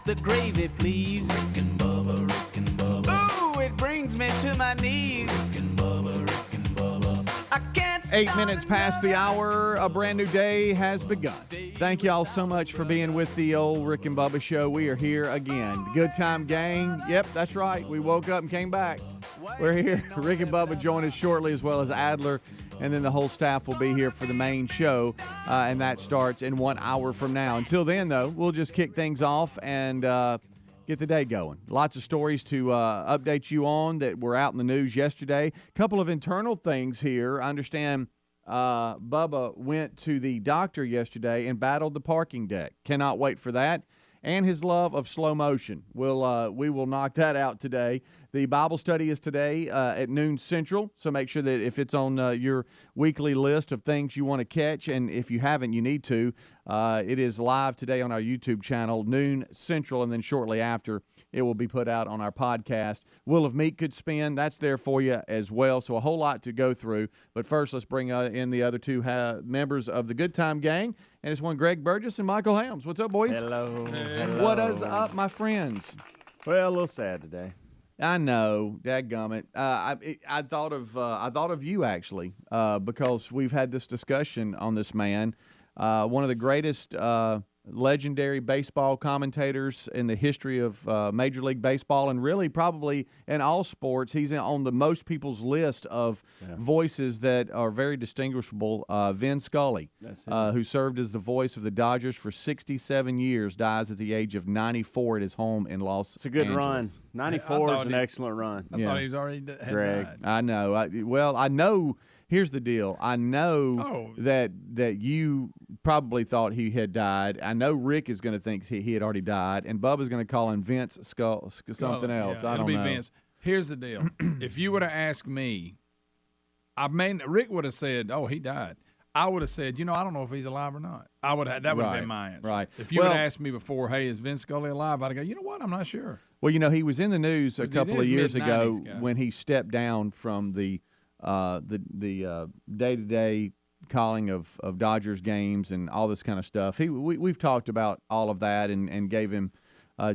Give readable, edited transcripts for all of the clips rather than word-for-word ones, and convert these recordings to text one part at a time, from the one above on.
the gravy, please. Rick and Bubba, Rick and Bubba. Ooh, it brings me to my knees. Rick and Bubba, Rick and Bubba. I can't 8 minutes past the hour, a brand new day has begun. Thank y'all so much for being with the old Rick and Bubba show. We are here again. Good time gang. Yep, that's right. We woke up and came back. We're here. Rick and Bubba join us shortly, as well as Adler, and then the whole staff will be here for the main show, and that starts in 1 hour from now. Until then, though, we'll just kick things off and get the day going. Lots of stories to update you on that were out in the news yesterday. A couple of internal things here. I understand Bubba went to the doctor yesterday and battled the parking deck. Cannot wait for that. And his love of slow motion. We will knock that out today. The Bible study is today at noon Central, so make sure that if it's on your weekly list of things you want to catch, and if you haven't, you need to, it is live today on our YouTube channel, noon Central, and then shortly after, it will be put out on our podcast. Wheel of Meat could spin. That's there for you as well, so a whole lot to go through. But first, let's bring in the other two members of the Good Time Gang, and it's one Greg Burgess and Michael Helms. What's up, boys? Hello. What is up, my friends? Well, a little sad today. I know, dadgummit. I thought of you actually because we've had this discussion on this man, one of the greatest legendary baseball commentators in the history of Major League Baseball, and really probably in all sports. He's on the most people's list of voices that are very distinguishable. Vin Scully, who served as the voice of the Dodgers for 67 years, dies at the age of 94 at his home in Los Angeles. It's a good run. 94 is an excellent run. I thought he was already died. I know. I know. Here's the deal. I know that you probably thought he had died. I know Rick is going to think he had already died, and Bubba's going to call him Vince something else. Yeah, I don't know. Vince. Here's the deal. If you would have asked me, Rick would have said, "Oh, he died." I would have said, I don't know if he's alive or not. That would have been my answer. Right. If you would have asked me before, "Hey, is Vin Scully alive?" I'd go, "You know what? I'm not sure." Well, he was in the news a couple of years ago guys. when he stepped down from the day-to-day calling of Dodgers games and all this kind of stuff. We've talked about all of that and gave him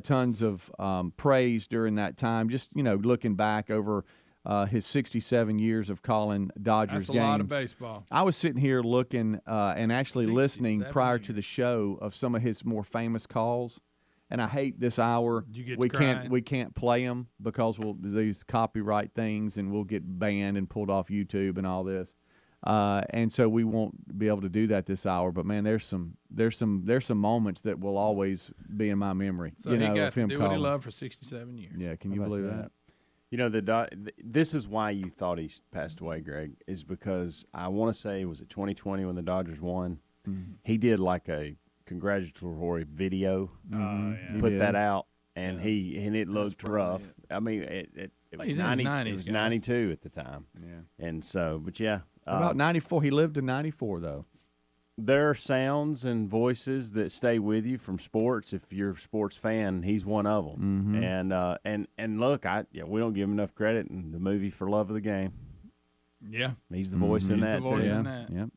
tons of praise during that time. Just looking back over his 67 years of calling Dodgers games. That's a lot of baseball. I was sitting here looking and actually listening prior to the show of some of his more famous calls. And I hate this hour. We can't play them because these copyright things, and we'll get banned and pulled off YouTube and all this. And so we won't be able to do that this hour. But man, there's some moments that will always be in my memory. So he got to do what he loved for 67 years. Yeah, can you believe that? This is why you thought he passed away, Greg, is because I want to say, was it 2020 when the Dodgers won? Mm-hmm. He did like a congratulatory video, put that out, and it looked rough. I mean, it was 90, 90s, it was 92 at the time. Yeah, and so, but about 94. He lived to 94 though. There are sounds and voices that stay with you from sports. If you're a sports fan, he's one of them. Mm-hmm. And look, we don't give him enough credit in the movie For Love of the Game. Yeah, he's the voice in that. He's the voice in that. Yep.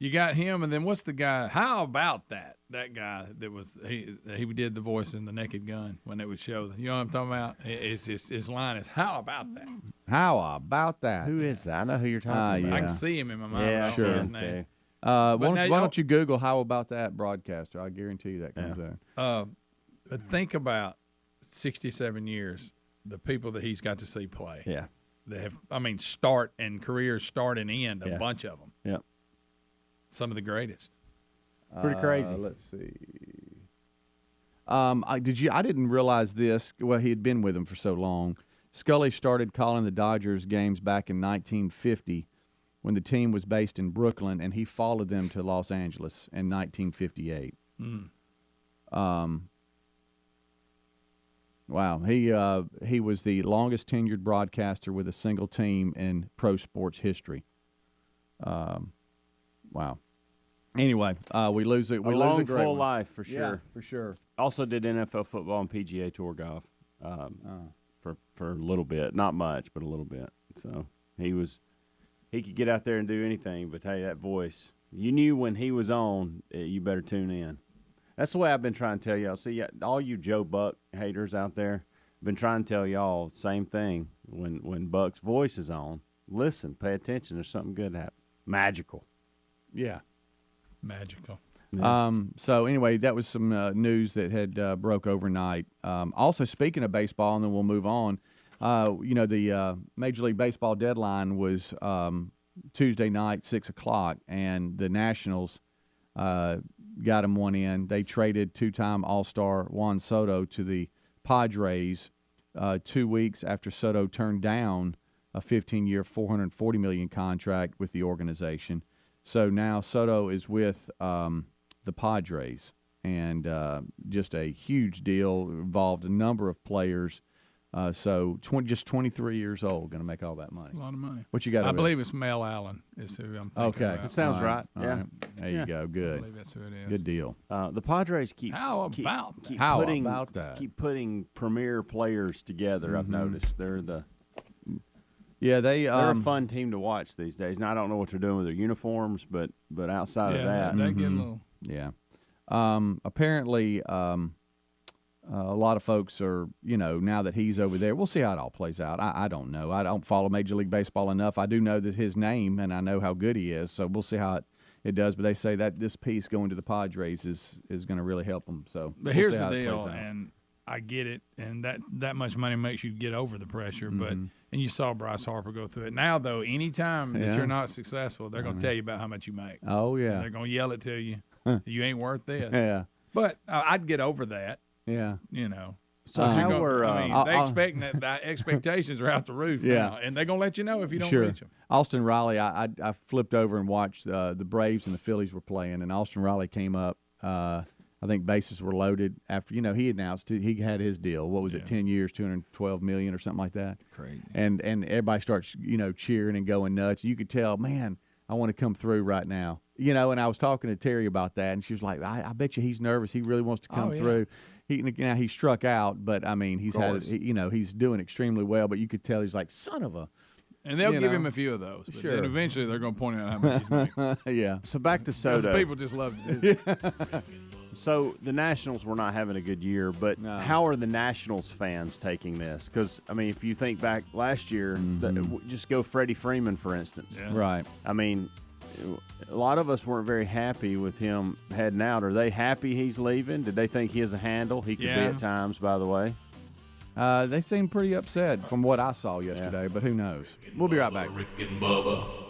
You got him, and then what's the guy? How about that? That guy that was he did the voice in The Naked Gun when it would show. You know what I'm talking about? His line is, "How about that?" How about that? Who is that? I know who you're talking about. I can see him in my mind. Yeah, sure. His name. Why don't you Google "How about that" broadcaster? I guarantee you that comes out. But think about 67 years. The people that he's got to see play. Yeah, they have. Start and careers start and end. A bunch of them. Yeah. Some of the greatest. Pretty crazy. Let's see. I didn't realize this. Well, he had been with him for so long. Scully started calling the Dodgers games back in 1950 when the team was based in Brooklyn, and he followed them to Los Angeles in 1958. Wow. He was the longest tenured broadcaster with a single team in pro sports history. Wow. Anyway, we lose it. We lose a great full one. life for sure. Yeah, for sure. Also did NFL football and PGA Tour golf for a little bit, not much, but a little bit. So he could get out there and do anything. But hey, that voice, you knew when he was on, you better tune in. That's the way I've been trying to tell y'all. See, all you Joe Buck haters out there, I've been trying to tell y'all same thing. When Buck's voice is on, listen, pay attention. There's something good happening. Magical. Yeah. Magical. Yeah. So anyway, that was some news that had broke overnight. Also, speaking of baseball, and then we'll move on. The Major League Baseball deadline was Tuesday night, 6:00, and the Nationals got them one in. They traded two-time All-Star Juan Soto to the Padres 2 weeks after Soto turned down a 15-year, $440 million contract with the organization. So now Soto is with the Padres, and just a huge deal, involved a number of players. So just 23 years old, going to make all that money. A lot of money. What you got? I believe it's Mel Allen is who I'm thinking Okay, about. That sounds right. Yeah. Right. There you go. I Good. believe that's who it is. Good deal. The Padres keep How about that? Keep putting premier players together. I've noticed they're Yeah, they're a fun team to watch these days. And I don't know what they're doing with their uniforms, but outside of that, they get a little. Yeah. Apparently, a lot of folks are, now that he's over there, we'll see how it all plays out. I don't know. I don't follow Major League Baseball enough. I do know that his name, and I know how good he is, so we'll see how it does. But they say that this piece going to the Padres is going to really help them. So, But here's the deal, and I get it, and that much money makes you get over the pressure. But and you saw Bryce Harper go through it. Now, though, anytime that you're not successful, they're going to tell you about how much you make. Oh, yeah. And they're going to yell it to you. You ain't worth this. Yeah. But I'd get over that. Yeah. So how were they expecting that the expectations are out the roof now, and they're gonna let you know if you don't reach them. Austin Riley, I flipped over and watched the Braves and the Phillies were playing, and Austin Riley came up. I think bases were loaded after he announced he had his deal. What was it? 10 years, $212 million or something like that. Crazy. And everybody starts cheering and going nuts. You could tell, man, I want to come through right now. And I was talking to Terry about that, and she was like, I bet you he's nervous. He really wants to come through. He struck out, but I mean, he's doing extremely well. But you could tell he's like, son of a. And they'll give him a few of those. But then eventually they're going to point out how much he's making. Yeah. So back to Soto. People just love to do that. So the Nationals were not having a good year, but how are the Nationals fans taking this? Because, I mean, if you think back last year, just go Freddie Freeman, for instance. Yeah. Right. I mean, a lot of us weren't very happy with him heading out. Are they happy he's leaving? Did they think he has a handle? He could be at times, by the way. They seemed pretty upset from what I saw yesterday, but who knows? We'll be right back. Rick and Bubba.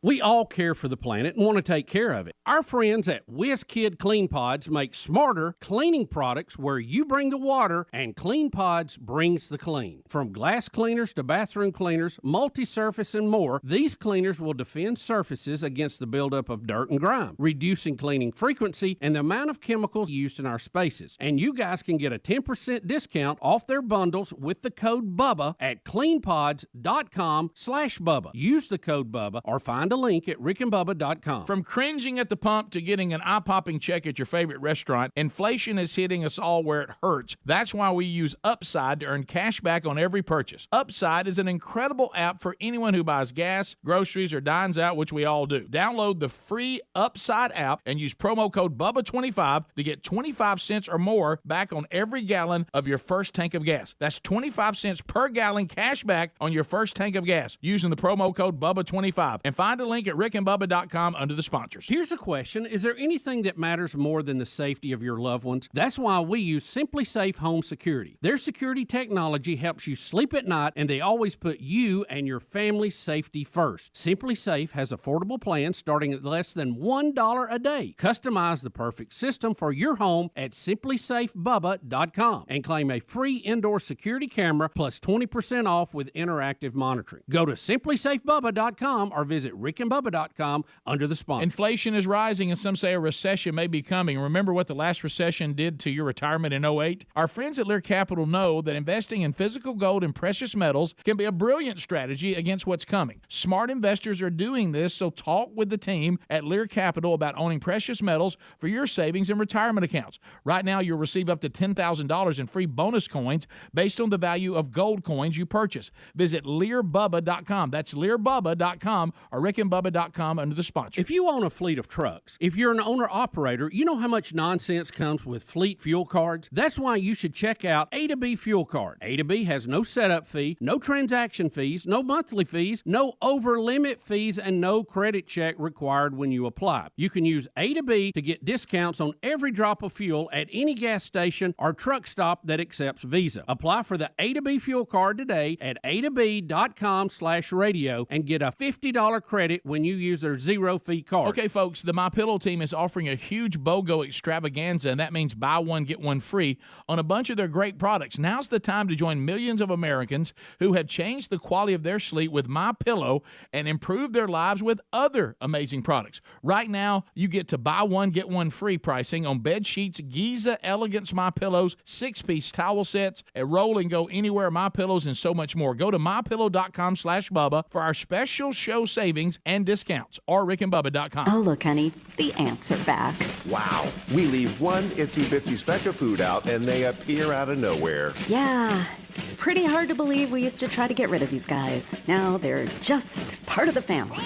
We all care for the planet and want to take care of it. Our friends at WizKid Clean Pods make smarter cleaning products where you bring the water and Clean Pods brings the clean. From glass cleaners to bathroom cleaners, multi-surface and more, these cleaners will defend surfaces against the buildup of dirt and grime, reducing cleaning frequency and the amount of chemicals used in our spaces. And you guys can get a 10% discount off their bundles with the code BUBBA at cleanpods.com/Bubba. Use the code BUBBA or find a link at rickandbubba.com. From cringing at the pump to getting an eye-popping check at your favorite restaurant, inflation is hitting us all where it hurts. That's why we use Upside to earn cash back on every purchase. Upside is an incredible app for anyone who buys gas, groceries, or dines out, which we all do. Download the free Upside app and use promo code BUBBA25 to get 25 cents or more back on every gallon of your first tank of gas. That's 25 cents per gallon cash back on your first tank of gas using the promo code BUBBA25. And find a link at rickandbubba.com under the sponsors. Here's a question. Is there anything that matters more than the safety of your loved ones? That's why we use Simply Safe Home Security. Their security technology helps you sleep at night, and they always put you and your family's safety first. Simply Safe has affordable plans starting at less than $1 a day. Customize the perfect system for your home at simplysafebubba.com and claim a free indoor security camera plus 20% off with interactive monitoring. Go to simplysafebubba.com or visit rickandbubba.com under the sponsor. Inflation is rising, and some say a recession may be coming. Remember what the last recession did to your retirement in 2008? Our friends at Lear Capital know that investing in physical gold and precious metals can be a brilliant strategy against what's coming. Smart investors are doing this, so talk with the team at Lear Capital about owning precious metals for your savings and retirement accounts. Right now, you'll receive up to $10,000 in free bonus coins based on the value of gold coins you purchase. Visit LearBubba.com. That's LearBubba.com or rickandbubba.com under the sponsor. If you own a fleet of trucks, if you're an owner-operator, you know how much nonsense comes with fleet fuel cards? That's why you should check out A to B Fuel Card. A to B has no setup fee, no transaction fees, no monthly fees, no over-limit fees, and no credit check required when you apply. You can use A to B to get discounts on every drop of fuel at any gas station or truck stop that accepts Visa. Apply for the A to B Fuel Card today at a2b.com/radio and get a $50 credit when you use their zero-fee card. Okay, folks, the MyPillow team is offering a huge BOGO extravaganza, and that means buy one, get one free on a bunch of their great products. Now's the time to join millions of Americans who have changed the quality of their sleep with MyPillow and improved their lives with other amazing products. Right now, you get to buy one, get one free pricing on bed sheets, Giza Elegance MyPillows, 6-piece towel sets, a roll and go anywhere MyPillows, and so much more. Go to MyPillow.com/Bubba for our special show savings and discounts, or rickandbubba.com. Oh, look, honey, the ants are back. Wow. We leave one itsy-bitsy speck of food out, and they appear out of nowhere. Yeah, it's pretty hard to believe we used to try to get rid of these guys. Now they're just part of the family.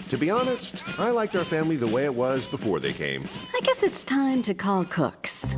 To be honest, I liked our family the way it was before they came. I guess it's time to call Cooks.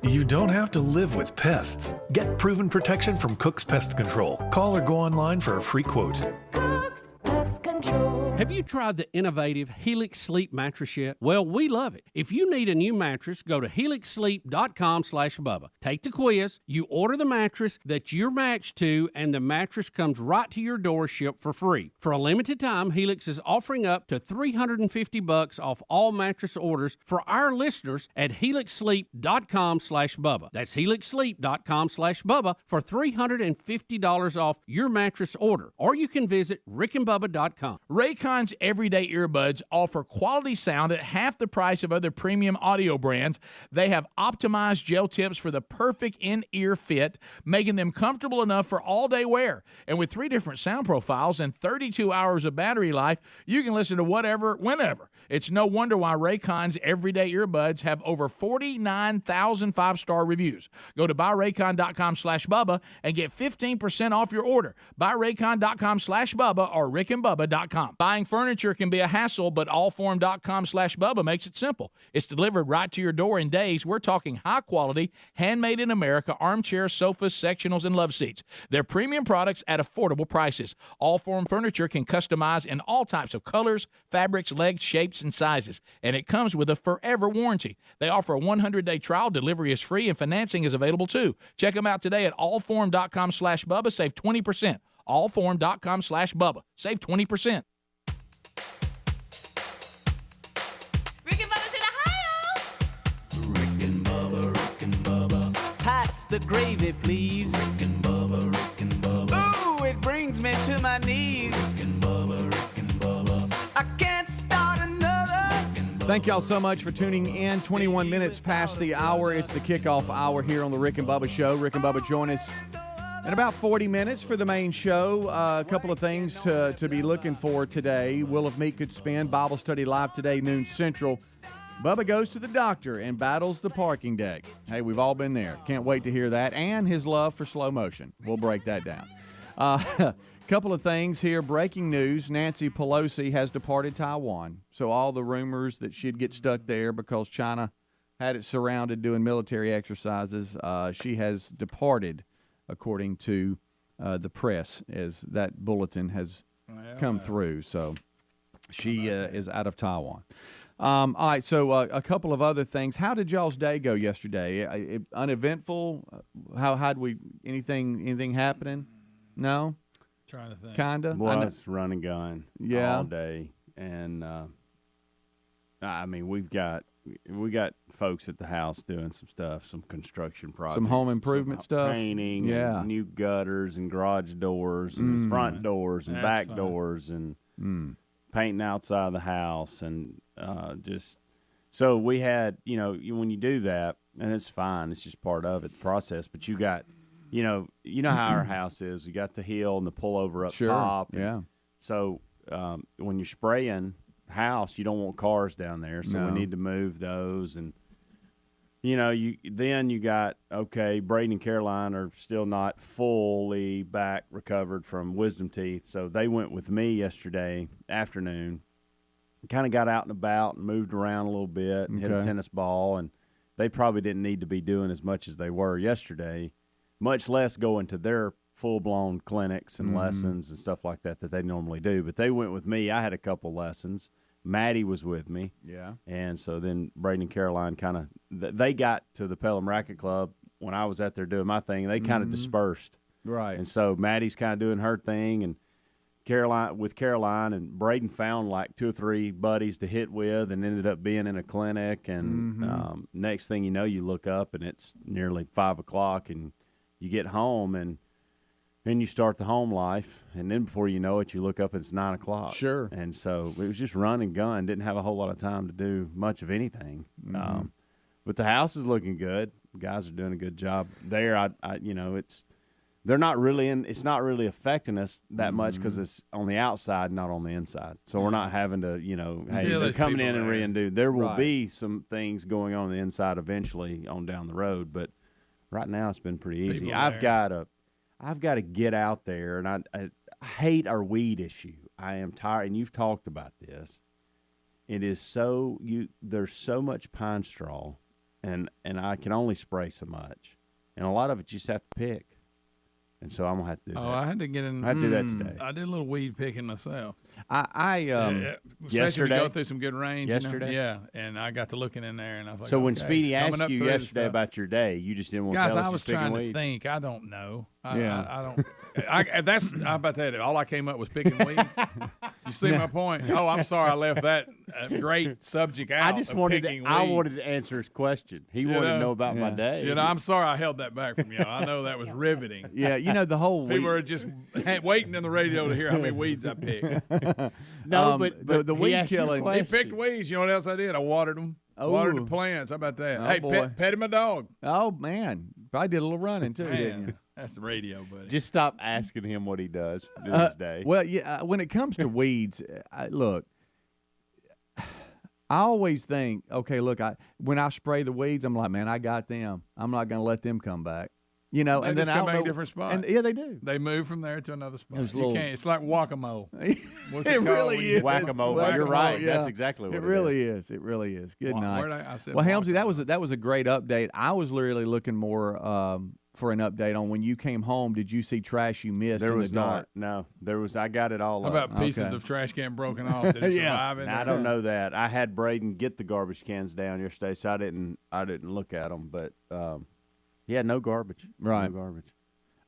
You don't have to live with pests. Get proven protection from Cook's Pest Control. Call or go online for a free quote. Cook's Pest Control. Have you tried the innovative Helix Sleep mattress yet? Well, we love it. If you need a new mattress, go to helixsleep.com/Bubba. Take the quiz, you order the mattress that you're matched to, and the mattress comes right to your door shipped for free. For a limited time, Helix is offering up to $350 off all mattress orders for our listeners at helixsleep.com/Bubba. That's helixsleep.com/Bubba for $350 off your mattress order. Or you can visit rickandbubba.com. Raycon's everyday earbuds offer quality sound at half the price of other premium audio brands. They have optimized gel tips for the perfect in-ear fit, making them comfortable enough for all-day wear. And with 3 different sound profiles and 32 hours of battery life, you can listen to whatever, whenever. It's no wonder why Raycon's everyday earbuds have over 49,000 5-star reviews. Go to buyraycon.com/Bubba and get 15% off your order. Buyraycon.com/Bubba or rickandbubba.com. Buying furniture can be a hassle, but allform.com/Bubba makes it simple. It's delivered right to your door in days. We're talking high quality, handmade in America armchairs, sofas, sectionals, and love seats. They're premium products at affordable prices. Allform furniture can customize in all types of colors, fabrics, legs, shapes, and sizes. And it comes with a forever warranty. They offer a 100-day trial, delivery is free, and financing is available too. Check them out today at allform.com/Bubba. Save 20%. Allform.com/Bubba. Save 20%. Rick and Bubba's in Ohio. Rick and Bubba. Pass the gravy, please. Rick and Bubba. Ooh, it brings me to my knees. Rick and Bubba. I can't start another. Thank y'all so much for tuning in. 21 minutes past the hour. It's the kickoff hour here on the Rick and Bubba Show. Rick and Bubba join us in about 40 minutes for the main show. A couple of things to be looking for today. Will of Meat Could Spin, Bible study live today, noon Central. Bubba goes to the doctor and battles the parking deck. Hey, we've all been there. Can't wait to hear that. And his love for slow motion. We'll break that down. Couple of things here. Breaking news, Nancy Pelosi has departed Taiwan. So all the rumors that she'd get stuck there because China had it surrounded doing military exercises, she has departed, according to the press, as that bulletin has come through. So she is out of Taiwan. All right, so a couple of other things. How did y'all's day go yesterday? Uneventful? How'd we, anything happening? No? Trying to think. Kinda? Was run and gun Yeah. all day. And, I mean, we got folks at the house doing some stuff, some construction projects. Some home improvement stuff? Painting, Yeah. and new gutters and garage doors and front doors and That's back fun. doors and painting outside the house and just so we had, when you do that, and it's fine, it's just part of it, the process, but you got, you know how our house is. You got the hill and the pullover up top. And yeah. So when you're spraying house, you don't want cars down there, so No. we need to move those. And You got Braden and Caroline are still not fully back recovered from wisdom teeth, so they went with me yesterday afternoon. Kind of got out and about and moved around a little bit and hit a tennis ball, and they probably didn't need to be doing as much as they were yesterday, much less going to their full-blown clinics and lessons and stuff like that they normally do. But they went with me. I had a couple lessons. Maddie was with me. Yeah. And so then Braden and Caroline kind of they got to the Pelham Racket Club when I was out there doing my thing. They kind of dispersed. Right. And so Maddie's kind of doing her thing, and Caroline and Braden found like 2 or 3 buddies to hit with and ended up being in a clinic. And next thing you know, you look up and it's nearly 5 o'clock, and you get home and then you start the home life, and then before you know it, you look up and it's 9 o'clock. Sure. And so it was just run and gun. Didn't have a whole lot of time to do much of anything. But the house is looking good. The guys are doing a good job there. They're not really it's not really affecting us that much because it's on the outside, not on the inside. So we're not having to, hey, they're coming in and redo. There will be some things going on the inside eventually on down the road, but right now it's been pretty easy. I've got to get out there, and I hate our weed issue. I am tired, and you've talked about this. It is there's so much pine straw, and I can only spray so much, and a lot of it you just have to pick. And so I'm gonna have to do that. I had to get in. I had to do that today. I did a little weed picking myself. Yesterday Especially when you go through some good range. Yesterday, yeah, and I got to looking in there, and I was like, so when Speedy asked you yesterday about your day, you just didn't want to tell us. Guys, I was trying to think. I don't know. I don't. I'm about to tell you, all I came up was picking weeds. You see my point? Oh, I'm sorry, I left that great subject out. I just wanted to answer his question. He wanted to know about my day. I'm sorry I held that back from you. I know that was riveting. Yeah, the whole people are just waiting on the radio to hear how many weeds I picked. No, but the weed killing. He picked weeds. You know what else I did? I watered them. Watered the plants. How about that? Hey, petted my dog. Oh man, probably did a little running too, didn't you? That's the radio, buddy. Just stop asking him what he does for his day. Well, yeah. When it comes to weeds, look, I always think, okay, look, when I spray the weeds, I'm like, man, I got them. I'm not going to let them come back. They and just then come back a different spot. And, yeah, they do. They move from there to another spot. You can't. It's like whack-a-mole. What's it really is. Whack-a-mole. You're right. Yeah. That's exactly what it really is. It really is. Good night. Well, Helmsy, that was a great update. I was literally looking more for an update on when you came home. Did you see trash you missed? There in was the dark? not. No, there was. I got it all. How about pieces of trash can broken off? Did it survive it? I don't know that. I had Braden get the garbage cans down yesterday, so I didn't look at them. But no garbage. Right. No garbage.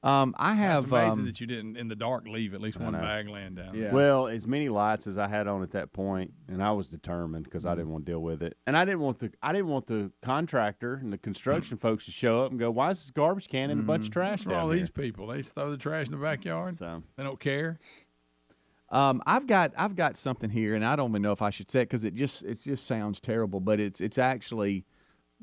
I have. It's amazing that you didn't, in the dark, leave at least one bag laying down. Yeah. Well, as many lights as I had on at that point, and I was determined because I didn't want to deal with it, and I didn't want the contractor and the construction folks to show up and go, "Why is this garbage can and a bunch of trash down all here?" These people, they just throw the trash in the backyard. So they don't care. I've got something here, and I don't even know if I should say it because it just sounds terrible, but it's actually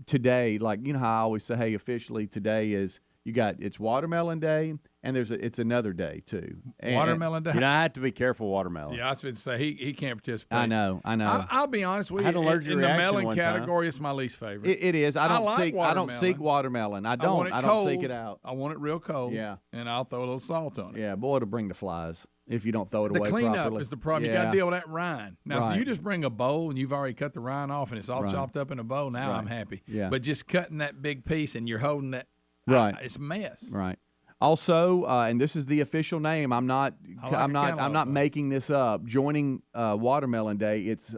today. Like, you know how I always say, hey, officially today is. It's Watermelon Day, and it's another day too. Watermelon Day. I have to be careful. Watermelon. Yeah, I was going to say he can't participate. I know. I'll be honest with you. I had an allergic in the melon one category, it's my least favorite. It is. I don't seek watermelon. I don't cold. seek it out. I want it real cold. Yeah, and I'll throw a little salt on it. Yeah, boy, it'll bring the flies if you don't throw it away properly. The cleanup is the problem. Yeah. You got to deal with that rind. Now, so you just bring a bowl and you've already cut the rind off, and it's all chopped up in a bowl. Now I'm happy. Yeah. But just cutting that big piece and you're holding that. Right. It's a mess. Right. Also, and this is the official name. I'm not making this up. Joining Watermelon Day, it's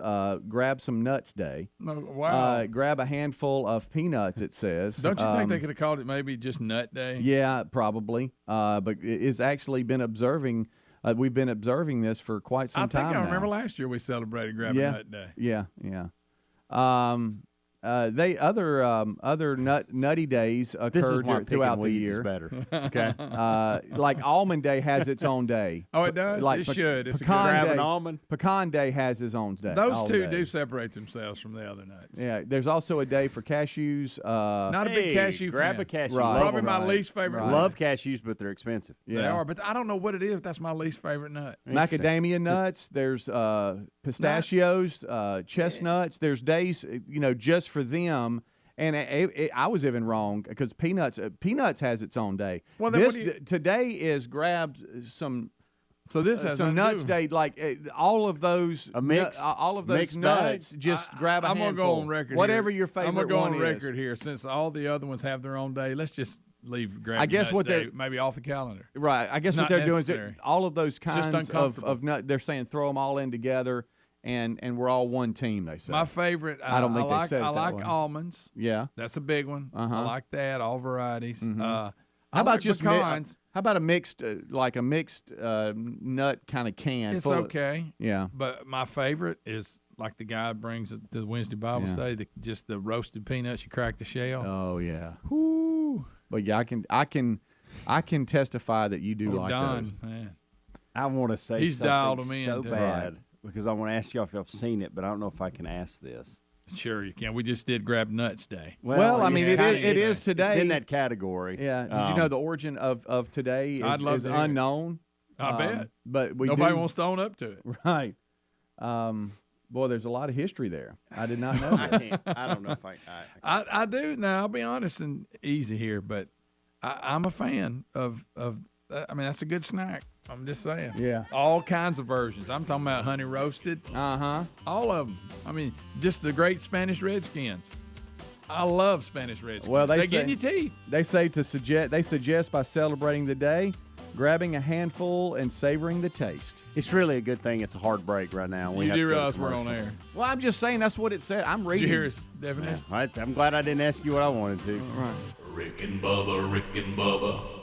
Grab Some Nuts Day. Wow. Grab a handful of peanuts. It says. Don't you think they could have called it maybe just Nut Day? Yeah, probably. But it's actually been observing. We've been observing this for quite some time. I think I remember now. Last year we celebrated Grab a Nut Day. Yeah. Other nutty days occur throughout the year. Is better. Okay. Like Almond Day has its own day. Oh, it does. Like it should. It's grab Day, an almond. Pecan Day has its own day. Those two do separate themselves from the other nuts. Yeah. There's also a day for cashews. Not a big cashew grab fan. a cashew. Right. Probably my least favorite. Right. Love cashews, but they're expensive. Yeah. They are, but I don't know what it is. That's my least favorite nut. Macadamia nuts. There's pistachios, chestnuts. There's days, just for them. And I was even wrong because Peanuts has its own day. Well, then today is grab some. So this has some nuts day, like all of those all of those nuts. Just grab a handful. I'm gonna go on record. Whatever here. your favorite one is. I'm gonna go on record here. Since all the other ones have their own day, let's just leave grab. I guess what they're maybe off the calendar. Right. I guess what they're doing is all of those kinds of nut. They're saying throw them all in together, and we're all one team. They say. My favorite. I don't think I like, they said it I that like way. almonds. Yeah, that's a big one. I like that. All varieties. Mm-hmm. How about like just pecans? How about a mixed, nut kind of can? It's okay. Yeah. But my favorite is like the guy brings it to the Wednesday Bible study. Just the roasted peanuts. You crack the shell. Oh yeah. Whoo. But yeah, I can testify that you do like Don, those. Man. I want to say He's dialed them in so too. bad because I want to ask y'all if y'all seen it, but I don't know if I can ask this. Sure you can. We just did Grab Nuts Day. Well, I mean, it is today. It's in that category. Yeah. Did you know the origin of today is unknown? I bet. But nobody wants to own up to it. Right. Boy, there's a lot of history there. I did not know that. I don't know if I do. Now, I'll be honest and easy here, but I'm a fan of I mean, that's a good snack. I'm just saying. Yeah. All kinds of versions. I'm talking about honey roasted. Uh-huh. All of them. I mean, just the great Spanish Redskins. I love Spanish Redskins. Well, they get in your teeth. They suggest by celebrating the day, grabbing a handful and savoring the taste. It's really a good thing. It's a hard break right now. You do realize we're on air. Well, I'm just saying that's what it said. I'm reading. Did you hear his definition? Yeah. I'm glad I didn't ask you what I wanted to. Right. Rick and Bubba, Rick and Bubba.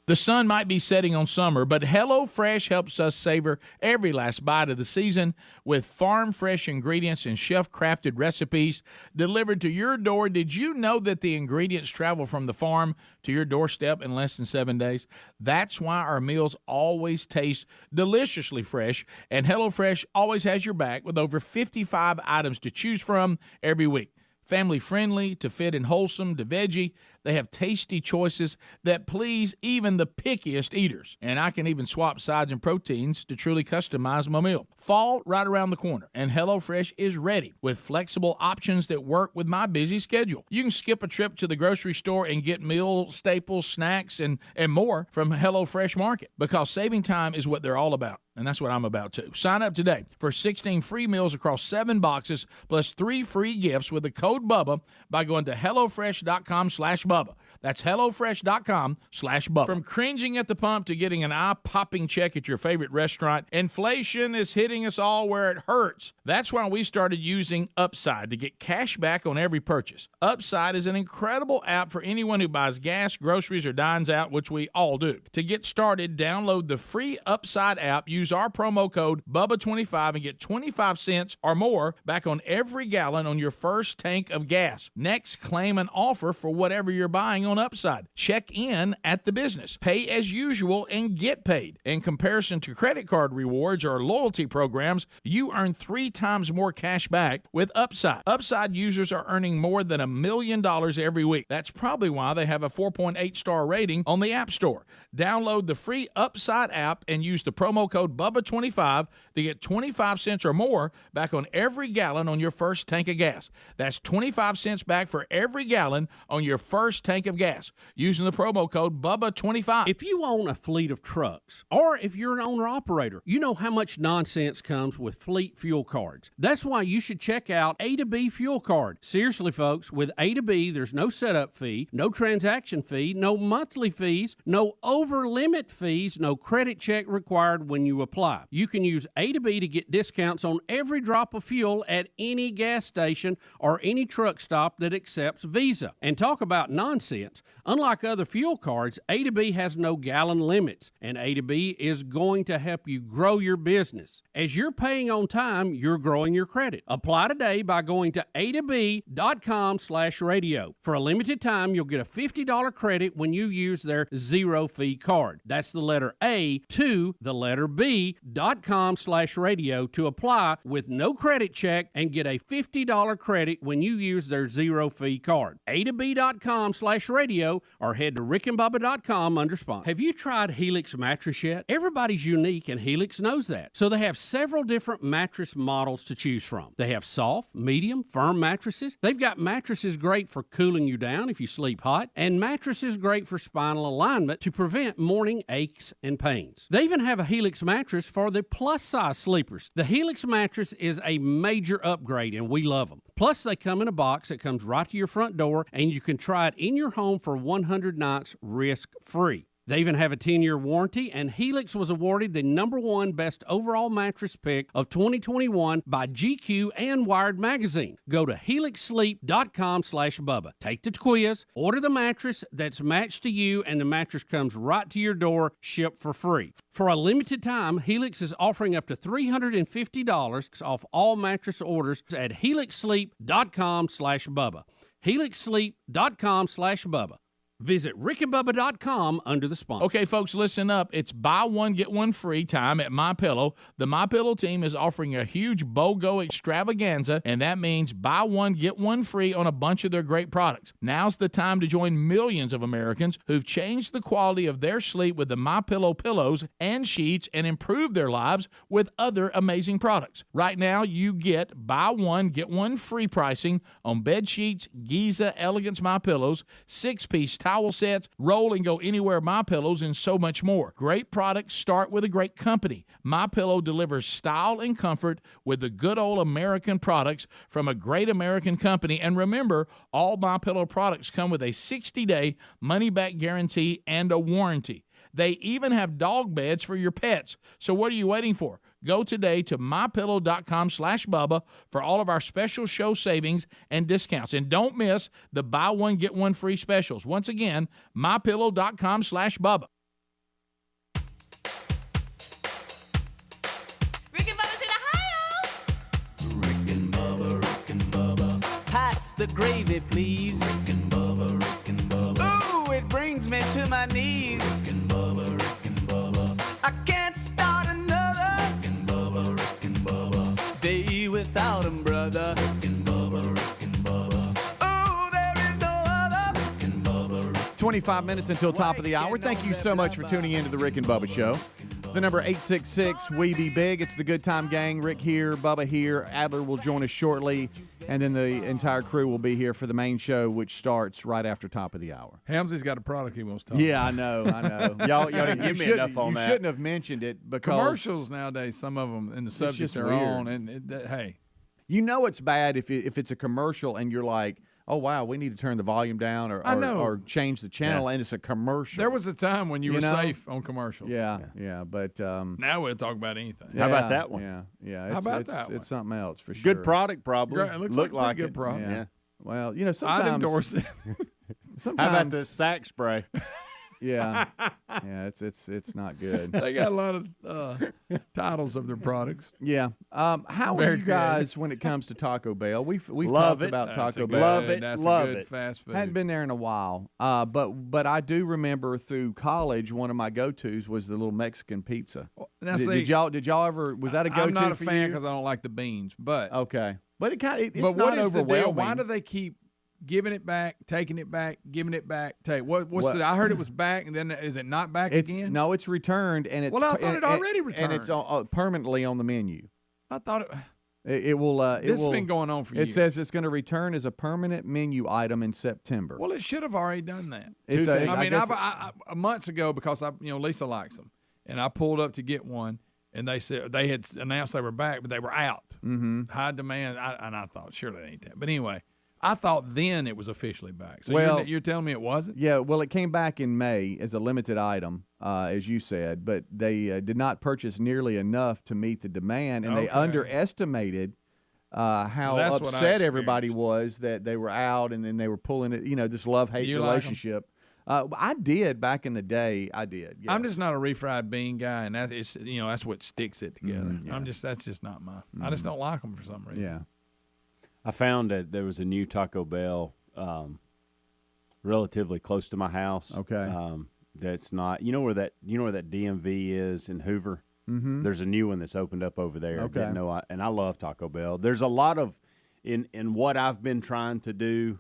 The sun might be setting on summer, but HelloFresh helps us savor every last bite of the season with farm-fresh ingredients and chef-crafted recipes delivered to your door. Did you know that the ingredients travel from the farm to your doorstep in less than 7 days? That's why our meals always taste deliciously fresh, and HelloFresh always has your back with over 55 items to choose from every week. Family-friendly to fit and wholesome to veggie, they have tasty choices that please even the pickiest eaters. And I can even swap sides and proteins to truly customize my meal. Fall right around the corner, and HelloFresh is ready with flexible options that work with my busy schedule. You can skip a trip to the grocery store and get meal staples, snacks, and more from HelloFresh Market, because saving time is what they're all about. And that's what I'm about too. Sign up today for 16 free meals across 7 boxes plus 3 free gifts with the code BUBBA by going to HelloFresh.com/Bubba. That's HelloFresh.com/Bubba. From cringing at the pump to getting an eye-popping check at your favorite restaurant, inflation is hitting us all where it hurts. That's why we started using Upside to get cash back on every purchase. Upside is an incredible app for anyone who buys gas, groceries, or dines out, which we all do. To get started, download the free Upside app, use our promo code BUBBA25 and get 25 cents or more back on every gallon on your first tank of gas. Next, claim an offer for whatever you're buying on Upside. Check in at the business. Pay as usual and get paid. In comparison to credit card rewards or loyalty programs, you earn 3 times more cash back with Upside. Upside users are earning more than $1 million every week. That's probably why they have a 4.8-star rating on the App Store. Download the free Upside app and use the promo code BUBBA25 to get 25 cents or more back on every gallon on your first tank of gas. That's 25 cents back for every gallon on your first tank of gas using the promo code BUBBA25. If you own a fleet of trucks, or if you're an owner-operator, you know how much nonsense comes with fleet fuel cards. That's why you should check out A to B Fuel Card. Seriously, folks, with A to B, there's no setup fee, no transaction fee, no monthly fees, no over-limit fees, no credit check required when you apply. You can use A to B to get discounts on every drop of fuel at any gas station or any truck stop that accepts Visa. And talk about nonsense. Unlike other fuel cards, A to B has no gallon limits, and A to B is going to help you grow your business. As you're paying on time, you're growing your credit. Apply today by going to a2b.com/radio. For a limited time, you'll get a $50 credit when you use their zero-fee card. That's the letter A to the letter B.com/radio to apply with no credit check and get a $50 credit when you use their zero-fee card. A2b.com/radio. Radio or head to rickandbubba.com under sponsor. Have you tried Helix mattress yet? Everybody's unique and Helix knows that. So they have several different mattress models to choose from. They have soft, medium, firm mattresses. They've got mattresses great for cooling you down if you sleep hot, and mattresses great for spinal alignment to prevent morning aches and pains. They even have a Helix mattress for the plus-size sleepers. The Helix mattress is a major upgrade, and we love them. Plus, they come in a box that comes right to your front door, and you can try it in your home for 100 nights risk-free. They even have a 10-year warranty, and Helix was awarded the #1 best overall mattress pick of 2021 by GQ and Wired Magazine. Go to helixsleep.com/Bubba. Take the quiz, order the mattress that's matched to you, and the mattress comes right to your door, shipped for free. For a limited time, Helix is offering up to $350 off all mattress orders at helixsleep.com/Bubba. helixsleep.com/Bubba. Visit rickandbubba.com under the sponsor. Okay, folks, listen up. It's buy one, get one free time at MyPillow. The MyPillow team is offering a huge BOGO extravaganza, and that means buy one, get one free on a bunch of their great products. Now's the time to join millions of Americans who've changed the quality of their sleep with the MyPillow pillows and sheets and improved their lives with other amazing products. Right now, you get buy one, get one free pricing on bed sheets, Giza Elegance MyPillows, 6-piece towel sets, roll and go anywhere MyPillows, and so much more. Great products start with a great company. MyPillow delivers style and comfort with the good old American products from a great American company. And remember, all MyPillow products come with a 60-day money-back guarantee and a warranty. They even have dog beds for your pets. So what are you waiting for? Go today to mypillow.com/Bubba for all of our special show savings and discounts. And don't miss the buy one, get one free specials. Once again, mypillow.com/Bubba. Rick and Bubba's in Ohio. Rick and Bubba. Pass the gravy, please. Rick and Bubba. Ooh, it brings me to my knees. Rick and Bubba. I can't start another Rick and Bubba. Day without him, brother. Rick and Bubba. Oh, there is no other Rick and Bubba. 25 minutes until top of the hour. Thank you so much for tuning in to the Rick and Bubba Show. The number 866-WE-BE-BIG. It's the Good Time Gang. Rick here, Bubba here. Adler will join us shortly, and then the entire crew will be here for the main show, which starts right after top of the hour. Helmsley's got a product he wants to talk Yeah, about. I know. Y'all didn't give me enough on you that. shouldn't have mentioned it because Commercials nowadays, some of them, and the subject just they're weird. on, and hey. you know it's bad if it's a commercial and you're like, oh, wow, we need to turn the volume down or change the channel, and it's a commercial. There was a time when you were safe on commercials. Yeah, but now we'll talk about anything. How about that one? Yeah. How about that one? It's something else for sure. Good product, probably. It looks Look like a it. good product. Yeah. Well, sometimes I'd endorse it. Sometimes, How about the sack spray? Yeah, it's not good. They got a lot of titles of their products. Yeah. How are Very you guys when it comes to Taco Bell? We've Love talked it. about That's Taco a Bell. Love it. That's Love a good it. fast food. Hadn't been there in a while. But I do remember through college one of my go-tos was the little Mexican pizza. Now, Did y'all ever? Was that a go-to? I'm not a for fan you? because I don't like the beans. But Okay, but it's but not what is the overwhelming. deal? Why do they keep giving it back, taking it back, giving it back? What's the? I heard it was back, and then is it not back again? No, it's returned, and it's Well, I thought it already and it's permanently on the menu. I thought it. It will. This has been going on for years. It says it's going to return as a permanent menu item in September. Well, it should have already done that. Months ago, because Lisa likes them, and I pulled up to get one, and they said they had announced they were back, but they were out. Mm-hmm. High demand, and I thought surely it ain't that. But anyway, I thought then it was officially back. So you're telling me it wasn't? Yeah, well, it came back in May as a limited item, as you said, but they did not purchase nearly enough to meet the demand, and they underestimated how upset everybody was that they were out, and then they were pulling it, this love-hate relationship. I did back in the day. I did. Yeah. I'm just not a refried bean guy, and that's what sticks it together. Mm-hmm, That's just not my. I just don't like them for some reason. Yeah. I found that there was a new Taco Bell relatively close to my house. Okay. That's not where that DMV is in Hoover. Mm-hmm. There's a new one that's opened up over there. Okay. And I love Taco Bell. There's a lot of in what I've been trying to do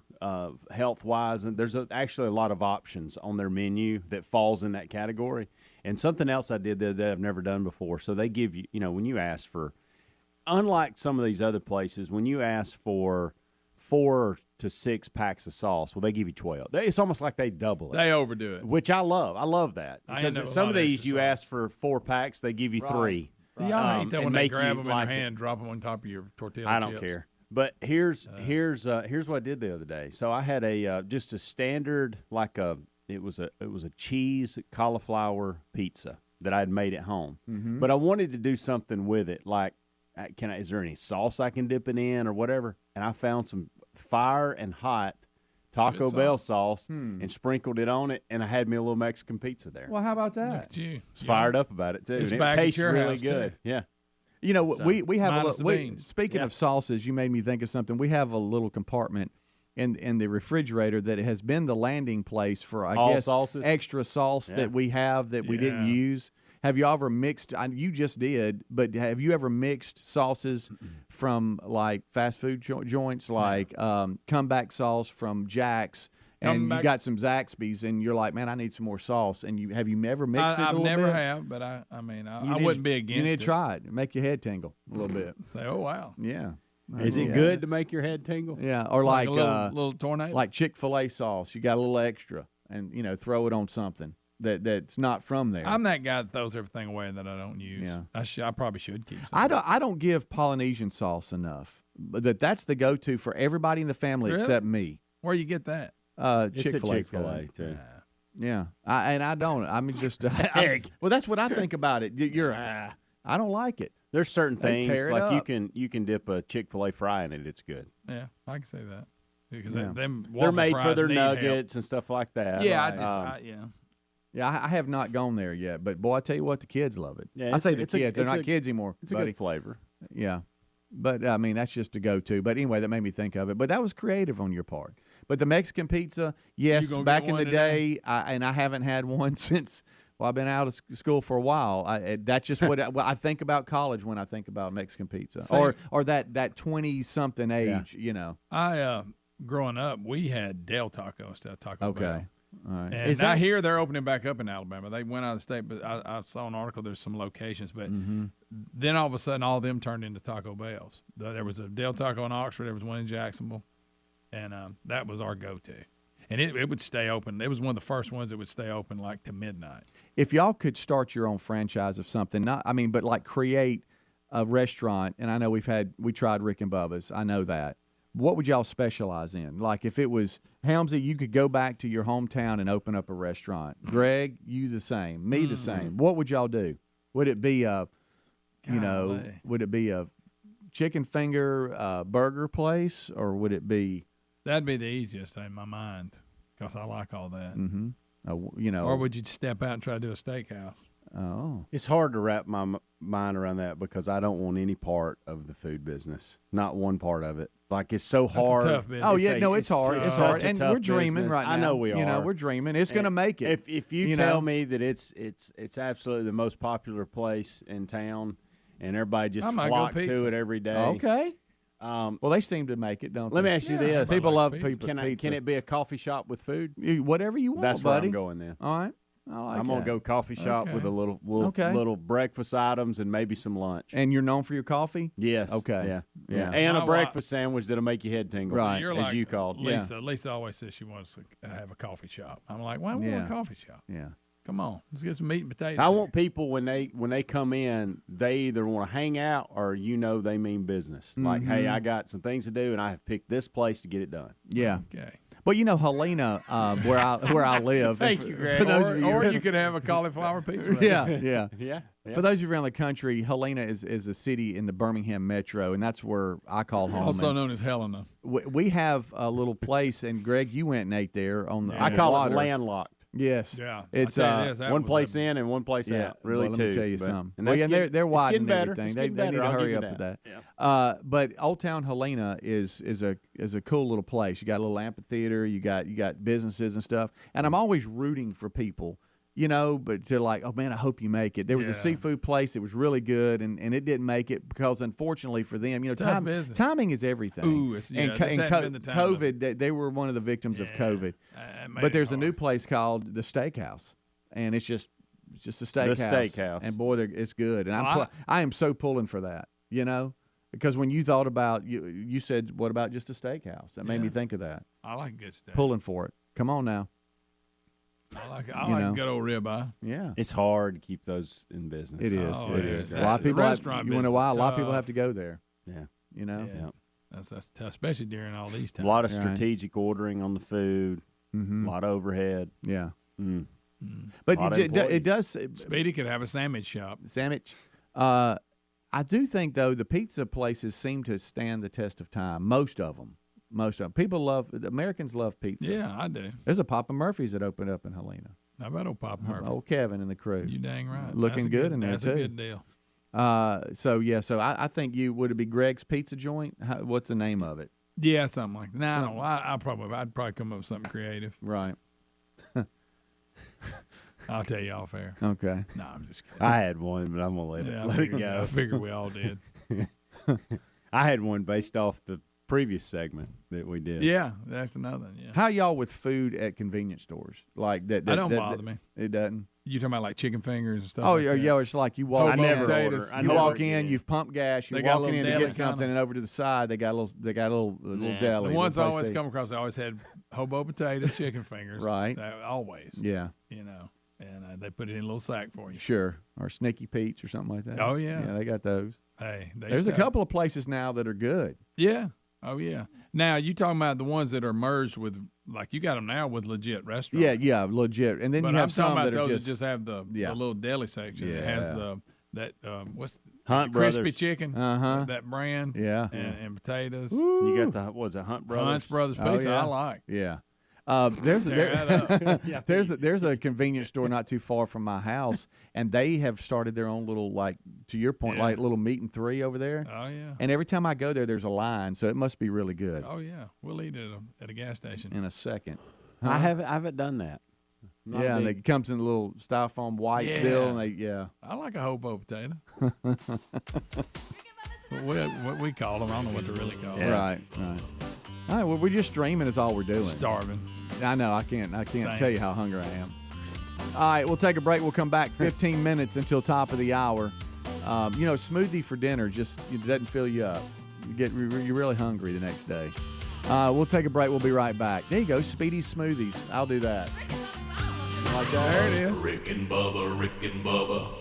health wise, and there's actually a lot of options on their menu that falls in that category. And something else I did the other day I've never done before. So they give you, when you ask for, unlike some of these other places, when you ask for 4 to 6 packs of sauce, well, they give you 12. It's almost like they double it. They overdo it, which I love. I love that because some of these you ask for 4 packs, they give you 3. Right. Y'all hate that when they grab them in their hand, drop them on top of your tortilla I chips. don't care. But here's what I did the other day. So I had a just a standard it was a cheese cauliflower pizza that I had made at home. Mm-hmm. But I wanted to do something with it, like is there any sauce I can dip it in or whatever? And I found some fire and hot Taco Bell sauce and sprinkled it on it, and I had me a little Mexican pizza there. Well, how about that? Look at you. It's fired up about it too. It's And back it at tastes your really house, good. too. Yeah. We have minus the beans. Speaking of sauces, you made me think of something. We have a little compartment in the refrigerator that has been the landing place for I guess sauces? extra sauce that we have that we didn't use. Have you ever mixed? You just did, but have you ever mixed sauces from like fast food joints, like comeback sauce from Jack's? And you got some Zaxby's, and you're like, man, I need some more sauce. And have you ever mixed it a little bit? I've never have, but I wouldn't be against it. You need to try it. Make your head tingle a little bit. Say, oh, wow. Yeah. Is it good to make your head tingle? Yeah. Or It's like a little tornado. like Chick-fil-A sauce. You got a little extra, and throw it on something that's not from there. I'm that guy that throws everything away that I don't use. Yeah. I probably should keep some. I don't give Polynesian sauce enough, but that's the go-to for everybody in the family except me. Where you get that? It's Chick-fil-A. a Chick-fil-A too. Yeah, I don't. I mean, just well, that's what I think about it. I don't like it. There's certain They things tear it like up. you can dip a Chick-fil-A fry in it. It's good. Yeah, I can say that because Yeah. They're made for their nuggets and stuff like that. Yeah, Right. Yeah, I have not gone there yet, but boy, I tell you what, the kids love it. Yeah, I say it's the a- kids; they're it's not a- kids anymore. It's a buddy. good flavor. Yeah, but I mean that's just a go-to. But anyway, that made me think of it. But that was creative on your part. But the Mexican pizza, yes, gonna back get in the one day, I haven't had one since. Well, I've been out of school for a while. That's just what I think about college when I think about Mexican pizza, or that 20-something age. I growing up, we had Del Taco instead of Taco Bell. Okay. All right. And I hear they're opening back up in Alabama. They went out of the state, but I saw an article. There's some locations, but then all of a sudden, all of them turned into Taco Bells. There was a Del Taco in Oxford. There was one in Jacksonville, and that was our go-to. And it would stay open. It was one of the first ones that would stay open like to midnight. If y'all could start your own franchise of something, but like create a restaurant, and I know we tried Rick and Bubba's. I know that. What would y'all specialize in? Like if it was Helmsy, you could go back to your hometown and open up a restaurant. Greg, you the same. Me the same. What would y'all do? Would it be would it be a chicken finger burger place, or would it be? That'd be the easiest in my mind because I like all that. Mm-hmm. Or would you step out and try to do a steakhouse? Oh, it's hard to wrap my mind around that because I don't want any part of the food business. Not one part of it. Like it's so hard. That's a tough business. Oh yeah, no, it's hard. It's hard, and we're dreaming business. right now. I know we are. We're dreaming. It's going to make it. If you tell me that it's absolutely the most popular place in town, and everybody just flock to it every day. Okay. Well, they seem to make it, don't they? Let me ask you this: people love pizza. pizza. Can it be a coffee shop with food? Whatever you want, That's buddy. where I'm going then. All right. I'm gonna go coffee shop with a Okay. little breakfast items and maybe some lunch. And you're known for your coffee? Yes. Okay. Yeah. And a breakfast sandwich that'll make your head tingle. Right. You're as like you called. Lisa. Lisa always says she wants to have a coffee shop. I'm like, why want a coffee shop? Yeah. Come on, let's get some meat and potatoes. I want people when they come in, they either want to hang out or they mean business. Like, hey, I got some things to do, and I have picked this place to get it done. Yeah. Okay. But Helena, where I live. Thank you, Greg. Or you could have a cauliflower pizza. Right Yeah. Yeah. For those of you around the country, Helena is a city in the Birmingham metro, and that's where I call home. Also known as Helena. We have a little place, and Greg, you went and ate there on the. I call water. it landlocked. Yes. Yeah. It's one place in and one place out. Really, well, two. Let me tell you but, something. And well, that's yeah, they're widening better. everything. It's They getting need better. to I'll hurry give up you with that. Yeah. But Old Town Helena is a cool little place. You got a little amphitheater. You got businesses and stuff. And I'm always rooting for people. but to like, oh man, I hope you make it. There was a seafood place that was really good, and it didn't make it because unfortunately for them, timing is everything. Ooh, and COVID, they were one of the victims of COVID. But there's a new place called the Steakhouse, and it's just a steakhouse. The Steakhouse, and boy, it's good. And I am so pulling for that, because when you thought about you said, what about just a steakhouse? That made me think of that. I like good steak. Pulling for it. Come on now. I like a good old ribeye. Yeah, it's hard to keep those in business. It is. Oh, it is. A lot of people. You want to know why? A lot of people have to go there. Yeah. Yeah. That's tough, especially during all these times. A lot of strategic ordering on the food. Mm-hmm. A lot of overhead. Yeah. But it does. Speedy could have a sandwich shop. Sandwich. I do think though the pizza places seem to stand the test of time. Most of them. Americans love pizza. Yeah, I do. There's a Papa Murphy's that opened up in Helena. How about old Papa Murphy's? Old Kevin and the crew. You dang right. Looking good in there that's too. That's a good deal. So I think would it be Greg's Pizza Joint? What's the name of it? Yeah, something like that. No, I don't know. I'd probably come up with something creative. Right. I'll tell you off air. Okay. No, I'm just kidding. I had one, but I'm gonna let it go. I figured we all did. I had one based off the previous segment that we did. Yeah, that's another one. Yeah. How y'all with food at convenience stores? Like that don't bother me. It doesn't. You talking about like chicken fingers and stuff? Oh, like that? yeah. It's like you walk. I never order. You walk in, you've pumped gas, you're walking in to get something, kinda. and over to the side they got a little deli. The ones I always come across, I always had hobo potatoes, chicken fingers. Right. Always. Yeah. And they put it in a little sack for you. Sure. Or Sneaky Pete's or something like that. Oh yeah. Yeah, they got those. Hey, there's a couple of places now that are good. Yeah. Oh yeah. Now you talking about the ones that are merged with, like you got them now with legit restaurants. Yeah, legit. And then but you have I'm some talking that about are those that just have the little deli section. It has what's Hunt crispy Brothers. chicken. Uh-huh. That brand. Yeah. And potatoes. You got the Hunt Brothers. Hunt's Brothers pizza. I like. Yeah. There's a convenience store not too far from my house, and they have started their own little, like, to your point, like little meat and three over there. Oh yeah. And every time I go there, there's a line, so it must be really good. Oh yeah, we'll eat it at a gas station in a second. Huh? I haven't done that. And it comes in a little styrofoam white bill, and I like a hobo potato. What we call them, I don't know what they're really called. Yeah. Right. All right, well, we're just streaming is all we're doing. Starving. I know. I can't tell you how hungry I am. All right, we'll take a break. We'll come back 15 minutes until top of the hour. Smoothie for dinner just doesn't fill you up. You're really hungry the next day. We'll take a break. We'll be right back. There you go, Speedy's Smoothies. I'll do that. Like that. There it is. Rick and Bubba.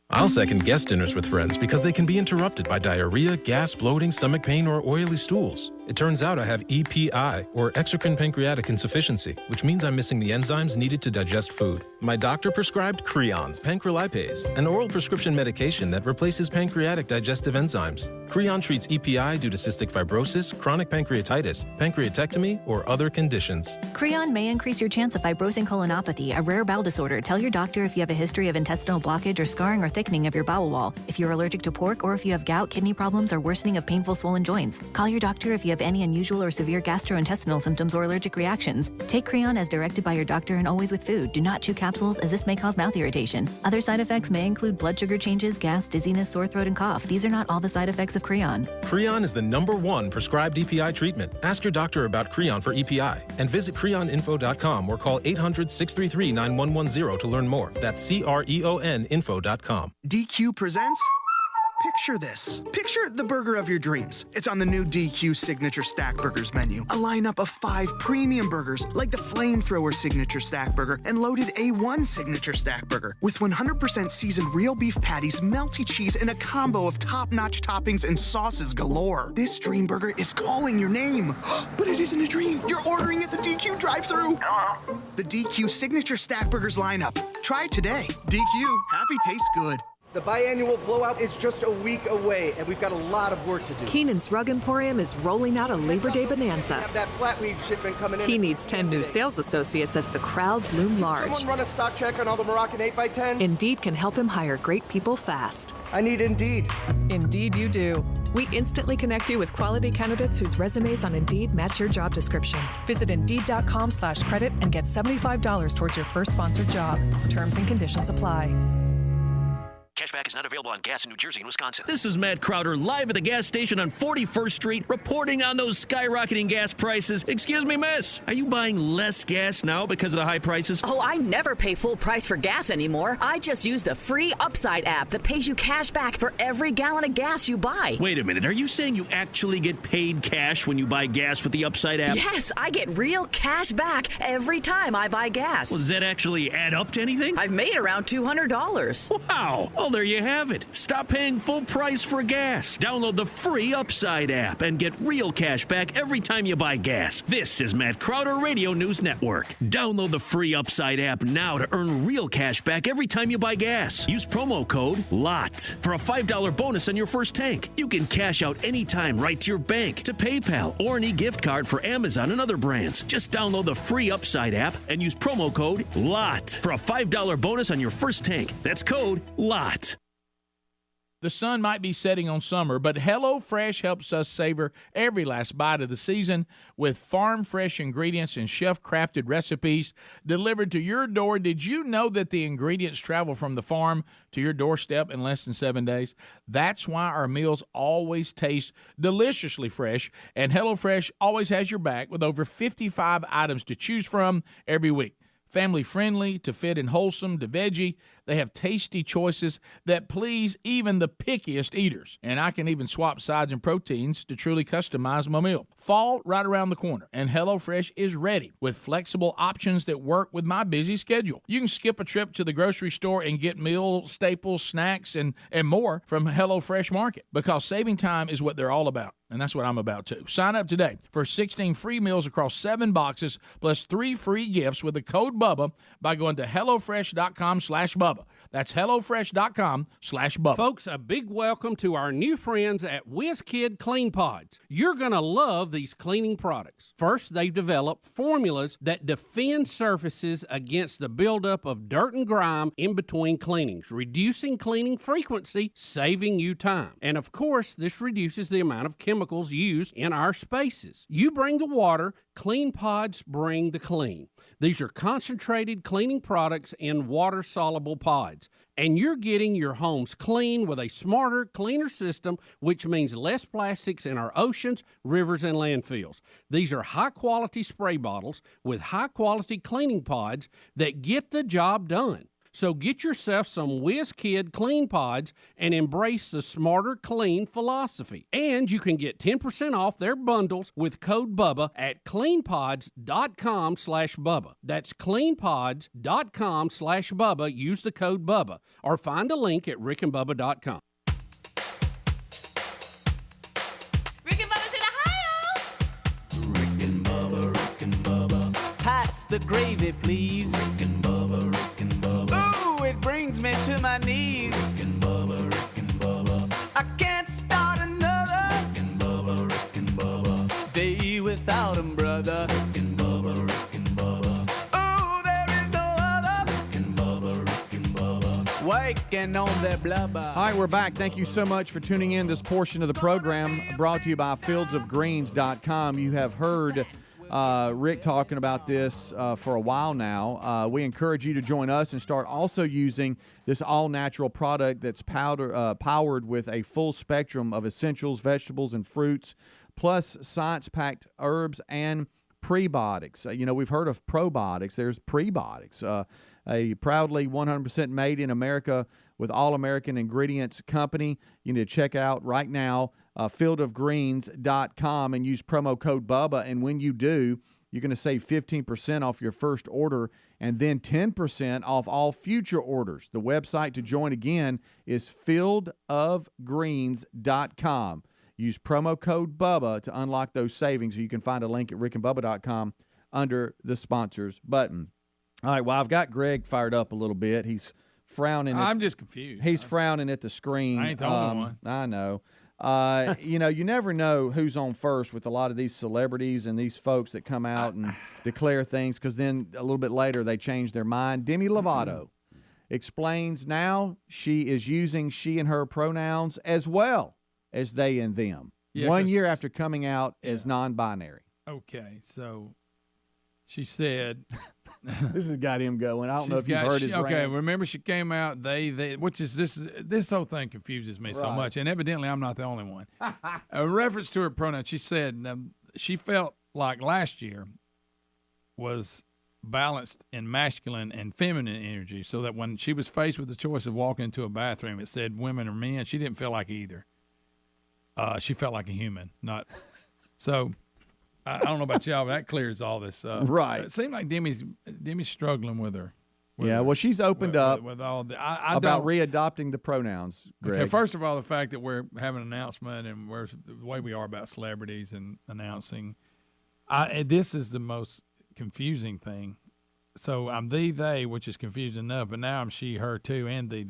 I'll second guest dinners with friends because they can be interrupted by diarrhea, gas, bloating, stomach pain, or oily stools. It turns out I have EPI, or exocrine pancreatic insufficiency, which means I'm missing the enzymes needed to digest food. My doctor prescribed Creon, pancrelipase, an oral prescription medication that replaces pancreatic digestive enzymes. Creon treats EPI due to cystic fibrosis, chronic pancreatitis, pancreatectomy, or other conditions. Creon may increase your chance of fibrosing colonopathy, a rare bowel disorder. Tell your doctor if you have a history of intestinal blockage or scarring or thickening of your bowel wall, if you're allergic to pork, or if you have gout, kidney problems, or worsening of painful swollen joints. Call your doctor if you have any unusual or severe gastrointestinal symptoms or allergic reactions. Take Creon as directed by your doctor and always with food. Do not chew capsules as this may cause mouth irritation. Other side effects may include blood sugar changes, gas, dizziness, sore throat, and cough. These are not all the side effects of Creon. Creon is the #1 prescribed EPI treatment. Ask your doctor about Creon for EPI and visit creoninfo.com or call 800-633-9110 to learn more. That's CREONinfo.com. DQ presents Picture this. Picture the burger of your dreams. It's on the new DQ Signature Stack Burgers menu. A lineup of 5 premium burgers like the Flamethrower Signature Stack Burger and Loaded A1 Signature Stack Burger with 100% seasoned real beef patties, melty cheese, and a combo of top-notch toppings and sauces galore. This dream burger is calling your name. But it isn't a dream. You're ordering at the DQ drive-thru. The DQ Signature Stack Burgers lineup. Try it today. DQ. Happy tastes good. The biannual blowout is just a week away, and we've got a lot of work to do. Keenan's Rug Emporium is rolling out a Labor Day bonanza. We have that flatweed shipment coming in. He needs 10 new sales associates as the crowds loom large. Someone run a stock check on all the Moroccan 8x10s? Indeed can help him hire great people fast. I need Indeed. Indeed you do. We instantly connect you with quality candidates whose resumes on Indeed match your job description. Visit Indeed.com/credit and get $75 towards your first sponsored job. Terms and conditions apply. Cashback is not available on gas in New Jersey and Wisconsin. This is Matt Crowder, live at the gas station on 41st Street, reporting on those skyrocketing gas prices. Excuse me, miss, are you buying less gas now because of the high prices? Oh, I never pay full price for gas anymore. I just use the free Upside app that pays you cash back for every gallon of gas you buy. Wait a minute, are you saying you actually get paid cash when you buy gas with the Upside app? Yes, I get real cash back every time I buy gas. Well, does that actually add up to anything? I've made around $200. Wow. Well, there you have it. Stop paying full price for gas. Download the free Upside app and get real cash back every time you buy gas. This is Matt Crowder Radio News Network. Download the free Upside app now to earn real cash back every time you buy gas. Use promo code LOT for a $5 bonus on your first tank. You can cash out anytime right to your bank, to PayPal, or an e-gift card for Amazon and other brands. Just download the free Upside app and use promo code LOT for a $5 bonus on your first tank. That's code LOT. The sun might be setting on summer, but HelloFresh helps us savor every last bite of the season with farm-fresh ingredients and chef-crafted recipes delivered to your door. Did you know that the ingredients travel from the farm to your doorstep in less than 7 days? That's why our meals always taste deliciously fresh, and HelloFresh always has your back with over 55 items to choose from every week. Family-friendly to fit and wholesome to veggie, they have tasty choices that please even the pickiest eaters. And I can even swap sides and proteins to truly customize my meal. Fall right around the corner, and HelloFresh is ready with flexible options that work with my busy schedule. You can skip a trip to the grocery store and get meal staples, snacks, and more from HelloFresh Market, because saving time is what they're all about. And that's what I'm about too. Sign up today for 16 free meals across 7 boxes plus 3 free gifts with the code BUBBA by going to HelloFresh.com/Bubba. That's HelloFresh.com/Bubba. Folks, a big welcome to our new friends at WizKid Clean Pods. You're going to love these cleaning products. First, they've developed formulas that defend surfaces against the buildup of dirt and grime in between cleanings, reducing cleaning frequency, saving you time. And of course, this reduces the amount of chemicals used in our spaces. You bring the water, Clean Pods bring the clean. These are concentrated cleaning products in water-soluble pods. And you're getting your homes clean with a smarter, cleaner system, which means less plastics in our oceans, rivers, and landfills. These are high-quality spray bottles with high-quality cleaning pods that get the job done. So get yourself some WizKid Clean Pods and embrace the smarter clean philosophy. And you can get 10% off their bundles with code BUBBA at cleanpods.com/Bubba. That's cleanpods.com/Bubba. Use the code BUBBA or find a link at rickandbubba.com. Rick and Bubba's in Ohio! Rick and Bubba. Pass the gravy, please. Rick and Bubba. Ooh, it brings me to my knees. Rick and Bubba. I can't start another Rick and Bubba day without 'em, brother. Rick and Bubba. Ooh, there is no other Rick and Bubba. Waking on their blubber. All right, we're back. Thank you so much for tuning in. This portion of the program brought to you by fieldsofgreens.com. You have heard Rick talking about this for a while now. We encourage you to join us and start also using this all-natural product that's powered with a full spectrum of essentials, vegetables, and fruits, plus science-packed herbs and prebiotics. We've heard of probiotics. There's prebiotics. A proudly 100% made in America with all-American ingredients company. You need to check out right now fieldofgreens.com and use promo code BUBBA. And when you do, you're going to save 15% off your first order and then 10% off all future orders. The website to join again is fieldofgreens.com. Use promo code BUBBA to unlock those savings. You can find a link at rickandbubba.com under the sponsors button. All right, well, I've got Greg fired up a little bit. He's frowning. I'm just confused. He's frowning at the screen. I ain't the only one. I know. You never know who's on first with a lot of these celebrities and these folks that come out and declare things, because then a little bit later they change their mind. Demi Lovato explains now she is using she and her pronouns as well. as they and them. Yeah, 1 'cause- year after coming out as non-binary. Okay, so she said. This has got him going. I don't know if you've heard his Okay, rant. remember she came out, they which is this whole thing confuses me so Right. much, and evidently I'm not the only one. A reference to her pronouns, she said she felt like last year was balanced in masculine and feminine energy, so that when she was faced with the choice of walking into a bathroom, it said women or men, she didn't feel like either. She felt like a human, not so. I don't know about y'all, but that clears all this up. Right. It seemed like Demi's struggling with her. Yeah, well, she's opened up with all the I about don't, readopting the pronouns, Greg. Okay, first of all, the fact that we're having an announcement and we're the way we are about celebrities and announcing, this is the most confusing thing. So I'm they, which is confusing enough, but now I'm she, her too, and they.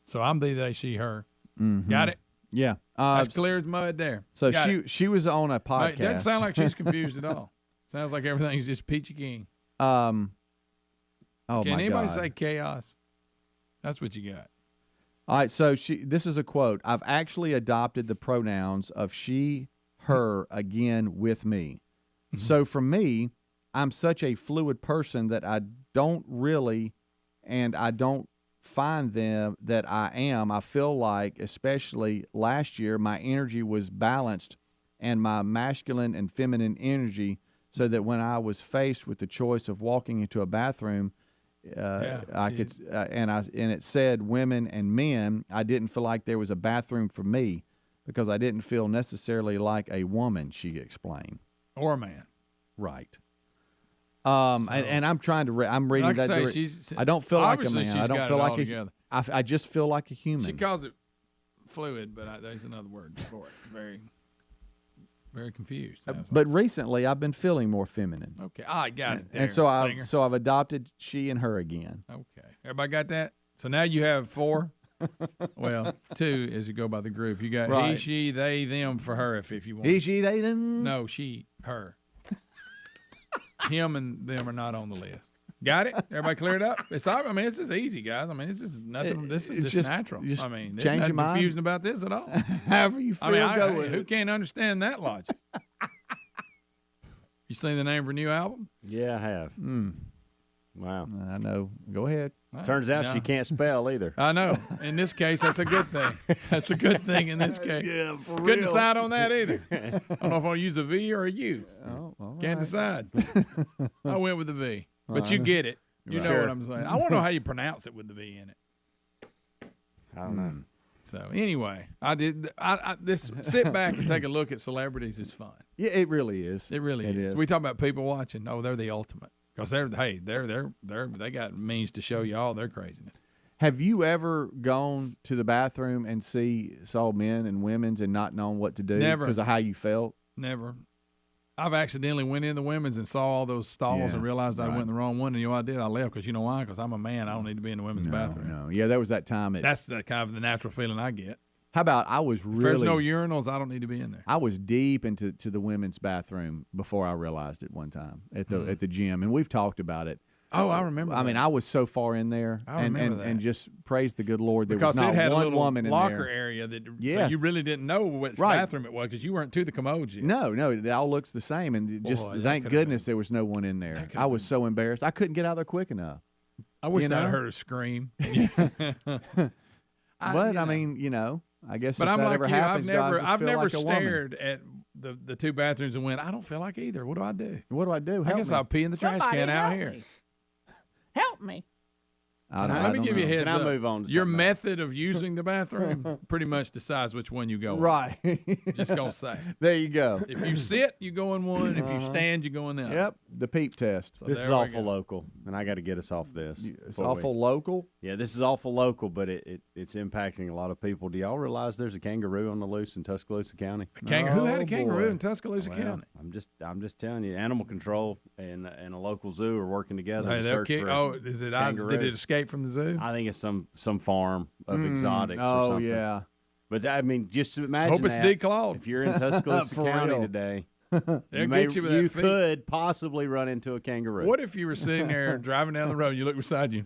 So I'm they, she, her. Mhm. Got it? Yeah. That's clear as mud there. So Got it. she was on a podcast. It doesn't sound like she's confused at all. Sounds like everything's just peachy keen. Oh, Can my anybody God. say chaos? That's what you got. All right, so this is a quote. I've actually adopted the pronouns of she, her again with me. So for me, I'm such a fluid person that I don't really, and I don't find them that I feel like, especially last year, my energy was balanced and my masculine and feminine energy, so that when I was faced with the choice of walking into a bathroom, and it said women and men, I didn't feel like there was a bathroom for me because I didn't feel necessarily like a woman, she explained. Or a man. Right. And I'm trying to. I'm reading Like I that. say, she's- I don't feel like a obviously man. she's I don't got feel it like all a. together. I just feel like a human. She calls it fluid, but there's another word for it. Very, very confused. But recently, I've been feeling more feminine. Okay, I got it. There, And so singer. I've adopted she and her again. Okay, everybody got that. So now you have 4. Well, 2 as you go by the group. You got he, Right. she, they, them for her if you want. He, she, they, them. No, she, her. Him and them are not on the list. Got it? Everybody cleared up? This is easy, guys. I mean, this is nothing. This is just natural. just I mean, there's change your nothing mind. confusing about this at all. However you feel, go with who it. can't understand that logic? You seen the name of her new album? Yeah, I have. Wow. I know. Go ahead. Turns out Yeah. she can't spell either. I know. In this case, that's a good thing. That's a good thing in this case. Yeah, for Couldn't real. decide on that either. I don't know if I'll use a V or a U. Oh, all Can't right. decide. I went with the V. But you get it. You know Sure. what I'm saying. I want to know how you pronounce it with the V in it. I don't know. So anyway, this sit back and take a look at celebrities is fun. Yeah, it really is. It really It is. is. We talk about people watching. Oh, they're the ultimate because they got means to show you all their craziness. Have you ever gone to the bathroom and saw men and women's and not known what to do Never. because of how you felt? Never. I've accidentally went in the women's and saw all those stalls Yeah, and realized I right. went in the wrong one. And you know what I did? I left because you know why? Because I'm a man. I don't need to be in the women's bathroom. No. Yeah, there was that time. That's the kind of the natural feeling I get. How about I was If there's really no urinals, I don't need to be in there. I was deep into the women's bathroom before I realized it one time at the gym, and we've talked about it. Oh, I remember. I mean, I was so far in there, I remember that. and just praise the good Lord, there Because was not it had one a little woman in locker there. area that Yeah. so you really didn't know which Right. bathroom it was because you weren't to the commodes yet. No, it all looks the same, and just Boy, that thank could've goodness there was no one in there. I was so embarrassed. I couldn't get out there quick enough. I wish You know? I'd heard her scream. But I mean, I guess. But if I'm that like ever you. happens, I've feel never like a woman. stared at the 2 bathrooms and went, I don't feel like either. What do I do? What do I do? I Help guess me. I'll pee in the trash Somebody can out help here. me. Help me. Let me give you a heads Can I up. move on to Your something method of using the bathroom pretty much decides which one you go in. Right. Just gonna say. There you go. If you sit, you go in one. If you stand, you go in the other. Yep, the peep test. So This there is we awful go. local, and I got to get us off this. It's before we- awful local. Yeah, this is awful local, but it's impacting a lot of people. Do y'all realize there's a kangaroo on the loose in Tuscaloosa County? Who had a Oh, kangaroo boy. in Tuscaloosa Well, County? I'm just telling you, animal control and a local zoo are working together Hey, to they'll search kick. for Oh, is it? kangaroo. Did it escape from the zoo? I think it's some farm of exotics or Oh something. yeah. But I mean, just imagine Hope it's that. declawed. If you're in Tuscaloosa For County real. today, They'll you get you with that feet. could possibly run into a kangaroo. What if you were sitting there driving down the road, you look beside you,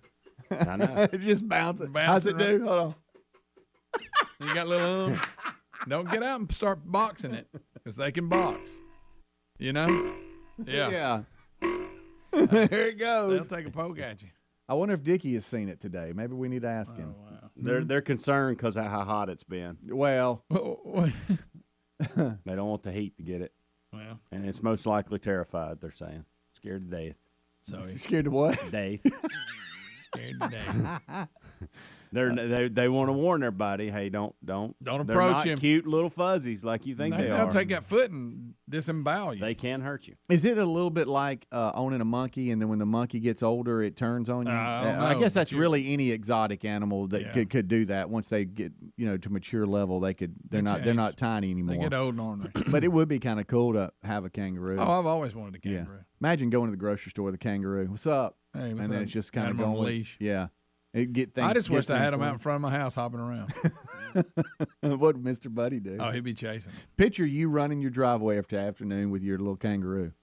I know. Just bouncing. Bouncing How's it do? around. Hold on. you got little Don't get out and start boxing it because they can box. You know? Yeah. There it goes. They'll take a poke at you. I wonder if Dickie has seen it today. Maybe we need to ask him. Wow. They're concerned because of how hot it's been. Well, they don't want the heat to get it. Well, and it's most likely terrified. They're saying scared to death. So scared of what? Death. Scared to death. They want to warn everybody. Hey, don't approach they're not him. Cute little fuzzies like you think they are. They'll take that foot and disembowel you. They can hurt you. Is it a little bit like owning a monkey, and then when the monkey gets older, it turns on you? I guess that's really any exotic animal that could do that. Once they get to mature level, they're not tiny anymore. They get old and ornery. But it would be kind of cool to have a kangaroo. Oh, I've always wanted a kangaroo. Yeah. Imagine going to the grocery store with a kangaroo. What's up? Hey, and then it's just kind of on going a leash. Yeah. I just wish I had him out in front of my house hopping around. What would Mr. Buddy do? Oh, he'd be chasing. Picture you running your driveway after afternoon with your little kangaroo.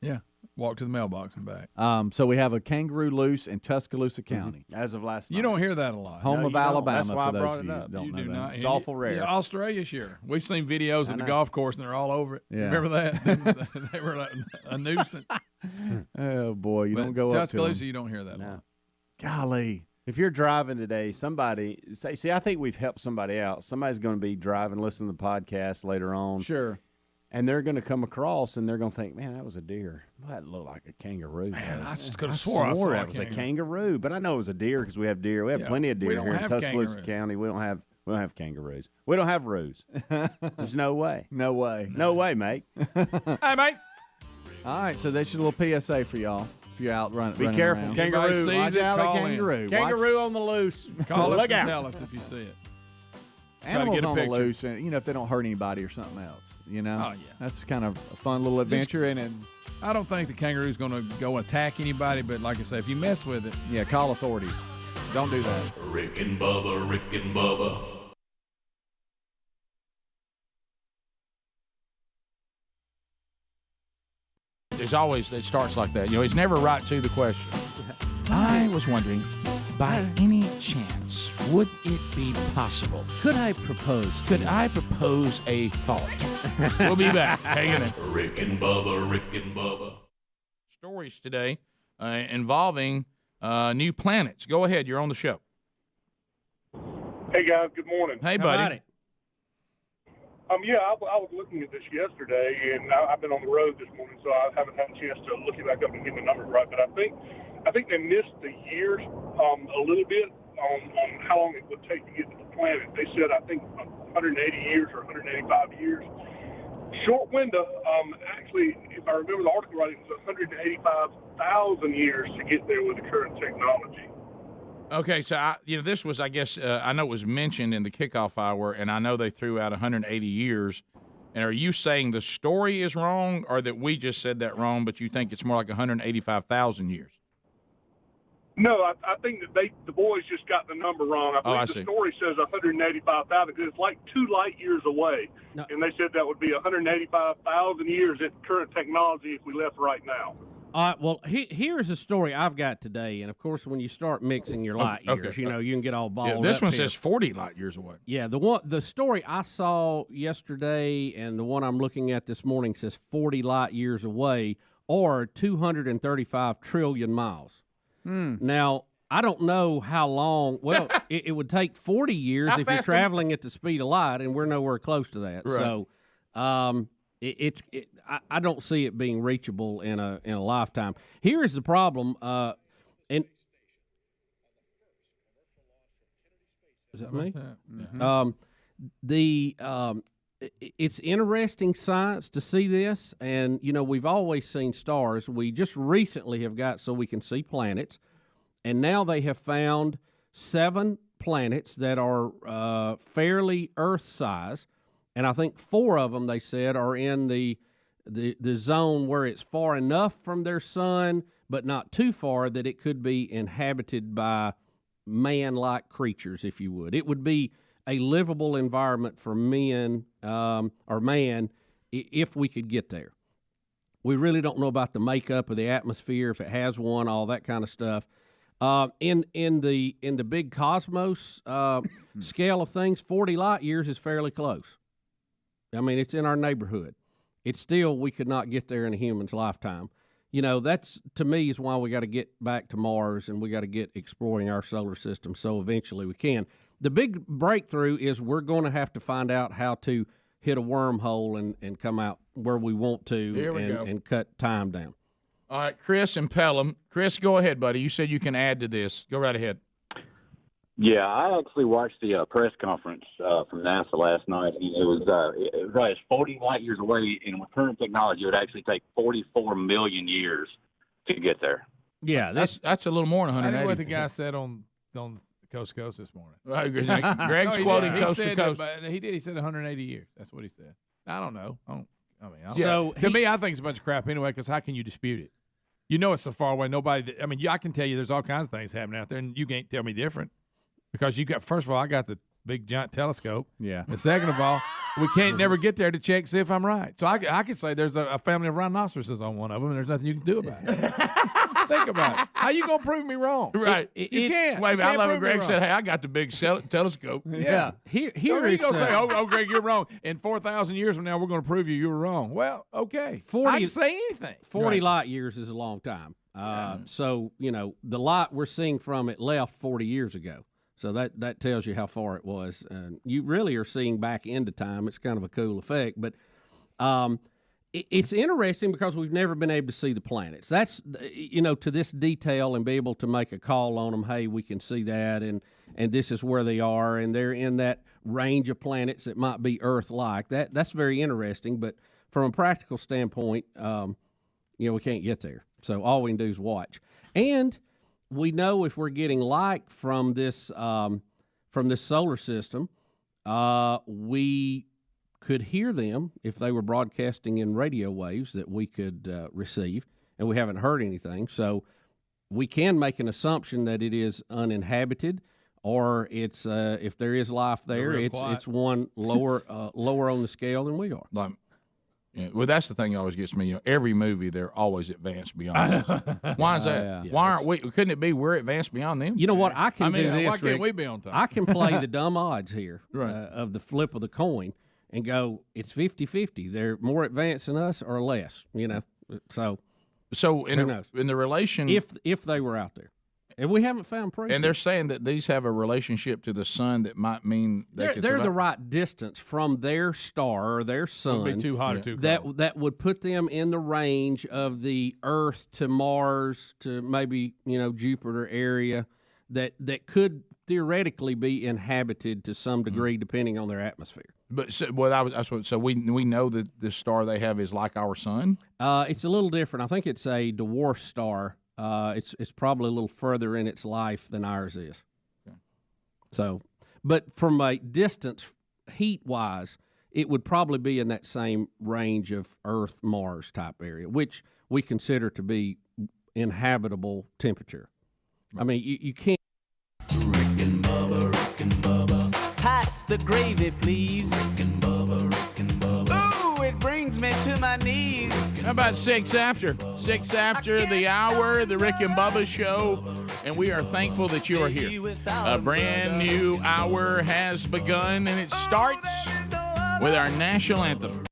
Yeah. Walk to the mailbox and back. So we have a kangaroo loose in Tuscaloosa County. As of last night. You don't hear that a lot. Home of Alabama. That's why I for those brought of it you up. that don't You know do that. not. It's awful rare. Yeah, Australia, sure. We've seen videos of the golf course, and they're all over it. Yeah. Remember that? They were a nuisance. Oh, boy. You don't go up to Tuscaloosa, them. you don't hear that a lot. Golly. If you're driving today, I think we've helped somebody out. Somebody's going to be driving, listening to the podcast later on. Sure. And they're going to come across, and they're going to think, man, that was a deer. Well, that looked like a kangaroo. Man, I could have swore I saw that was a kangaroo. But I know it was a deer because we have deer. We have plenty of deer here in Tuscaloosa County. We don't have kangaroos. We don't have roos. There's no way. No way. No way, mate. Hey, mate. All right, so that's your little PSA for y'all. If you're out running, Be careful, around. kangaroo. Watch out, a kangaroo. Kangaroo on the loose. Call us Look and out. tell us if you see it. Animals on the loose, and if they don't hurt anybody or something else. Oh yeah, that's kind of a fun little adventure, and I don't think the kangaroo's going to go attack anybody, but like I say, if you mess with it, yeah, call authorities. Don't do that. Rick and Bubba, Rick and Bubba. There's always, it starts like that. It's never right to the question. I was wondering, by any chance, would it be possible? Could I propose? Could I propose a thought? We'll be back. Hang in there. Rick and Bubba, Rick and Bubba. Stories today involving new planets. Go ahead. You're on the show. Hey, guys. Good morning. Hey, buddy. I was looking at this yesterday, and I've been on the road this morning, so I haven't had a chance to look it back up and get the numbers right. But I think they missed the years a little bit on how long it would take to get to the planet. They said, I think, 180 years or 185 years. Short window. Actually, if I remember the article right, it was 185,000 years to get there with the current technology. Okay, so this was, I guess, I know it was mentioned in the kickoff hour, and I know they threw out 180 years. And are you saying the story is wrong, or that we just said that wrong, but you think it's more like 185,000 years? No, I think that the boys just got the number wrong. I believe the story says 185,000 because it's like 2 light years away. No. And they said that would be 185,000 years at current technology if we left right now. Well, here's a story I've got today, and of course, when you start mixing your light years, you can get all balled up. This one says 40 light years away. Yeah, the story I saw yesterday and the one I'm looking at this morning says 40 light years away, or 235 trillion miles. Now, I don't know how long. Well, it would take 40 years if you're traveling at the speed of light, and we're nowhere close to that. Right. So, I don't see it being reachable in a lifetime. Here is the problem, and is that me? Mm-hmm. It's interesting science to see this, and we've always seen stars. We just recently have got so we can see planets, and now they have found 7 planets that are fairly Earth-size. And I think 4 of them, they said, are in the zone where it's far enough from their sun, but not too far that it could be inhabited by man-like creatures, if you would. It would be a livable environment for men or man if we could get there. We really don't know about the makeup of the atmosphere, if it has one, all that kind of stuff. In the big cosmos scale of things, 40 light years is fairly close. I mean, it's in our neighborhood. It's still, we could not get there in a human's lifetime. That's, to me, is why we got to get back to Mars and we got to get exploring our solar system so eventually we can. The big breakthrough is we're going to have to find out how to hit a wormhole and come out where we want to and cut time down. All right, Chris and Pelham. Chris, go ahead, buddy. You said you can add to this. Go right ahead. Yeah, I actually watched the press conference from NASA last night. It was right, 40 light years away, and with current technology, it would actually take 44 million years to get there. Yeah, that's a little more than 180. I know what the guy said on Coast to Coast this morning. Greg's quoting Coast to Coast. He did. He said 180 years. That's what he said. I don't know. To me, I think it's a bunch of crap anyway, because how can you dispute it? It's so far away. Nobody. I can tell you there's all kinds of things happening out there, and you can't tell me different. Because first of all, I got the big giant telescope. Yeah. And second of all, we can't never get there to check, see if I'm right. So I could say there's a family of rhinoceroses on one of them, and there's nothing you can do about it. Think about it. How you gonna prove me wrong? Right. You can't. Wait, I love it. Greg wrong. said, "Hey, I got the big telescope." Yeah. Here you is gonna say, "Oh, Greg, you're wrong." In 4,000 years from now, we're going to prove you were wrong. Well, okay. 40, I can say anything. 40 light years is a long time. So the light we're seeing from it left 40 years ago. So that tells you how far it was. And you really are seeing back into time. It's kind of a cool effect. But it's interesting because we've never been able to see the planets. That's, to this detail and be able to make a call on them, hey, we can see that, and this is where they are, and they're in that range of planets that might be Earth-like. That's very interesting. But from a practical standpoint, we can't get there. So all we can do is watch. And we know if we're getting light from this solar system, we could hear them if they were broadcasting in radio waves that we could receive, and we haven't heard anything. So we can make an assumption that it is uninhabited, or it's if there is life there, it's one lower on the scale than we are. Yeah, well, that's the thing that always gets me. Every movie, they're always advanced beyond us. Why is that? Why aren't we? Couldn't it be we're advanced beyond them? You know what? I can do this, why can't Rick. we be on time? I can play the dumb odds here Right. of the flip of the coin and go, it's 50-50. They're more advanced than us or less, So in the relation... If they were out there. And we haven't found proof. And they're saying that these have a relationship to the sun that might mean they're the right distance from their star or their sun. Would be too hot or too cold. That would put them in the range of the Earth to Mars to maybe Jupiter area that could theoretically be inhabited to some degree depending on their atmosphere. But so we know that the star they have is like our sun. It's a little different. I think it's a dwarf star. It's probably a little further in its life than ours is. Okay. So, but from a distance, heat-wise, it would probably be in that same range of Earth-Mars type area, which we consider to be inhabitable temperature. Right. I mean, you can't. Rick and Bubba. Pass the gravy, please. Rick and Bubba. Ooh, it brings me to my knees. How about 6 after? 6 after the hour, the Rick and Bubba Show, and we are thankful that you are here. A brand new hour has begun, and it starts with our national anthem.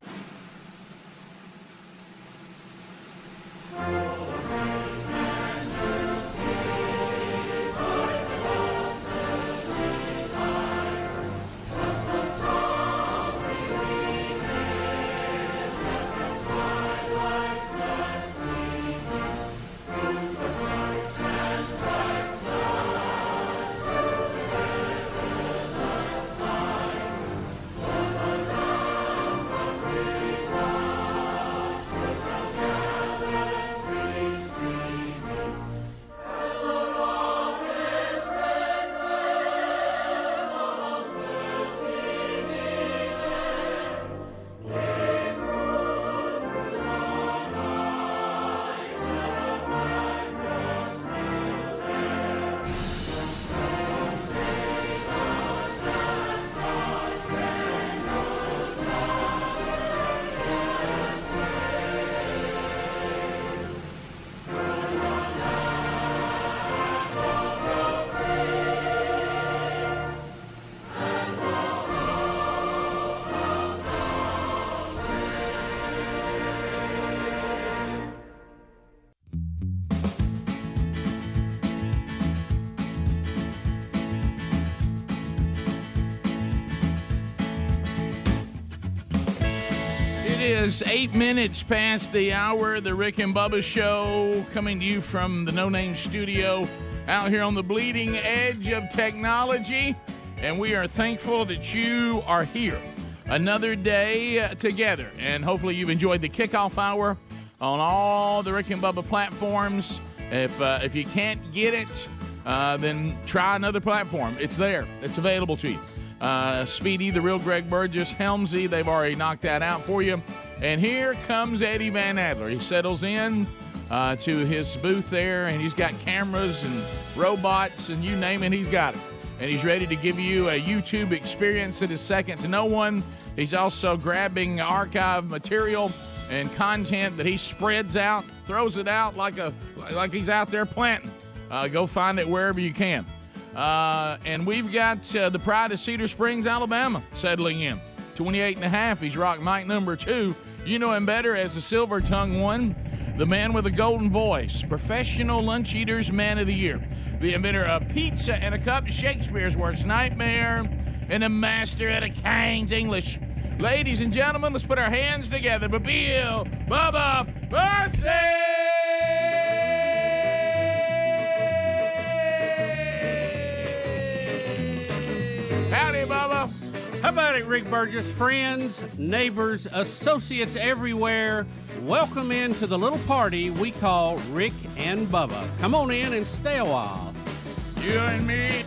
is 8 minutes past the hour. The Rick and Bubba Show coming to you from the No Name Studio out here on the bleeding edge of technology. And we are thankful that you are here. Another day together. And hopefully you've enjoyed the kickoff hour on all the Rick and Bubba platforms. If you can't get it, then try another platform. It's there. It's available to you. Speedy, the real Greg Burgess, Helmsy, they've already knocked that out for you. And here comes Eddie Van Adler. He settles in to his booth there, and he's got cameras and robots and you name it, he's got it. And he's ready to give you a YouTube experience that is second to no one. He's also grabbing archive material and content that he spreads out, throws it out like he's out there planting. Go find it wherever you can. And we've got the pride of Cedar Springs, Alabama, settling in. 28.5. He's rock mic number 2. You know him better as the Silver Tongue One, the man with a golden voice, professional lunch eater's man of the year, the inventor of pizza and a cup, Shakespeare's worst nightmare, and the master at a King's English. Ladies and gentlemen, let's put our hands together for Bill Bubba Bussey! Howdy, Bubba. How about it, Rick Burgess? Friends, neighbors, associates everywhere, welcome into the little party we call Rick and Bubba. Come on in and stay a while. You and me.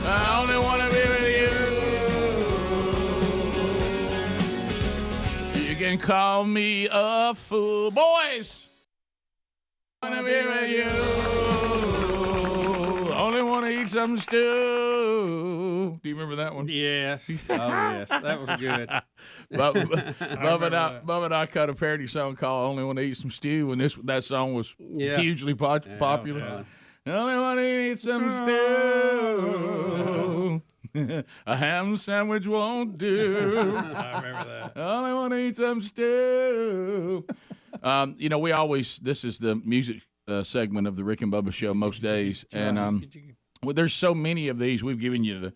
I only want to be with you. You can call me a fool, boys. I want to be with you. Only want to eat some stew. Do you remember that one? Yes. Oh, yes. That was good. Bubba and I cut a parody song called "Only Want to Eat Some Stew" when that song was hugely popular. I only want to eat some stew. A ham sandwich won't do. I remember that. I only want to eat some stew. This is the music segment of the Rick and Bubba Show most days. And there's so many of these. We've given you the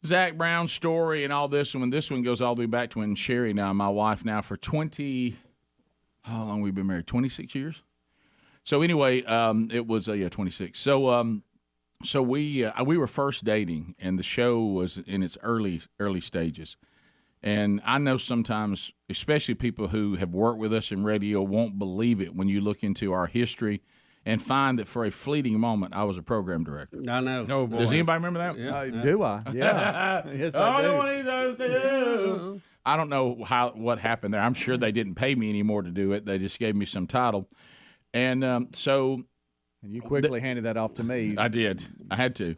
Zach Brown story and all this. And when this one goes all the way back to when Sherry, now my wife, now for how long we've been married? 26 years? So anyway, it was 26. So we were first dating, and the show was in its early stages. And I know sometimes, especially people who have worked with us in radio, won't believe it when you look into our history and find that for a fleeting moment, I was a program director. I know. No, boy. Does anybody remember that? Yeah. Do I? Yeah. Yes, I do. I don't know what happened there. I'm sure they didn't pay me anymore to do it. They just gave me some title. And and you quickly handed that off to me. I did. I had to.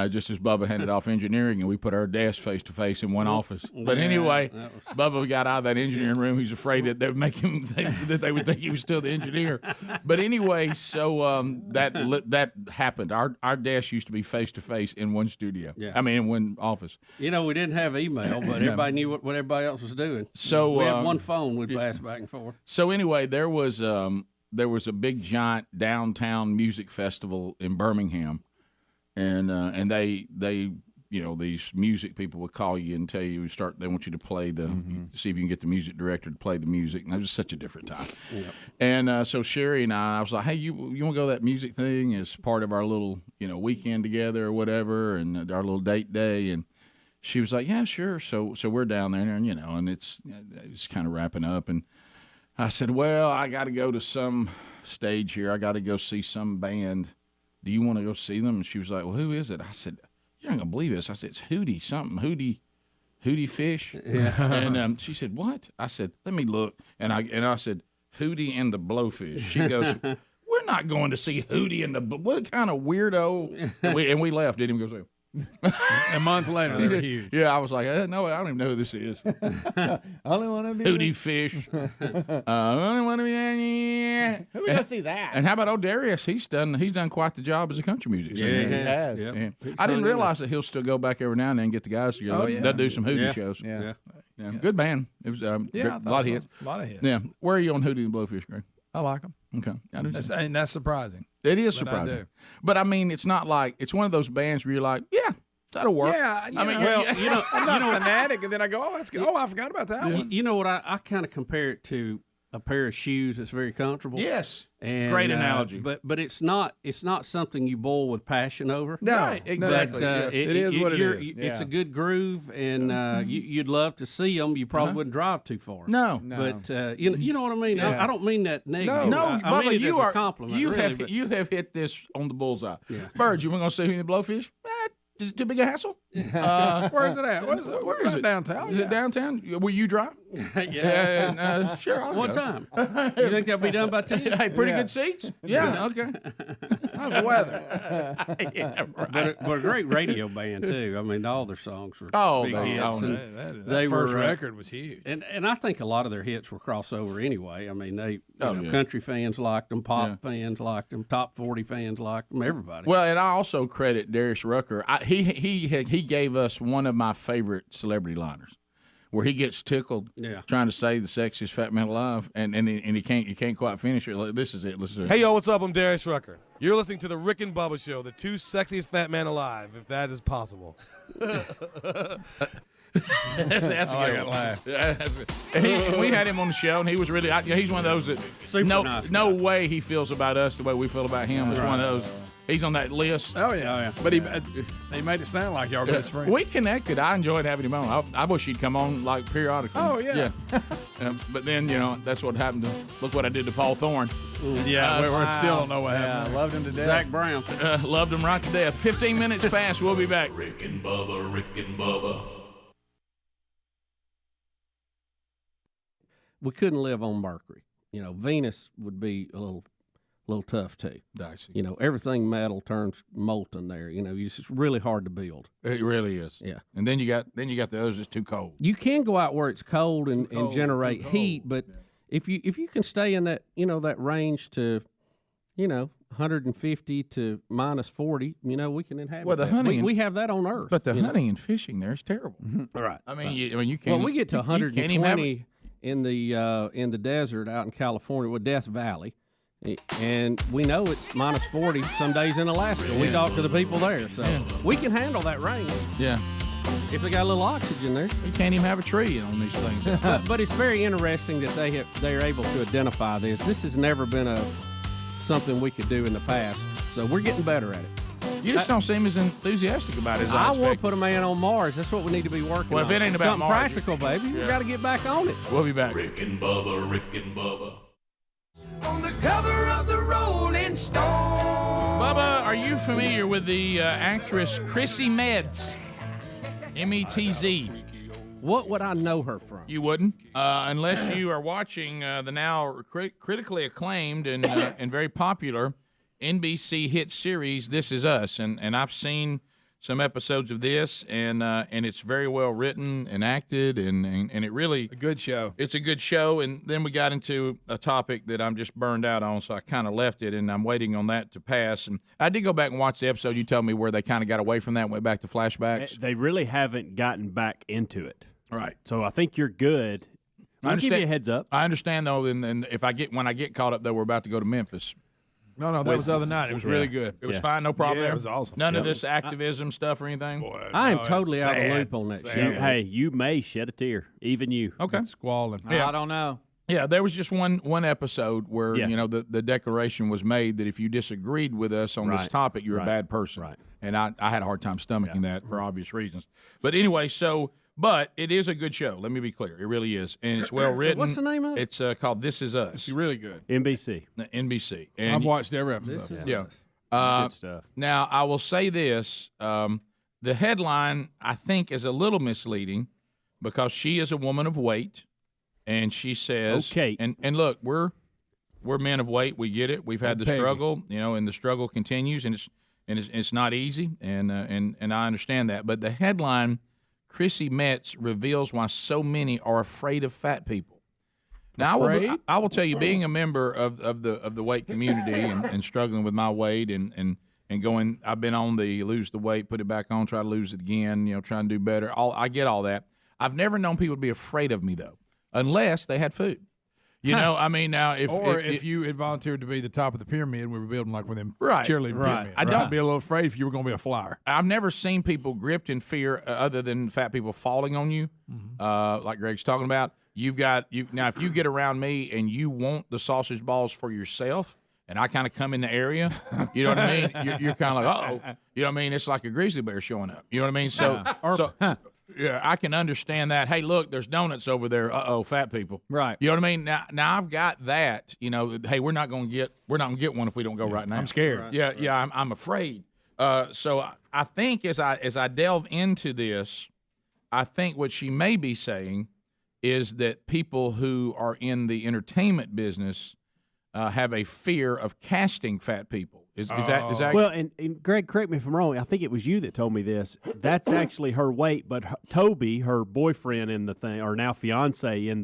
Just as Bubba handed off engineering, and we put our desks face to face in one office. But anyway, Bubba got out of that engineering room. He's afraid that they would make him think that they would think he was still the engineer. But anyway, so that happened. Our desk used to be face to face in one studio. Yeah. I mean, in one office. We didn't have email, but everybody knew what everybody else was doing. So we had one phone we'd pass back and forth. So anyway, there was a big giant downtown music festival in Birmingham. And they these music people would call you and tell you they want you to play see if you can get the music director to play the music. And it was such a different time. Yep. And so Sherry and I was like, hey, you want to go to that music thing as part of our little weekend together or whatever, and our little date day. And she was like, yeah, sure. So we're down there, and and it's kind of wrapping up. And I said, well, I got to go to some stage here. I got to go see some band. Do you want to go see them? And she was like, well, who is it? I said, you're not going to believe this. I said, it's Hootie something. Hootie Fish? And she said, what? I said, let me look. And I said, Hootie and the Blowfish. She goes, we're not going to see Hootie and the what kind of weirdo? And we left. Didn't even go see him. A month later, they were huge. Yeah, I was like, no, I don't even know who this is. I only want to be Hootie Fish. I only want to be. Who would go see that? And how about old Darius? He's done quite the job as a country music singer. Yeah, he has. Yeah. Yep. I didn't realize that he'll still go back every now and then and get the guys together. Oh, yeah. They'll do some Hootie shows. Yeah. Good band. It was I a thought lot of so. hits. A lot of hits. Yeah. Where are you on Hootie and Blowfish, Greg? I like them. Okay. And that's surprising. It is But I surprising. do. But I mean, it's not like it's one of those bands where you're like, yeah, that'll work. Yeah, I mean, I'm not fanatic, and then I go, oh, that's good. Oh, I forgot about that one. You know what? I kind of compare it to a pair of shoes that's very comfortable. Yes. And, Great analogy. But it's not something you boil with passion over. No, Right, exactly. But, It is what it is. It's a good groove, and you'd love to see them. You probably wouldn't drive too far. No. But you know what I mean. I don't mean that negative. No, I Bubba, mean it you as are a compliment. you really, have but- you have hit this on the bullseye. Yeah. Bird, you want to go see Hootie and the Blowfish? Is it too big a hassle? Where is it at? Where is it? Downtown? Is it downtown? Will you drive? Yeah. Sure. I'll One go. time. You think that'll be done by 10? Hey, pretty good seats? Yeah, okay. How's the weather? Yeah, right. But a great radio band too. I mean, all their songs were Oh, big they hits. own and That first were, record was huge. And I think a lot of their hits were crossover anyway. I mean, they Oh, yeah. country fans liked them, pop fans liked them, top 40 fans liked them, everybody. Well, and I also credit Darius Rucker. He gave us one of my favorite celebrity liners, where he gets tickled trying to say the sexiest fat man alive, and he can't quite finish it. Like, this is it. Listen to it. Hey, yo, what's up? I'm Darius Rucker. You're listening to the Rick and Bubba Show, the two sexiest fat men alive, if that is possible. That's a good laugh. We had him on the show, and he was really. He's one of those that no way he feels about us the way we feel about him. It's one of those. He's on that list. Oh yeah. But he made it sound like y'all best friends. We connected. I enjoyed having him on. I wish he'd come on like periodically. Oh yeah. But then that's what happened to. Look what I did to Paul Thorne. Yeah, we still don't know what happened. Yeah, loved him to death. Zach Brown. Loved him right to death. 15 minutes past. We'll be back. Rick and Bubba, Rick and Bubba. We couldn't live on Mercury. Venus would be a little tough too. Dicey. Everything metal turns molten there. It's just really hard to build. It really is. Yeah. And then you got the others that's too cold. You can go out where it's cold and generate heat, but if you can stay in that that range to 150 to minus 40, we can inhabit. Well, the that. hunting we have that on Earth. But the hunting and fishing there is terrible. Right. I mean, you can't. Well, we get to you can't even have 120 in the desert out in California with Death Valley. And we know it's minus 40 some days in Alaska. We talk to the people there, so we can handle that range. Yeah. If they got a little oxygen there. You can't even have a tree on these things. But it's very interesting that they're able to identify this. This has never been something we could do in the past, so we're getting better at it. You just don't seem as enthusiastic about it as I want to put a man on Mars. That's what we need to be working on. Well, if it ain't about something Mars, practical, baby, we got to get back on it. We'll be back. Rick and Bubba, Rick and Bubba. On the cover of the Rolling Stone. Bubba, are you familiar with the actress Chrissy Metz? M-E-T-Z. What would I know her from? You wouldn't, unless you are watching the now critically acclaimed and very popular NBC hit series This Is Us, and I've seen some episodes of this, and it's very well written and acted, and it really a good show. It's a good show, and then we got into a topic that I'm just burned out on, so I kind of left it, and I'm waiting on that to pass. And I did go back and watch the episode you told me where they kind of got away from that, and went back to flashbacks. They really haven't gotten back into it. Right. So I think you're good. I'll give you a heads up. I understand though, and when I get caught up though, we're about to go to Memphis. No, that was the other night. It was really good. It was fine, no problem. Yeah, there. it was awesome. None of this activism stuff or anything. Boy, I am totally out of the loop on that show. Hey, you may shed a tear, even you. Okay. Squalling. I don't know. Yeah, there was just one episode where Yeah. the declaration was made that if you disagreed with us on this Right. topic, you're a Right. bad person. Right. And I had a hard time stomaching that for obvious reasons. But anyway, but it is a good show. Let me be clear, it really is, and it's well written. What's the name of it? It's called This Is Us. It's really good. NBC. NBC. And I've watched every episode. yeah. Good stuff. Now, I will say this. The headline, I think, is a little misleading because she is a woman of weight, and she says, Okay. And look, we're men of weight. We get it. We've had the struggle, and the struggle continues, and it's not easy, and I understand that. But the headline, Chrissy Metz reveals why so many are afraid of fat people. Now, I will tell you, being a member of the weight community and struggling with my weight and going, I've been on the lose the weight, put it back on, try to lose it again, try and do better. I get all that. I've never known people to be afraid of me, though, unless they had food. I mean, now if you had volunteered to be the top of the pyramid, we were building like with them right, cheerleading pyramid. I don't be a little afraid if you were going to be a flyer. I've never seen people gripped in fear other than fat people falling on you, like Greg's talking about. Now, if you get around me and you want the sausage balls for yourself, and I kind of come in the area, you know what I mean? You're kind of like, uh-oh. You know what I mean? It's like a grizzly bear showing up. You know what I mean? So yeah, I can understand that. Hey, look, there's donuts over there. Uh-oh, fat people. Right. You know what I mean? Now I've got that. Hey, we're not going to get one if we don't go right now. I'm scared. Right. Yeah, I'm afraid. So I think as I delve into this, I think what she may be saying is that people who are in the entertainment business have a fear of casting fat people. Is that well? And Greg, correct me if I'm wrong. I think it was you that told me this. That's actually her weight, but Toby, her boyfriend in the thing, or now fiance in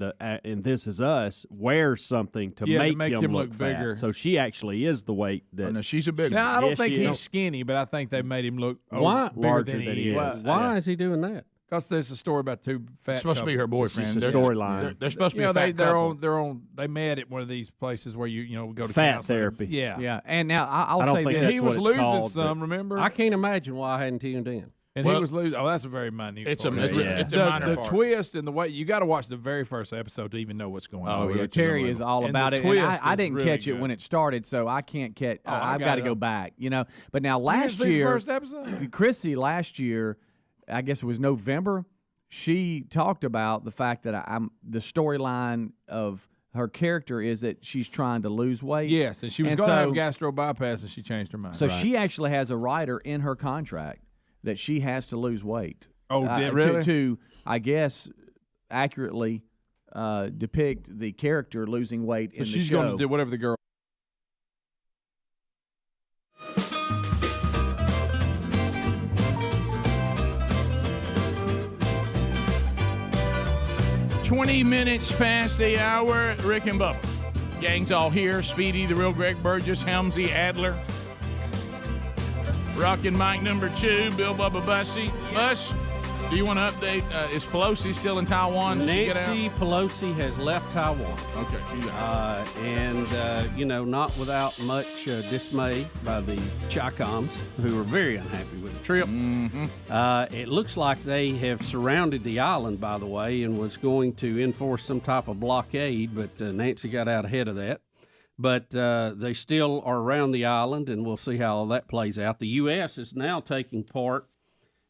This Is Us, wears something to make him look fat. bigger. So she actually is the weight that. Oh, no, she's a big. Now I don't think he's skinny, but I think they made him look larger than he is. is. Why is he doing that? Because there's a story about two fat. It's supposed to be her boyfriend. It's just a storyline. They're supposed to be a fat couple. They're on. They met at one of these places where you go to fat counseling. therapy. Yeah. And now I I'll don't say think this: that's he what was it's losing called, some. Remember? I can't imagine why I hadn't tuned in. And he was losing. Oh, that's a very minute. It's part. a minor the part. twist and the way you got to watch the very first episode to even know what's going on. Oh yeah, Terry is all about it. And I didn't catch it when it started, so I can't catch. I've got to go back. But now last year, the first episode? Chrissy last year, I guess it was November. She talked about the fact that the storyline of her character is that she's trying to lose weight. Yes, and she was going to have gastro bypass, and she changed her mind. So she actually has a rider in her contract that she has to lose weight. Oh, really? To I guess, accurately depict the character losing weight in the show. She's going to do whatever the girl. $20 minutes past the hour. Rick and Bubba. Gang's all here. Speedy, the real Greg Burgess, Helmsy, Adler. Rockin' Mike number 2, Bill Bubba Bussy. Buss, do you want to update? Is Pelosi still in Taiwan? Nancy Pelosi has left Taiwan. Okay, she's out. Not without much dismay by the Chi-Coms, who were very unhappy with the trip. Mm-hmm. It looks like they have surrounded the island, by the way, and was going to enforce some type of blockade, but Nancy got out ahead of that. But they still are around the island, and we'll see how all that plays out. The U.S. is now taking part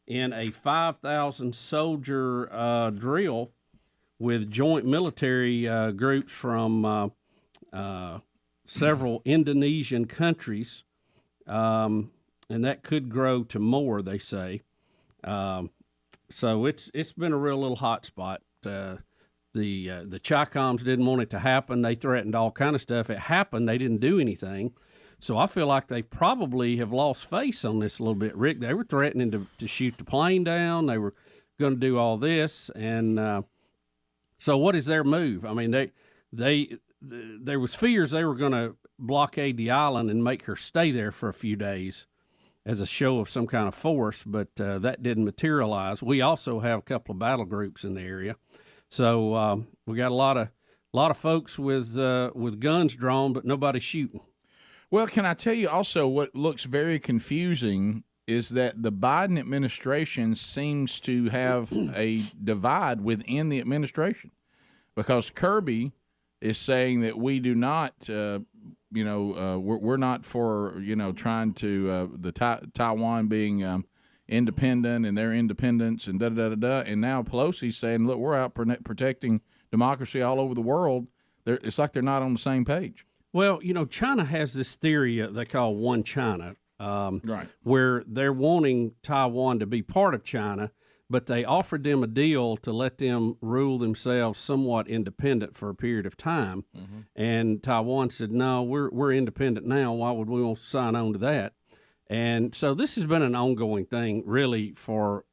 in a 5,000-soldier drill with joint military groups from several Indonesian countries, and that could grow to more, they say. So it's been a real little hot spot. The Chi-Coms didn't want it to happen. They threatened all kind of stuff. It happened. They didn't do anything. So I feel like they probably have lost face on this a little bit, Rick. They were threatening to shoot the plane down. They were going to do all this. And so what is their move? I mean, there was fears they were going to blockade the island and make her stay there for a few days as a show of some kind of force, but that didn't materialize. We also have a couple of battle groups in the area. So we got a lot of folks with guns drawn, but nobody shooting. Well, can I tell you also what looks very confusing is that the Biden administration seems to have a divide within the administration, because Kirby is saying that we do not, we're not for, trying to Taiwan being independent and their independence and da-da-da-da-da. And now Pelosi's saying, look, we're out protecting democracy all over the world. It's like they're not on the same page. Well, China has this theory they call one China, right, where they're wanting Taiwan to be part of China, but they offered them a deal to let them rule themselves somewhat independent for a period of time. And Taiwan said, no, we're independent now. Why would we want to sign on to that? And so this has been an ongoing thing, really, for,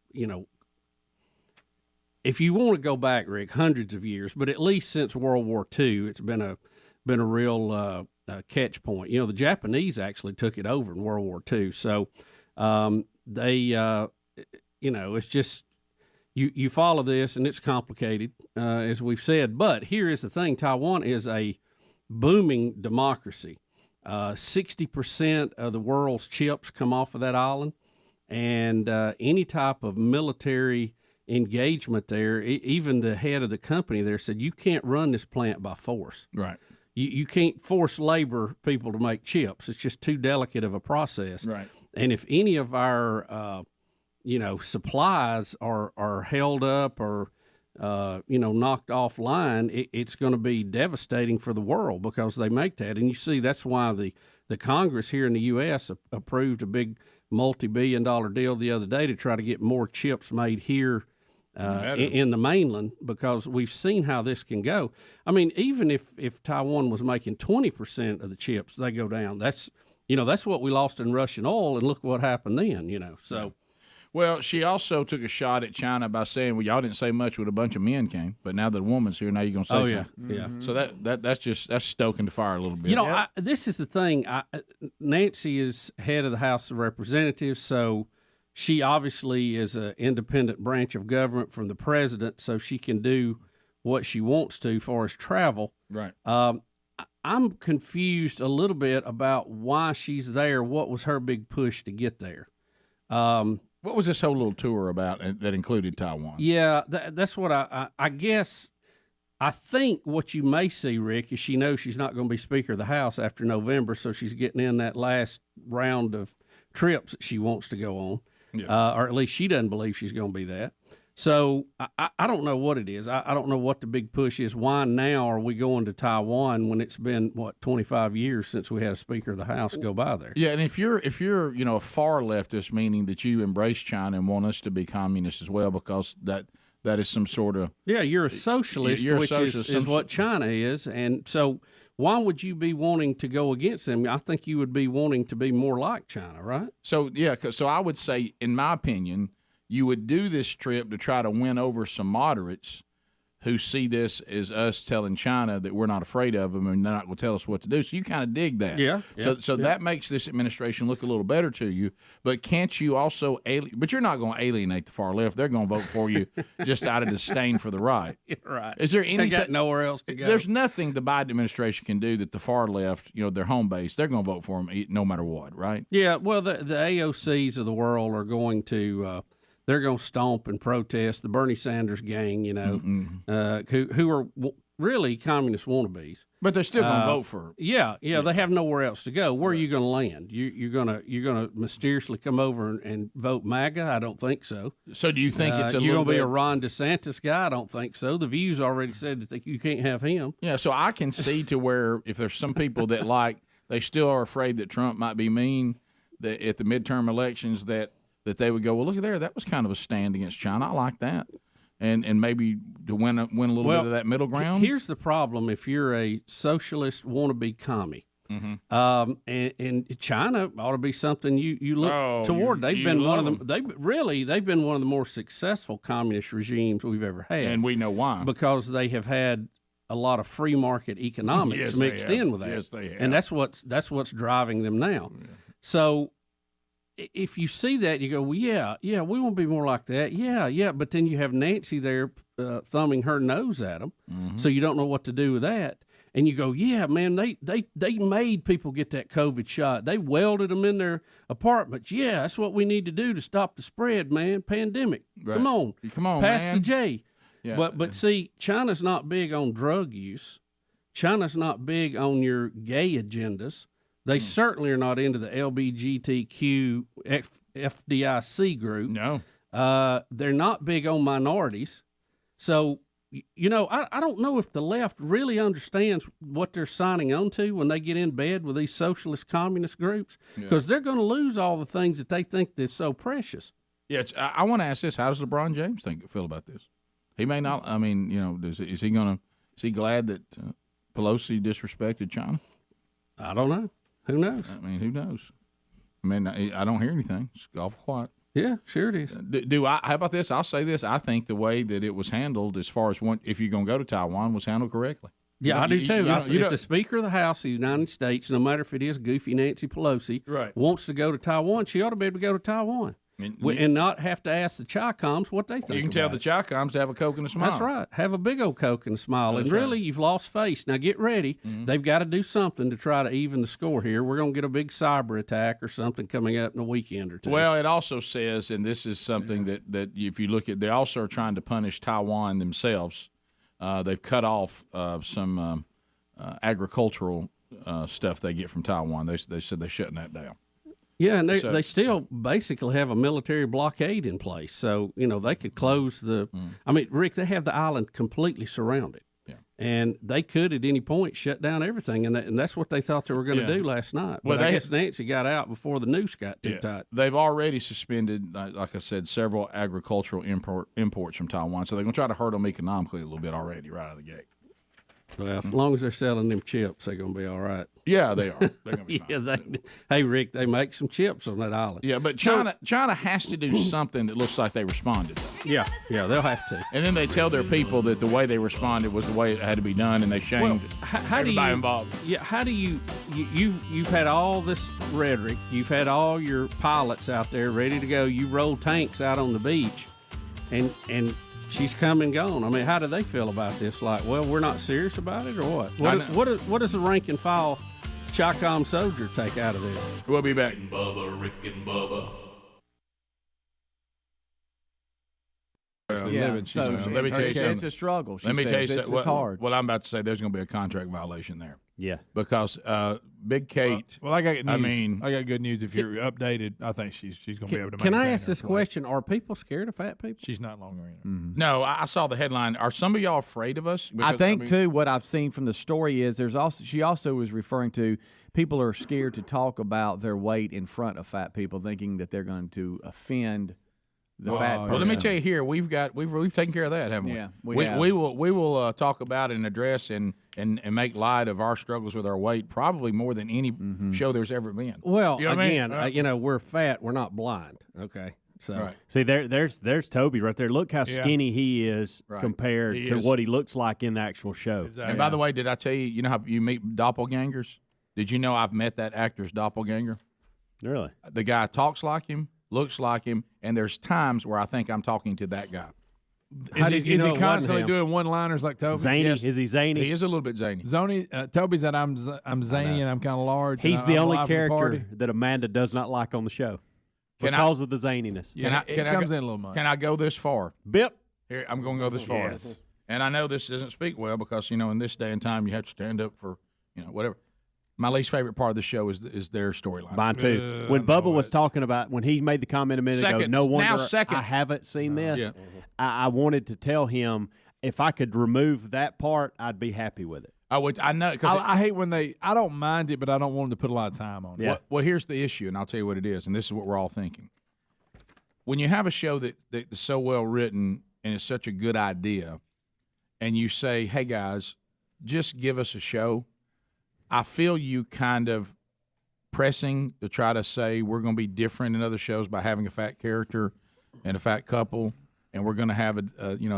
if you want to go back, Rick, hundreds of years, but at least since World War II, it's been a real catch point. The Japanese actually took it over in World War II. So it's just you follow this, and it's complicated, as we've said. But here is the thing: Taiwan is a booming democracy. 60% of the world's chips come off of that island, and any type of military engagement there, even the head of the company there said, you can't run this plant by force. Right. You can't force labor people to make chips. It's just too delicate of a process. Right. And if any of our, supplies are held up or, knocked offline, it's going to be devastating for the world because they make that. And you see, that's why the Congress here in the U.S. approved a big multi-billion-dollar deal the other day to try to get more chips made here in the mainland, because we've seen how this can go. I mean, even if Taiwan was making 20% of the chips, they go down. That's what we lost in Russian oil, and look what happened then, so. Well, she also took a shot at China by saying, well, y'all didn't say much when a bunch of men came, but now that a woman's here, now you're going to say something. Yeah. So that's stoking the fire a little bit. This is the thing. Nancy is head of the House of Representatives, so she obviously is an independent branch of government from the president, so she can do what she wants to as far as travel. Right. I'm confused a little bit about why she's there. What was her big push to get there? What was this whole little tour about that included Taiwan? Yeah, that's what I guess. I think what you may see, Rick, is she knows she's not going to be Speaker of the House after November, so she's getting in that last round of trips that she wants to go on, or at least she doesn't believe she's going to be that. So I don't know what it is. I don't know what the big push is. Why now are we going to Taiwan when it's been 25 years since we had a Speaker of the House go by there? Yeah, and if you're a far leftist, meaning that you embrace China and want us to be communist as well, because that is some sort of you're a socialist, which is what China is, and so why would you be wanting to go against them? I think you would be wanting to be more like China, right? So so I would say, in my opinion, you would do this trip to try to win over some moderates who see this as us telling China that we're not afraid of them and they're not going to tell us what to do. So you kind of dig that. So that makes this administration look a little better to you. But can't you also but you're not going to alienate the far left. They're going to vote for you just out of disdain for the right. Right. Is there anything? They got nowhere else to go. There's nothing the Biden administration can do that the far left, their home base, they're going to vote for them no matter what, right? Yeah. Well, the AOCs of the world are going to they're going to stomp and protest the Bernie Sanders gang, who are really communist wannabes. But they're still going to vote for. Yeah. They have nowhere else to go. Where are you going to land? You're gonna mysteriously come over and vote MAGA? I don't think so. So do you think it's you're going to be a Ron DeSantis guy? I don't think so. The View's already said that you can't have him. Yeah. So I can see to where if there's some people that they still are afraid that Trump might be mean that at the midterm elections that they would go, well, look at there. That was kind of a stand against China. I like that. And maybe to win a little bit of that middle ground. Here's the problem: if you're a socialist wannabe commie, and China ought to be something you look toward. They've been one of them. They've been one of the more successful communist regimes we've ever had, and we know why, because they have had a lot of free market economics mixed in with that. Yes, they have. And that's what's driving them now. Yeah. So if you see that, you go, well, yeah, we want to be more like that. Yeah. But then you have Nancy there thumbing her nose at them, so you don't know what to do with that. And you go, yeah, man, they made people get that COVID shot. They welded them in their apartments. Yeah, that's what we need to do to stop the spread, man. Pandemic. Right. Come on, pass man. the J. Yeah. But see, China's not big on drug use. China's not big on your gay agendas. They certainly are not into the LGBTQ FDIC group. No. They're not big on minorities. So, I don't know if the left really understands what they're signing on to when they get in bed with these socialist communist groups, because they're going to lose all the things that they think that's so precious. Yeah, I want to ask this: how does LeBron James feel about this? He may not. I mean, is he glad that Pelosi disrespected China? I don't know. Who knows? I mean, who knows? I mean, I don't hear anything. It's awful quiet. Yeah, sure it is. How about this? I'll say this. I think the way that it was handled, as far as if you're going to go to Taiwan, was handled correctly. Yeah, I do too. If the Speaker of the House of the United States, no matter if it is goofy Nancy Pelosi, wants to go to Taiwan, she ought to be able to go to Taiwan. And not have to ask the Chi-Coms what they think. You can tell the Chi-Coms to have a Coke and a smile. That's right. Have a big old Coke and a smile. And really, you've lost face. Now, get ready. They've got to do something to try to even the score here. We're going to get a big cyber attack or something coming up in a weekend or two. Well, it also says, and this is something that if you look at, they also are trying to punish Taiwan themselves. They've cut off some agricultural stuff they get from Taiwan. They said they're shutting that down. Yeah, and they still basically have a military blockade in place. So, they could close the I mean, Rick, they have the island completely surrounded. Yeah. And they could at any point shut down everything, and that's what they thought they were going to do last night. Well, I guess Nancy got out before the noose got too tight. They've already suspended, like I said, several agricultural imports from Taiwan. So they're going to try to hurt them economically a little bit already right out of the gate. Well, as long as they're selling them chips, they're going to be all right. Yeah, they are. They're going to be fine. Hey, Rick, they make some chips on that island. Yeah, but China has to do something that looks like they responded, though. Yeah, they'll have to. And then they tell their people that the way they responded was the way it had to be done, and they shamed everybody involved. Yeah, how do you've had all this rhetoric, you've had all your pilots out there ready to go, you roll tanks out on the beach, and she's come and gone. I mean, how do they feel about this? Like, well, we're not serious about it, or what? What does the rank and file Chi-Com soldier take out of this? We'll be back. Bubba, Rick and Bubba. Let me tell you something. It's a struggle. Let me tell you something. It's hard. Well, I'm about to say there's going to be a contract violation there. Yeah, because Big Kate. Well, I got news. I got good news. If you're updated, I think she's going to be able to. Can I ask this question? Are people scared of fat people? She's not longer in it. Mm-hmm. No, I saw the headline. Are some of y'all afraid of us? Because, I think too. What I've seen from the story is she also was referring to people are scared to talk about their weight in front of fat people, thinking that they're going to offend the fat person. Well, let me tell you here, we've taken care of that, haven't we? Yeah, we will talk about and address and make light of our struggles with our weight probably more than any show there's ever been. Well, you know again, we're fat, we're not blind. Okay. So see there's Toby right there. Look how skinny he is compared to what he looks like in the actual show. Exactly. And by the way, did I tell you, you know how you meet doppelgangers? Did you know I've met that actor's doppelganger? Really? The guy talks like him, looks like him, and there's times where I think I'm talking to that guy. Is he constantly doing one-liners like Toby? Zany? Yes. Is he zany? He is a little bit zany. Toby said, I'm zany and I'm kind of large. He's the only character that Amanda does not like on the show because of the zaniness. It comes in a little much. Can I go this far? Bip. Here, I'm going to go this far. Yes. And I know this doesn't speak well because, in this day and time, you have to stand up for, whatever. My least favorite part of the show is their storyline. Mine too. When Bubba was talking about, when he made the comment a minute ago, no wonder I haven't seen this. Yeah. I wanted to tell him if I could remove that part, I'd be happy with it. I know. I hate when I don't mind it, but I don't want them to put a lot of time on it. Yeah. Well, here's the issue, and I'll tell you what it is, and this is what we're all thinking. When you have a show that is so well written and it's such a good idea, and you say, hey, guys, just give us a show, I feel you kind of pressing to try to say we're going to be different in other shows by having a fat character and a fat couple, and we're going to have a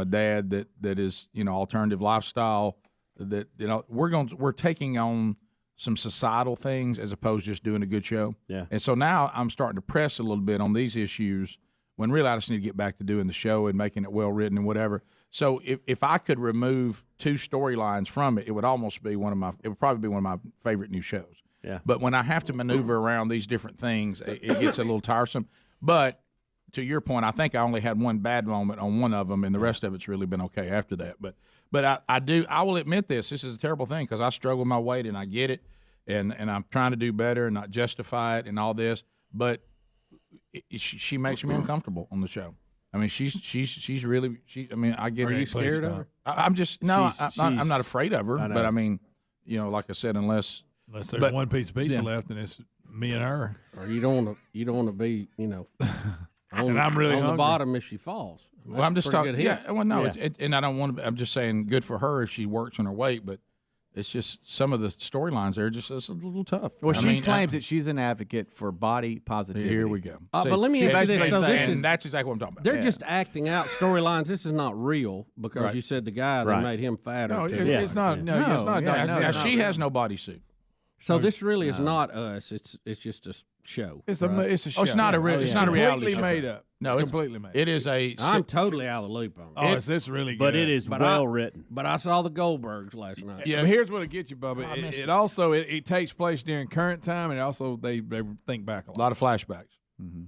dad that is alternative lifestyle. That we're taking on some societal things as opposed to just doing a good show. Yeah. And so now I'm starting to press a little bit on these issues when really I just need to get back to doing the show and making it well written and whatever. So if I could remove two storylines from it, it would almost be it would probably be one of my favorite new shows. Yeah. But when I have to maneuver around these different things, it gets a little tiresome. But to your point, I think I only had one bad moment on one of them, and the rest of it's really been okay after that. But I will admit this is a terrible thing because I struggle with my weight and I get it, and I'm trying to do better and not justify it and all this. But she makes me uncomfortable on the show. I mean, she's really. I mean, I get. Are you scared of her? I'm just no. I'm not afraid of her. But I mean, like I said, unless there's one piece of pizza left and it's me and her. Or you don't want to be, And I'm really on the hungry. bottom if she falls. Well, I'm just talking. Yeah, well, no, Yeah. and I don't want to. I'm just saying, good for her if she works on her weight, but it's just some of the storylines there just it's a little tough. Well, I she mean, claims that she's an advocate for body positivity. Here we go. But let me ask you this. So this and that's exactly what I'm talking about. They're just acting out storylines. This is not real because Right. you said the guy that Right. made him fatter. No, too. it's not. No, it's not. Now, she has no bodysuit. So this really is not us. It's just a show. It's right? a show. Oh, it's not a real. It's not a reality show. Completely made up. No, it's it's completely made. It is a. I'm totally out of the loop on it. Oh, it's really good. But it is well written. But I saw the Goldbergs last night. Yeah, but here's what it gets you, Bubba. It also it takes place during current time, and also they think back a lot. A lot of flashbacks. Mm-hmm.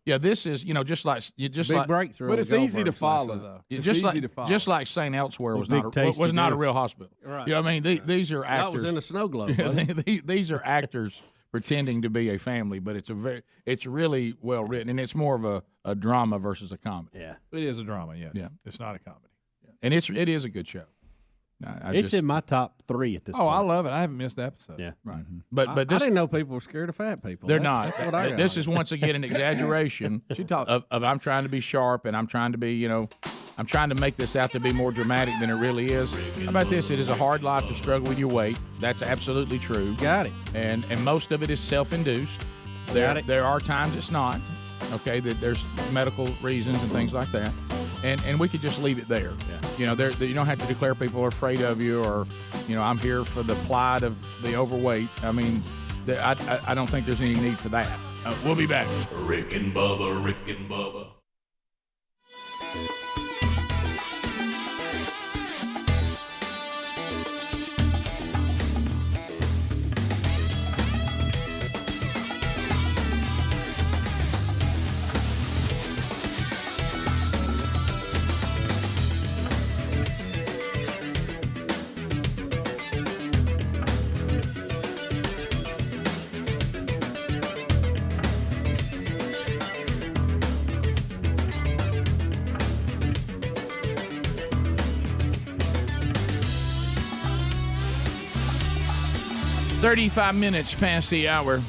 Yeah, this is just like Big like breakthrough. But on it's the easy to Goldbergs follow, last night. though. Yeah, It's just easy like to follow. just like St. Elsewhere was Big not tasty a do. real hospital. Right. You know what I mean? These are actors. That was in a snow globe. Yeah, wasn't it? these are actors pretending to be a family, but it's really well written, and it's more of a drama versus a comedy. Yeah, It is a drama, yes. Yeah. It's not a comedy. and it is a good show. It's in my top 3 at this Oh, point. I love it. I haven't missed an episode. Yeah. Right. But I this didn't know people were scared of fat people. they're That's not. what I got. This is once again an exaggeration of I'm trying to be sharp and I'm trying to be, I'm trying to make this out to be more dramatic than it really is. How about this? It is a hard life to struggle with your weight. That's absolutely true. Got it. And most of it is self-induced. Got it. There are times it's not. Okay, that there's medical reasons and things like that. And we could just leave it there. Yeah. You don't have to declare people are afraid of you or, I'm here for the plight of the overweight. I mean, I don't think there's any need for that. We'll be back. Rick and Bubba, Rick and Bubba. $35 minutes past the hour.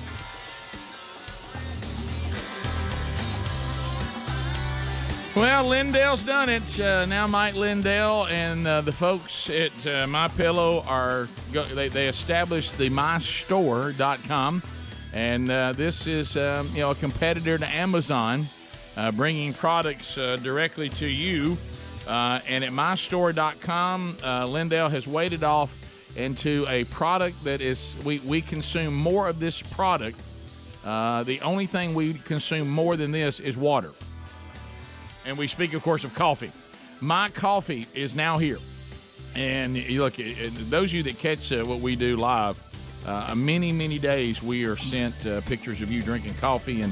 Well, Lindell's done it. Now Mike Lindell and the folks at MyPillow they established the mystore.com, and this is a competitor to Amazon, bringing products directly to you. And at mystore.com, Lindell has waded off into a product that is we consume more of this product. The only thing we consume more than this is water. And we speak, of course, of coffee. My Coffee is now here. And you look, those of you that catch what we do live, many, many days we are sent pictures of you drinking coffee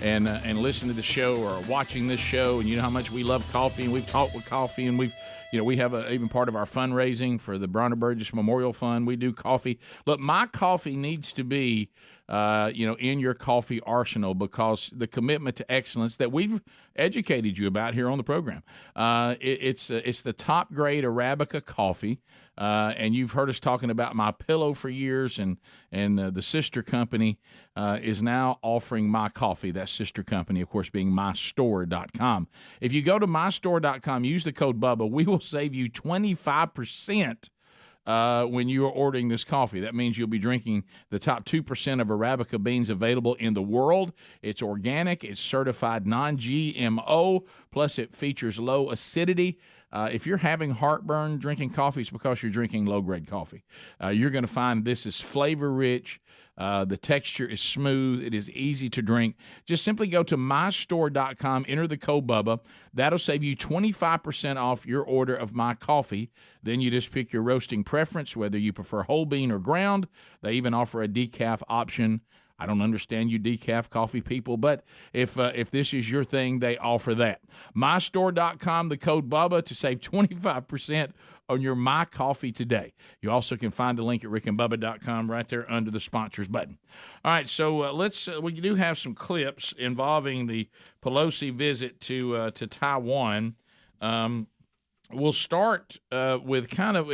and listening to the show or watching this show. And you know how much we love coffee, and we've talked with coffee, and we have even part of our fundraising for the Bronner Burgess Memorial Fund. We do coffee. Look, My Coffee needs to be in your coffee arsenal because the commitment to excellence that we've educated you about here on the program. It's the top grade Arabica coffee, and you've heard us talking about MyPillow for years, and the sister company is now offering My Coffee. That sister company, of course, being mystore.com. If you go to mystore.com, use the code Bubba, we will save you 25%. When you are ordering this coffee. That means you'll be drinking the top 2% of Arabica beans available in the world. It's organic. It's certified non-GMO. Plus, it features low acidity. If you're having heartburn drinking coffee, it's because you're drinking low-grade coffee. You're going to find this is flavor-rich. The texture is smooth. It is easy to drink. Just simply go to mystore.com, enter the code Bubba. That'll save you 25% off your order of My Coffee. Then you just pick your roasting preference, whether you prefer whole bean or ground. They even offer a decaf option. I don't understand you decaf coffee people, but if this is your thing, they offer that. Mystore.com, the code Bubba to save 25% on your My Coffee today. You also can find the link at rickandbubba.com right there under the sponsors button. All right, so we do have some clips involving the Pelosi visit to Taiwan. We'll start with kind of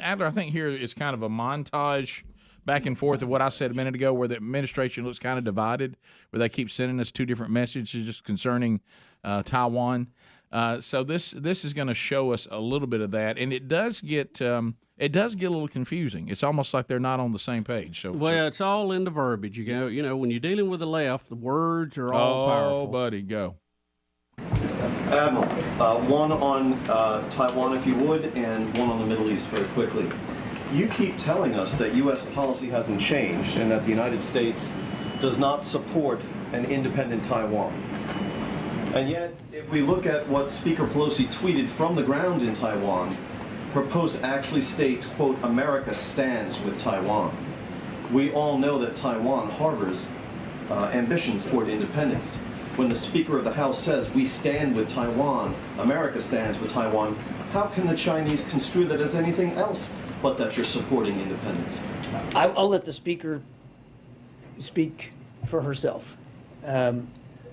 Adler, I think here is kind of a montage back and forth of what I said a minute ago, where the administration looks kind of divided, where they keep sending us two different messages just concerning Taiwan. So this is going to show us a little bit of that, and it does get a little confusing. It's almost like they're not on the same page. So it's all in the verbiage. You know, when you're dealing with the left, the words are all powerful. Oh, buddy, go. Admiral, one on Taiwan, if you would, and one on the Middle East very quickly. You keep telling us that U.S. policy hasn't changed and that the United States does not support an independent Taiwan. And yet, if we look at what Speaker Pelosi tweeted from the ground in Taiwan, her post actually states, quote, America stands with Taiwan. We all know that Taiwan harbors ambitions toward independence. When the Speaker of the House says, we stand with Taiwan, America stands with Taiwan, how can the Chinese construe that as anything else but that you're supporting independence? I'll let the Speaker speak for herself.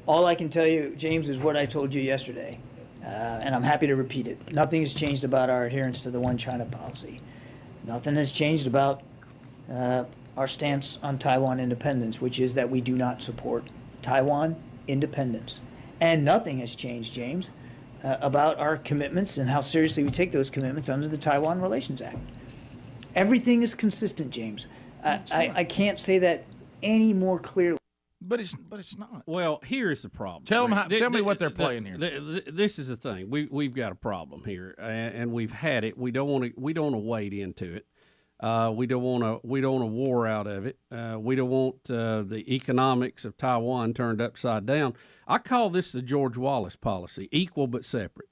All I can tell you, James, is what I told you yesterday, and I'm happy to repeat it. Nothing has changed about our adherence to the one China policy. Nothing has changed about our stance on Taiwan independence, which is that we do not support Taiwan independence. And nothing has changed, James, about our commitments and how seriously we take those commitments under the Taiwan Relations Act. Everything is consistent, James. I can't say that any more clearly. But it's not. Well, here's the problem. Tell me what they're playing here. This is the thing. We've got a problem here, and we've had it. We don't want to wade into it. We don't want a war out of it. We don't want the economics of Taiwan turned upside down. I call this the George Wallace policy: equal but separate.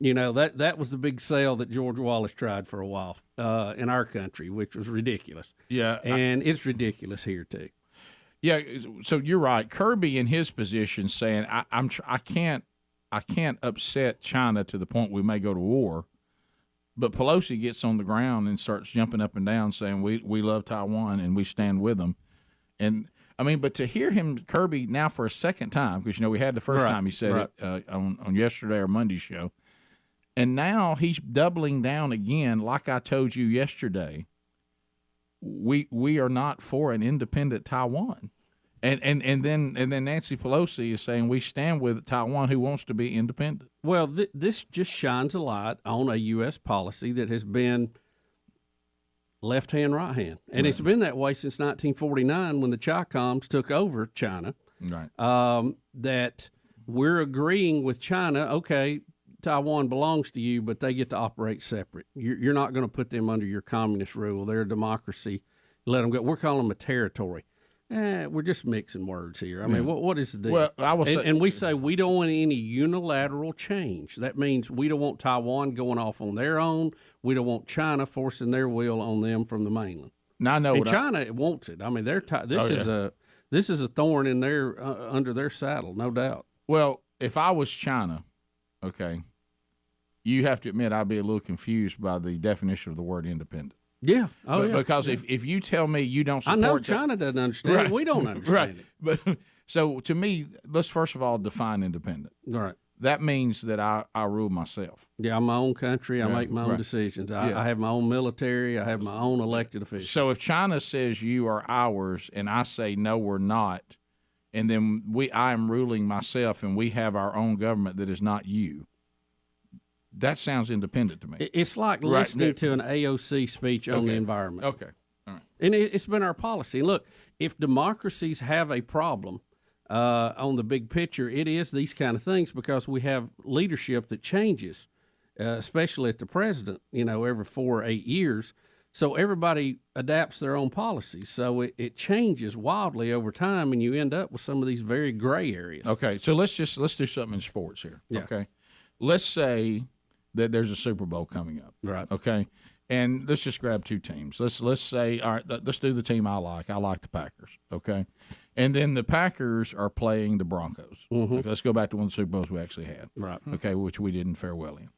You know, that was the big sale that George Wallace tried for a while in our country, which was ridiculous. Yeah, and it's ridiculous here too. Yeah, so you're right. Kirby in his position saying, I can't upset China to the point we may go to war. But Pelosi gets on the ground and starts jumping up and down saying we love Taiwan and we stand with them. And I mean, but to hear him, Kirby, now for a second time, because we had the first time he said it on yesterday or Monday's show, and now he's doubling down again. Like I told you yesterday, we are not for an independent Taiwan. And then Nancy Pelosi is saying we stand with Taiwan, who wants to be independent. Well, this just shines a light on a U.S. policy that has been left hand, right hand, and it's been that way since 1949 when the Chi-Coms took over China. Right. That we're agreeing with China. Okay, Taiwan belongs to you, but they get to operate separate. You're not going to put them under your communist rule. They're a democracy. Let them go. We're calling them a territory. We're just mixing words here. I mean, what is the deal? Well, I will say, and we say we don't want any unilateral change. That means we don't want Taiwan going off on their own. We don't want China forcing their will on them from the mainland. Now I know, and China wants it. I mean, this is a thorn in their under their saddle, no doubt. Well, if I was China, okay, you have to admit I'd be a little confused by the definition of the word independent. Yeah. Because if you tell me you don't support I know China doesn't understand it. We don't understand it. But so to me, let's first of all define independent. Right. That means that I rule myself. Yeah, I'm my own country. I make my own decisions. I have my own military. I have my own elected officials. So if China says you are ours and I say no, we're not, and then I am ruling myself and we have our own government that is not you, that sounds independent to me. It's like listening to an AOC speech on the environment. Okay. All right. And it's been our policy. And look, if democracies have a problem on the big picture, it is these kind of things because we have leadership that changes, especially at the president, every 4 or 8 years. So everybody adapts their own policies. So it changes wildly over time, and you end up with some of these very gray areas. Okay. So let's do something in sports here. Yeah. Okay. Let's say that there's a Super Bowl coming up. Right. Okay. And let's just grab two teams. Let's say, all right, let's do the team I like. I like the Packers. Okay. And then the Packers are playing the Broncos. Mm-hmm. Okay, let's go back to one of the Super Bowls we actually had. Right. Okay, which we didn't fare well in.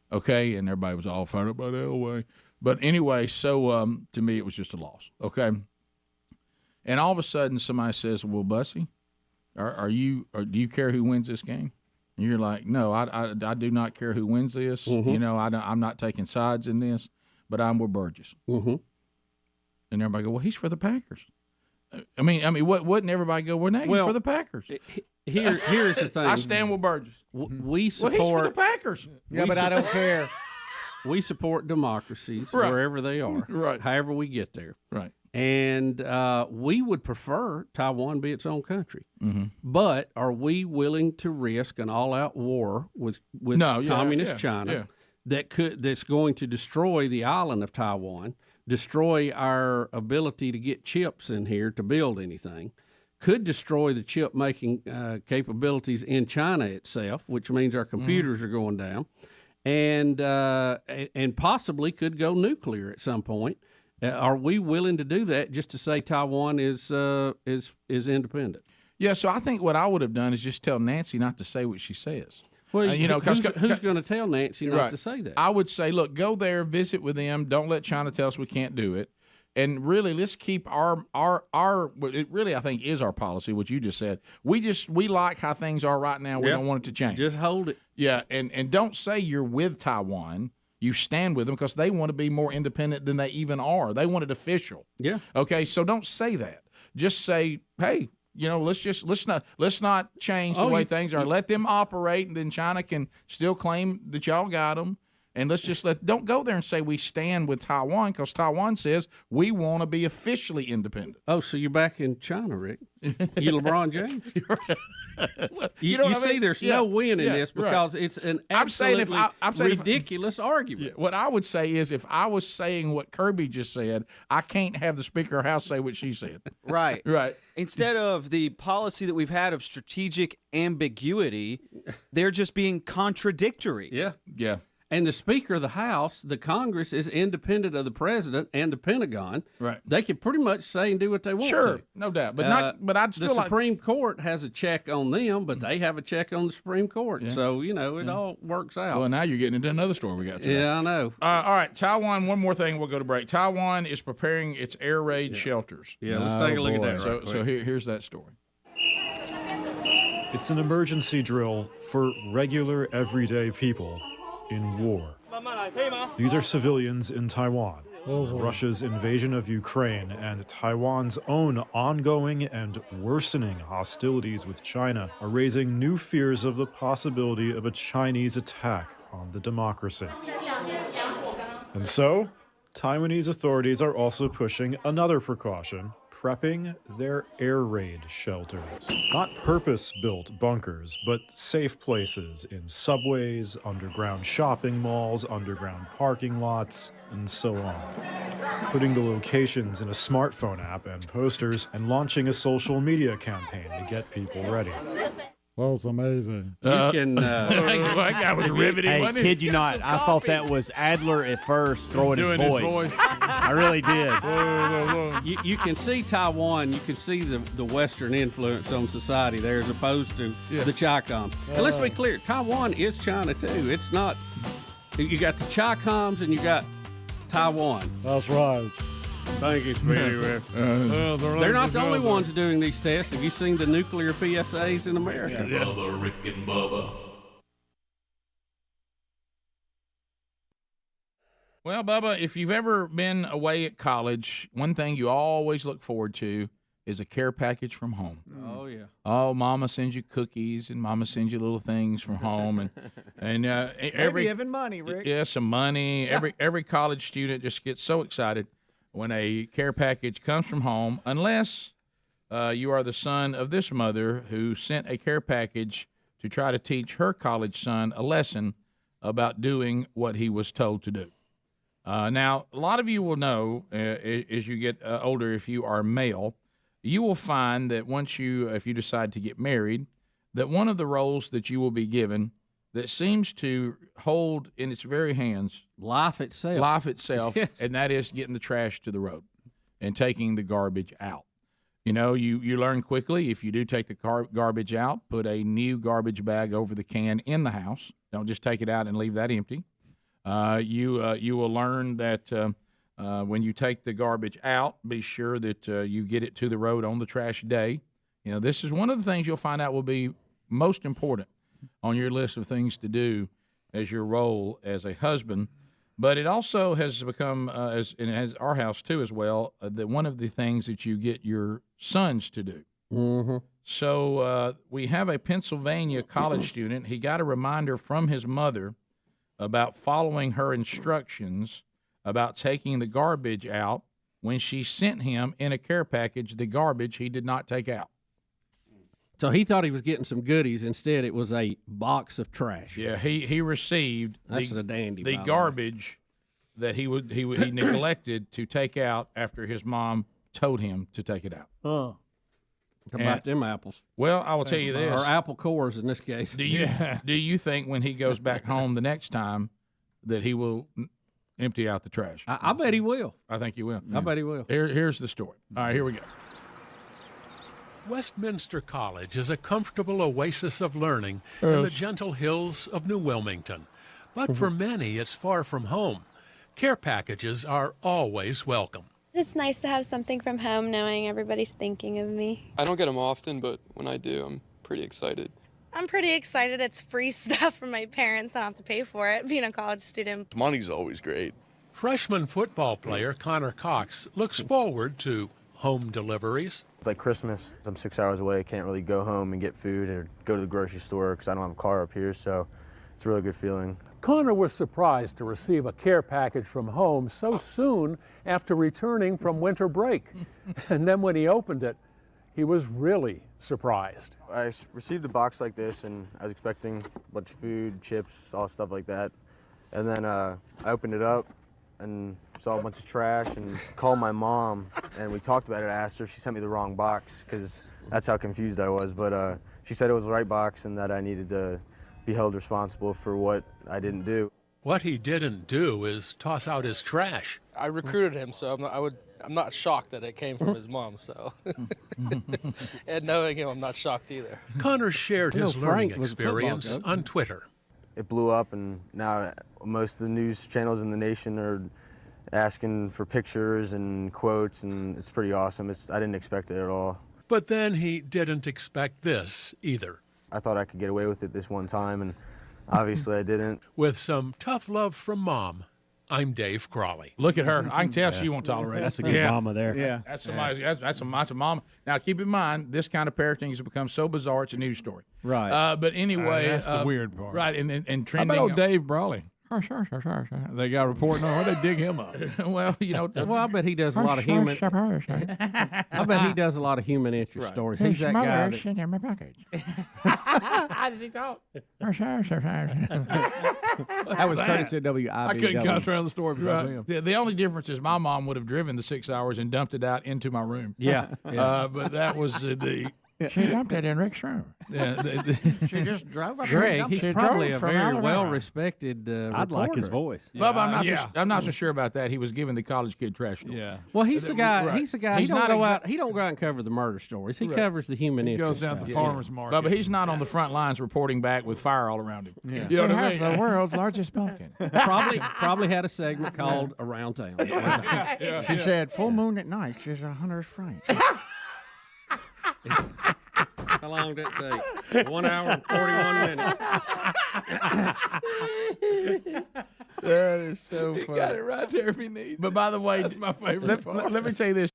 Okay. And everybody was all fired up by Elway. But anyway, so to me, it was just a loss. Okay. And all of a sudden, somebody says, well, Bussy, do you care who wins this game? And you're like, no, I do not care who wins this. Mm-hmm. I'm not taking sides in this, but I'm with Burgess. Mm-hmm. And everybody go, well, he's for the Packers. I mean, what wouldn't everybody go? Well, now he's for the Packers. Here's the thing. I stand with Burgess. We support. Well, he's for the Packers. Yeah, but I don't care. We support democracies Right. wherever they are, Right. however we get there. Right. And we would prefer Taiwan be its own country. Mm-hmm. But are we willing to risk an all-out war with communist China that's going to destroy the island of Taiwan, destroy our ability to get chips in here to build anything, could destroy the chip-making capabilities in China itself, which means our computers are going down, and possibly could go nuclear at some point. Are we willing to do that just to say Taiwan is independent? Yeah, so I think what I would have done is just tell Nancy not to say what she says. Well, who's going to tell Nancy not to say that? I would say, look, go there, visit with them. Don't let China tell us we can't do it. And really, let's keep our it really, I think, is our policy, what you just said. We like how things are right now. We don't want it to change. Just hold it. Yeah, and don't say you're with Taiwan. You stand with them because they want to be more independent than they even are. They want it official. Yeah. Okay, so don't say that. Just say, hey, let's not change the way things are. Let them operate, and then China can still claim that y'all got them. And let's just don't go there and say we stand with Taiwan, because Taiwan says we want to be officially independent. Oh, so you're back in China, Rick? You LeBron James? Well, you see, there's no win in this because it's an absolutely ridiculous argument. What I would say is, if I was saying what Kirby just said, I can't have the Speaker of the House say what she said. Right. Right. Instead of the policy that we've had of strategic ambiguity, they're just being contradictory. Yeah. Yeah. And the Speaker of the House, the Congress, is independent of the President and the Pentagon. Right. They can pretty much say and do what they want Sure, to. no doubt. But I'd still the Supreme Court has a check on them, but they have a check on the Supreme Court. Yeah. So, it all works out. Well, now you're getting into another story we got today. Yeah, I know. All right, Taiwan, one more thing, we'll go to break. Taiwan is preparing its air raid shelters. Yeah, let's take a look at that So, right quick. so here's that story. It's an emergency drill for regular, everyday people in war. These are civilians in Taiwan. Russia's invasion of Ukraine and Taiwan's own ongoing and worsening hostilities with China are raising new fears of the possibility of a Chinese attack on the democracy. And so, Taiwanese authorities are also pushing another precaution, prepping their air raid shelters. Not purpose-built bunkers, but safe places in subways, underground shopping malls, underground parking lots, and so on. Putting the locations in a smartphone app and posters, and launching a social media campaign to get people ready. Well, it's amazing. You can. That guy was riveting. Hey, wasn't he? kid you not, I thought that was Adler at first throwing his voice. I really did. You can see Taiwan. You can see the Western influence on society there, as opposed to the Chi-Com. And let's be clear, Taiwan is China too. It's not. You got the Chi-Coms and you got Taiwan. That's right. Thank you, Speedy. They're not the only ones doing these tests. Have you seen the nuclear PSAs in America? Bubba, Rick and Bubba. Well, Bubba, if you've ever been away at college, one thing you always look forward to is a care package from home. Oh, yeah. Oh, Mama sends you cookies, and Mama sends you little things from home, and every Maybe even money, Rick. Yeah, some money. Every college student just gets so excited when a care package comes from home, unless you are the son of this mother who sent a care package to try to teach her college son a lesson about doing what he was told to do. Now, a lot of you will know as you get older, if you are male, you will find that if you decide to get married, that one of the roles that you will be given that seems to hold in its very hands life itself, yes. And that is getting the trash to the road and taking the garbage out. You learn quickly, if you do take the garbage out, put a new garbage bag over the can in the house. Don't just take it out and leave that empty. You will learn that when you take the garbage out, be sure that you get it to the road on the trash day. This is one of the things you'll find out will be most important on your list of things to do as your role as a husband. But it also has become, and it has our house too as well, that one of the things that you get your sons to do. Mm-hmm. So we have a Pennsylvania college student. He got a reminder from his mother about following her instructions about taking the garbage out when she sent him in a care package the garbage he did not take out. So he thought he was getting some goodies. Instead, it was a box of trash. Yeah, he received the garbage that he neglected to take out after his mom told him to take it out. Oh. How about them apples? Well, I will tell you this. Or apple cores in this case. Do you think when he goes back home the next time that he will empty out the trash? I bet he will. I think he will. I bet he will. Here's the story. All right, here we go. Westminster College is a comfortable oasis of learning in the gentle hills of New Wilmington. But for many, it's far from home. Care packages are always welcome. It's nice to have something from home knowing everybody's thinking of me. I don't get them often, but when I do, I'm pretty excited. I'm pretty excited. It's free stuff from my parents. I don't have to pay for it, being a college student. Money's always great. Freshman football player Connor Cox looks forward to home deliveries. It's like Christmas. I'm 6 hours away. I can't really go home and get food or go to the grocery store because I don't have a car up here, so it's a really good feeling. Connor was surprised to receive a care package from home so soon after returning from winter break. And then when he opened it, he was really surprised. I received a box like this, and I was expecting a bunch of food, chips, all stuff like that. And then I opened it up and saw a bunch of trash and called my mom, and we talked about it. I asked her if she sent me the wrong box because that's how confused I was. But she said it was the right box and that I needed to be held responsible for what I didn't do. What he didn't do is toss out his trash. I recruited him, so I'm not shocked that it came from his mom. So, and knowing him, I'm not shocked either. Connor shared his learning experience on Twitter. It blew up, and now most of the news channels in the nation are asking for pictures and quotes, and it's pretty awesome. I didn't expect it at all. But then he didn't expect this either. I thought I could get away with it this one time, and obviously I didn't. With some tough love from Mom, I'm Dave Crawley. Look at her. I can tell she won't tolerate it. That's a good mama there. Yeah. That's somebody. That's a mama. Now, keep in mind, this kind of parenting has become so bizarre, it's a news story. Right. But anyway. That's the weird part. Right, and How trending. about old Dave Brawley? They got a report on where they dig him up. Well, Well, I bet he does a lot of human. I bet he does a lot of human interest stories. He's that guy. in my pocket. How does he talk? That was courtesy of WIBW. I couldn't concentrate on the story because of him. The only difference is my mom would have driven the 6 hours and dumped it out into my room. Yeah. But that was the. She dumped it in Rick's room. She just drove up. Greg, he's probably a very well-respected I'd like his voice. Bubba, I'm not so sure about that. He was giving the college kid trash stories. Yeah. Well, he's the guy. Right. He's the guy. He's He don't not go out. He don't go out and cover the murder stories. He covers the human He interest. goes down to the stuff. farmer's market. But he's not on the front lines reporting back with fire all around him. Yeah. You know what I mean? the world's largest pumpkin. Probably had a segment called Around Town. She said, "Full moon at night. She's 100 francs." How long did it take? 1 hour and 41 minutes. That is so funny. Got it right there if he needs. But by the way, That's my favorite part. let me tell you this.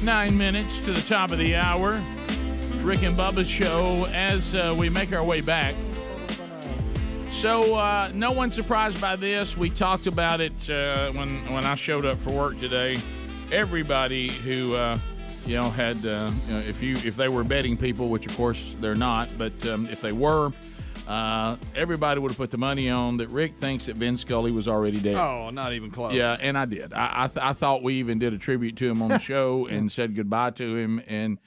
Nine minutes to the top of the hour. Rick and Bubba's show as we make our way back. So no one's surprised by this. We talked about it when I showed up for work today. Everybody who had if they were betting people, which of course they're not, but if they were, everybody would have put the money on that Rick thinks that Vin Scully was already dead. Oh, not even close. Yeah, and I did. I thought we even did a tribute to him on the show and said goodbye to him. And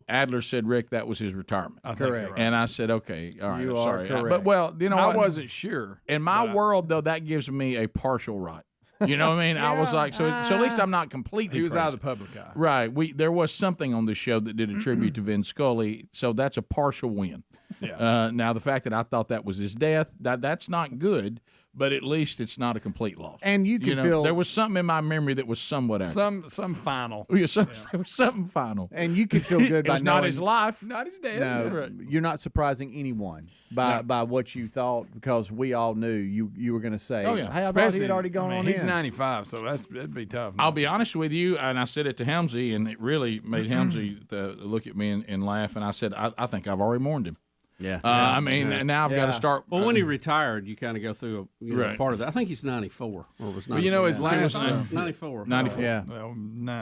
Adler said, Rick, that was his retirement. I think you're right. And I said, okay, all right, You are sorry. correct. But, well, you know I what? wasn't sure. In my world, though, that gives me a partial right. You know what I mean? I was like, so at least I'm not completely He was crazy. out of the public eye. Right. There was something on this show that did a tribute to Vin Scully, so that's a partial win. Yeah. Now, the fact that I thought that was his death, that's not good, but at least it's not a complete loss. And you can feel there was something in my memory that was somewhat accurate. Some final. There was something final. And you can feel good It by was not knowing his life. Not his death. No, you're not surprising anyone by what you thought, because we all knew you were going to say, Oh, yeah. hey, I thought he had already gone on He's in. 95, so that'd be tough. I'll be honest with you, and I said it to Helmsy, and it really made Helmsy look at me and laugh, and I said, I think I've already mourned him. Yeah. I mean, now I've got to start. Well, when he retired, you kind of go through Right. part of that. I think he's 94, or was 94. Well, you know, his last 94. 94. Yeah. Well,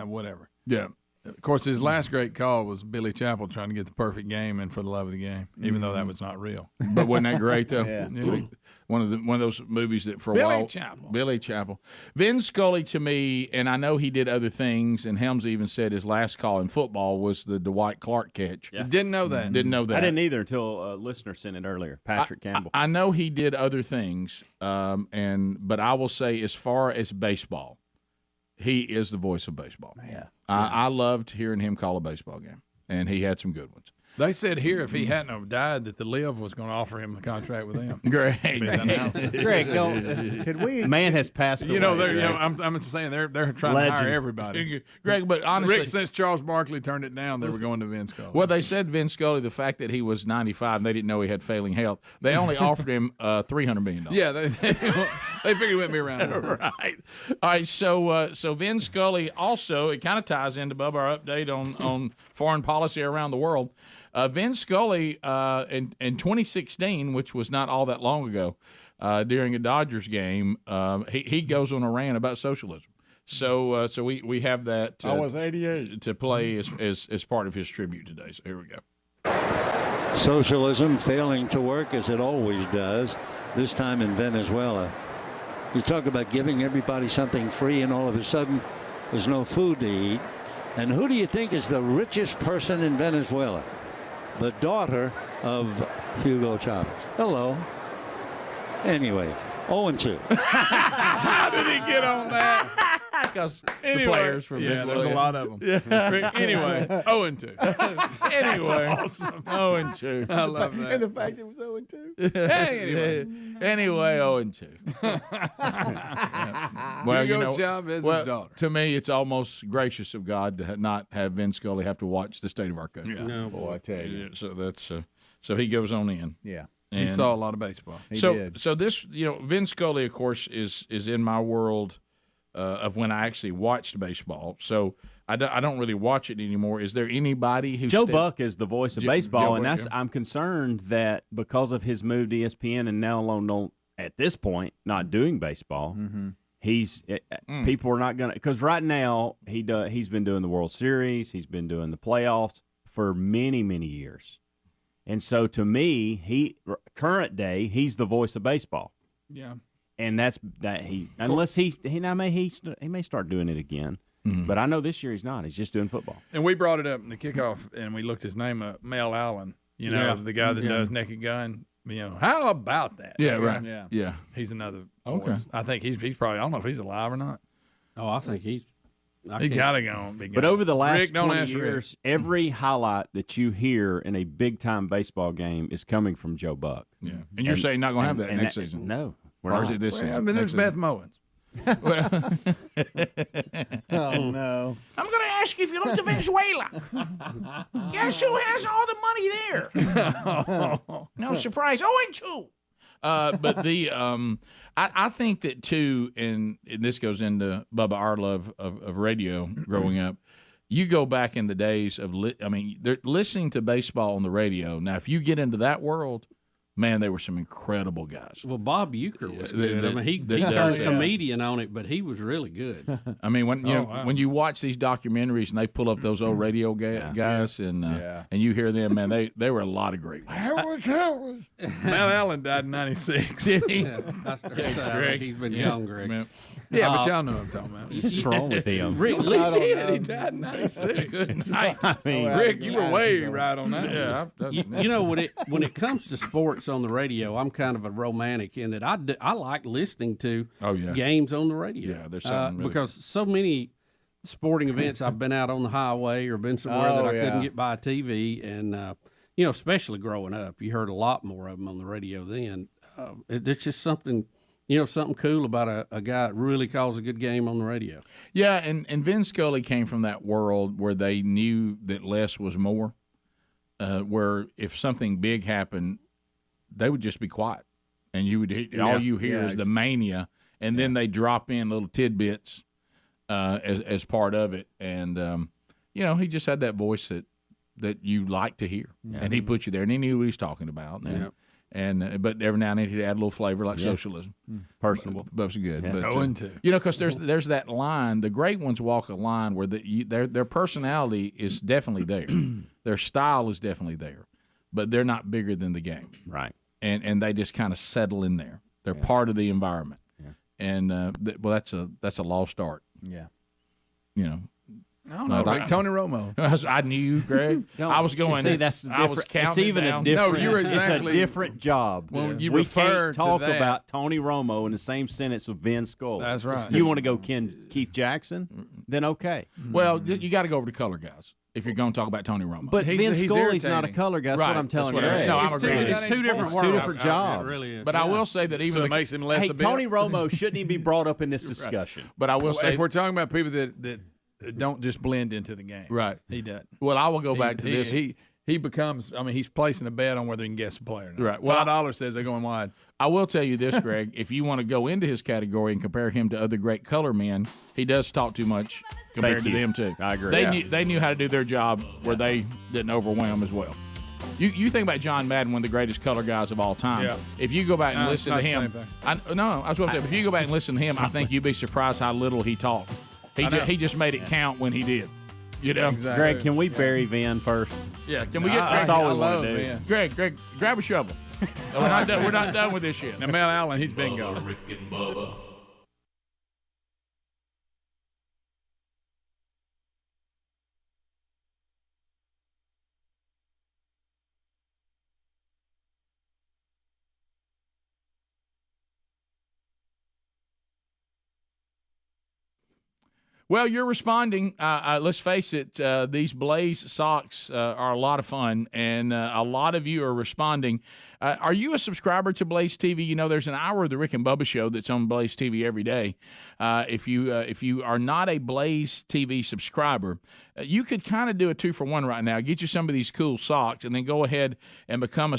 whatever. Yeah. Of course, his last great call was Billy Chappell trying to get the perfect game and For the Love of the Game, even though that was not real. But wasn't that great though? Yeah. One of those movies that for a Billy while. Chappell. Billy Chappell. Vin Scully to me, and I know he did other things. And Helms even said his last call in football was the Dwight Clark catch. Yeah. Didn't know that. Didn't know that. I didn't either until a listener sent it earlier. Patrick Campbell. I know he did other things, but I will say, as far as baseball, he is the voice of baseball. Yeah. I loved hearing him call a baseball game, and he had some good ones. They said here if he hadn't have died that the Live was going to offer him a contract with them. Greg, Be the announcer. Greg, could we? Man has passed away. You know, Greg. I'm just saying they're trying to Legend. hire everybody. Greg, but honestly, Rick, since Charles Barkley turned it down, they were going to Vin Scully. well, they said Vin Scully, the fact that he was 95 and they didn't know he had failing health, they only offered him $300 million. Yeah, they figured it went me around. Right. All right. So Vin Scully also, it kind of ties into Bubba, our update on foreign policy around the world. Vin Scully in 2016, which was not all that long ago, during a Dodgers game, he goes on a rant about socialism. So we have that. I was 88 to play as part of his tribute today. So here we go. Socialism failing to work as it always does, this time in Venezuela. You talk about giving everybody something free, and all of a sudden there's no food to eat. And who do you think is the richest person in Venezuela? The daughter of Hugo Chavez. Hello. Anyway, 0-2. How did he get on that? Because Anyway, the players from yeah, Venezuela. there's a lot of them. Anyway, 0-2. Anyway, awesome. 0-2. I love that. And the fact it was 0-2. Hey, Anyway, 0-2. Well, Hugo you know, Chavez's well, daughter. to me, it's almost gracious of God to not have Vin Scully have to watch the state of our country. Yeah. No, boy, I tell you. So that's so he goes on in. Yeah. He And saw a lot of baseball. He did. So this, Vin Scully, of course, is in my world of when I actually watched baseball. So I don't really watch it anymore. Is there anybody who Joe Buck is the voice of baseball, Joe and Buck, that's I'm concerned that because of his move to ESPN and now alone at this point not doing baseball, he's people are not gonna, because right now he's been doing the World Series, he's been doing the playoffs for many years, and so to me, current day he's the voice of baseball. Yeah. And that's that unless he may start doing it again. But I know this year he's not. He's just doing football. And we brought it up in the kickoff, and we looked his name up, Mel Allen. The guy that does Naked Gun. How about that? Yeah, right. Yeah. He's another Okay. voice. I think he's probably, I don't know if he's alive or not. Oh, I think he got to go. But over the last Rick, don't 20 ask Rick. years, every highlight that you hear in a big-time baseball game is coming from Joe Buck. Yeah. And you're saying not going to have that next season? No. We're Or not. is it this Well, season? then there's Next Beth season? Mowens. Oh, no. I'm going to ask you if you look to Venezuela. Guess who has all the money there? No surprise. 0-2. But I think that too, and this goes into Bubba, our love of radio growing up. You go back in the days of, they're listening to baseball on the radio. Now, if you get into that world, man, they were some incredible guys. Well, Bob Uecker was good. He that turned does, comedian on it, but he was really good. I mean, when you watch these documentaries and they pull up those old radio guys and you hear them, man, they were a lot of great ones. Mel Allen died in 96. Did he? Greg, he's been young, Greg. Yeah, but y'all know what I'm talking about. What's wrong with him? Rick, He did. He died in 96. Good night. I mean, Rick, you were way right on that. Yeah. You know, when it comes to sports, sports on the radio, I'm kind of a romantic in that I like listening to games on the radio. Yeah, there's something really because so many sporting events I've been out on the highway or been somewhere that I couldn't get by TV, and especially growing up, you heard a lot more of them on the radio then. It's just something. Something cool about a guy that really calls a good game on the radio. Yeah, and Vin Scully came from that world where they knew that less was more, where if something big happened, they would just be quiet. And all you hear is the mania, and then they drop in little tidbits as part of it. And, he just had that voice that you like to hear. Yeah. And he put you there, and he knew what he was talking about. But every now and then he'd add a little flavor like socialism. Personable. Bub's good. Yeah. But, because there's that line. The great ones walk a line where their personality is definitely there. Their style is definitely there. But they're not bigger than the game. Right. And they just kind of settle in there. They're part of the environment. Yeah. And, that's a lost art. Yeah. I don't know, like Tony Romo. I knew, Greg. I was going. See, that's the I was counting. It's even down. a different. No, you were exactly. It's a different job. When you we refer can't talk to that. about Tony Romo in the same sentence with Vin Scully. That's right. You want to go Keith Jackson? Then okay. Well, you got to go over to color guys if you're going to talk about Tony Romo. But Vin Scully's irritating. not a color guy. That's Right. what I'm telling you. No, I'm agreeing. It's two different It's worlds. two different jobs. It really is. But I will say that even So it makes him less Hey, a bit. Tony Romo shouldn't even be brought up in this discussion. But I will say, if we're talking about people that don't just blend into the game, right? He does. Well, I will go back to this. He becomes. I mean, he's placing a bet on whether he can guess the player. Or not. Right. Well, $5 says they're going wide. I will tell you this, Greg. If you want to go into his category and compare him to other great color men, he does talk too much compared to them too. I agree. They knew how to do their job where they didn't overwhelm as well. You think about John Madden, one of the greatest color guys of all time. Yeah. If you go back and listen to it's not him, the same I was going to say, if you go back and listen to him, I think you'd be surprised how little he talked. He just made it count when he did. Exactly. Greg, can we bury Vin first? Yeah, can we get Greg? That's all we want to do. Vin. Greg, grab a shovel. We're not done with this yet. Now, Mel Allen, he's been Bubba, gone. Rick and Bubba. Well, you're responding. Let's face it, these Blaze socks are a lot of fun, and a lot of you are responding. Are you a subscriber to Blaze TV? There's an hour of the Rick and Bubba show that's on Blaze TV every day. If you are not a Blaze TV subscriber, you could kind of do a 2-for-1 right now. Get you some of these cool socks, and then go ahead and become a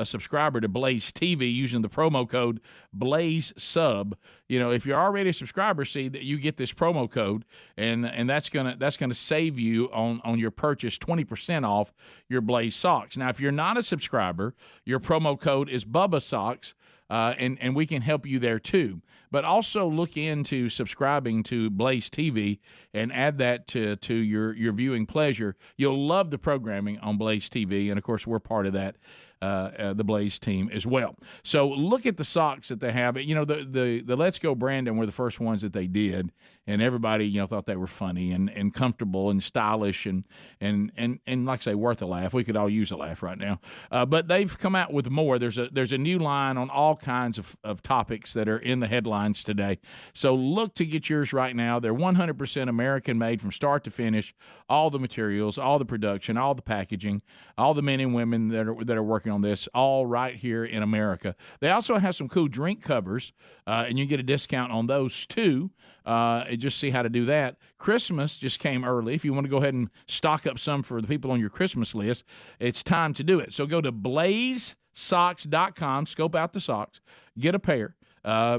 subscriber to Blaze TV using the promo code BlazeSub. If you're already a subscriber, see that you get this promo code, and that's gonna save you on your purchase 20% off your Blaze socks. Now, if you're not a subscriber, your promo code is Bubba Socks, and we can help you there too. But also look into subscribing to Blaze TV and add that to your viewing pleasure. You'll love the programming on Blaze TV, and of course we're part of that. The Blaze team as well. So look at the socks that they have. The Let's Go Brandon were the first ones that they did, and everybody thought they were funny and comfortable and stylish and like I say, worth a laugh. We could all use a laugh right now. But they've come out with more. There's a new line on all kinds of topics that are in the headlines today. So look to get yours right now. They're 100% American made from start to finish. All the materials, all the production, all the packaging, all the men and women that are working on this, all right here in America. They also have some cool drink covers, and you get a discount on those too. Just see how to do that. Christmas just came early. If you want to go ahead and stock up some for the people on your Christmas list, it's time to do it. So go to blazesocks.com, scope out the socks, get a pair.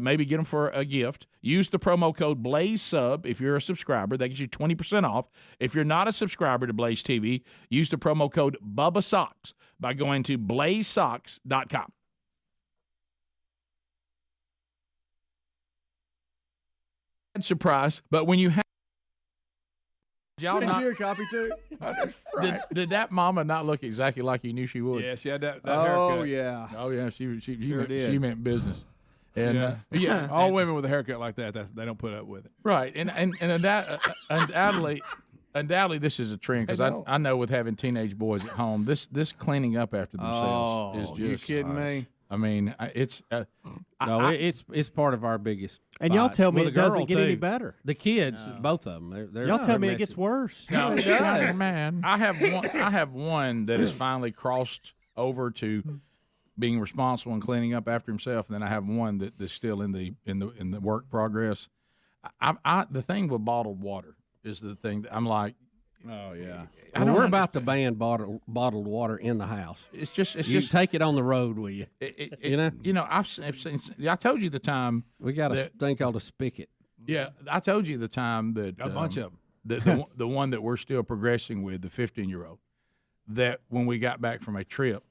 Maybe get them for a gift. Use the promo code BlazeSub if you're a subscriber. That gets you 20% off. If you're not a subscriber to Blaze TV, use the promo code BubbaSocks by going to blazesocks.com. Surprise, but when you have y'all Did not, you a copy too? did that mama not look exactly like you knew she would? Yeah, she had that Oh haircut. yeah. Oh yeah, she did. meant business. And yeah, all women with a haircut like that, they don't put up with it. Right, and undoubtedly, Undoubtedly, this is a trend because I know with having teenage boys at home, this cleaning up after themselves is just. You kidding me? I mean, it's. It's part of our biggest. And y'all fights. tell me With it the girl, doesn't get too. any better. The kids, both of them. Y'all tell me it gets worse. No, It does. man. I have one that has finally crossed over to being responsible and cleaning up after himself, and then I have one that's still in the work progress. The thing with bottled water is the thing that I'm like. Oh yeah. Well, we're about to ban bottled water in the house. It's just take it on the road with you. I've seen. I told you the time we got a thing called a spigot. Yeah, I told you the time that a bunch of them. The one that we're still progressing with, the 15-year-old, that when we got back from a trip,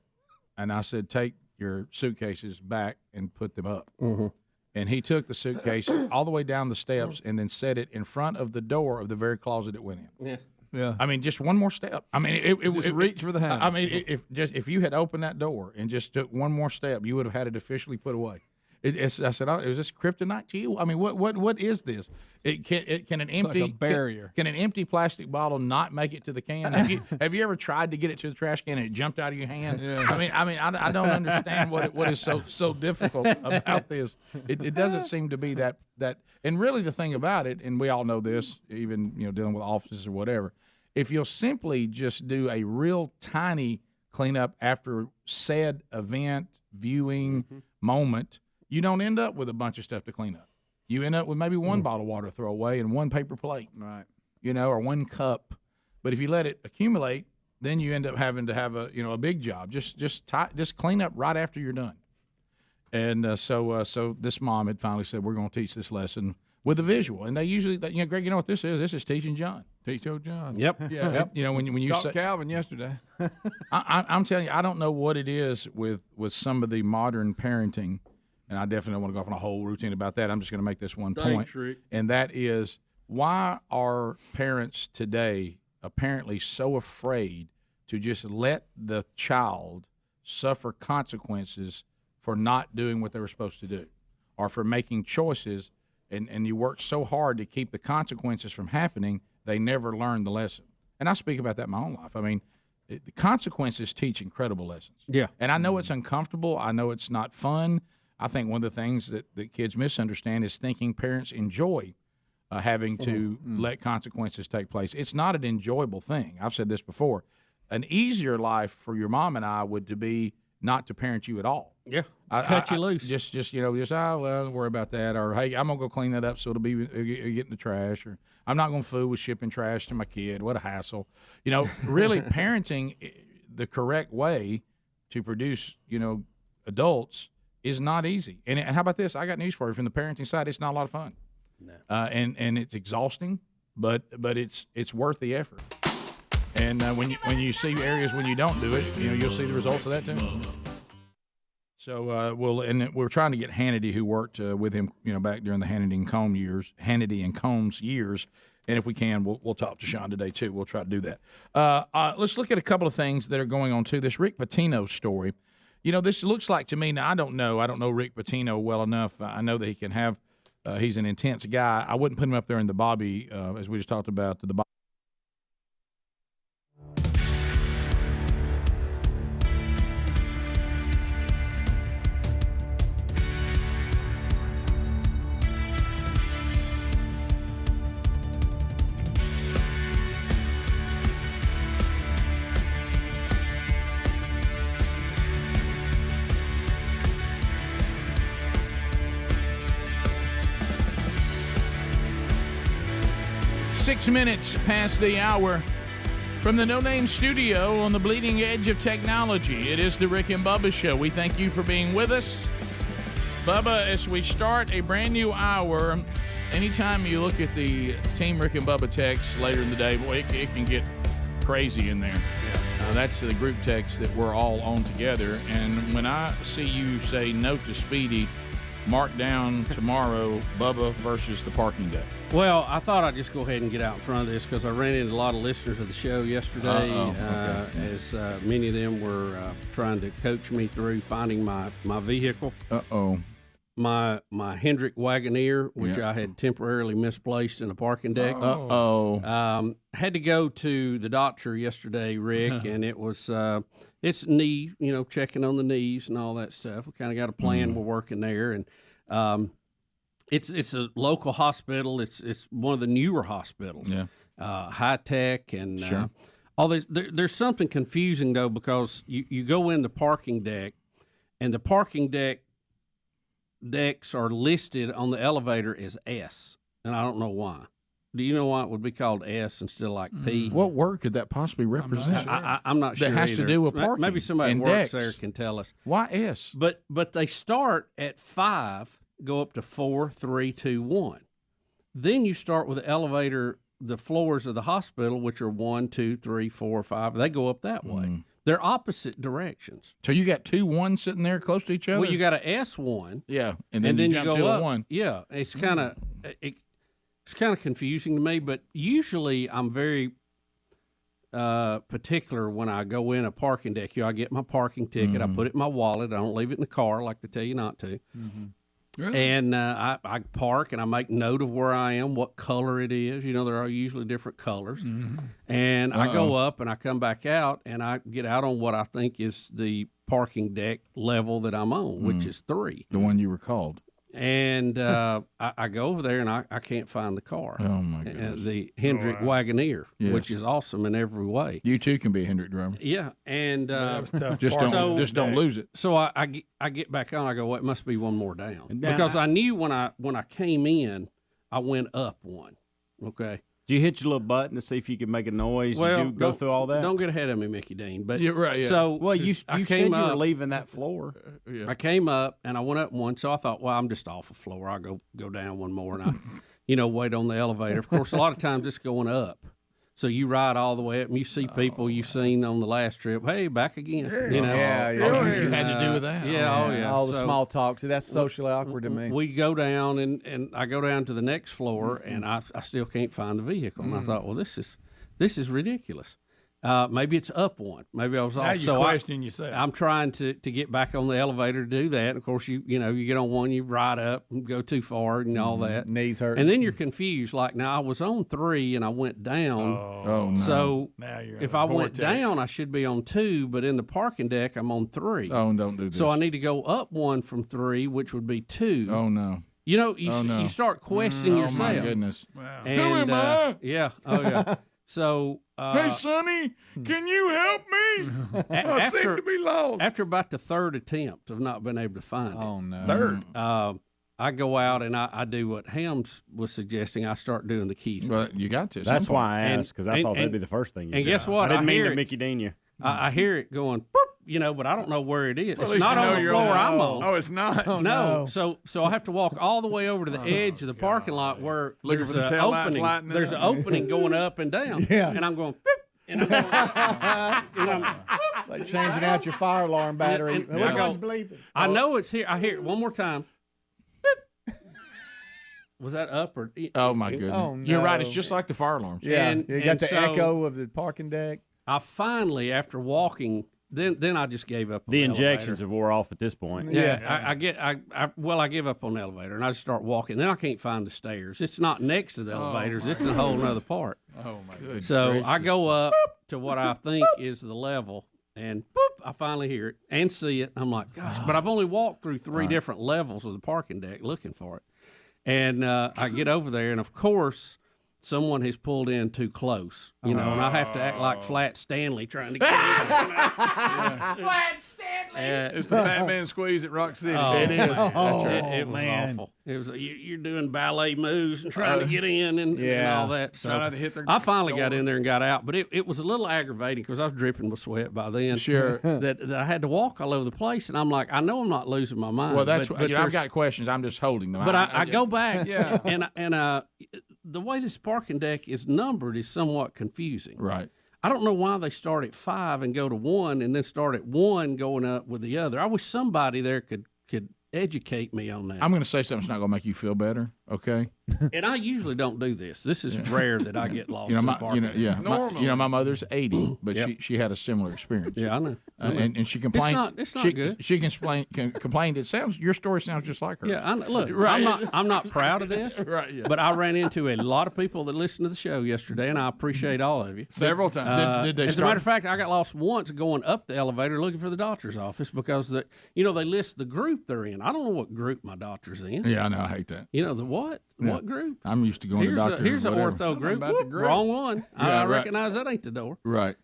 and I said, take your suitcases back and put them up. Mm-hmm. And he took the suitcase all the way down the steps and then set it in front of the door of the very closet it went in. Yeah. Yeah. I mean, just one more step. I mean, it reach for the hand. I mean, if you had opened that door and just took one more step, you would have had it officially put away. I said, is this kryptonite to you? I mean, what is this? Can an empty like a barrier. Can an empty plastic bottle not make it to the can? Have you ever tried to get it to the trash can and it jumped out of your hand? Yeah. I don't understand what is so difficult about this. It doesn't seem to be that. And really, the thing about it, and we all know this, even dealing with offices or whatever. If you'll simply just do a real tiny cleanup after said event, viewing, moment, you don't end up with a bunch of stuff to clean up. You end up with maybe one bottle of water to throw away and one paper plate, right? Or one cup. But if you let it accumulate, then you end up having to have a big job. Just clean up right after you're done. And so this mom had finally said, we're going to teach this lesson with a visual. And they usually, Greg, you know what this is? This is teaching John. Teach old John. Yep. Yeah. Yep. When you Taught say Calvin yesterday. I'm telling you, I don't know what it is with some of the modern parenting, and I definitely don't want to go off on a whole routine about that. I'm just going to make this one point, and that is why are parents today apparently so afraid to just let the child suffer consequences for not doing what they were supposed to do, or for making choices, and you work so hard to keep the consequences from happening, they never learn the lesson. And I speak about that in my own life. I mean, the consequences teach incredible lessons. Yeah. And I know it's uncomfortable. I know it's not fun. I think one of the things that kids misunderstand is thinking parents enjoy having to let consequences take place. It's not an enjoyable thing. I've said this before. An easier life for your mom and I would to be not to parent you at all. Yeah, cut you loose. Just don't worry about that, or hey, I'm gonna go clean that up so it'll get in the trash, or I'm not gonna fool with shipping trash to my kid. What a hassle, Really, parenting the correct way to produce, adults is not easy. And how about this? I got news for you from the parenting side. It's not a lot of fun, and it's exhausting, but it's worth the effort. And when you see areas when you don't do it, you'll see the results of that too. So we're trying to get Hannity, who worked with him, back during the Hannity and Combs years. And if we can, we'll talk to Sean today too. We'll try to do that. Let's look at a couple of things that are going on too. This Rick Pitino story. This looks like to me. Now I don't know Rick Pitino well enough. I know that he can have. He's an intense guy. I wouldn't put him up there in the Bobby, as we just talked about, the Bobby. 6 minutes past the hour from the No Name Studio on the bleeding edge of technology. It is the Rick and Bubba Show. We thank you for being with us. Bubba, as we start a brand new hour, anytime you look at the Team Rick and Bubba text later in the day, boy, it can get crazy in there. That's the group text that we're all on together. And when I see you say note to Speedy, mark down tomorrow, Bubba versus the parking deck. Well, I thought I'd just go ahead and get out in front of this because I ran into a lot of listeners of the show yesterday, as many of them were trying to coach me through finding my vehicle. my Hendrick Wagoneer, which I had temporarily misplaced in a parking deck. Had to go to the doctor yesterday, Rick, and it was it's knee, checking on the knees and all that stuff. We kind of got a plan. We're working there, and it's a local hospital. It's one of the newer hospitals. Yeah. High tech and all this. There's something confusing though, because you go in the parking deck, and the parking decks are listed on the elevator as S, and I don't know why. Do you know why it would be called S instead of like P? What word could that possibly represent? I'm not sure. That has to do with parking. Maybe somebody who works there can tell us. Why S? But they start at 5, go up to 4, 3, 2, 1. Then you start with the elevator, the floors of the hospital, which are 1, 2, 3, 4, 5. They go up that way. They're opposite directions. So you got 2 1s sitting there close to each other? Well, you got an S1. Yeah, and then you jump go to up. a 1. Yeah, it's kind of it's kind of confusing to me, but usually I'm very particular when I go in a parking deck. I get my parking ticket, I put it in my wallet, I don't leave it in the car like they tell you not to. Really? And I park and I make note of where I am, what color it is. There are usually different colors. And I go up and I come back out and I get out on what I think is the parking deck level that I'm on, which is 3. The one you were called. And I go over there and I can't find the car. Oh, my goodness. The Hendrick Wagoneer, which is awesome in every way. You, too, can be a Hendrick driver. Yeah, and that was tough. Just don't lose it. So I get back on. I go, well, it must be one more down. Because I knew when I came in, I went up 1. Okay. Did you hit your little button to see if you could make a noise? Well, Did you go through all that? Don't get ahead of me, Mickey Dean. But you're right. Yeah. So you said you were leaving that floor. I came up and I went up 1, so I thought, well, I'm just off the floor. I'll go down 1 more, and I, wait on the elevator. Of course, a lot of times it's going up. So you ride all the way up, and you see people you've seen on the last trip. Hey, back again. Yeah. You had to do with that. Yeah, all the small talk. So that's socially awkward to me. We go down, and I go down to the next floor, and I still can't find the vehicle. And I thought, well, this is ridiculous. Maybe it's up 1. Maybe I was off. Now you're questioning yourself. I'm trying to get back on the elevator to do that. And of course, you get on 1, you ride up and go too far and all that. Knees hurt. And then you're confused. Like, now I was on 3 and I went down. Oh no. So now you're if I went down, I should be on 2, but in the parking deck, I'm on 3. Oh, don't do this. So I need to go up 1 from 3, which would be 2. Oh, no. You start questioning yourself. Oh, my goodness. Wow. And, who am I? Yeah. Oh, yeah. So, hey, Sonny, can you help me? I seem to be lost. After about the 3rd attempt of not being able to find it. Oh, no. 3rd. I go out and I do what Helms was suggesting. I start doing the keys. Well, you got to. That's why I asked, because I thought that'd be the first thing you And did. guess what? I didn't mean to Mickey Dean you. I hear it going, boop, but I don't know where it is. Well, it's not on the floor I'm on. Oh, it's not? Oh, no. So I have to walk all the way over to the edge of the parking lot where Looking there's for the an tail lights opening. lighting There's an up. opening going up and down. Yeah. And I'm going, boop. And I'm going, It's like changing out your fire alarm battery. And Which one's bleeping? I know it's here. I hear it one more time. Boop. Was that up or? Oh, my goodness. Oh, no. You're right. It's just like the fire alarms. Yeah, And- you got and the so- echo of the parking deck. I finally, after walking, then I just gave up on The elevator. injections have wore off at this point. Yeah, I give up on the elevator and I just start walking. Then I can't find the stairs. It's not next to the elevators. It's a whole other part. Oh, my goodness. So I go up to what I think is the level, and boop, I finally hear it and see it. I'm like, gosh, but I've only walked through 3 different levels of the parking deck looking for it. And I get over there, and of course, someone has pulled in too close, and I have to act like Flat Stanley trying to get in. Flat Stanley. It's the Fat Man Squeeze at Rock City. Oh, It is. It was awful. It was you're doing ballet moves and trying to get in and all that. So Trying not to hit their I finally got door. in there and got out, but it was a little aggravating because I was dripping with sweat by then. Sure. that I had to walk all over the place, and I'm like, I know I'm not losing my mind. Well, that's but what I've there's- got questions. I'm just holding them. But I go back, Yeah. and the way this parking deck is numbered is somewhat confusing. Right. I don't know why they start at 5 and go to 1, and then start at 1 going up with the other. I wish somebody there could educate me on that. I'm going to say something that's not going to make you feel better. Okay. And I usually don't do this. This is rare that I get lost. My mother's 80, but Yep. she had a similar experience. Yeah, I know. And she complained. It's not good. She complained. Your story sounds just like hers. Yeah, I know. Look, Right. I'm not proud of this. Right, yeah. But I ran into a lot of people that listened to the show yesterday, and I appreciate all of you. Several times. Did they as a matter of fact, I got lost once going up the elevator looking for the doctor's office because they list the group they're in. I don't know what group my doctor's in. Yeah, I know. I hate that. The what? Yeah. What group? I'm used to going to doctors. Here's an whatever. ortho group. about the Whoop, group. wrong one. Yeah, I right. recognize that ain't the door. Right.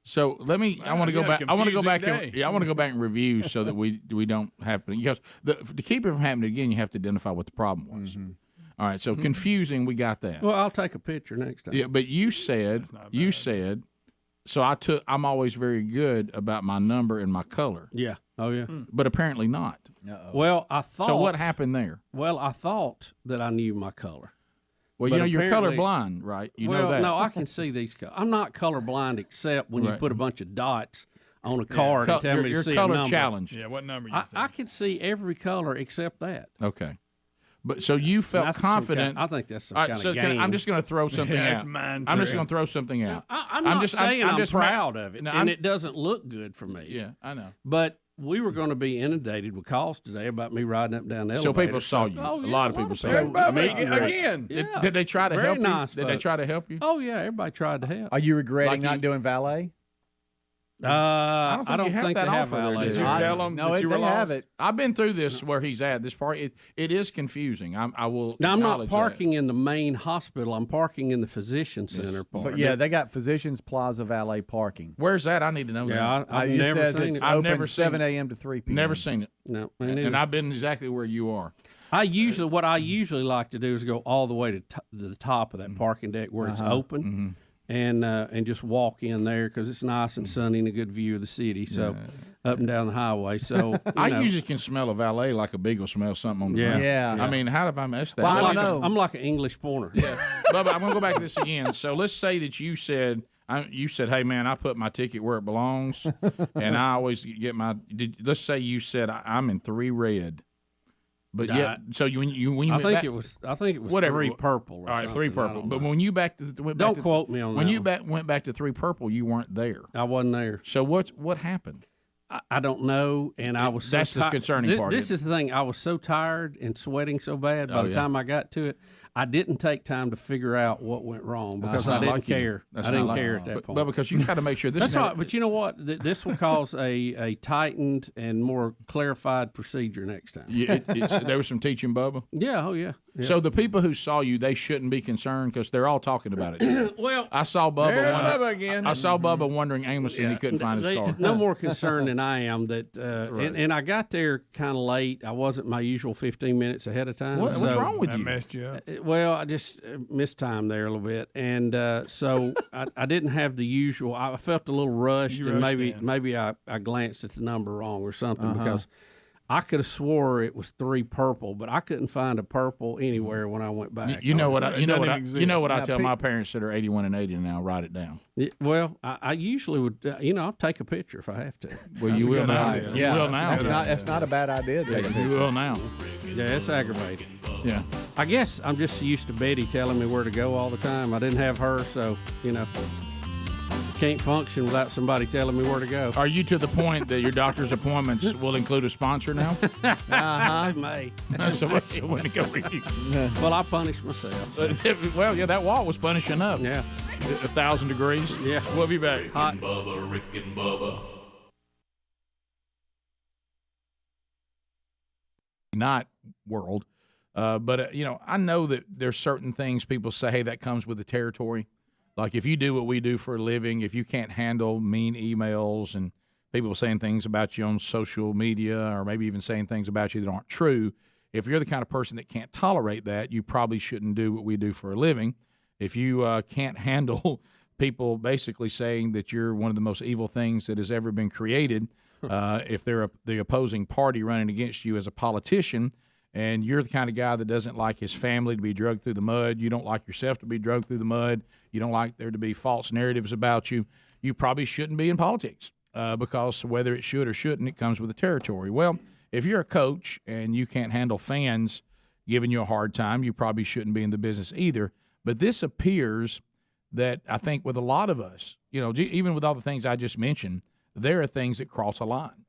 So let me. I want to go you had back. a I want to go back. confusing day. I want to go back and review so that we don't happen because to keep it from happening again, you have to identify what the problem was. All right. So confusing. We got that. Well, I'll take a picture next time. Yeah, but you said. So I'm always very good about my number and my color. Yeah. Oh yeah. But apparently not. Well, I thought. So what happened there? Well, I thought that I knew my color. Well, But you're apparently- colorblind, right? You well, know that. no, I can see these colors. I'm not colorblind except when you Right. put a bunch of dots on a card and tell me to you're see color a number. challenged. Yeah, what number you say? I can see every color except that. Okay. But so you felt That's some confident. I think that's some All right, kind so of I'm game. just going to throw something Yeah, out. it's mind I'm just trick. going to throw something out. I'm not saying I'm just proud of it, No, and it doesn't look good for me. Yeah, I know. But we were going to be inundated with calls today about me riding up and down the So elevator. people saw you. Oh, A yeah, lot of people saw you. Everybody, meet and greet. again. Yeah. Did they try to Very help you? nice Did they folks. try to help you? Oh yeah, everybody tried to help. Are you regretting Like not you- doing valet? I you don't have think that they have offer there, valet. did you? Did you tell them No, that you were they lost? have it. I've been through this where he's at. This part, it is confusing. I will. Now I'm not acknowledge parking in the main hospital. I'm parking in the physician center part. But yeah, they got Physicians Plaza valet parking. That. Where's that? I need to know Yeah, that. I've It just never says seen it's it. I've open never seen 7 it. a.m. to 3 p.m. Never seen it. No, And I've been exactly where you are. what I usually like to do is go all the way to the top of that parking deck where it's open, and just walk in there because it's nice and sunny and a good view of the city. So up and down the highway. So I usually can smell a valet like a beagle smells something on the Yeah. ground. Yeah. I mean, how have I messed that? Well, I up? don't know. I'm like an English pointer. Yeah. Bubba, I'm going to go back to this again. So let's say that you said, hey, man, I put my ticket where it belongs, and I always get my let's say you said, I'm in 3 red. But Yeah, so when you I went think back, it was whatever. 3 purple. Or all right, 3 something. I purple. don't But know. when you went Don't back to, quote me on when that you one. went back to 3 purple, you weren't there. I wasn't there. So what happened? I don't know, and I was. That's so the concerning part, This isn't is the thing. I was so tired and sweating so bad. By Oh, the yeah. time I got to it, I didn't take time to figure out what went wrong because I not didn't like you. care. That's I not didn't like care you. at that point. But because you got to make sure this That's is right. But you know what? This will cause a tightened and more clarified procedure next time. there was some teaching, Bubba. Yeah. Oh yeah. Yeah. So the people who saw you, they shouldn't be concerned because they're all talking about it. Well, I saw Bubba. There's Bubba again. I saw Bubba wandering aimlessly and he couldn't find his They- car. No more concerned than I am that, Right. and I got there kind of late. I wasn't my usual 15 minutes ahead of time. What's so- wrong with That you? messed you up. Well, I just missed time there a little bit, and so I didn't have the usual. I felt a little rushed, You and rushed maybe I glanced at the number wrong or something because I could have swore it was 3 purple, but I couldn't find a purple anywhere when I went back. You know what? It You know doesn't what? I, exist. you know what I Now, tell my parents that are 81 and 80 now. Write it down. Well, I usually would. I'll take a picture if I have to. Well, That's you a will good now. idea. You Yeah, will now. that's not a bad idea. To take a You picture. will now. Yeah, it's aggravating. Yeah. I guess I'm just used to Betty telling me where to go all the time. I didn't have her, so can't function without somebody telling me where to go. Are you to the point that your doctor's appointments will include a sponsor now? I may. so when to go with you? Well, I punish myself. Well, yeah, that wall was punish enough. Yeah. 1,000 degrees. Yeah. We'll be back. Hot. Bubba, Rick and Bubba. Not world. But I know that there's certain things people say, hey, that comes with the territory. Like if you do what we do for a living, if you can't handle mean emails and people saying things about you on social media or maybe even saying things about you that aren't true, if you're the kind of person that can't tolerate that, you probably shouldn't do what we do for a living. If you can't handle people basically saying that you're one of the most evil things that has ever been created, if they're the opposing party running against you as a politician, and you're the kind of guy that doesn't like his family to be dragged through the mud, you don't like yourself to be dragged through the mud, you don't like there to be false narratives about you, you probably shouldn't be in politics because whether it should or shouldn't, it comes with the territory. Well, if you're a coach and you can't handle fans giving you a hard time, you probably shouldn't be in the business either. But this appears that I think with a lot of us, even with all the things I just mentioned, there are things that cross a line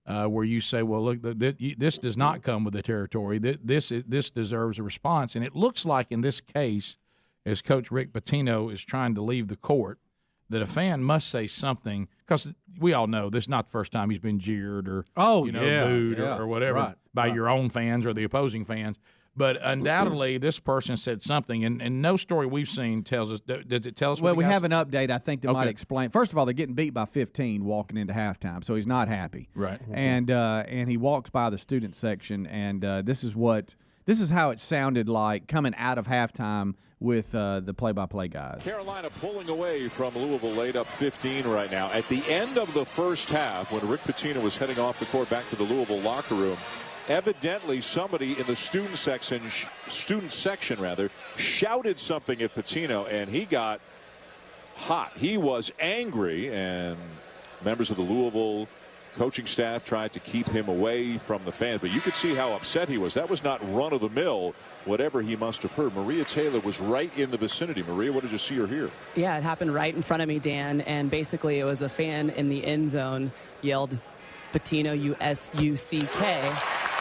where you say, well, look, this does not come with the territory. This deserves a response. And it looks like in this case, as Coach Rick Pitino is trying to leave the court, that a fan must say something, because we all know this is not the first time he's been jeered or booed or whatever by your own fans or the opposing fans. But undoubtedly, this person said something, and no story we've seen tells us. Does it tell us? Well, we have an update, I think, that might explain. First of all, they're getting beat by 15 walking into halftime, so he's not happy. Right. And he walks by the student section, and this is how it sounded like coming out of halftime with the play-by-play guys. Carolina pulling away from Louisville, laid up 15 right now. At the end of the first half, when Rick Pitino was heading off the court back to the Louisville locker room, evidently somebody in the student section shouted something at Pitino, and he got hot. He was angry, and members of the Louisville coaching staff tried to keep him away from the fans, but you could see how upset he was. That was not run-of-the-mill, whatever he must have heard. Maria Taylor was right in the vicinity. Maria, what did you see or hear? Yeah, it happened right in front of me, Dan, and basically it was a fan in the end zone yelled, Pitino, U-S-U-C-K,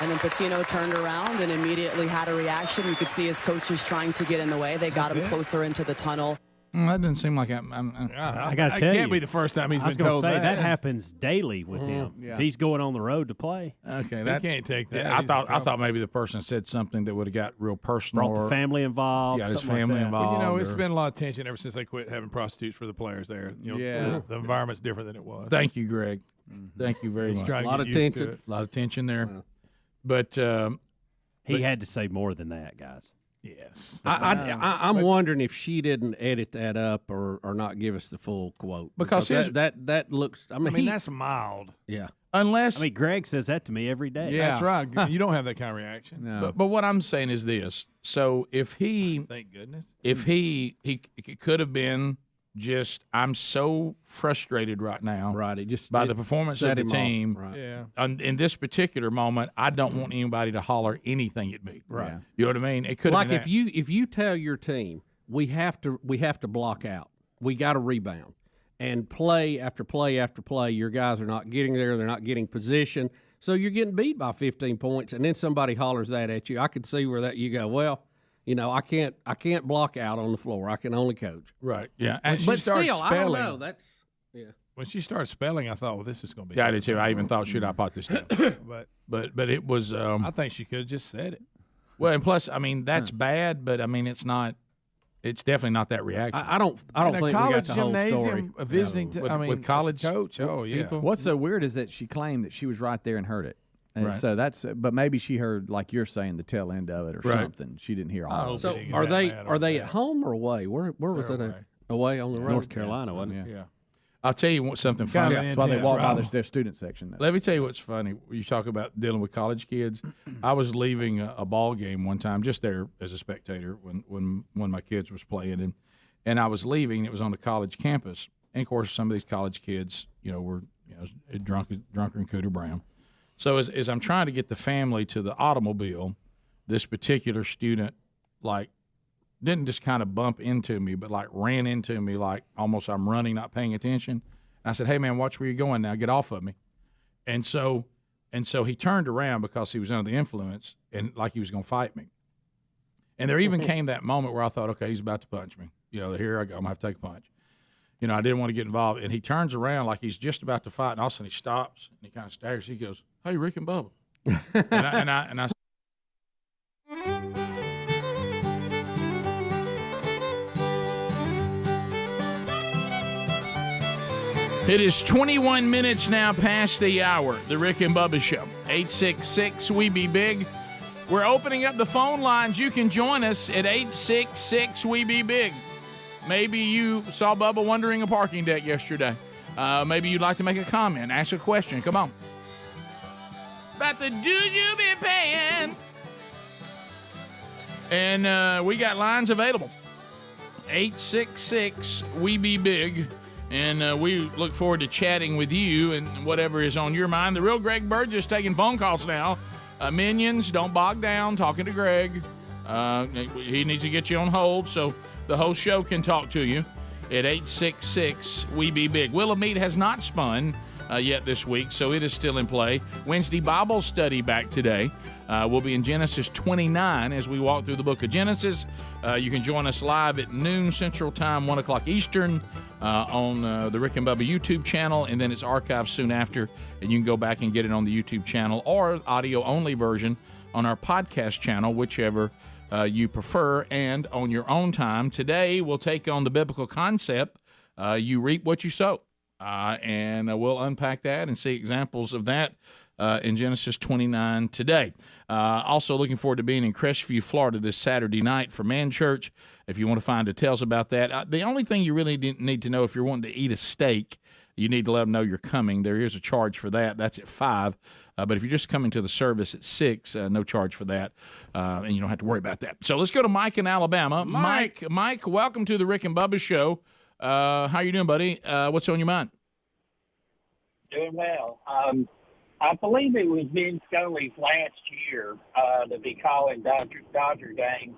and then Pitino turned around and immediately had a reaction. You could see his coaches trying to get in the way. They got him closer into the tunnel. That doesn't seem like I got to tell you, it can't be the first time he's been told told that happens daily with him. Yeah. If he's going on the road to play. Okay, that can't take that. Yeah, I thought maybe the person said something that would have got real personal. Brought the family involved. Got his family involved. Well, it's been a lot of tension ever since they quit having prostitutes for the players there. The environment's different than it was. Thank you, Greg. Thank you very much. A lot of tension. A lot of tension there. But he had to say more than that, guys. Yes. I'm wondering if she didn't edit that up or not give us the full quote. Because that looks, I mean that's mild. Yeah. Unless. Greg says that to me every day. Yeah. That's right. You don't have that kind of reaction. No. But what I'm saying is this. So if he. Thank goodness. If he could have been just, I'm so frustrated right now. Right. By the performance of the team. Right. Yeah. In this particular moment, I don't want anybody to holler anything at me. Right. Yeah. You know what I mean? It could like have been if you tell your team we have to block out, we got to rebound, and play after play after play, your guys are not getting there, they're not getting position, so you're getting beat by 15 points, and then somebody hollers that at you. I could see where that you go, well, I can't block out on the floor. I can only coach. Right. Yeah. And but still, spelling. I don't know. That's When she started spelling, I thought, well, this is going to be. Yeah, I did too. I even thought, should I pot this down? but it was. I think she could have just said it. Well, and plus, I mean, that's bad, but I mean, it's not. It's definitely not that reaction. I don't think we got the whole story. Visiting with college coach. Oh yeah. People. What's so weird is that she claimed that she was right there and heard it. And Right. so but maybe she heard, like you're saying, the tail end of it or Right. something. She didn't hear all of it. So are they at home or away? Where was it at? Away on the road? North Carolina, wasn't it? Yeah. I'll tell you something funny. That's why they walk by their student section. Let me tell you what's funny. You talk about dealing with college kids. I was leaving a ball game one time, just there as a spectator when my kids was playing, and I was leaving. It was on the college campus, and of course, some of these college kids, were drunker than Cooter Brown. So as I'm trying to get the family to the automobile, this particular student didn't just kind of bump into me, but ran into me almost I'm running, not paying attention. And I said, "Hey man, watch where you're going now. Get off of me." And so he turned around because he was under the influence and like he was going to fight me. And there even came that moment where I thought, okay, he's about to punch me. Here I go. I'm going to have to take a punch. I didn't want to get involved. And he turns around like he's just about to fight, and all of a sudden he stops and he kind of stares. He goes, "Hey, Rick and Bubba." and I It is 21 minutes now past the hour, the Rick and Bubba Show. 866-WE-BE-BIG. We're opening up the phone lines. You can join us at 866-WE-BE-BIG. Maybe you saw Bubba wandering a parking deck yesterday. Maybe you'd like to make a comment, ask a question. Come on. About the dues you been paying. And we got lines available. 866-WE-BE-BIG. And we look forward to chatting with you and whatever is on your mind. The real Greg Burgess taking phone calls now. Minions, don't bog down talking to Greg. He needs to get you on hold so the whole show can talk to you at 866-WE-BE-BIG. Wheel of Meat has not spun yet this week, so it is still in play. Wednesday Bible study back today. We'll be in Genesis 29 as we walk through the book of Genesis. You can join us live at noon Central Time, 1 o'clock Eastern on the Rick and Bubba YouTube channel, and then it's archived soon after, and you can go back and get it on the YouTube channel or audio-only version on our podcast channel, whichever you prefer, and on your own time. Today, we'll take on the biblical concept, you reap what you sow, and we'll unpack that and see examples of that in Genesis 29 today. Also looking forward to being in Crestview, Florida this Saturday night for Man Church. If you want to find details about that, the only thing you really need to know if you're wanting to eat a steak, you need to let them know you're coming. There is a charge for that. That's at 5. But if you're just coming to the service at 6, no charge for that, and you don't have to worry about that. So let's go to Mike in Alabama. Mike, welcome to the Rick and Bubba Show. How you doing, buddy? What's on your mind? Doing well. I believe it was Vin Scully's last year to be calling Dodger game.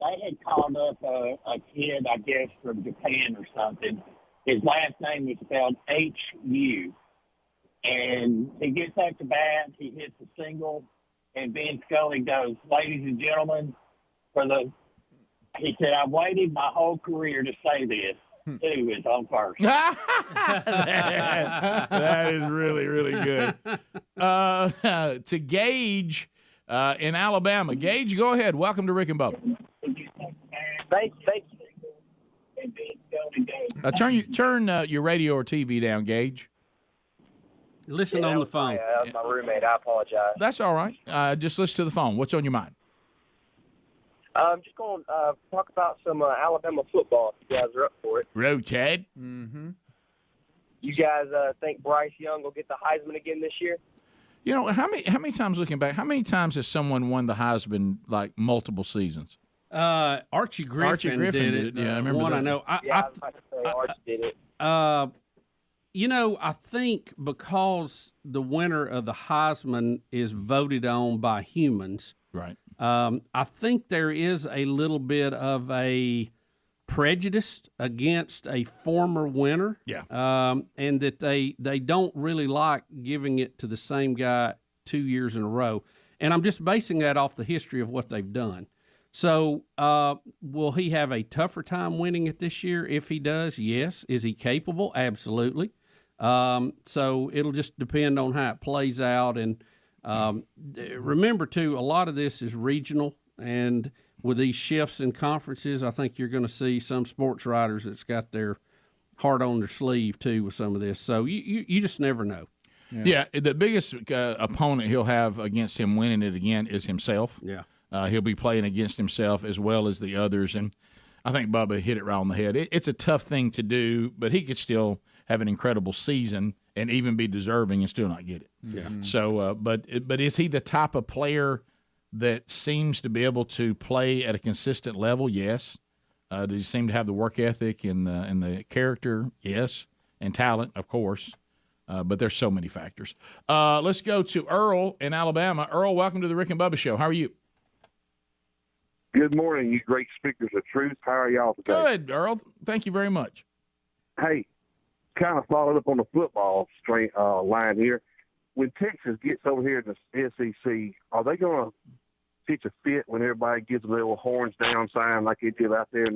They had called up a kid, I guess, from Japan or something. His last name was spelled H-U. And he gets up to bat, he hits a single, and Vin Scully goes, "Ladies and gentlemen, he said, I've waited my whole career to say this. Who is on first?" That is really, really good. To Gage in Alabama. Gage, go ahead. Welcome to Rick and Bubba. Thank you. Turn your radio or TV down, Gage. Listen on the phone. That was my roommate. I apologize. That's all right. Just listen to the phone. What's on your mind? I'm just going to talk about some Alabama football if you guys are up for it. Roll Tide. Mm-hmm. You guys think Bryce Young will get the Heisman again this year? You know, how many times, looking back, how many times has someone won the Heisman, like, multiple seasons? Archie Griffin did it. Yeah, I remember one that. I know. I was about to say Archie did it. You know, I think because the winner of the Heisman is voted on by humans, right? I think there is a little bit of a prejudice against a former winner. Yeah. And that they don't really like giving it to the same guy 2 years in a row. And I'm just basing that off the history of what they've done. So will he have a tougher time winning it this year? If he does, yes. Is he capable? Absolutely. So it'll just depend on how it plays out. And remember, too, a lot of this is regional. And with these shifts in conferences, I think you're going to see some sports writers that's got their heart on their sleeve, too, with some of this. So you just never know. Yeah, the biggest opponent he'll have against him winning it again is himself. Yeah. He'll be playing against himself as well as the others. And I think Bubba hit it right on the head. It's a tough thing to do, but he could still have an incredible season and even be deserving and still not get it. Yeah. So, but is he the type of player that seems to be able to play at a consistent level? Yes. Does he seem to have the work ethic and the character? Yes. And talent, of course. But there's so many factors. Let's go to Earl in Alabama. Earl, welcome to the Rick and Bubba Show. How are you? Good morning, you great speakers of truth. How are y'all today? Good, Earl. Thank you very much. Hey, kind of followed up on the football line here. When Texas gets over here in the SEC, are they going to pitch a fit when everybody gets the little horns down sign like they did out there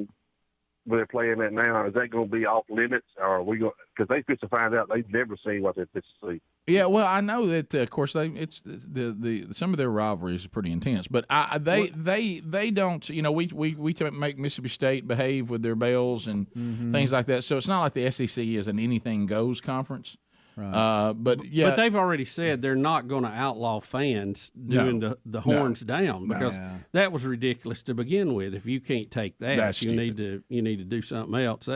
where they're playing that now? Is that going to be off limits, or are we going? Because they fit to find out they've never seen what they fit to see. Yeah, well, I know that of course it's the some of their rivalries are pretty intense, but they don't. You know, we make Mississippi State behave with their bells and things like that. So it's not like the SEC is an anything goes conference. Right. But they've already said they're not going to outlaw fans doing the horns down because that was ridiculous to begin with. If you can't take that, you need to do something else.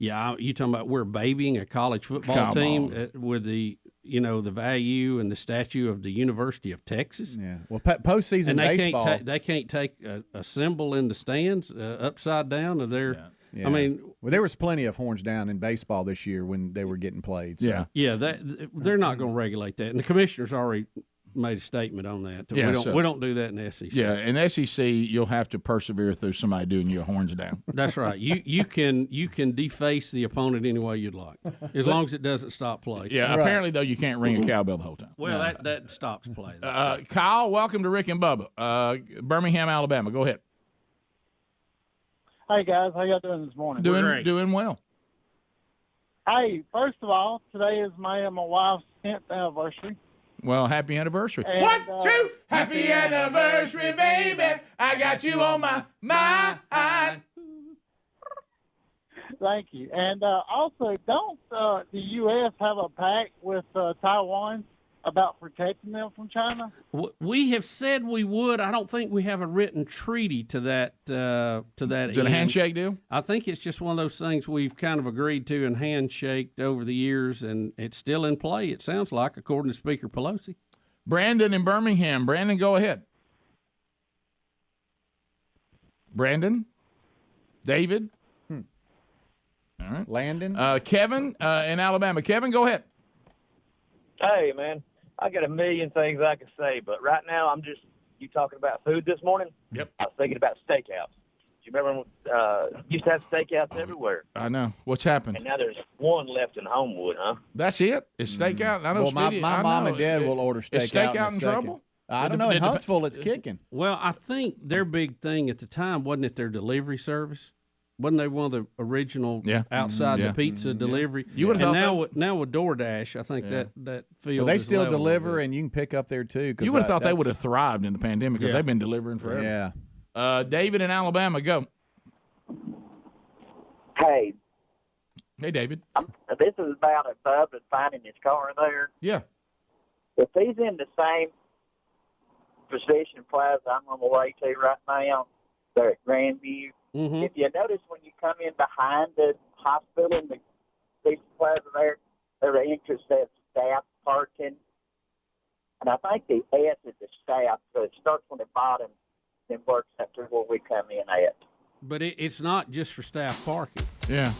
You talking about we're babying a college football team with the value and the statue of the University of Texas. Yeah. Well, postseason baseball, they can't take a symbol in the stands upside down of their. Yeah. I mean, there was plenty of horns down in baseball this year when they were getting played. So. They're not going to regulate that, and the commissioner's already made a statement on that. Yeah, we don't do that in the SEC. Yeah, in the SEC, you'll have to persevere through somebody doing your horns down. That's right. You can deface the opponent any way you'd like, as long as it doesn't stop play. Yeah, apparently, though, you can't ring a cowbell the whole time. Well, that stops play. Kyle, welcome to Rick and Bubba. Birmingham, Alabama. Go ahead. Hey, guys. How y'all doing this morning? Doing well. Hey, first of all, today is my wife's 10th anniversary. Well, happy anniversary. And, 1, 2, happy anniversary, baby. I got you on my mind. Thank you. And also, don't the U.S. have a pact with Taiwan about protecting them from China? We have said we would. I don't think we have a written treaty to that. Is it a handshake deal? I think it's just one of those things we've kind of agreed to and handshaked over the years, and it's still in play. It sounds like, according to Speaker Pelosi. Brandon in Birmingham. Brandon, go ahead. Brandon, David. All right. Landon. Kevin in Alabama. Kevin, go ahead. Hey, man. I got a million things I could say, but right now you talking about food this morning? Yep. I was thinking about steakouts. Do you remember when used to have steakouts everywhere? I know. What's happened? And now there's one left in Homewood, huh? That's it? It's steakout? I know. Well, my mom and dad will order steak Is steak out in trouble? I don't know. In Huntsville, it's kicking. Well, I think their big thing at the time, wasn't it their delivery service? Wasn't they one of the original outside the pizza delivery? You would have now with DoorDash, I think that field. Well, they is still leveled deliver, and you can pick up there too. You would have thought they would have thrived in the pandemic because they've been delivering forever. Yeah. David in Alabama, go. Hey. Hey, David. This is about a Bubba finding his car there. Yeah. If he's in the same position plaza I'm on the way to right now, there at Grandview, if you notice when you come in behind the hospital in the big plaza there, there's an entrance that staff parking. And I think the S is the staff, so it starts on the bottom and works up to where we come in at. But it's not just for staff parking. Yeah.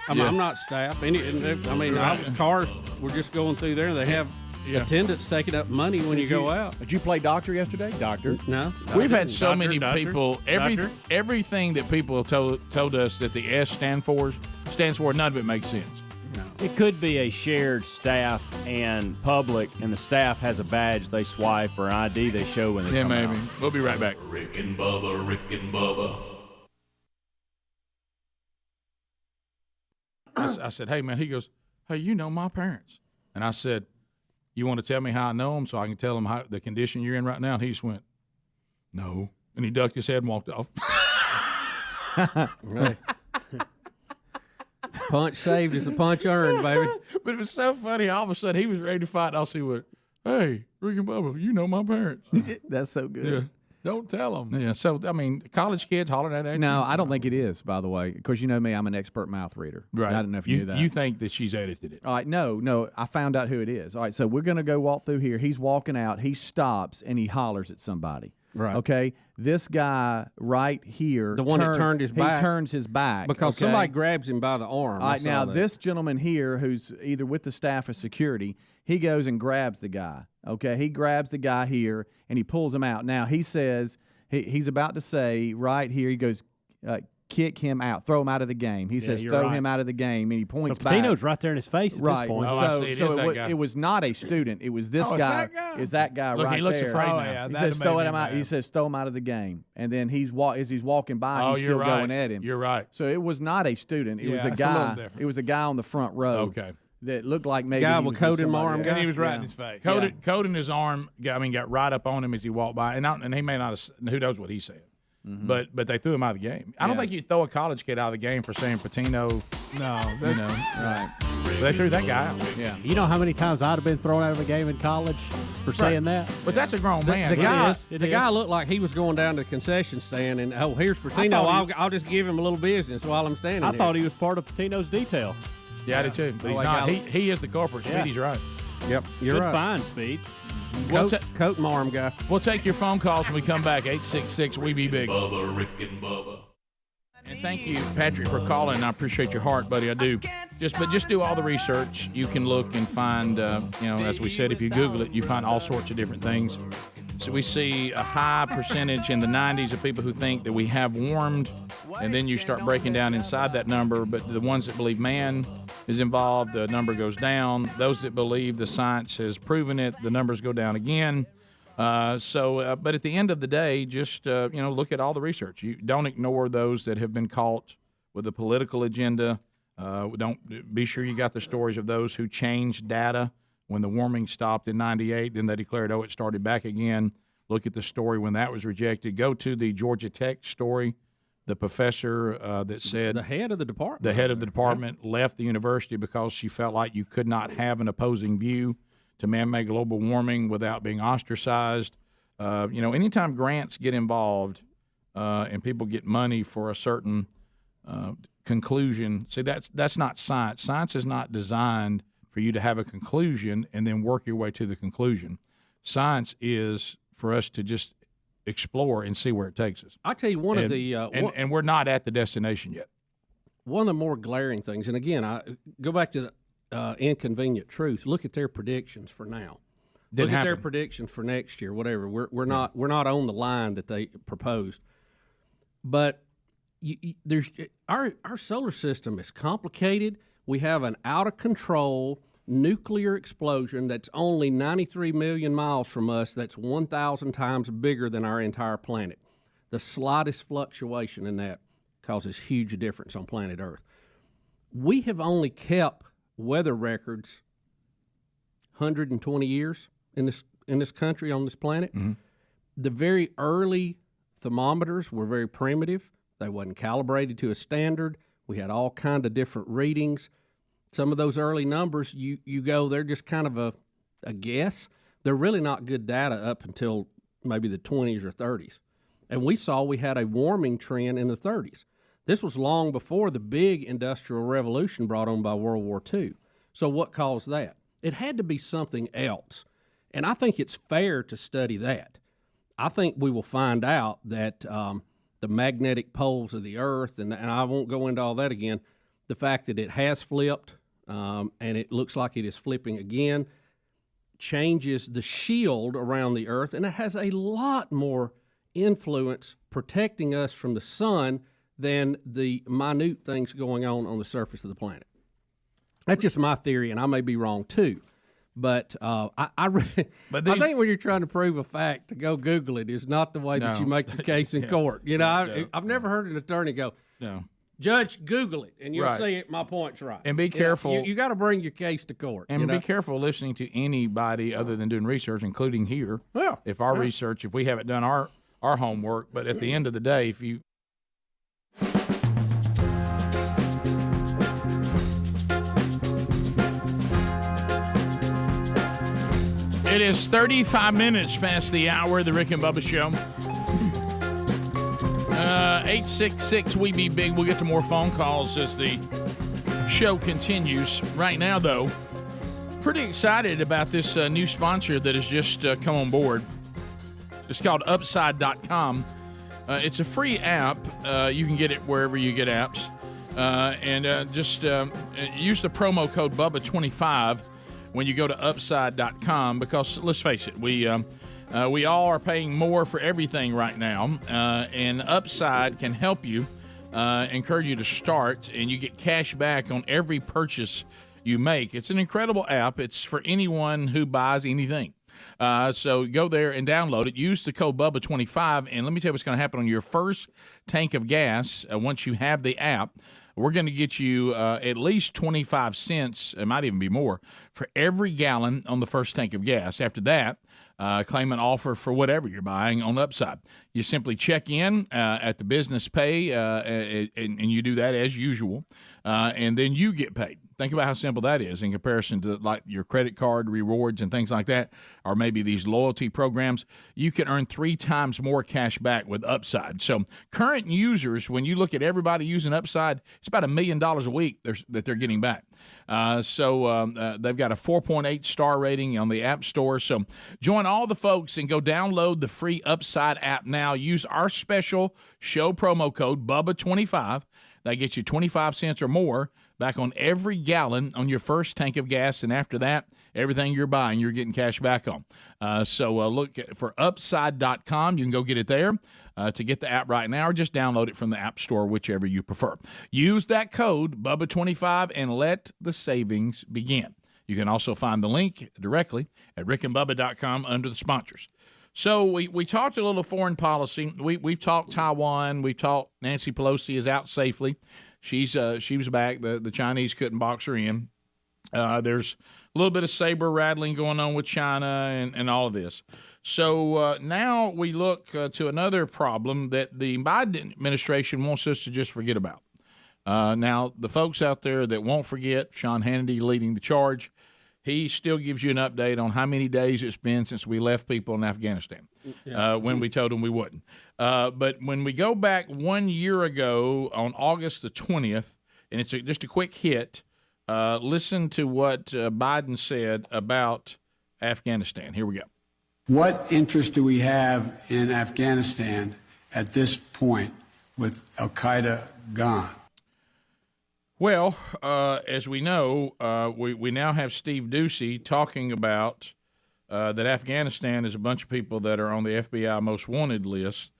I'm not staff. Our cars, we're just going through there. They have attendants taking up money when you go out. Did you play doctor yesterday? Doctor? No. We've had so many people. Everything that people told us that the S stands for, none of it makes sense. No. It could be a shared staff and public, and the staff has a badge they swipe or an ID they show when they come out. We'll be right back. Rick and Bubba, Rick and Bubba. I said, hey, man. He goes, hey, you know my parents. And I said, you want to tell me how I know them so I can tell them how the condition you're in right now? And he just went, no. And he ducked his head and walked off. Right. Punch saved is a punch earned, baby. But it was so funny. All of a sudden, he was ready to fight. And all he went, hey, Rick and Bubba, you know my parents. That's so good. Yeah. Don't tell them. Yeah. So, college kids hollering at you. No, I don't think it is, by the way. Because you know me, I'm an expert mouth reader. Right. I don't know if you knew that. You think that she's edited it. All right. No. I found out who it is. All right. So we're going to go walk through here. He's walking out. He stops, and he hollers at somebody. Right. Okay. This guy right here. The one that turned his back. He turns his back. Because somebody grabs him by the arm. All right. Now, this gentleman here, who's either with the staff or security, he goes and grabs the guy. Okay. He grabs the guy here, and he pulls him out. Now, he says... He's about to say right here, he goes, kick him out, throw him out of the game. He says, throw him out of the game, and he points back. Patino's right there in his face at this point. It was not a student. It was this guy. Is that guy Look, right there? he looks afraid now. He says, throw him out. He says, throw him out of the game. And then as he's walking by, he's still going at him. You're right. So it was not a student. It was a guy. It was a guy on the front row. Okay. That looked like maybe guy with coat in arm, and he was right in his face. Coat in his arm. Got right up on him as he walked by, and he may not have. Who knows what he said? Mm-hmm. But they threw him out of the game. I don't think you throw a college kid out of the game for saying Pitino. No, right. But they threw that guy out. Yeah. You know how many times I'd have been thrown out of a game in college for saying that? But that's a grown man. The guy looked like he was going down to the concession stand, and here's Pitino. I'll just give him a little business while I'm standing I here. thought he was part of Pitino's detail. Yeah, I did too. But he's not. He is the corporate. Speedy's right. Yep, you're Good right. find, Speed. Coat and arm guy. We'll take your phone calls when we come back. 866 We Be Big. Bubba, Rick and Bubba. And thank you, Patrick, for calling. I appreciate your heart, buddy. I do. Just do all the research. You can look and find, as we said, if you Google it, you find all sorts of different things. So we see a high percentage in the 90s of people who think that we have warmed, and then you start breaking down inside that number. But the ones that believe man is involved, the number goes down. Those that believe the science has proven it, the numbers go down again. But at the end of the day, just look at all the research. You don't ignore those that have been caught with a political agenda. Don't be sure you got the stories of those who changed data when the warming stopped in '98. Then they declared, it started back again. Look at the story when that was rejected. Go to the Georgia Tech story. The professor that said the head of the department. The head of the department left the university because she felt like you could not have an opposing view to man-made global warming without being ostracized. Anytime grants get involved and people get money for a certain conclusion, see, that's not science. Science is not designed for you to have a conclusion and then work your way to the conclusion. Science is for us to just explore and see where it takes us. I'll tell you and we're not at the destination yet. One of the more glaring things, and again, I go back to the inconvenient truth. Look at their predictions for now. Look at their predictions for next year, whatever. We're not on the line that they proposed. But there's our solar system is complicated. We have an out of control nuclear explosion that's only 93 million miles from us. That's 1,000 times bigger than our entire planet. The slightest fluctuation in that causes huge difference on planet Earth. We have only kept weather records 120 years in this country, on this planet. Mm-hmm. The very early thermometers were very primitive. They wasn't calibrated to a standard. We had all kind of different readings. Some of those early numbers, you go, they're just kind of a guess. They're really not good data up until maybe the 20s or 30s. And we had a warming trend in the 30s. This was long before the big industrial revolution brought on by World War II. So what caused that? It had to be something else. And I think it's fair to study that. I think we will find out that the magnetic poles of the Earth, and I won't go into all that again, the fact that it has flipped, and it looks like it is flipping again, changes the shield around the Earth, and it has a lot more influence protecting us from the sun than the minute things going on the surface of the planet. That's just my theory, and I may be wrong too. But I think when you're trying to prove a fact, to go Google it is not the way that you make the case in court. I've never heard an attorney go, "No, Judge, Google it, and you'll see it. My point's right." And be careful. You got to bring your case to court. And be careful listening to anybody other than doing research, including here. Yeah. If we haven't done our homework, but at the end of the day, if you It is 35 minutes past the hour of the Rick and Bubba Show. 866-WE-BE-BIG. We'll get to more phone calls as the show continues. Right now, though, pretty excited about this new sponsor that has just come on board. It's called Upside.com. It's a free app. You can get it wherever you get apps. Just use the promo code Bubba25 when you go to Upside.com, because let's face it, we all are paying more for everything right now, and Upside can help you, encourage you to start, and you get cash back on every purchase you make. It's an incredible app. It's for anyone who buys anything. So go there and download it. Use the code Bubba25, and let me tell you what's going to happen on your first tank of gas once you have the app. We're going to get you at least 25 cents, it might even be more, for every gallon on the first tank of gas. After that, claim an offer for whatever you're buying on Upside. You simply check in at the business pay, and you do that as usual, and then you get paid Think about how simple that is in comparison to like your credit card rewards and things like that, or maybe these loyalty programs. You can earn 3 times more cash back with Upside. So current users, when you look at everybody using Upside, it's about $1 million a week that they're getting back. So they've got a 4.8 star rating on the App Store. So join all the folks and go download the free Upside app now. Use our special show promo code BUBBA25. That gets you 25 cents or more back on every gallon on your first tank of gas. And after that, everything you're buying, you're getting cash back on. So look for upside.com. You can go get it there to get the app right now, or just download it from the App Store, whichever you prefer. Use that code BUBBA25 and let the savings begin. You can also find the link directly at rickandbubba.com under the sponsors. So we talked a little foreign policy. We've talked Taiwan. We've talked Nancy Pelosi is out safely. She was back. The Chinese couldn't box her in. There's a little bit of saber rattling going on with China and all of this. So now we look to another problem that the Biden administration wants us to just forget about. Now, the folks out there that won't forget, Sean Hannity leading the charge, he still gives you an update on how many days it's been since we left people in Afghanistan, when we told them we wouldn't. But when we go back 1 year ago on August the 20th, and it's just a quick hit, listen to what Biden said about Afghanistan. Here we go. What interest do we have in Afghanistan at this point with al-Qaeda gone? Well, as we know, we now have Steve Doocy talking about that Afghanistan is a bunch of people that are on the FBI most wanted list,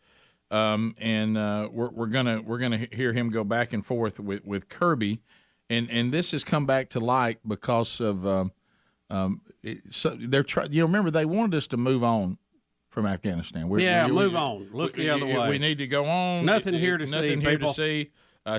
and we're gonna hear him go back and forth with Kirby, and this has come back to light because of remember they wanted us to move on from Afghanistan. Move on. Look the other way. We need to go on. Nothing here to see. Nothing here to see.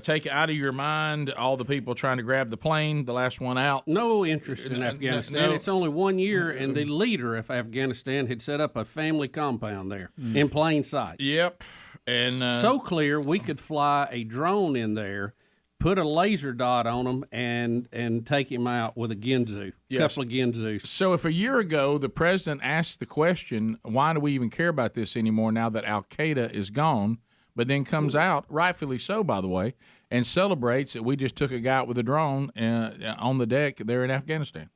Take out of your mind all the people trying to grab the plane, the last one out. No interest in Afghanistan. No. It's only 1 year, and the leader of Afghanistan had set up a family compound there in plain sight. Yep. And so clear we could fly a drone in there, put a laser dot on him, and take him out with a Ginzu, couple of Ginzus. So if a year ago the president asked the question, why do we even care about this anymore now that al-Qaeda is gone, but then comes out, rightfully so, by the way, and celebrates that we just took a guy out with a drone on the deck there in Afghanistan.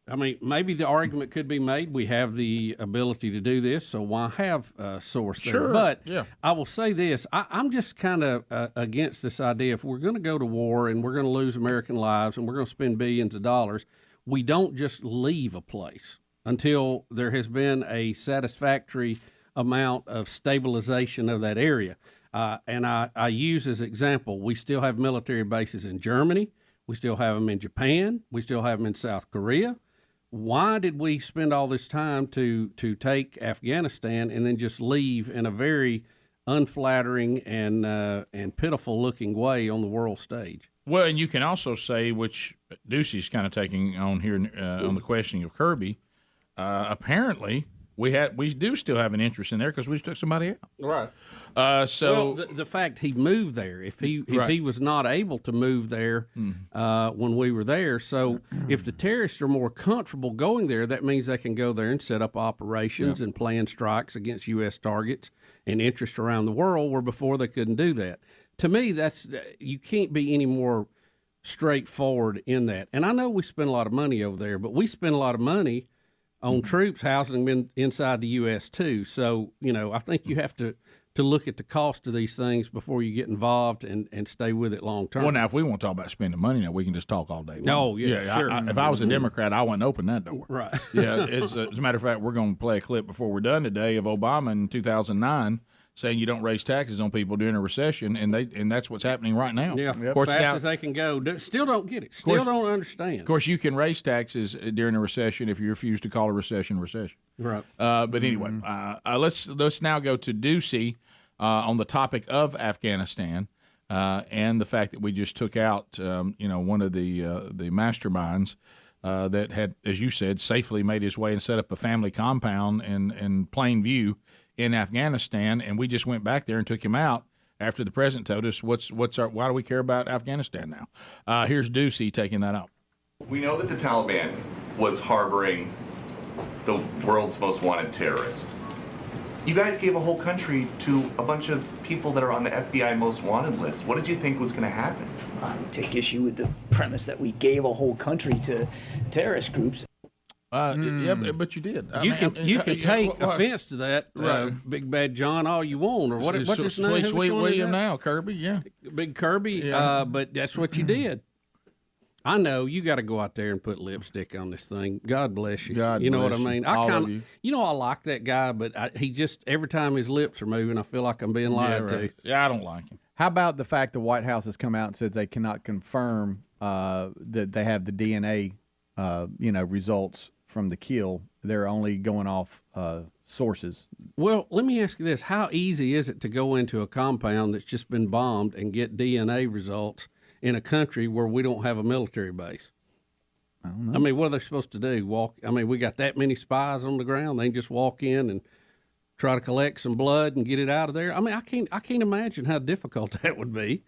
I mean, maybe the argument could be made we have the ability to do this, so why have a source there? Sure, But yeah. I will say this. I'm just kind of against this idea. If we're going to go to war and we're going to lose American lives and we're going to spend billions of dollars, we don't just leave a place until there has been a satisfactory amount of stabilization of that area. And I use as example, we still have military bases in Germany. We still have them in Japan. We still have them in South Korea. Why did we spend all this time to take Afghanistan and then just leave in a very unflattering and pitiful looking way on the world stage? Well, and you can also say, which Ducey's kind of taking on here on the questioning of Kirby, apparently we do still have an interest in there because we just took somebody out. Right. So the fact he moved there, if he was not able to move there when we were there, so if the terrorists are more comfortable going there, that means they can go there and set up operations and plan strikes against U.S. targets and interest around the world, where before they couldn't do that. To me, you can't be any more straightforward in that. And I know we spend a lot of money over there, but we spend a lot of money on troops housing them inside the U.S. too. So, I think you have to look at the cost of these things before you get involved and stay with it long term. Well, now, if we want to talk about spending money, now we can just talk all day long. Oh, yeah, sure. If I was a Democrat, I wouldn't open that door. Right. Yeah, as a matter of fact, we're going to play a clip before we're done today of Obama in 2009 saying you don't raise taxes on people during a recession, and that's what's happening right now. Yeah, of course, fast as they can go. Still don't get it. Still don't understand. Of course, you can raise taxes during a recession if you refuse to call a recession. Right. But anyway, let's now go to Ducey on the topic of Afghanistan and the fact that we just took out one of the masterminds that had, as you said, safely made his way and set up a family compound in plain view in Afghanistan, and we just went back there and took him out after the president told us why do we care about Afghanistan now? Here's Ducey taking that up. We know that the Taliban was harboring the world's most wanted terrorist. You guys gave a whole country to a bunch of people that are on the FBI most wanted list. What did you think was going to happen? I take issue with the premise that we gave a whole country to terrorist groups. Yeah, but you did. You can take offense to that, Big Bad John, all you want, or what's his name? Sweet William now, Kirby, yeah. Big Kirby, but that's what you did. I know you got to go out there and put lipstick on this thing. God bless you. God you know bless what I mean? you. All of you. I like that guy, but he just every time his lips are moving, I feel like I'm being lied to. Yeah, I don't like him. How about the fact the White House has come out and said they cannot confirm that they have the DNA, results from the kill? They're only going off sources. Well, let me ask you this: how easy is it to go into a compound that's just been bombed and get DNA results in a country where we don't have a military base? I don't know. I mean, what are they supposed to do? We got that many spies on the ground. They can just walk in and try to collect some blood and get it out of there. I mean, I can't imagine how difficult that would be.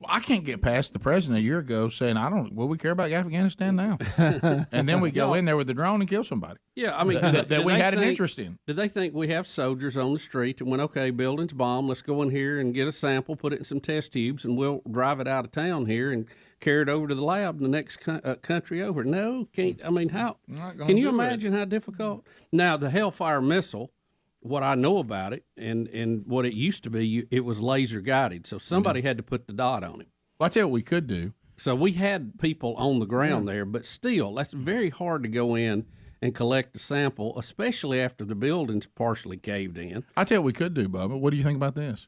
Well, I can't get past the president a year ago saying, will we care about Afghanistan now? And then we go in there with the drone and kill somebody. Yeah, I mean, that we had an interest in. Did they think we have soldiers on the street and went, okay, building's bombed, let's go in here and get a sample, put it in some test tubes, and we'll drive it out of town here and carry it over to the lab in the next country over? No, can't. I mean, how? Can you imagine how difficult? Now, the Hellfire missile, what I know about it and what it used to be, it was laser guided. So somebody had to put the dot on it. Well, I'll tell you what we could do. So we had people on the ground there, but still, that's very hard to go in and collect a sample, especially after the building's partially caved in. I'll tell you what we could do, Bubba. What do you think about this?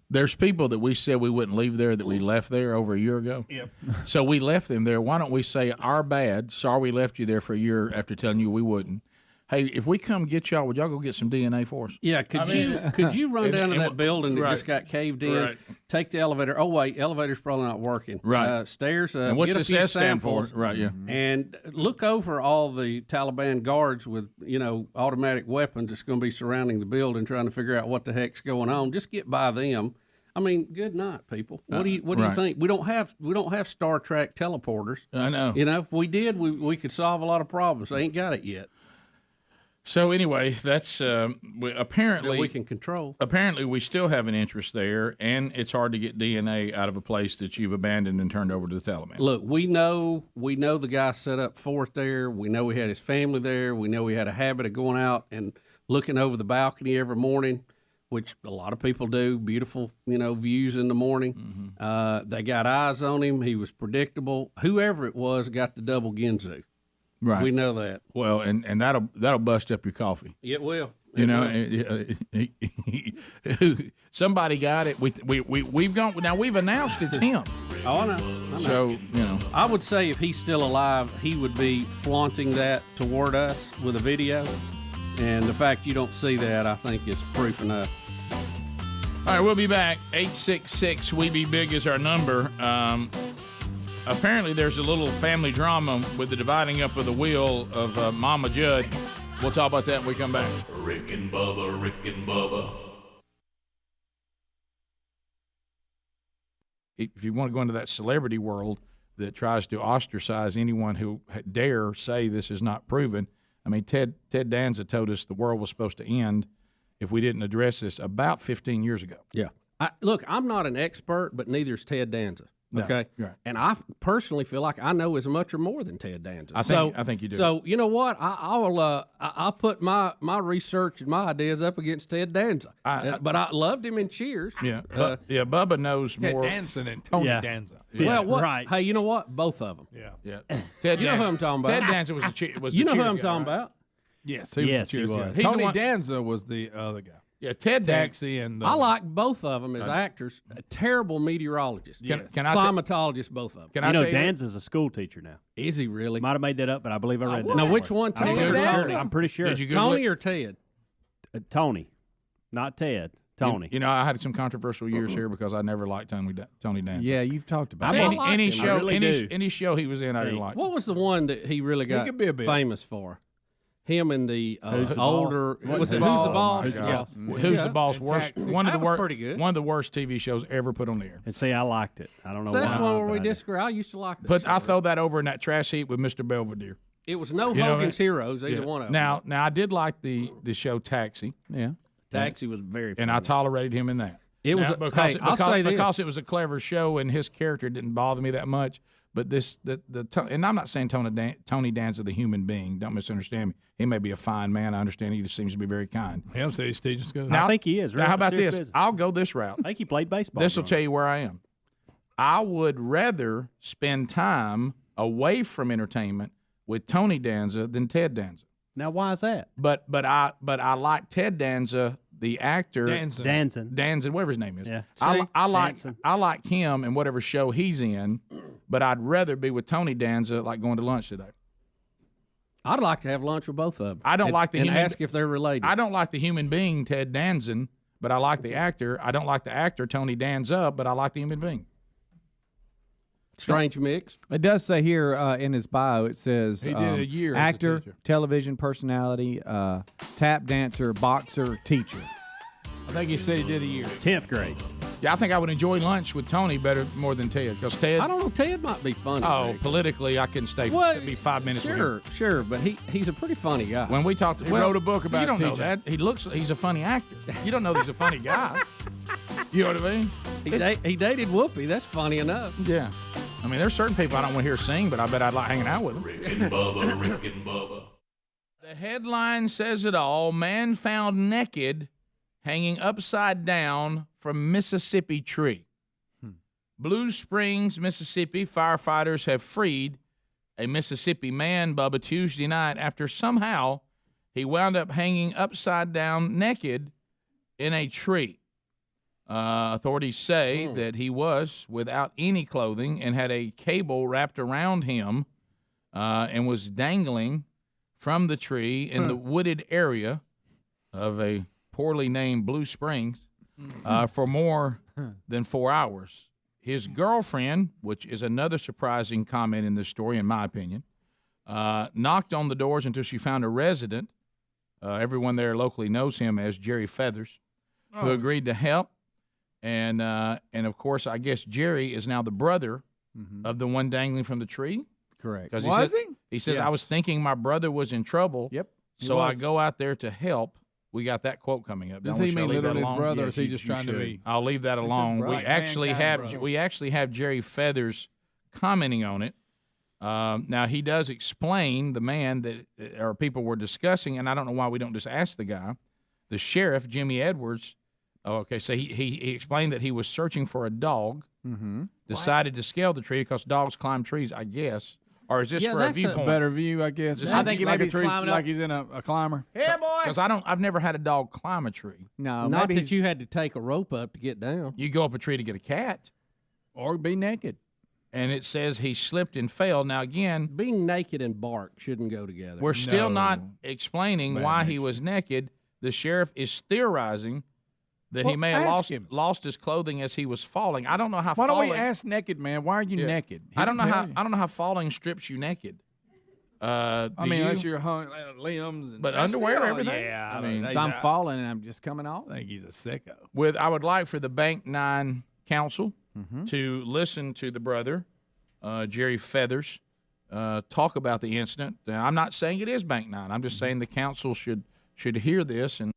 There's people that we said we wouldn't leave there that we left there over a year ago. Yep. So we left them there. Why don't we say, our bad, sorry we left you there for a year after telling you we wouldn't. Hey, if we come get y'all, would y'all go get some DNA for us? Yeah, could you run down to that building that just got caved in, take the elevator? Oh, wait, elevator's probably not working. Right. Stairs, and what's get this a few S stand for? samples, Right, yeah. and look over all the Taliban guards with, automatic weapons that's going to be surrounding the building trying to figure out what the heck's going on. Just get by them. I mean, good night, people. What do you think? We don't have Star Trek teleporters. I know. If we did, we could solve a lot of problems. They ain't got it yet. So anyway, that's apparently that we can control. Apparently, we still have an interest there, and it's hard to get DNA out of a place that you've abandoned and turned over to the Taliban. Look, we know the guy set up fort there. We know he had his family there. We know he had a habit of going out and looking over the balcony every morning, which a lot of people do. Beautiful, views in the morning. Mm-hmm. They got eyes on him. He was predictable. Whoever it was got the double Ginzu. Right. We know that. Well, and that'll bust up your coffee. It will. Somebody got it. We've gone now. We've announced it's him. Oh, I know. So I would say if he's still alive, he would be flaunting that toward us with a video. And the fact you don't see that, I think, is proof enough. All right, we'll be back. 866-WE-BE-BIG is our number. Apparently, there's a little family drama with the dividing up of the will of Mama Judd. We'll talk about that when we come back. Rick and Bubba, Rick and Bubba. If you want to go into that celebrity world that tries to ostracize anyone who dare say this is not proven, I mean, Ted Danza told us the world was supposed to end if we didn't address this about 15 years ago. Yeah. Look, I'm not an expert, but neither is Ted Danza. Okay, no, right. And I personally feel like I know as much or more than Ted Danza. I think you do. So you know what? I'll put my research and my ideas up against Ted Danza. But I loved him in Cheers. Yeah, Bubba knows Ted more. Danson and Tony Danza. Yeah. Well, right. Hey, you know what? Both of them. Yeah. Ted, you know who I'm talking about. Ted Danza was the you know Cheers who I'm guy, talking right? about. Yes, he was. Tony Danza was the other guy. Yeah, Ted Taxi and I like both of them as actors. Terrible meteorologists. Can climatologists, both of them. Danza's a school teacher now. Is he really? Might have made that up, but I believe I read that. No, which one? I'm pretty sure. Did you Tony or Ted? Tony, not Ted. Tony. You know, I had some controversial years here because I never liked Tony Danza. Yeah, you've talked about any show. really any show he was in, I didn't like. What was the one that he really got famous for? Him and the Who's the older. Boss? Was it Who's Who's the the Boss? Who's the Boss? Who's the Boss? Worst. One of the That was worst. pretty good. One of the worst TV shows ever put on the air. And see, I liked it. I don't know So why. that's one where but we I did. disagree. I used to like that. But show. I throw that over in that trash heap with Mr. Belvedere. It was no You know Hogan's what? Heroes, either Yeah. one of them. Now I did like the show Taxi. Yeah. Taxi was very and I funny. tolerated him in that. It was Now, hey, I'll say this. because it was a clever show and his character didn't bother me that much. But and I'm not saying Tony Danza the human being. Don't misunderstand me. He may be a fine man. I understand. He just seems to be very kind. Him say Steve good. Now, I think he is. Now, how about Serious this? business. I'll go this route. I think he played baseball. This will growing tell you where I am. I would rather spend time away from entertainment with Tony Danza than Ted Danza. Now, why is that? But I like Ted Danza, the actor. Danzin, whatever his name is. Yeah. I like him and whatever show he's in, but I'd rather be with Tony Danza like going to lunch today. I'd like to have lunch with both of them. I don't like the and human, ask if they're related. I don't like the human being Ted Danson, but I like the actor. I don't like the actor Tony Danza, but I like the human being. Strange mix. It does say here in his bio, it says He did a year as a actor, teacher. television personality, tap dancer, boxer, teacher. I think he said he did a year. 10th grade. Yeah, I think I would enjoy lunch with Tony more than Ted, because Ted. I don't know. Ted might be funny. Oh, politically, I couldn't stay. Well, It'd be 5 minutes. with him. Sure, but he's a pretty funny guy. When we talked, He wrote a book about You don't know teaching. that. He's a funny actor. You don't know he's a funny guy. You know what I mean? He dated Whoopi. That's funny enough. Yeah. I mean, there's certain people I don't want to hear sing, but I bet I'd like hanging out with them. Rick and Bubba. The headline says it all. Man found naked, hanging upside down from Mississippi tree. Blue Springs, Mississippi, firefighters have freed a Mississippi man, Bubba, Tuesday night after somehow he wound up hanging upside down naked in a tree. Authorities say that he was without any clothing and had a cable wrapped around him and was dangling from the tree in the wooded area of a poorly named Blue Springs for more than 4 hours. His girlfriend, which is another surprising comment in this story, in my opinion, knocked on the doors until she found a resident. Everyone there locally knows him as Jerry Feathers, who agreed to help. And of course, I guess Jerry is now the brother of the one dangling from the tree. Correct. Was he? He says, Yes. I was thinking my brother was in trouble. Yep. he So I was. go out there to help. We got that quote coming up. Does Don't we? he Shall I mean leave that literally his alone? brother, or Yes, is he you- just you trying to should. be? I'll leave that alone. We right. actually Mankind have brother. we actually have Jerry Feathers commenting on it. Now he does explain the man that or people were discussing, and I don't know why we don't just ask the guy, the sheriff Jimmy Edwards. Oh, okay, so he explained that he was searching for a dog. Decided to scale the tree because dogs climb trees, I guess. Or is this Yeah, for a that's a viewpoint? Better view, I guess. This I is think he like maybe a tree climbing up. like he's in a climber. Because I've never had a dog climb a tree. No, Not maybe that you had to take a rope up to get down. You go up a tree to get a cat, Or be naked. and it says he slipped and fell. Now again, Being naked and bark shouldn't go together. we're still No. not explaining Bad why he nature. was naked. The sheriff is theorizing that he Well, may have ask him. lost his clothing as he was falling. I don't know how Why don't falling. we ask naked man? Why are you Yeah. naked? I don't know He'll how tell you. I don't know how falling strips you naked. I Do mean, you? unless you're hung limbs, and But that's underwear, still- everything? Yeah, I mean, So I'm falling and I'm just coming off. I think he's a sicko. I would like for the Bank 9 council Mm-hmm. to listen to the brother, Jerry Feathers, talk about the incident. Now, I'm not saying it is Bank 9. I'm just saying the council should hear this. And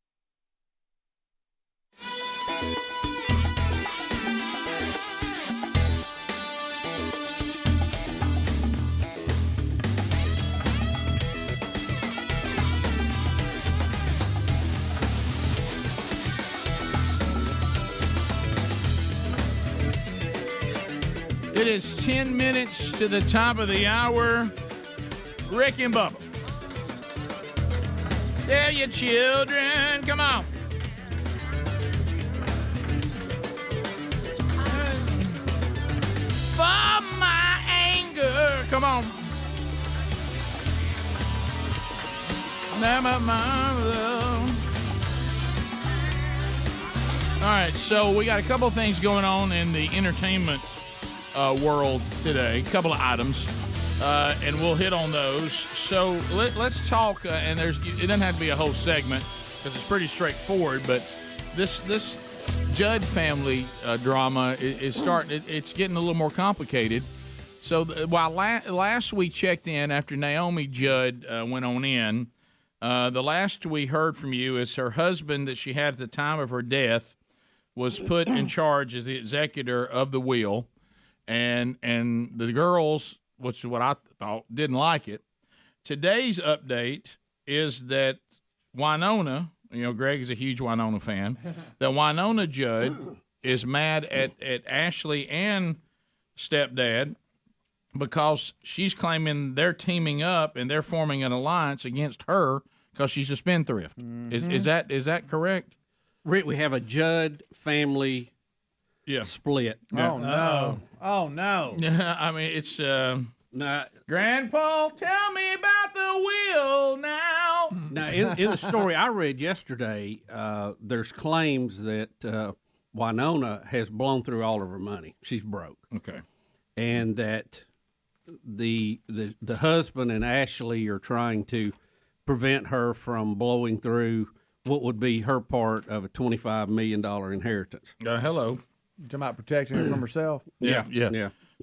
it is 10 minutes to the top of the hour. Rick and Bubba. Tell your children, come on. For my anger, come on. All right, so we got a couple of things going on in the entertainment world today. A couple of items. and we'll hit on those. So let's talk, and it doesn't have to be a whole segment because it's pretty straightforward, but this Judd family drama is starting. It's getting a little more complicated. So while last we checked in after Naomi Judd went on in, the last we heard from you is her husband that she had at the time of her death was put in charge as the executor of the will, and the girls, which is what I thought, didn't like it. Today's update is that Winona, Greg is a huge Winona fan, that Winona Judd is mad at Ashley and stepdad because she's claiming they're teaming up and they're forming an alliance against her because she's a spendthrift. Mm-hmm. Is that correct? Rick, we have a Judd family split. Yeah. Oh, no. Oh, no. I mean, it's... Grandpa, tell me about the will now. Now, in the story I read yesterday, there's claims that Winona has blown through all of her money. She's broke. Okay. And that the husband and Ashley are trying to prevent her from blowing through what would be her part of a $25 million inheritance. Hello. You talking about protecting her from herself? Yeah.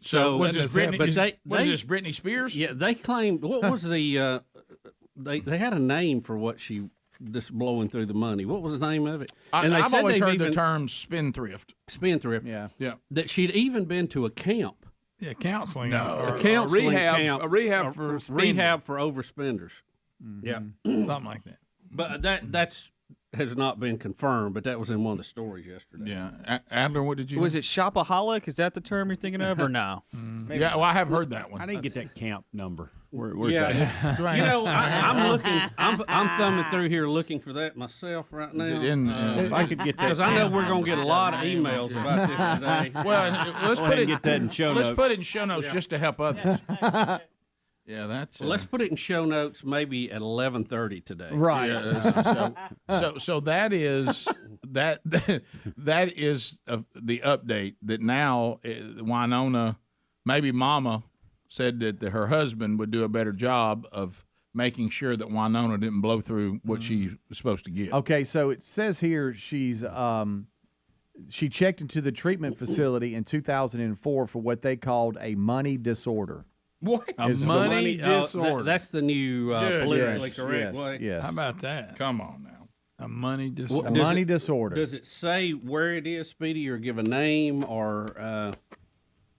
So was this Britney? What is this, Britney Spears? Yeah, they claimed. What was the? They had a name for what this blowing through the money. What was the name of it? I've always heard the term spendthrift. Spendthrift. Yeah. That she'd even been to a camp. Yeah, counseling. No, a counseling camp. A rehab for spending. Rehab for overspenders. Mm-hmm. Yeah, something like that. But that's has not been confirmed. But that was in one of the stories yesterday. Yeah, Adler, what did you? Was it shopaholic? Is that the term you're thinking of, or no? Yeah, well, I have heard that one. I didn't get that camp number. Where's that? That's right. I'm looking. I'm thumbing through here looking for that myself right now. Is it in, if I could get that, because I know we're gonna get a lot of emails about this today. Well, let's put it. Get that in show Let's notes. put it in show notes just to help others. Yeah, that's. Well, let's put it in show notes maybe at 11:30 today. Right. Yeah, so that is that is the update that now Winona, maybe Mama, said that her husband would do a better job of making sure that Winona didn't blow through what she was supposed to get. Okay, so it says here she checked into the treatment facility in 2004 for what they called a money disorder. What? A money disorder. That's the new politically correct way. Yes. How about that? Come on now. A money disorder. A money disorder. Does it say where it is, Speedy, or give a name, or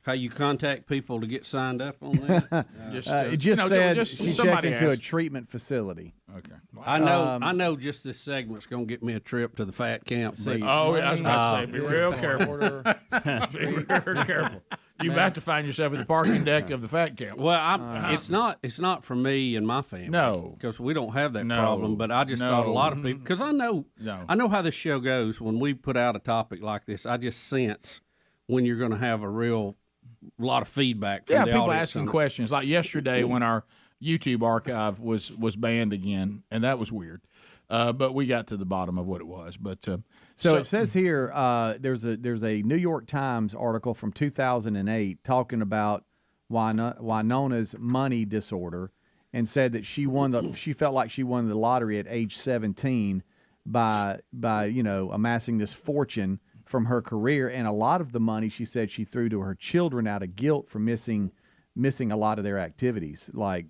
how you contact people to get signed up on that? It just said she checked into a asked. treatment facility. Okay. I know. Just this segment's gonna get me a trip to the fat camp. But, Oh, I was about to say, be real careful. Be real careful. You about to find yourself in the parking deck of the fat camp. Well, it's not for me and my family. No, because we don't have that problem. But I just thought a lot of people, because I know how this show goes. When we put out a topic like this, I just sense when you're going to have a lot of feedback from the people audience asking questions. Like yesterday when our YouTube archive was banned again, and that was weird. But we got to the bottom of what it was. But so it says here there's a New York Times article from 2008 talking about Winona's money disorder, and said that she felt like she won the lottery at age 17 by amassing this fortune from her career, and a lot of the money she said she threw to her children out of guilt for missing a lot of their activities, like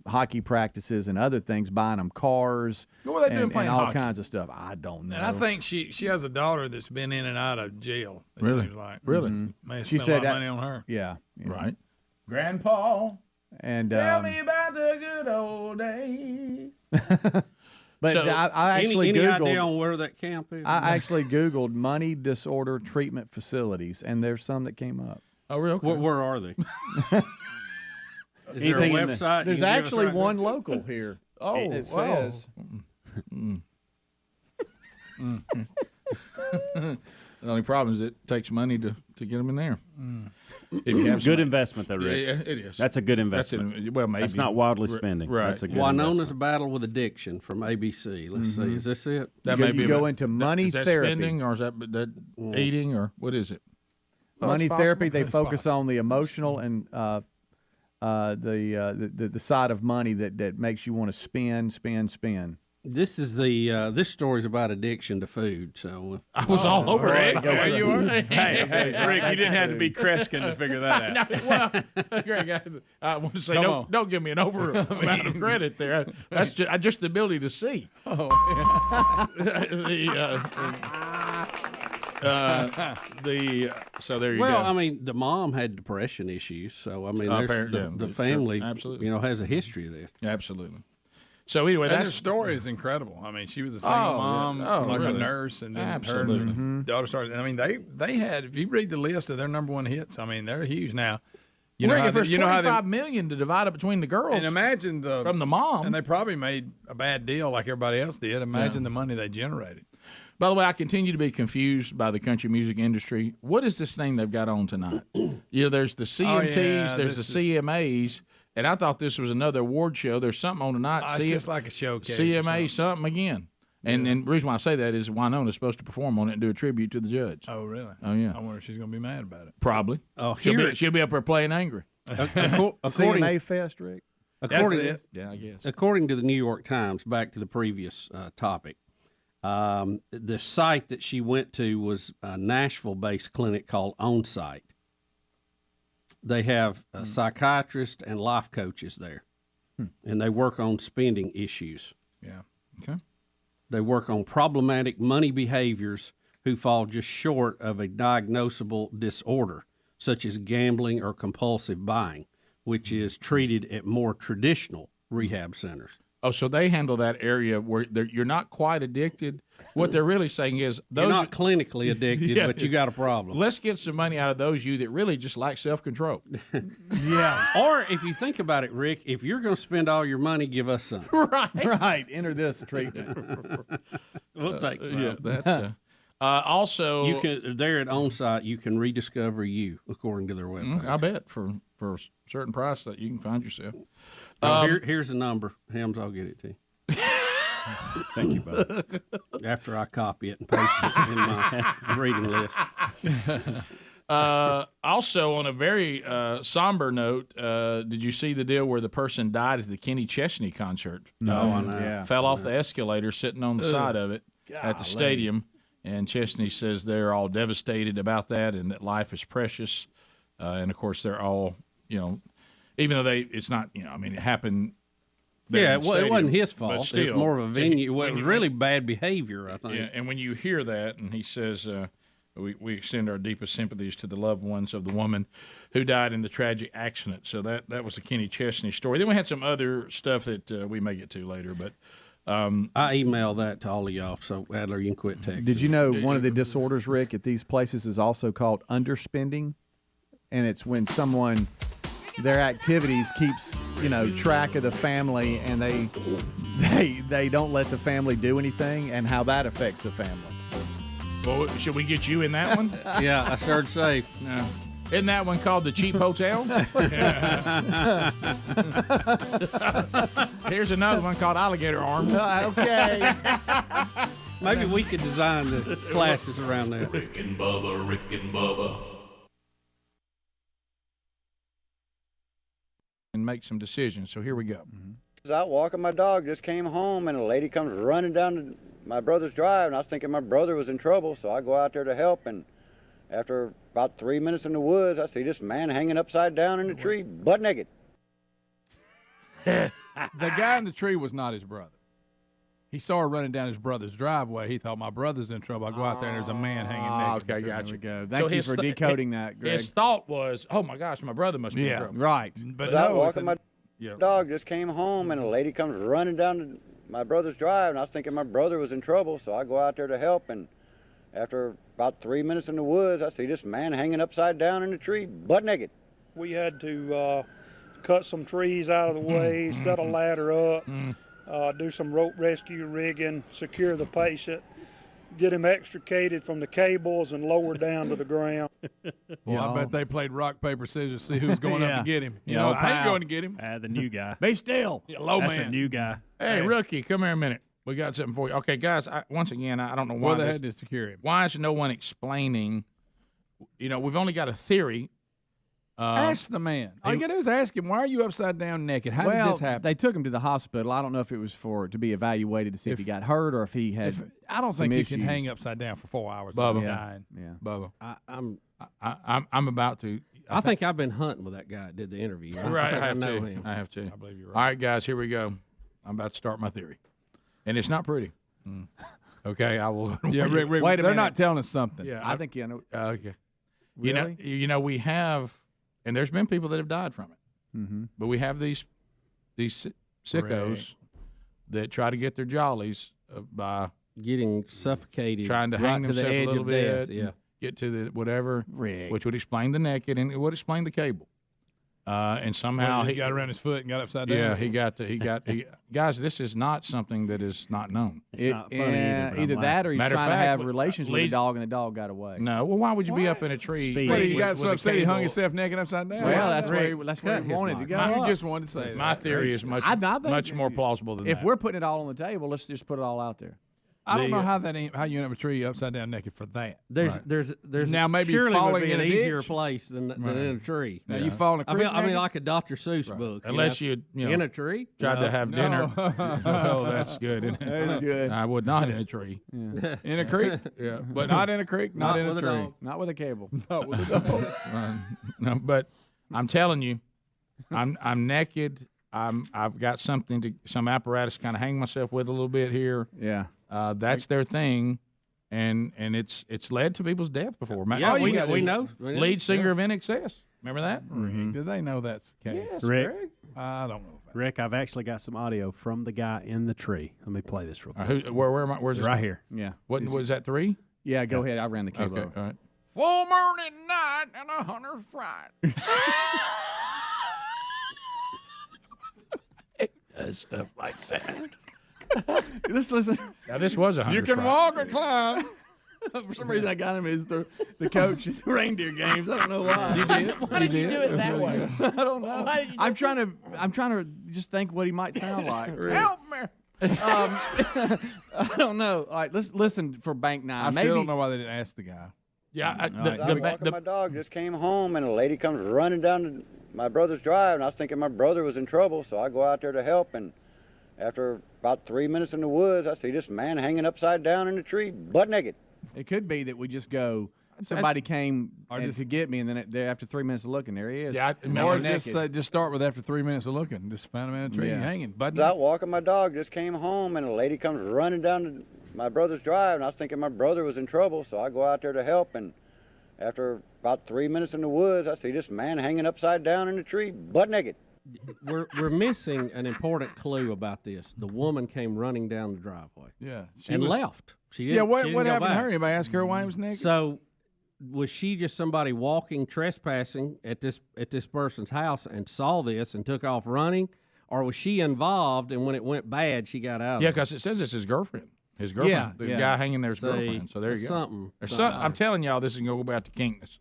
hockey practices and other things, buying them cars. What were they doing playing and all hockey? kinds of stuff. I don't know. And I think she has a daughter that's been in and out of jail. It Really? seems like. Really? May have She spent said a lot of that- money on her. Yeah. Right. Grandpa, And tell me about the good old days. but So, I actually any Googled. idea on where that camp is? I actually Googled money disorder treatment facilities, and there's some that came up. Oh, really? Where are they? Is there a Anything in the- website? There's you can give us actually right one now? local here. Oh, it wow. says. The only problem is it takes money to get them in there. If you have Good some- investment, though, Rick. Yeah, it is. That's a good That's investment. well, maybe That's not wildly spending. Right. That's a good Winona's investment. battle with addiction from ABC. Let's see. Is this it? That You may go- be you go into money is that therapy. spending, or is that eating, or what is it? Money it's therapy, possible. they It's focus on the emotional and the side of money that makes you want to spend. This is the this story's about addiction to food. So I was all over it. There you are. Hey, Rick, you didn't have to be Kreskin to figure that out. Well, Greg, I want to say don't give me an over amount of credit there. That's just the ability to see. Oh. So there you go. Well, I mean, the mom had depression issues, so I mean, the family, absolutely, has a history of this. Absolutely. So anyway, and that story is incredible. I mean, she was a single mom, like really? a nurse, and then absolutely. her daughter started. I mean, they had. If you read the list of their number one hits, I mean, they're huge now. You know how $25 million to divide it between the girls, and imagine from the mom, and they probably made a bad deal like everybody else did. Imagine the money they generated. By the way, I continue to be confused by the country music industry. What is this thing they've got on tonight? There's the CMTs, there's the CMAs. And I thought this was another award show. There's something on tonight. It's just like a showcase. CMA something again. And the reason why I say that is Winona's supposed to perform on it and do a tribute to the judge. Oh, really? Oh, yeah. I wonder if she's going to be mad about it. Probably. Oh, she'll be up there playing angry. CMA Fest, Rick. Yeah, I guess. According to the New York Times, back to the previous topic, the site that she went to was a Nashville-based clinic called On Site. They have a psychiatrist and life coaches there, and they work on spending issues. Yeah. Okay. They work on problematic money behaviors who fall just short of a diagnosable disorder, such as gambling or compulsive buying, which is treated at more traditional rehab centers. Oh, so they handle that area where you're not quite addicted. What they're really saying is you're not clinically addicted, but you got a problem. Let's get some money out of those you that really just lack self-control. Yeah. Or if you think about it, Rick, if you're going to spend all your money, give us some. Right. Enter this treatment. We'll take some. Yeah, that's also you can there at On-Site you can rediscover you according to their webpage. I bet for a certain price that you can find yourself. Here's a number. Hams, I'll get it to you. Thank you, bud. After I copy it and paste it in my reading list. Also, on a very somber note, did you see the deal where the person died at the Kenny Chesney concert? No, I know. Yeah. Fell off the escalator sitting on the side of it at the stadium. And Chesney says they're all devastated about that and that life is precious. And, of course, they're all, even though it's not, it happened. Yeah, well, it wasn't his fault. Still, it's more of a venue. Well, it was really bad behavior, I think. Yeah, and when you hear that, and he says, we extend our deepest sympathies to the loved ones of the woman who died in the tragic accident. So that was a Kenny Chesney story. Then we had some other stuff that we may get to later, but I emailed that to all of y'all, so Adler, you can quit texting. Did you know one of the disorders, Rick, at these places is also called underspending? And it's when someone, their activities keeps, track of the family, and they don't let the family do anything, and how that affects the family. Well, should we get you in that one? Yeah, I started safe. No. Isn't that one called the Cheap Hotel? Here's another one called Alligator Arm. Okay. Maybe we could design the classes around that. Rick and Bubba. And make some decisions. So here we go. I was out walking my dog, just came home, and a lady comes running down my brother's drive, and I was thinking my brother was in trouble, so I go out there to help, and after about 3 minutes in the woods, I see this man hanging upside down in a tree, butt naked. The guy in the tree was not his brother. He saw her running down his brother's driveway. He thought, my brother's in trouble. I go out there, and there's a man hanging naked. Okay, gotcha. There we go. Thank you for decoding that, Greg. His thought was, oh, my gosh, my brother must be in trouble. Right. But no, walking my dog, just came home, and a lady comes running down my brother's drive, and I was thinking my brother was in trouble, so I go out there to help, and after about 3 minutes in the woods, I see this man hanging upside down in a tree, butt naked. We had to cut some trees out of the way, set a ladder up, do some rope rescue rigging, secure the patient, get him extricated from the cables and lowered down to the ground. Well, I bet they played rock, paper, scissors, see who's going up to get him. I ain't going to get him. The new guy. Be still. Low That's man. a new guy. Hey, rookie, come here a minute. We got something for you. Okay, guys, once again, I don't know why they had to secure him. Why is no one explaining? We've only got a theory Ask the man. All you got to do is ask him, why are you upside down naked? How did this happen? They took him to the hospital. I don't know if it was to be evaluated to see if he got hurt or if he had. I don't think you can hang upside down for 4 hours Bubba. without dying. Yeah. Bubba. I'm about to. I think I've been hunting with that guy that did the interview. Right, I know have to. him. I have to. I believe you're right. All right, guys, here we go. I'm about to start my theory, and it's not pretty. Okay, I will. Yeah, Rick, Wait a minute. they're not telling us something. Yeah, I think you know. Okay. Really? You know, we have, and there's been people that have died from it. Mm-hmm. But we have these sickos that try to get their jollies by getting suffocated, trying to right hang to the themselves edge a little of bit, death. Yeah, get to the whatever, Rick. which would explain the naked and it would explain the cable. And somehow he got around his foot and got upside down. Yeah, he got. Guys, this is not something that is not known. It's not funny either that or he's trying to have relations with the dog and the dog got away. No, well, why would you be up in a tree? Well, he got so upset he hung himself naked upside down. Well, that's where he wanted to go. You just wanted to say my theory is much more plausible than that. If we're putting it all on the table, let's just put it all out there. I don't know how you end up a tree upside down naked for that. There's now maybe surely falling would be in an a easier ditch. place than in a tree. Now you fall in a creek. I mean, like a Dr. Seuss book. Unless you know, in a tree. tried to have dinner. Oh, that's good. Isn't it? That's good. I would not in a tree. Yeah. In a creek? Yeah, But not in a creek, not in a with tree. dog. Not with a cable. Not with a dog. No, but I'm telling you, I'm naked. I've got some apparatus to kind of hang myself with a little bit here. Yeah. That's their thing. And it's led to people's death before. Yeah, we know. Lead singer of NXS. Remember that? Mm-hmm. Do they know that's the case? Yes, Rick. Greg. I don't know. Rick, I've actually got some audio from the guy in the tree. Let me play this real quick. Where am I? Where's this? Right from? here. Yeah. What was that? 3? Yeah, go ahead. I ran the cable. Okay, all right. Full morning night and a hunter fright. Stuff like that. Just listen. Now this was a You can walk or climb. For some reason, I got him as the coach at the reindeer games. I don't know why. You did. Why did you do it that way? I don't know. Why did you I'm trying to just think what he might sound like. Help me. I don't know. All right, let's listen for Bank 9. I Maybe still don't know why they didn't ask the guy. Yeah, I was walking my dog, just came home, and a lady comes running down my brother's drive, and I was thinking my brother was in trouble, so I go out there to help, and after about 3 minutes in the woods, I see this man hanging upside down in a tree, butt naked. it could be that we just go. Somebody came to get me, and then after 3 minutes of looking, there he is. Yeah, Or just start with after 3 minutes of looking. Just find him in a tree hanging. I was out walking my dog, just came home, and a lady comes running down my brother's drive, and I was thinking my brother was in trouble, so I go out there to help, and after about 3 minutes in the woods, I see this man hanging upside down in a tree, butt naked. We're missing an important clue about this. The woman came running down the driveway. Yeah. And left. She didn't, what she didn't go happened back. to her? Anybody ask her why he was naked? So was she just somebody walking, trespassing at this person's house and saw this and took off running? Or was she involved, and when it went bad, she got out of it? Yeah, because it says it's his girlfriend. His girlfriend. The guy hanging there is girlfriend. So there you go. I'm telling y'all, this is going to go back to kinkness.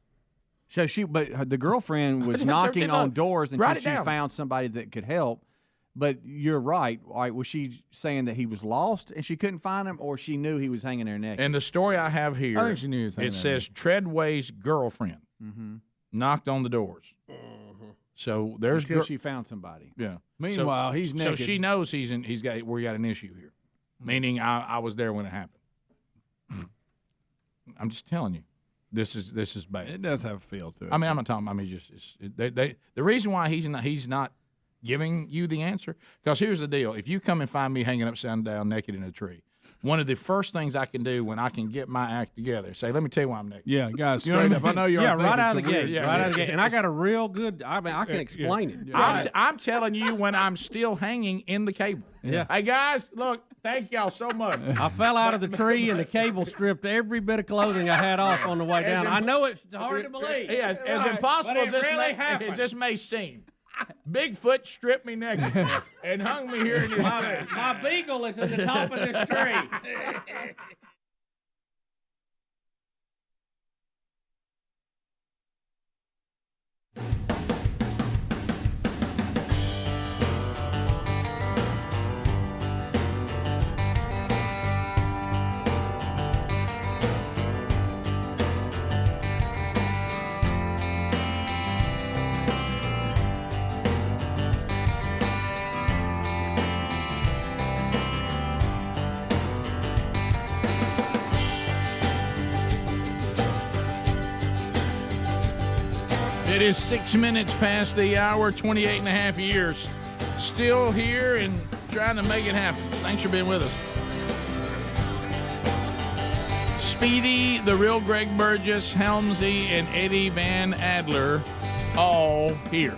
So but the girlfriend was knocking on doors until she found somebody that could help. But you're right. All right. Was she saying that he was lost and she couldn't find him, or she knew he was hanging there naked? And the story I have here, I think she knew he was hanging it there says Treadway's girlfriend knocked on the doors. So there's until she found somebody. Yeah. Meanwhile, he's naked. So she knows we got an issue here. Meaning I was there when it happened. I'm just telling you. This is bad. It does have a feel to it. I mean, I'm not talking. I mean, the reason why he's not giving you the answer, because here's the deal: if you come and find me hanging upside down naked in a tree, one of the first things I can do when I can get my act together, say, "Let me tell you why I'm naked." Yeah, guys, you know what I mean? I know you're. Yeah, right out of the gate. Right out of the gate. And I got a real good. I mean, I can explain it. I'm telling you when I'm still hanging in the cable. Yeah. Hey guys, look. Thank y'all so much. I fell out of the tree and the cable stripped every bit of clothing I had off on the way down. I know it's hard to believe. Yeah, as impossible as this may seem. Bigfoot stripped me naked and hung me here in this tree. My beagle is at the top of this tree. It is 6 minutes past the hour, 28 and a half years. Still here and trying to make it happen. Thanks for being with us. Speedy, the real Greg Burgess, Helmsy, and Eddie Van Adler, all here.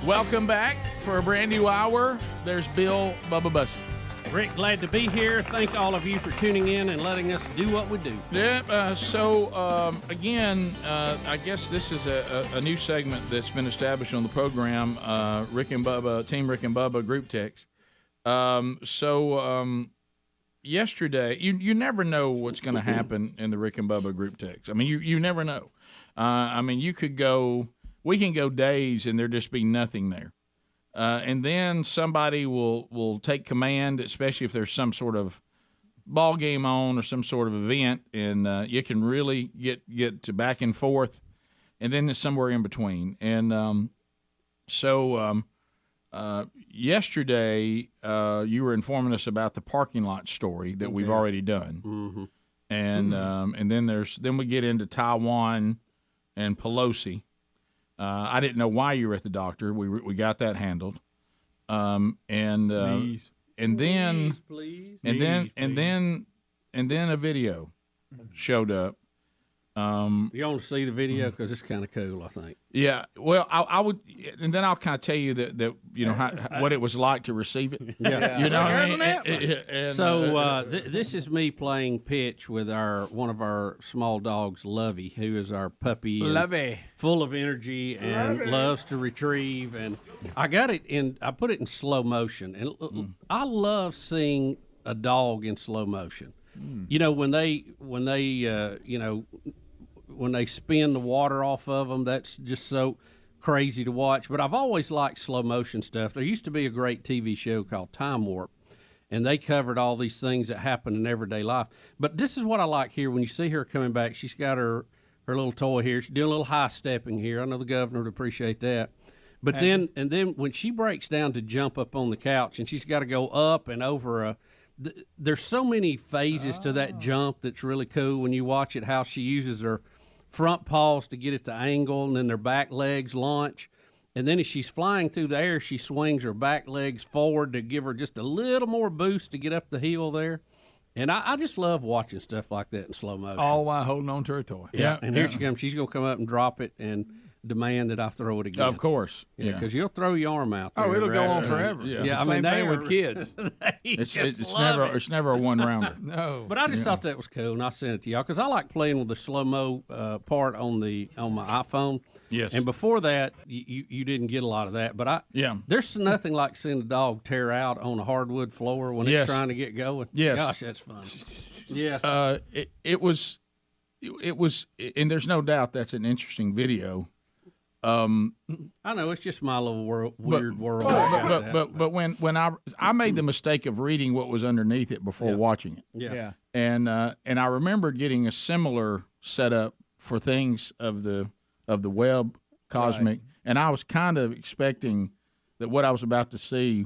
Welcome back for a brand new hour. There's Bill Bubba Bussey. Rick, glad to be here. Thank all of you for tuning in and letting us do what we do. Yep. Again, I guess this is a new segment that's been established on the program, Rick and Bubba, Team Rick and Bubba group text. Yesterday, you never know what's going to happen in the Rick and Bubba group text. I mean, you never know. We can go days and there just be nothing there. And then somebody will take command, especially if there's some sort of ball game on or some sort of event, and you can really get to back and forth, and then it's somewhere in between. And yesterday you were informing us about the parking lot story that we've already done, Mm-hmm. and then we get into Taiwan and Pelosi. I didn't know why you were at the doctor. We got that handled, and then a video showed up. You want to see the video because it's kind of cool, I think. Yeah, well, I would, and then I'll kind of tell you that what it was like to receive it. Yeah, you know what I mean. This is me playing pitch with one of our small dogs, Lovey, who is our puppy. Lovey, full of energy and loves to retrieve. And I put it in slow motion, and I love seeing a dog in slow motion. You know, when they spin the water off of them, that's just so crazy to watch. But I've always liked slow motion stuff. There used to be a great TV show called Time Warp, and they covered all these things that happen in everyday life. But this is what I like here. When you see her coming back, she's got her little toy here. She's doing a little high stepping here. I know the governor would appreciate that. But then when she breaks down to jump up on the couch, and she's got to go up and over there's so many phases to that jump that's really cool when you watch it, how she uses her front paws to get at the angle, and then their back legs launch. And then as she's flying through the air, she swings her back legs forward to give her just a little more boost to get up the hill there. And I just love watching stuff like that in slow motion. All while holding on to her toy. Yeah. And here she comes. She's going to come up and drop it and demand that I throw it again. Of course. Yeah, because you'll throw your arm out there. Oh, it'll go on forever. Yeah, I mean, same thing with kids. It's never a one-rounder. No. But I just thought that was cool, and I sent it to y'all because I like playing with the slow-mo part on my iPhone. Yes. And before that, you didn't get a lot of that. But there's nothing like seeing a dog tear out on a hardwood floor when it's trying to get going. Yes. Gosh, that's fun. Yeah. It was, and there's no doubt that's an interesting video. I know it's just my little weird world. But when I made the mistake of reading what was underneath it before watching it. Yeah. And I remember getting a similar setup for things of the web cosmic, and I was kind of expecting that what I was about to see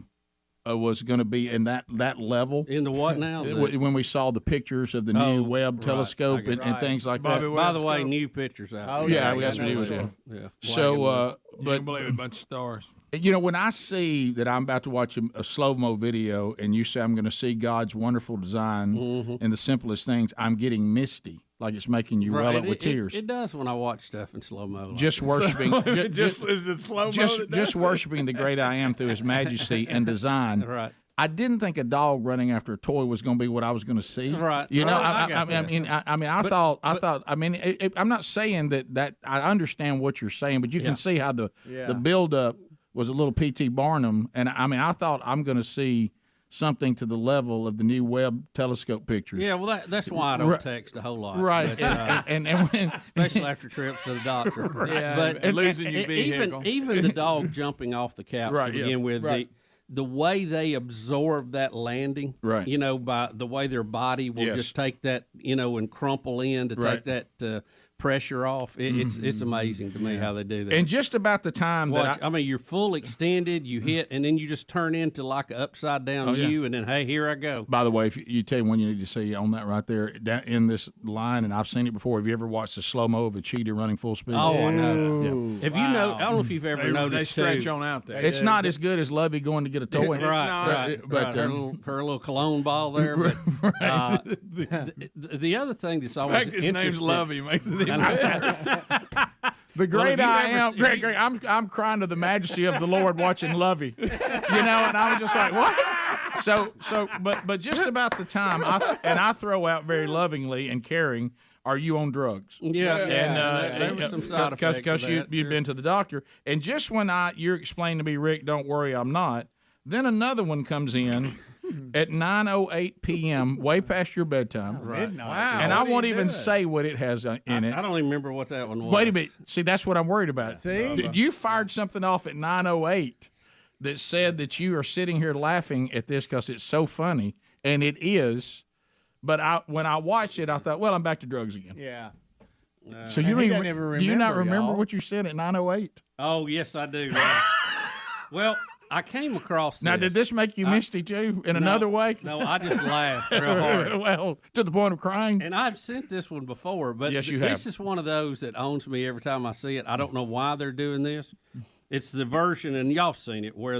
was going to be in that level. In the what now? When we saw the pictures of the new Webb telescope and things like that. By the way, new pictures out. Oh, yeah, that's what he was in. Yeah. So, you can believe it, a bunch of stars. You know, when I see that I'm about to watch a slow-mo video and you say I'm going to see God's wonderful design in the simplest things, I'm getting misty. Like it's making you well up with tears. It does when I watch stuff in slow mo. Just worshiping, is it slow mo? Just worshiping the great I Am through His majesty and design. Right. I didn't think a dog running after a toy was going to be what I was going to see. Right. You know, I thought. I'm not saying that I understand what you're saying, but you can see how the build up was a little P.T. Barnum, and I thought I'm going to see something to the level of the new Webb telescope pictures. Yeah, well, that's why I don't text a whole lot. Right, but, and when, especially after trips to the doctor. Yeah, but and losing your vehicle. Even the dog jumping off the couch to begin with, the way they absorb that landing, right? You know, by the way their body will just take that, you know, and crumple in to take that pressure off. It's amazing to me how they do that. And just about the time Watch, I mean, you're full extended, you hit, and then you just turn into like an upside down U, and then, hey, here I go. By the way, if you tell you one you need to see on that right there in this line, and I've seen it before. Have you ever watched the slow-mo of a cheetah running full speed? Oh, I know. Yeah. Have you know? I don't know if you've ever noticed, they stretch on out there. It's not as good as Lovey going to get a toy. Right. But her little cologne ball there. But, the other thing that's always fact his interesting. name's Lovey makes it even better. The great I am, Greg, I'm crying to the majesty of the Lord watching Lovey, and I was just like, what? But just about the time, I throw out very lovingly and caring, are you on drugs? Yeah. And there was some side effects because you'd been to the doctor, and just when you're explaining to me, Rick, don't worry, I'm not. Then another one comes in. At 9:08 p.m., way past your bedtime. Midnight. Wow. And I won't even say what it has in it. I don't even remember what that one was. Wait a minute. See, that's what I'm worried about. See? You fired something off at 9:08 that said that you are sitting here laughing at this because it's so funny, and it is. But when I watched it, I thought, well, I'm back to drugs again. Yeah. So you don't even remember, do you not remember y'all? what you said at 9:08? Oh, yes, I do. Well, I came across this. Now, did this make you misty too in another way? No, I just laughed real hard. Well, to the point of crying. And I've sent this one before, but Yes, you this have. is one of those that owns me every time I see it. I don't know why they're doing this. It's the version, and y'all have seen it, where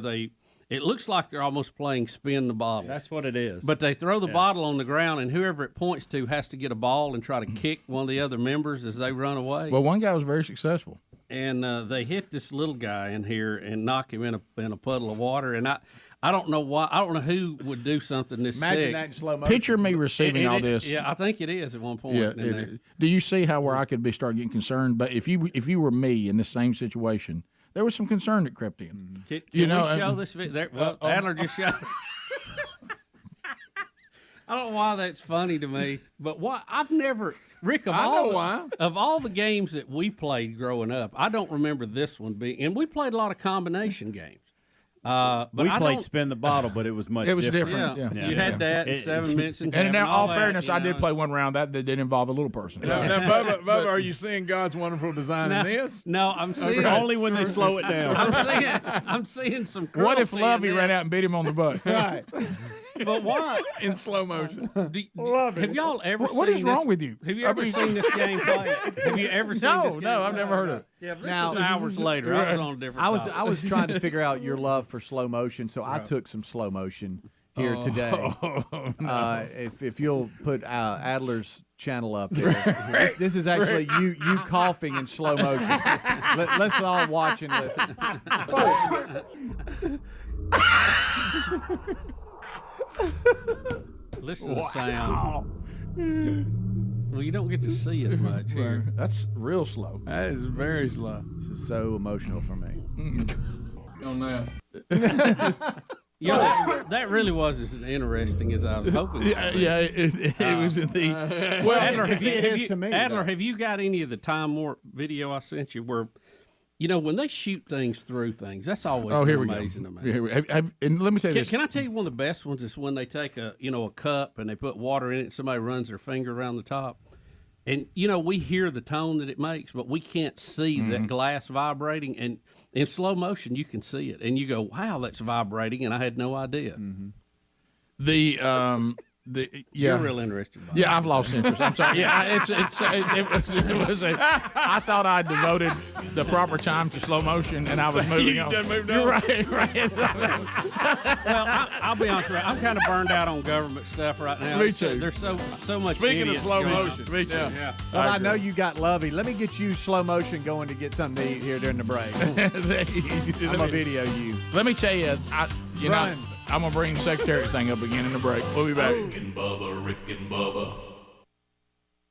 it looks like they're almost playing spin the bottle. That's what it is. But they throw the bottle on the ground, and whoever it points to has to get a ball and try to kick one of the other members as they run away. Well, one guy was very successful. And they hit this little guy in here and knock him in a puddle of water. And I don't know why. I don't know who would do something this Imagine sick. that in slow motion. Picture me receiving all this. Yeah, I think it is at one point. Yeah. in there. Do you see where I could start getting concerned? But if you were me in the same situation, there was some concern that crept in. Can we show this video? Well, Adler just showed. I don't know why that's funny to me, but I've never, Rick, of all the games that we played growing up, I don't remember this one being, and we played a lot of combination games. But we played spin the bottle, but it was much different. Yeah. You had that in 7 minutes and in all fairness, I know. did play one round that did involve a little person. Now, Bubba, are you seeing God's wonderful design in this? No, I'm seeing only when they slow it down. I'm seeing some. What if cruelty Lovey in ran that. out and beat him on the butt? Right. But why? In slow motion. Have y'all ever What seen is wrong this? with you? Have you ever seen this game played? Have you ever seen this game? No, I've never heard of it. Yeah, this Now- was hours later. I was on a different topic. I was trying to figure out your love for slow motion, so I took some slow motion here today. If you'll put Adler's channel up there, this is actually you coughing in slow motion. Let's all watch and listen. Listen to the sound. Well, you don't get to see as much here. That's real slow. That is very slow. This is so emotional for me. On that. You know, that really was as interesting as I was hoping. It was the. Well, Adler, Adler, have you got any of the time warp video I sent you where, you know, when they shoot things through things, that's always amazing to me. And let me say this. Can I tell you one of the best ones is when they take a cup and they put water in it and somebody runs their finger around the top. And, we hear the tone that it makes, but we can't see that glass vibrating. And in slow motion, you can see it. And you go, wow, that's vibrating, and I had no idea. You're real interested. Yeah, I've lost interest. I'm sorry. Yeah, it was I thought I devoted the proper time to slow motion, and I was moving on. You're right. Well, I'll be honest with you. I'm kind of burned out on government stuff right now. Me too. There's so much. Speaking of idiots slow going on. motion, Me too. Yeah. Well, I know you got Lovey. Let me get you slow motion going to get something to eat here during the break. I'm gonna video you. Let me tell you, Run. I'm gonna bring the secretariat thing up again in the break. We'll be back. Rick and Bubba.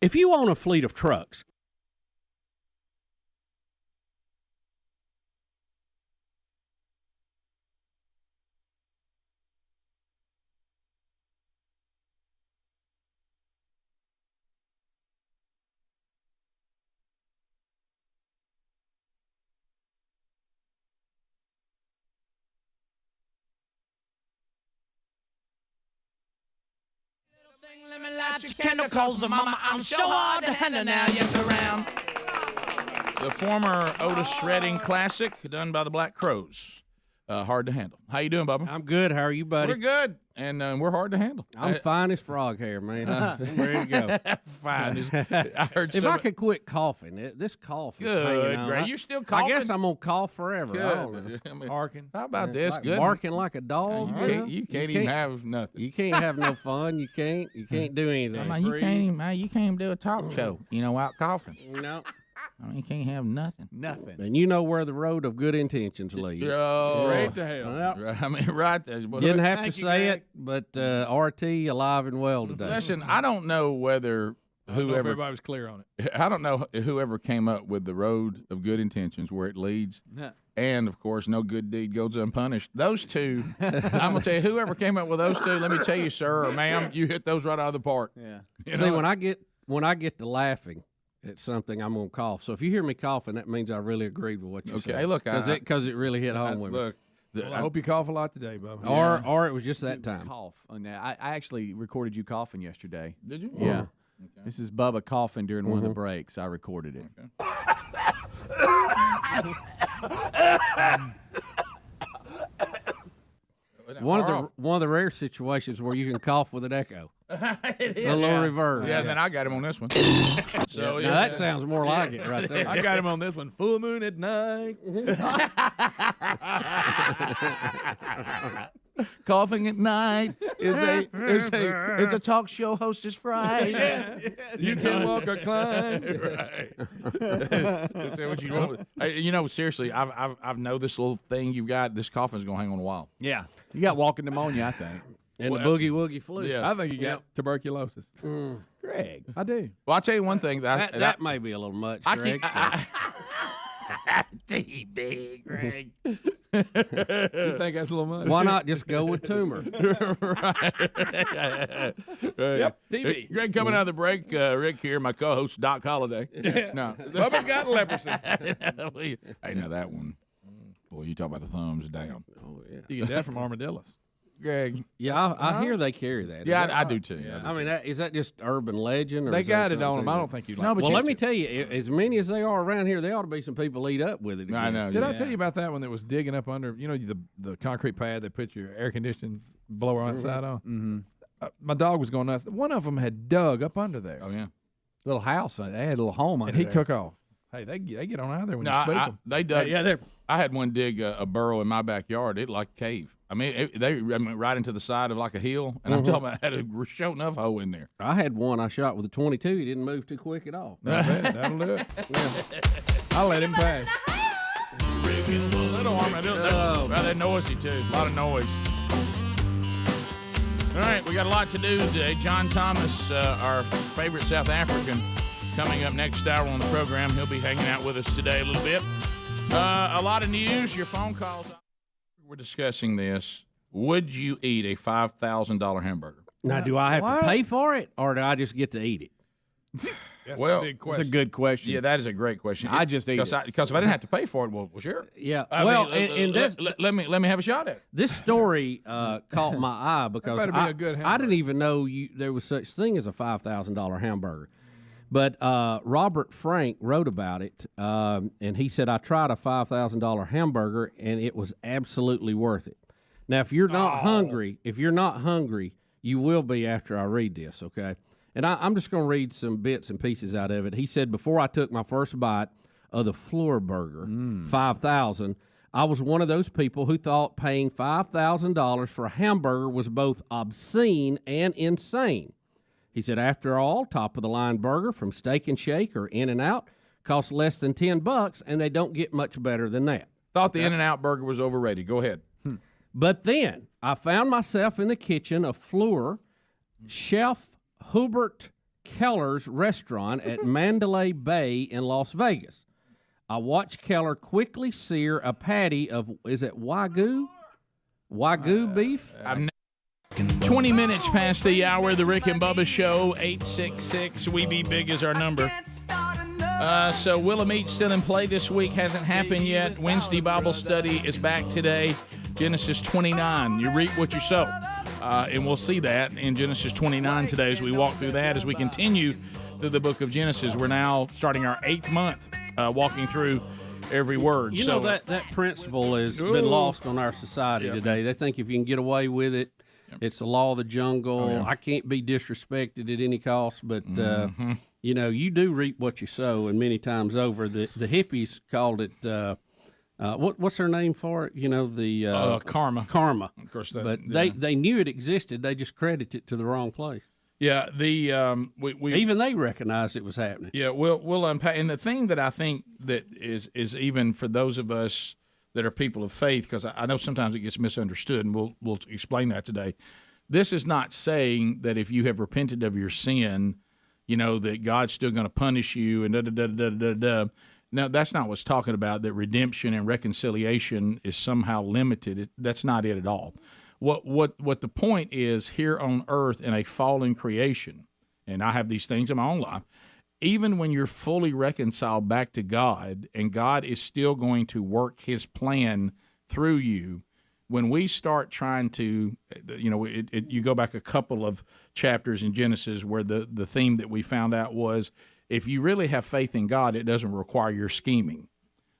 If you own a fleet of trucks, your candle, cause mama, I'm so hard to handle now. Yes, around. The former Otis Redding classic, done by the Black Crowes. Hard to handle. How you doing, Bubba? I'm good. How are you, buddy? We're good, and we're hard to handle. I'm fine as frog hair, man. I'm ready to go. Fine. I heard if I could quit coughing, this cough is hanging on. Great. You still coughing? I guess I'm gonna cough forever. Good. I don't know. I mean, barking. How about this? Good. Barking like a dog. You can't even have nothing. You can't have no fun. You can't do anything. You can't even do a talk show. Without coughing. No. I mean, you can't have nothing. Nothing. And you know where the road of good intentions leads. Straight to hell. Yep. I mean, right there. Didn't have to say it, but RT alive and well today. Listen, I don't know whether whoever everybody was clear on it. I don't know whoever came up with the road of good intentions, where it leads. And, of course, no good deed goes unpunished. Those two, I'm going to tell you, whoever came up with those two, let me tell you, sir or ma'am, you hit those right out of the park. Yeah. See, when I get to laughing at something, I'm going to cough. So if you hear me coughing, that means I really agreed with what you said. Okay, look. Because it really hit home with me. Look. I hope you cough a lot today, Bubba. Or it was just that time. Cough on that. I actually recorded you coughing yesterday. Did you? Yeah. Okay. This is Bubba coughing during one of the breaks. I recorded it. One of the rare situations where you can cough with an echo. A little reverb. Yeah, then I got him on this one. So now that sounds more like it right there. I got him on this one. Full moon at night. Coughing at night is a talk show hostess fright. Yes. You can walk or climb. Right. That's what you want. Seriously, I've know this little thing you've got. This coughing's gonna hang on a while. Yeah, you got walking pneumonia, I think. And the boogie woogie flu. Yeah. I think you got tuberculosis. Greg, I do. Well, I'll tell you one thing. That may be a little much, Greg. T-big, Greg. You think that's a little much? Why not just go with tumor? Right. Yep, TB. Greg, coming out of the break, Rick here, my co-host, Doc Holliday. Yeah. No. Bubba's got leprosy. Hey, now that one. Boy, you talk about the thumbs down. Oh, yeah. You get that from armadillos. Greg. Yeah, I hear they carry that. Yeah, I do too. Yeah. I mean, is that just urban legend? Or They is got that it on them. something I don't think you'd like No, but Well, you- let me tell you, as many as they are around here, there ought to be some people eat up with it again. I know. Did I tell you about that one that was digging up under, the concrete pad they put your air conditioning blower outside on? Mm-hmm. My dog was going nuts. One of them had dug up under there. Oh, yeah. Little house. They had a little home under And he there. took off. Hey, they get on out of there when you spook them. They dug. Yeah, I had one dig a burrow in my backyard. It like a cave. I mean, they went right into the side of like a hill, and I'm talking about had a show enough hole in there. I had one I shot with a 22. He didn't move too quick at all. That'll do it. Yeah. I'll let him pass. Little armadillo. Well, they're noisy too. A lot of noise. All right, we got a lot to do today. John Thomas, our favorite South African, coming up next hour on the program. He'll be hanging out with us today a little bit. A lot of news, your phone calls. We're discussing this. Would you eat a $5,000 hamburger? Now, do I have to pay for it, or do I just get to eat it? That's Well, a big It's question. a good question. Yeah, that is a great question. I just eat it. Because if I didn't have to pay for it, well sure. Yeah. Let me have a shot at it. This story caught my eye because better be a good I didn't even know there was such thing as a $5,000 hamburger. But Robert Frank wrote about it, and he said, I tried a $5,000 hamburger, and it was absolutely worth it. Now, if you're not hungry, you will be after I read this, okay? And I'm just going to read some bits and pieces out of it. He said, before I took my first bite of the Floor Burger, $5,000, I was one of those people who thought paying $5,000 for a hamburger was both obscene and insane. He said, after all, top-of-the-line burger from Steak and Shake or In-N-Out costs less than $10, and they don't get much better than that. Thought the In-N-Out burger was overrated. Go ahead. But then I found myself in the kitchen of Fleur, Chef Hubert Keller's restaurant at Mandalay Bay in Las Vegas. I watched Keller quickly sear a patty of, is it Wagyu? Wagyu beef? 20 minutes past the hour of the Rick and Bubba Show. 866 We Be Big is our number. So Willa Meat still in play this week. Hasn't happened yet. Wednesday Bible study is back today. Genesis 29. You reap what you sow. And we'll see that in Genesis 29 today as we walk through that. As we continue through the book of Genesis, we're now starting our 8th month walking through every word. You know, that principle has been lost on our society today. They think if you can get away with it, it's the law of the jungle. I can't be disrespected at any cost. But, you know, you do reap what you sow, and many times over. The hippies called it what's their name for it? You know, the karma. Karma. Of course, but they knew it existed. They just credited it to the wrong place. Yeah, we even they recognized it was happening. Yeah, we'll unpack. And the thing that I think that is even for those of us that are people of faith, because I know sometimes it gets misunderstood, and we'll explain that today. This is not saying that if you have repented of your sin, you know, that God's still going to punish you and da da da da da da. No, that's not what's talking about. That redemption and reconciliation is somehow limited. That's not it at all. What the point is here on earth in a fallen creation, and I have these things in my own life, even when you're fully reconciled back to God and God is still going to work his plan through you, when we start trying to, you know, you go back a couple of chapters in Genesis where the theme that we found out was if you really have faith in God, it doesn't require your scheming,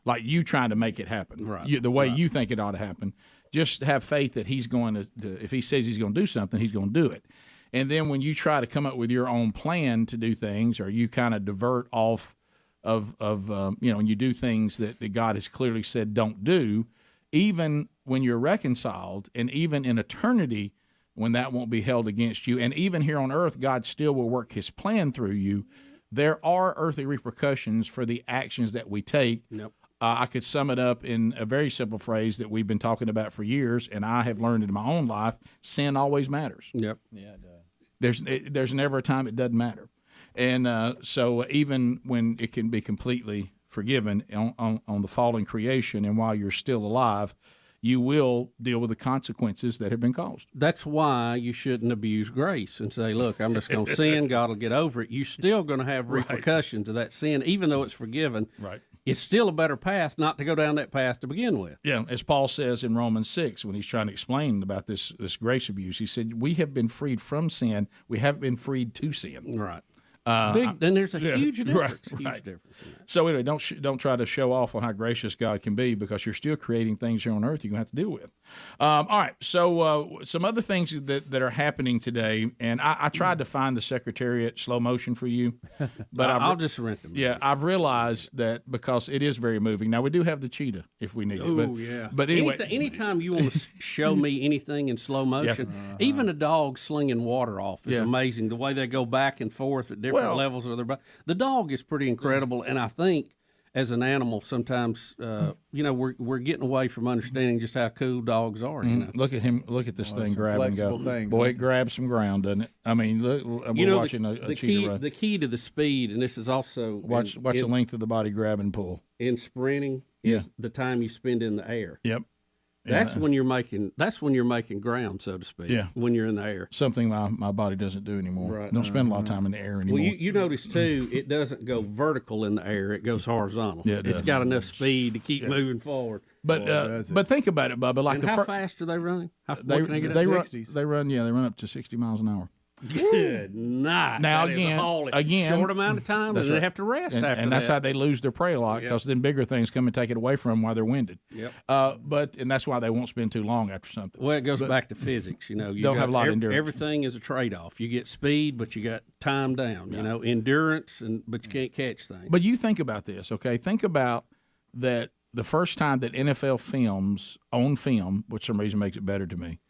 like you trying to make it happen, the way you think it ought to happen. Just have faith that he's going to, if he says he's going to do something, he's going to do it. And then when you try to come up with your own plan to do things, or you kind of divert off of you know, and you do things that God has clearly said don't do, even when you're reconciled, and even in eternity, when that won't be held against you, and even here on earth, God still will work his plan through you. There are earthly repercussions for the actions that we take. Yep. I could sum it up in a very simple phrase that we've been talking about for years, and I have learned in my own life: sin always matters. Yep. Yeah, it does. There's never a time it doesn't matter, and so even when it can be completely forgiven on the fallen creation, and while you're still alive, you will deal with the consequences that have been caused. That's why you shouldn't abuse grace and say, look, I'm just going to sin, God will get over it. You're still going to have repercussions of that sin, even though it's forgiven. Right. It's still a better path not to go down that path to begin with. Yeah, as Paul says in Romans 6, when he's trying to explain about this grace abuse, he said, we have been freed from sin. We haven't been freed to sin. Right. Then there's a huge difference. Right. Huge difference. So anyway, don't try to show off on how gracious God can be, because you're still creating things here on earth you're going to have to deal with. All right, so some other things that are happening today, and I tried to find the Secretariat slow motion for you, but I'll just rent them. Yeah, I've realized that because it is very moving. Now, we do have the cheetah if we need it. Oh, yeah. But anyway. Anytime you want to show me anything in slow motion, even a dog slinging water off is amazing. The way they go back and forth at different levels of their body. The dog is pretty incredible, and I think as an animal, sometimes you know, we're getting away from understanding just how cool dogs are. You know, look at him. Look at this thing grab and go. Things, boy, it grabs some ground, doesn't it? I mean, look, we're watching a cheetah run. The key to the speed, and this is also watch the length of the body grab and pull in sprinting. Is the time you spend in the air. Yep. That's when you're making. That's when you're making ground, so to speak. Yeah. When you're in the air. Something my body doesn't do anymore. Right. Don't spend a lot of time in the air anymore. Well, you notice too, it doesn't go vertical in the air; it goes horizontal. Yeah, it's got enough speed to keep moving forward. But think about it, Bubba. Like and how fast are they running? They run up to 60 miles an hour. Good night. Now again, short amount of time, and they have to rest after that. And that's how they lose their prey a lot, because then bigger things come and take it away from them while they're winded. Yep. And that's why they won't spend too long after something. Well, it goes back to physics. You know, you don't have a lot of endurance. Everything is a trade-off. You get speed, but you got time down. You know, endurance, but you can't catch things. But you think about this, okay? Think about that. The first time that NFL films on film, which for some reason makes it better to me,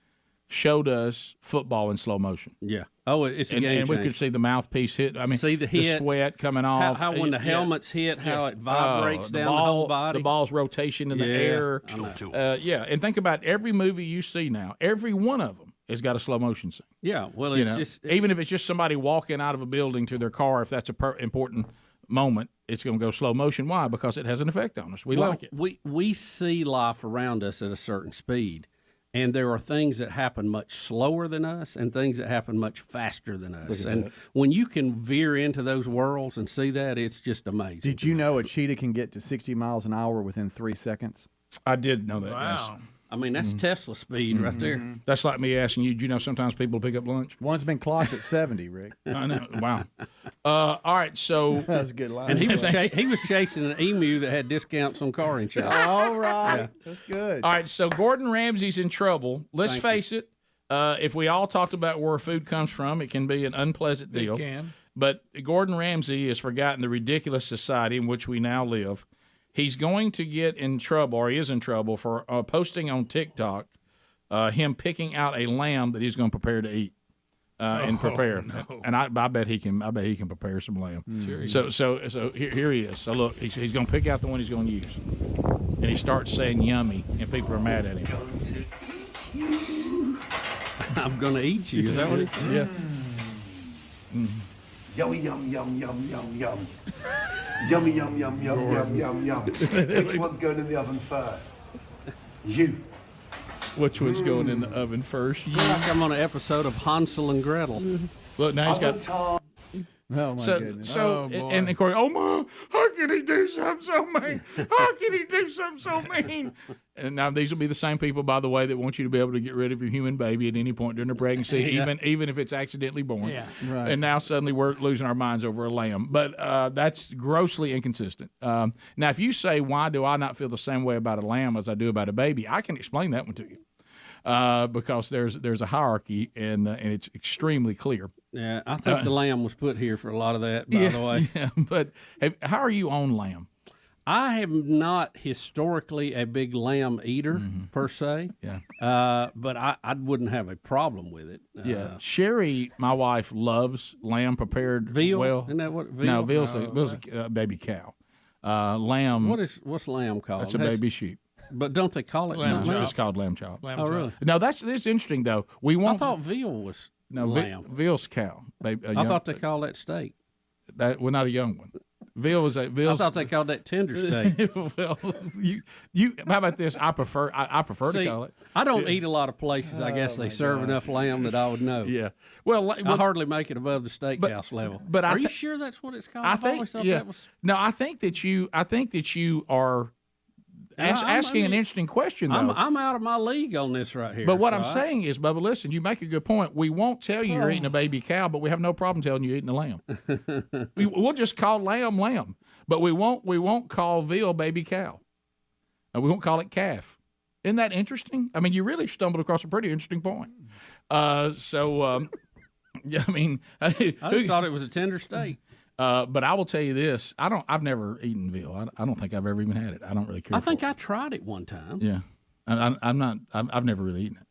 showed us football in slow motion. Yeah. Oh, it's a game and we could see the mouthpiece hit. I mean, see the hits, sweat coming off. How when the helmets hit, how it vibrates down the whole body. The ball's rotation in the air. And think about every movie you see now. Every one of them has got a slow motion scene. Yeah. Well, it's just even if it's just somebody walking out of a building to their car, if that's a important moment, it's going to go slow motion. Why? Because it has an effect on us. We like it. We see life around us at a certain speed. And there are things that happen much slower than us and things that happen much faster than us. And when you can veer into those worlds and see that, it's just amazing. Did you know a cheetah can get to 60 miles an hour within 3 seconds? I did know that, wow. yes. I mean, that's Tesla speed right there. That's like me asking you, do you know sometimes people pick up lunch? One's been clocked at 70, Rick. I know. Wow. All right, so. That's a good line. And he was chasing an emu that had discounts on car insurance. All right. Yeah. That's good. All right, so Gordon Ramsay's in trouble. Let's face it. If we all talked about where food comes from, it can be an unpleasant deal. It can. But Gordon Ramsay has forgotten the ridiculous society in which we now live. He's going to get in trouble, or he is in trouble, for posting on TikTok him picking out a lamb that he's going to prepare to eat and prepare. No. And I bet he can. I bet he can prepare some lamb. Sure. So here he is. So look, he's going to pick out the one he's going to use, and he starts saying "yummy," and people are mad at him. I'm going to eat you. Is that what he said? Yeah. Yummy, yum, yum, yum, yum, yum. Yummy, yum, yum, yum, yum, yum, yum. Which one's going in the oven first? You. Which one's going in the oven first? I feel like I'm on an episode of Hansel and Gretel. Look, now he's got. Oh, my goodness. So, and of course, oh, my, how can he do something so mean? How can he do something so mean? And now these will be the same people, by the way, that want you to be able to get rid of your human baby at any point during the pregnancy, even if it's accidentally born. Yeah. Right. And now suddenly we're losing our minds over a lamb. But that's grossly inconsistent. Now, if you say, why do I not feel the same way about a lamb as I do about a baby, I can explain that one to you. Because there's a hierarchy and it's extremely clear. Yeah, I think the lamb was put here for a lot of that, by the way. Yeah, but how are you on lamb? I am not historically a big lamb eater per se. Yeah. But I wouldn't have a problem with it. Yeah. Sherry, my wife, loves lamb prepared veal. well. Isn't that what veal? No, veal's a baby cow. Lamb. What's lamb called? That's a baby sheep. But don't they call it Lamb something chops. else? It's called lamb chop. Oh, really? No, that's interesting though. I thought veal was lamb. Veal's cow. I thought they called that steak. Well, not a young one. Veal was I thought they called that tender steak. Well, you. How about this? I prefer to call it. I don't eat a lot of places. I guess they serve enough lamb that I would know. Yeah. Well, I hardly make it above the steakhouse level. But are you sure that's what it's called? I always thought that was. No, I think that you are asking an interesting question, though. I'm out of my league on this right here. But what I'm saying is, Bubba, listen, you make a good point. We won't tell you you're eating a baby cow, but we have no problem telling you you're eating a lamb. We'll just call lamb, but we won't call veal baby cow. And we won't call it calf. Isn't that interesting? I mean, you really stumbled across a pretty interesting point. Yeah, I mean, I just thought it was a tender steak. But I will tell you this: I've never eaten veal. I don't think I've ever even had it. I don't really care. I think I tried it one time. Yeah, I've never really eaten it.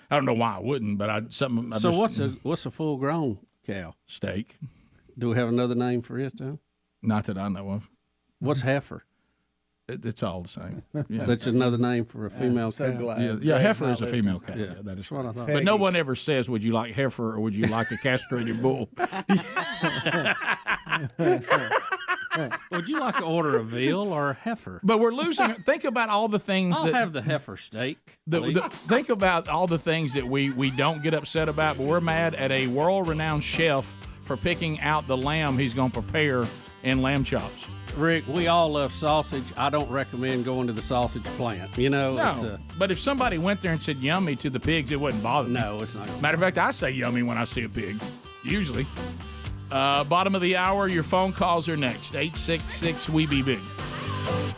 I don't know why I wouldn't, but what's a full grown cow? Steak. Do we have another name for it though? Not that I know of. What's heifer? It's all the same. Yeah. That's another name for a female cow. Yeah, heifer is a female cow. Yeah, that is what I thought. But no one ever says, "Would you like heifer or would you like a castrated bull?" Would you like to order a veal or a heifer? But we're losing. Think about all the things. I'll have the heifer steak. Think about all the things that we don't get upset about, but we're mad at a world-renowned chef for picking out the lamb he's going to prepare in lamb chops. Rick, we all love sausage. I don't recommend going to the sausage plant. You know, no. But if somebody went there and said yummy to the pigs, it wouldn't bother me. No, it's not. Matter of fact, I say yummy when I see a pig, usually. Bottom of the hour, your phone calls are next. 866-WE-BE-BIG.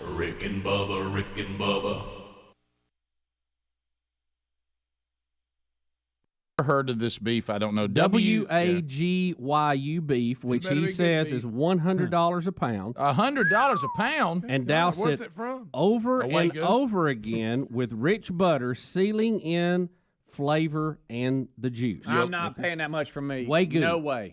Rick and Bubba, Rick and Bubba. Heard of this beef? I don't know. WAGYU beef, which he says is $100 a pound. $100 a pound, and douse Where's it it from? over and over again with rich butter, sealing in flavor and the juice. I'm not paying that much for meat. Way good. No way.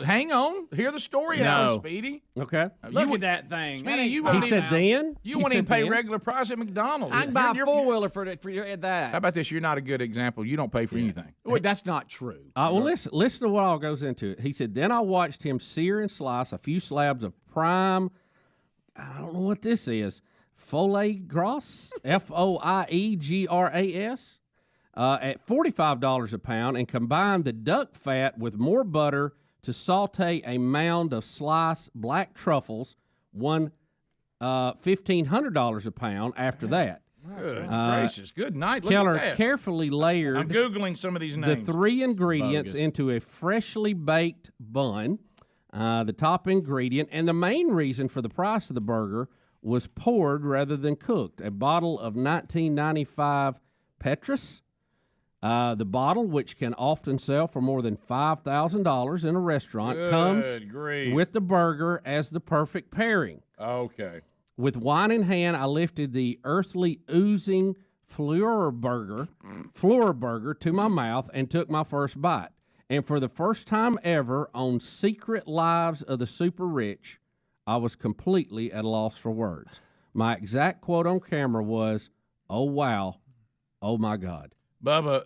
Hang on. Hear the story out, Speedy. Okay. Look at that thing. Speedy, You wouldn't then? You wouldn't even pay regular price at McDonald's. I can buy a four-wheeler for that. How about this? You're not a good example. You don't pay for anything. Well, that's not true. Well, listen to what all goes into it. He said, then I watched him sear and slice a few slabs of prime, I don't know what this is, foie gras, Foiegras, at $45 a pound, and combine the duck fat with more butter to saute a mound of sliced black truffles, $1,500 a pound after that. Good gracious. Good night. Look Keller at that. carefully layered I'm Googling some of these the names. 3 ingredients Bogus. into a freshly baked bun. The top ingredient, and the main reason for the price of the burger was poured rather than cooked. A bottle of 1995 Petrus. The bottle, which can often sell for more than $5,000 in a restaurant, comes grief. with the burger as the perfect pairing. Okay. With wine in hand, I lifted the earthly oozing floor burger to my mouth and took my first bite. And for the first time ever on Secret Lives of the Super Rich, I was completely at a loss for words. My exact quote on camera was, "Oh, wow. Oh, my God." Bubba,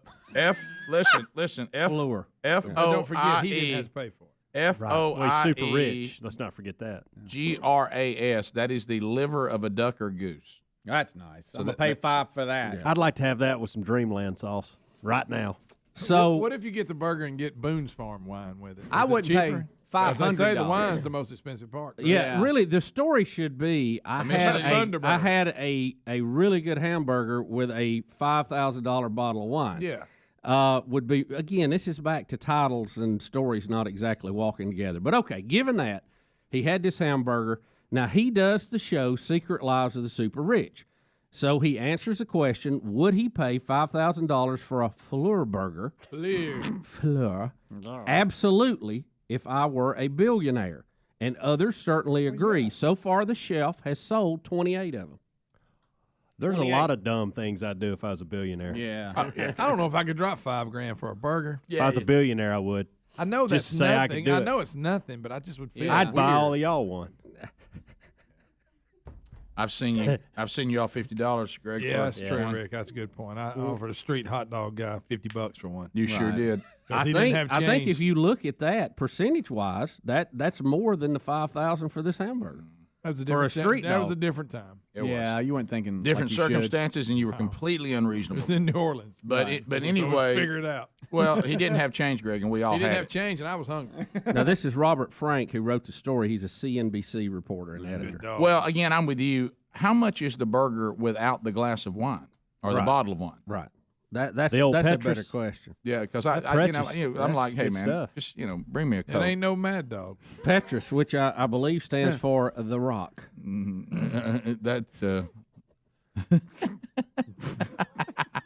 listen, Floor. Don't forget, he didn't have to pay for it. F-O-I-E. Well, he's super rich. Let's not forget that. G-R-A-S. That is the liver of a duck or goose. That's nice. So I'm going to pay $5 for that. I'd like to have that with some Dreamland sauce right now. So what if you get the burger and get Boone's Farm wine with it? I Is it wouldn't pay cheaper? $500. As I say, the wine's the most expensive part. Yeah, really, the story should be I had a really good hamburger with a $5,000 bottle of wine. Yeah. Would be, again, this is back to titles and stories not exactly walking together. But okay, given that, he had this hamburger. Now, he does the show Secret Lives of the Super Rich. So he answers the question, would he pay $5,000 for a Fleur burger? Fleur. Absolutely, if I were a billionaire. And others certainly agree. So far, the chef has sold 28 of them. There's a lot of dumb things I'd do if I was a billionaire. Yeah. I don't know if I could drop $5,000 for a burger. If I was a billionaire, I would. I know Just that's say I nothing. could do I it. know it's nothing, but I just would feel I'd buy weird. all of y'all one. I've seen you all $50, Greg. Yeah, that's true, one. Rick. That's a good point. I offered a street hot dog guy $50 for one. You sure did. He didn't have I think change. if you look at that percentage-wise, that's more than the $5,000 for this hamburger. That was a for a different street time. That was a dog. different time. Yeah, you weren't thinking Different like you should. circumstances, and you were completely unreasonable. It's in New Orleans. But Right. but So anyway, we figure it out. Well, he didn't have change, Greg, and we all He didn't had have it. change, and I was hungry. Now, this is Robert Frank, who wrote the story. He's a CNBC reporter and editor. Well, again, I'm with you. How much is the burger without the glass of wine or the Right. bottle of wine? Right. That's The old a better Petrus. question. Yeah, because That I'm Petrus, like, hey that's man, good stuff. just bring me a It Coke. ain't no Mad Dog. Petrus, which I believe stands for The Rock.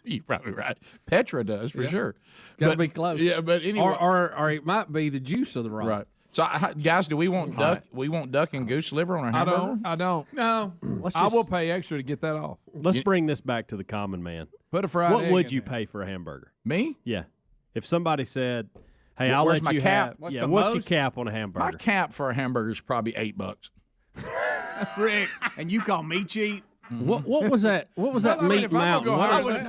You're probably right. Petra does for sure. Got to But- be close. Yeah, but anyway, Or it might be the juice of the rock. right. So, guys, do we want duck? We want duck and goose liver on our hamburger. I don't. No. I will pay extra to get that off. Let's bring this back to the common man. Put a fried What egg would in you there. pay for a hamburger? Me? Yeah. If somebody said, "Hey, I'll Where's let my you cap? have," What's yeah, the what's your most? cap on a My hamburger? cap for a hamburger is probably $8. Rick, and you call me cheap? What was that? What was that Well, I mean, meat if I'm mountain? gonna What go higher was- than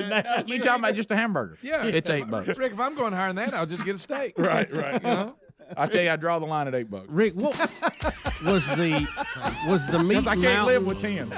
that, You talking about just a hamburger? Yeah, It's $8. Rick, if I'm going higher than that, I'll just get a steak. Right. You know? I tell you, I draw the line at $8. Rick, what was the meat Because I mountain? can't live with 10.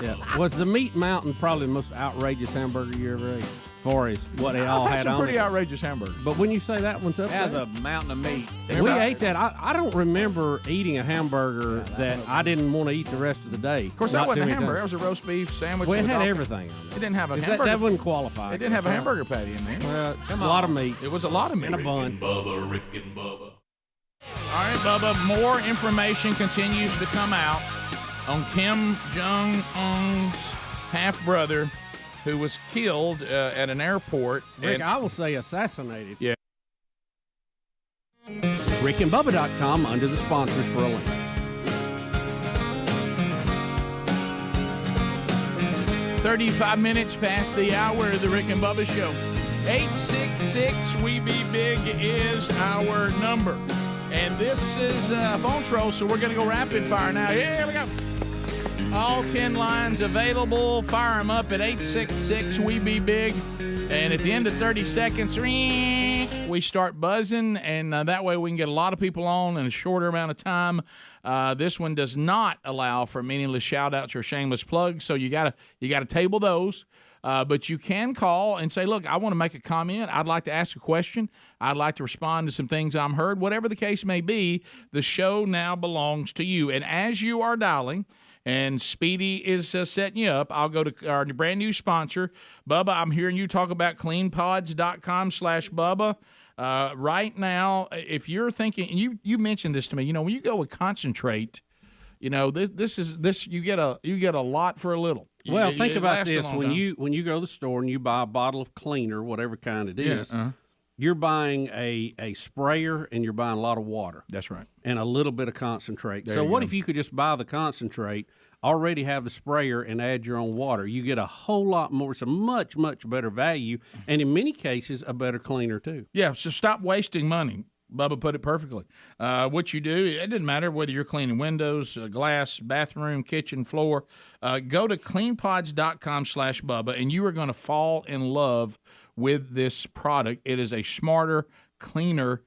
Yeah. Was the meat mountain probably the most outrageous hamburger you ever ate? For as what they all I've had had some on pretty it. outrageous hamburgers. But when you say that one's up That's there, a mountain of meat. we ate that. I don't remember eating a hamburger that I didn't want to eat the rest of the day. Of course, that wasn't a hamburger. That was a roast beef sandwich. Well, it with had all- everything on it. It didn't have a Is hamburger. that wouldn't qualify. It didn't have a hamburger patty in there. Well, it's a lot of meat. It was a lot of meat. In a bun. Bubba, Rick and Bubba. All right, Bubba, more information continues to come out on Kim Jong-un's half-brother who was killed at an airport. Rick, And- I will say assassinated. Yeah. RickandBubba.com under the sponsors for a link. "35 minutes past the hour of the Rick and Bubba Show. 866-WE-BE-BIG is our number. And this is a phone troll, so we're going to go rapid fire now. Here we go. All 10 lines available. Fire them up at 866-WE-BE-BIG. And at the end of 30 seconds, we start buzzing, and that way we can get a lot of people on in a shorter amount of time. This one does not allow for meaningless shout-outs or shameless plugs, so you gotta table those. But you can call and say, look, I want to make a comment. I'd like to ask a question. I'd like to respond to some things I'm heard. Whatever the case may be, the show now belongs to you. And as you are dialing, and Speedy is setting you up. I'll go to our brand new sponsor, Bubba. I'm hearing you talk about cleanpods.com/Bubba. Right now, if you're thinking, and you mentioned this to me, when you go with concentrate, this you get a lot for a little. Well, think about this: when you go to the store and you buy a bottle of cleaner, whatever kind it is, you're buying a sprayer and you're buying a lot of water. That's right, and a little bit of concentrate. There So you what go. if you could just buy the concentrate, already have the sprayer, and add your own water? You get a whole lot more. It's a much, much better value, and in many cases, a better cleaner too. Yeah, so stop wasting money. Bubba put it perfectly. What you do, it doesn't matter whether you're cleaning windows, glass, bathroom, kitchen, floor. Go to cleanpods.com/Bubba, and you are going to fall in love with this product. It is a smarter, cleaner,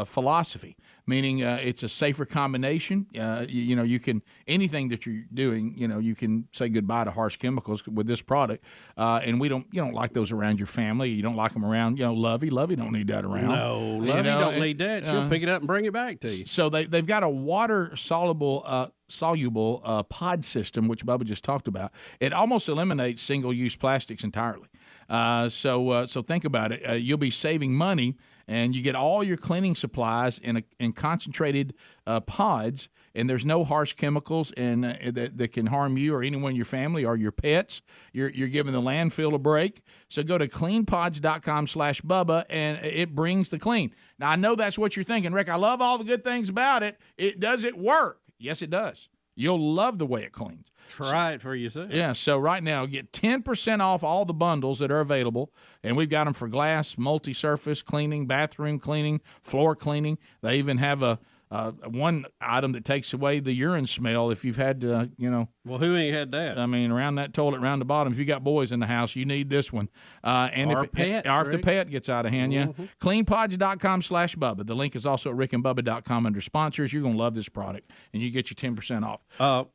philosophy, meaning it's a safer combination. You can, anything that you're doing, you can say goodbye to harsh chemicals with this product. And you don't like those around your family. You don't like them around, Lovey. Lovey don't need that around. No, Lovey don't need that. She'll pick it up and bring it back to you. So they've got a water soluble pod system, which Bubba just talked about. It almost eliminates single-use plastics entirely. So think about it. You'll be saving money, and you get all your cleaning supplies in concentrated pods, and there's no harsh chemicals that can harm you or anyone in your family or your pets. You're giving the landfill a break. So go to cleanpods.com/Bubba, and it brings the clean. Now, I know that's what you're thinking, Rick. I love all the good things about it. Does it work? Yes, it does. You'll love the way it cleans. Try it for yourself. Yeah, so right now, get 10% off all the bundles that are available, and we've got them for glass, multi-surface cleaning, bathroom cleaning, floor cleaning. They even have a one item that takes away the urine smell if you've had to, Well, who ain't had that? I mean, around that toilet, around the bottom. If you got boys in the house, you need this one. And Or if pets, the pet gets out of hand, cleanpods.com/Bubba. The link is also at rickandbubba.com under sponsors. You're going to love this product, and you get your 10% off.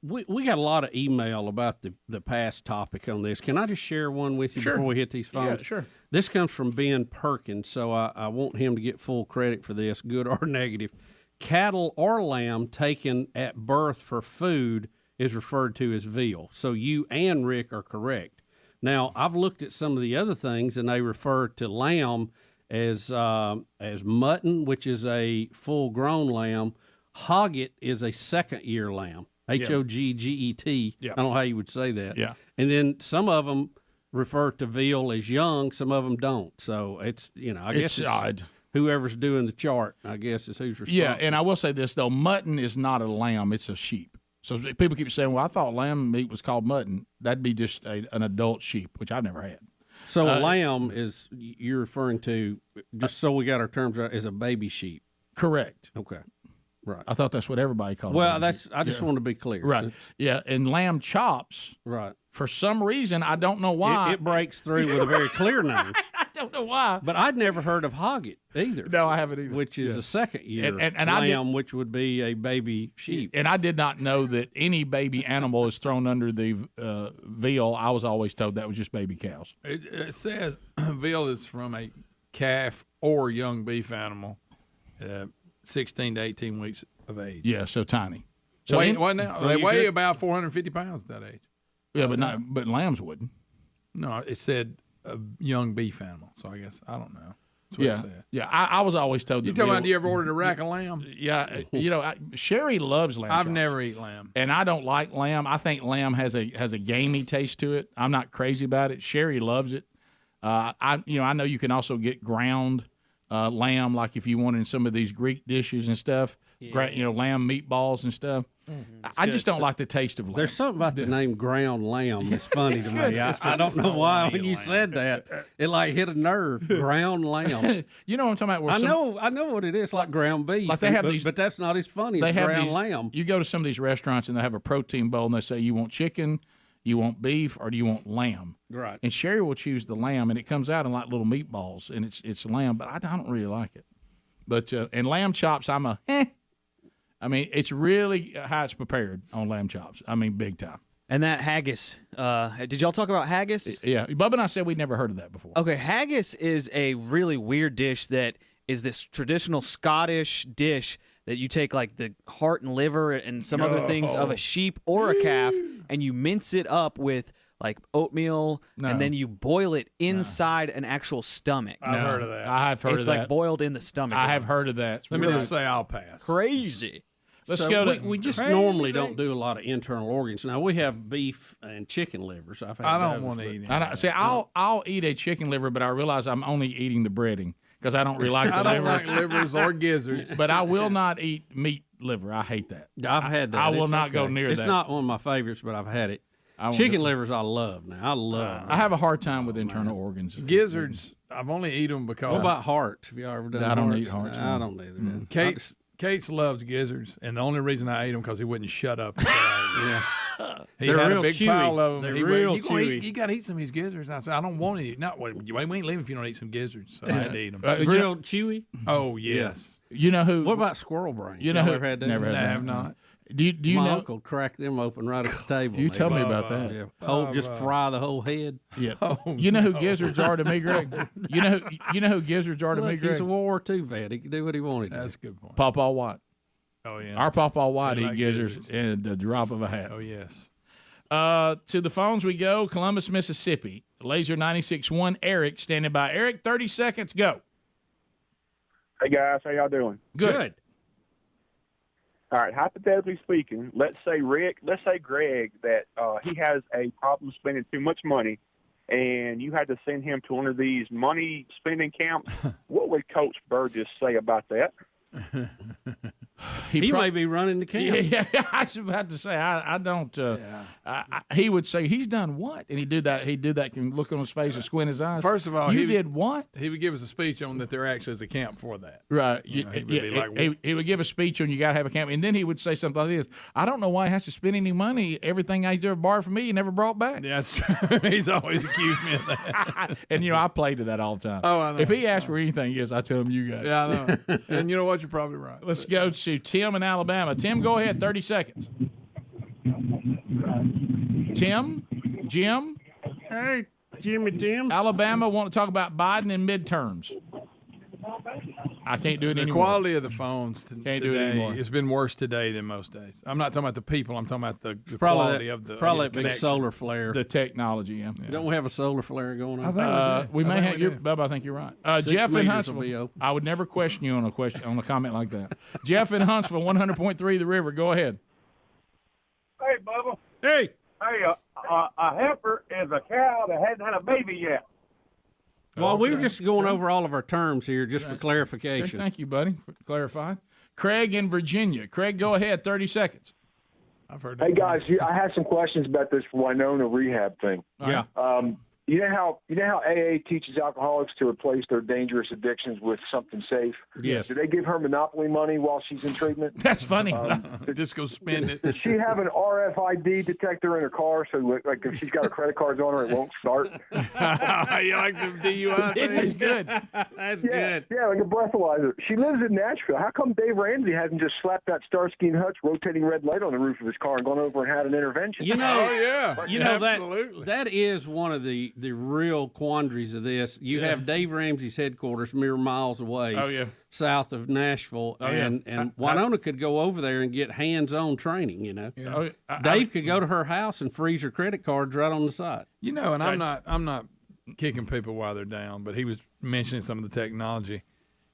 We got a lot of email about the past topic on this. Can I just share one with you Sure. before we hit these phones? Yeah, sure. This comes from Ben Perkins, so I want him to get full credit for this, good or negative. Cattle or lamb taken at birth for food is referred to as veal. So you and Rick are correct. Now, I've looked at some of the other things, and they refer to lamb as mutton, which is a full-grown lamb. Hogget is a second-year lamb, Hogget. Yeah. I don't know how you would say that. Yeah. And then some of them refer to veal as young, some of them don't. So it's, I guess It's odd. Whoever's doing the chart, I guess, is who's responsible. Yeah, and I will say this, though. Mutton is not a lamb. It's a sheep. So people keep saying, well, I thought lamb meat was called mutton. That'd be just an adult sheep, which I've never had. So a lamb is, you're referring to, just so we got our terms right, is a baby sheep. Correct. Okay. Right. I thought that's what everybody called it. Well, I just want to be clear. Right. Yeah, and lamb chops. Right. For some reason, I don't know why. It breaks through with a very clear name. I don't know why. But I'd never heard of hogget either. No, I haven't either. Which is Yeah. a second year And lamb, which would be a baby sheep. And I did not know that any baby animal is thrown under the veal. I was always told that was just baby cows. It says veal is from a calf or young beef animal, 16 to 18 weeks of age. Yeah, so tiny. So So they weigh about 450 pounds at that age. Yeah, but lambs wouldn't. No, it said a young beef animal. So I guess I don't know. That's what it said. Yeah. I was always told. You that talking veal- about? Do you ever ordered a rack of lamb? Yeah, Sherry loves lamb. I've chops. never eaten lamb. And I don't like lamb. I think lamb has a gamey taste to it. I'm not crazy about it. Sherry loves it. I know you can also get ground lamb, like if you want in some of these Greek dishes and stuff. Lamb meatballs and stuff. I just don't like the taste of lamb. There's something about the name ground lamb that's funny to me. I don't know why when you said that, it like hit a nerve. Ground lamb. You know what I'm talking about? I know what it is, like ground beef. Like they have but that's not as funny They as have ground these, lamb. You go to some of these restaurants and they have a protein bowl and they say, you want chicken, you want beef, or do you want lamb? Right. And Sherry will choose the lamb, and it comes out in like little meatballs, and it's lamb, but I don't really like it. But and lamb chops, I'm a I mean, it's really how it's prepared on lamb chops. I mean, big time. And that haggis. Did y'all talk about haggis? Yeah. Bubba and I said we'd never heard of that before. Okay, haggis is a really weird dish that is this traditional Scottish dish that you take like the heart and liver and some other things of a sheep or a calf, and you mince it up with like oatmeal, and then you boil it inside an actual stomach. I've heard of that. I have heard of that. It's like boiled in the stomach. I have heard of that. Let me just say I'll pass. Crazy. Let's go to. We just normally don't do a lot of internal organs. Now we have beef and chicken livers. I've had I don't those, want to but- eat it. See, I'll eat a chicken liver, but I realize I'm only eating the breading because I don't really like the I don't liver. like livers or gizzards. But I will not eat meat liver. I hate that. I've had that. I will It's not go okay. near It's that. not one of my favorites, but I've had it. Chicken livers I love now. I love. I have a hard time with internal organs. Gizzards, I've only eaten them because. What about hearts? Have you ever done? I don't hearts? eat hearts, I man. don't either. Kate's loves gizzards, and the only reason I ate them because he wouldn't shut up. Yeah, he They're had real a big chewy. pile of them. They're He real went, chewy. You got to eat some of these gizzards. And I said, I don't want to eat. No, we ain't leaving if you don't eat some gizzards. So I had to eat them. Real chewy. Oh yes. You know who? What about squirrel brains? You know Y'all who? ever had that? Never had I that. have not. Do you My know? uncle cracked them open right at the table. You They tell me go, about that. Yeah. Just fry the whole head. Yeah. Oh, You know who gizzards are to me, Greg? You know who gizzards are to me, Look, Greg? he's a World War II vet. He could do what he wanted to. That's a good point. Pawpaw White. Oh yeah. Our Pawpaw White They eat like gizzards in the drop of a hat. Oh yes. To the phones we go. Columbus, Mississippi. Laser 96.1. Eric standing by. Eric, 30 seconds. Go. Hey guys, how y'all doing? Good. All right, hypothetically speaking, let's say Greg, that he has a problem spending too much money, and you had to send him to one of these money spending camps. What would Coach Burgess say about that? He may be running the camp. Yeah, I was about to say I don't. He would say he's done what, and he'd do that. Can look on his face and squint his eyes. First of all, you did what? He would give us a speech on that there actually is a camp for that. Right. You know, he would be like, he would give a speech on you got to have a camp, and then he would say something like this: I don't know why he has to spend any money. Everything he's ever borrowed from me, he never brought back. Yeah, that's true. He's always accused me of that. And I play to that all the time. Oh, I know. If he asks for anything, yes, I tell him you got it. Yeah, I know. And you know what? You're probably right. Let's go to Tim in Alabama. Tim, go ahead. 30 seconds. Tim? Jim? Hey, Jimmy Tim. Alabama want to talk about Biden and midterms. I can't do it The anymore. quality of the phones Can't today, do it anymore. it's been worse today than most days. I'm not talking about the people. I'm talking about the Probably quality that, of the probably of the that big connection. solar flare. The technology, yeah. Don't we have a solar flare going on? I think We I may think have we your do. Bubba. I think you're right. 6 Jeff in meters will Huntsville. be open. I would never question you on a comment like that. Jeff in Huntsville, 100.3 The River. Go ahead. Hey, Bubba. Hey. Hey, a heifer is a cow that hasn't had a baby yet. Well, we were just going over all of our terms here just for clarification. Thank you, buddy, for clarifying. Craig in Virginia. Craig, go ahead. 30 seconds. I've heard Hey guys, I have some questions about this Winona rehab thing. Yeah. You know how AA teaches alcoholics to replace their dangerous addictions with something safe? Yes. Do they give her Monopoly money while she's in treatment? That's funny. Just go spend it. Does she have an RFID detector in her car so like if she's got her credit cards on her, it won't start? You like the DUI? This is good. That's Yeah, good. yeah, like a breathalyzer. She lives in Nashville. How come Dave Ramsey hasn't just slapped that Starsky and Hutch rotating red light on the roof of his car and gone over and had an intervention? You know, Oh yeah. you know Absolutely. that is one of the real quandaries of this. You have Dave Ramsey's headquarters mere miles away. Oh, yeah. South of Nashville, Oh, yeah. and Winona could go over there and get hands-on training. You know, Dave could go to her house and freeze her credit cards right on the side. You know, and I'm not kicking people while they're down, but he was mentioning some of the technology.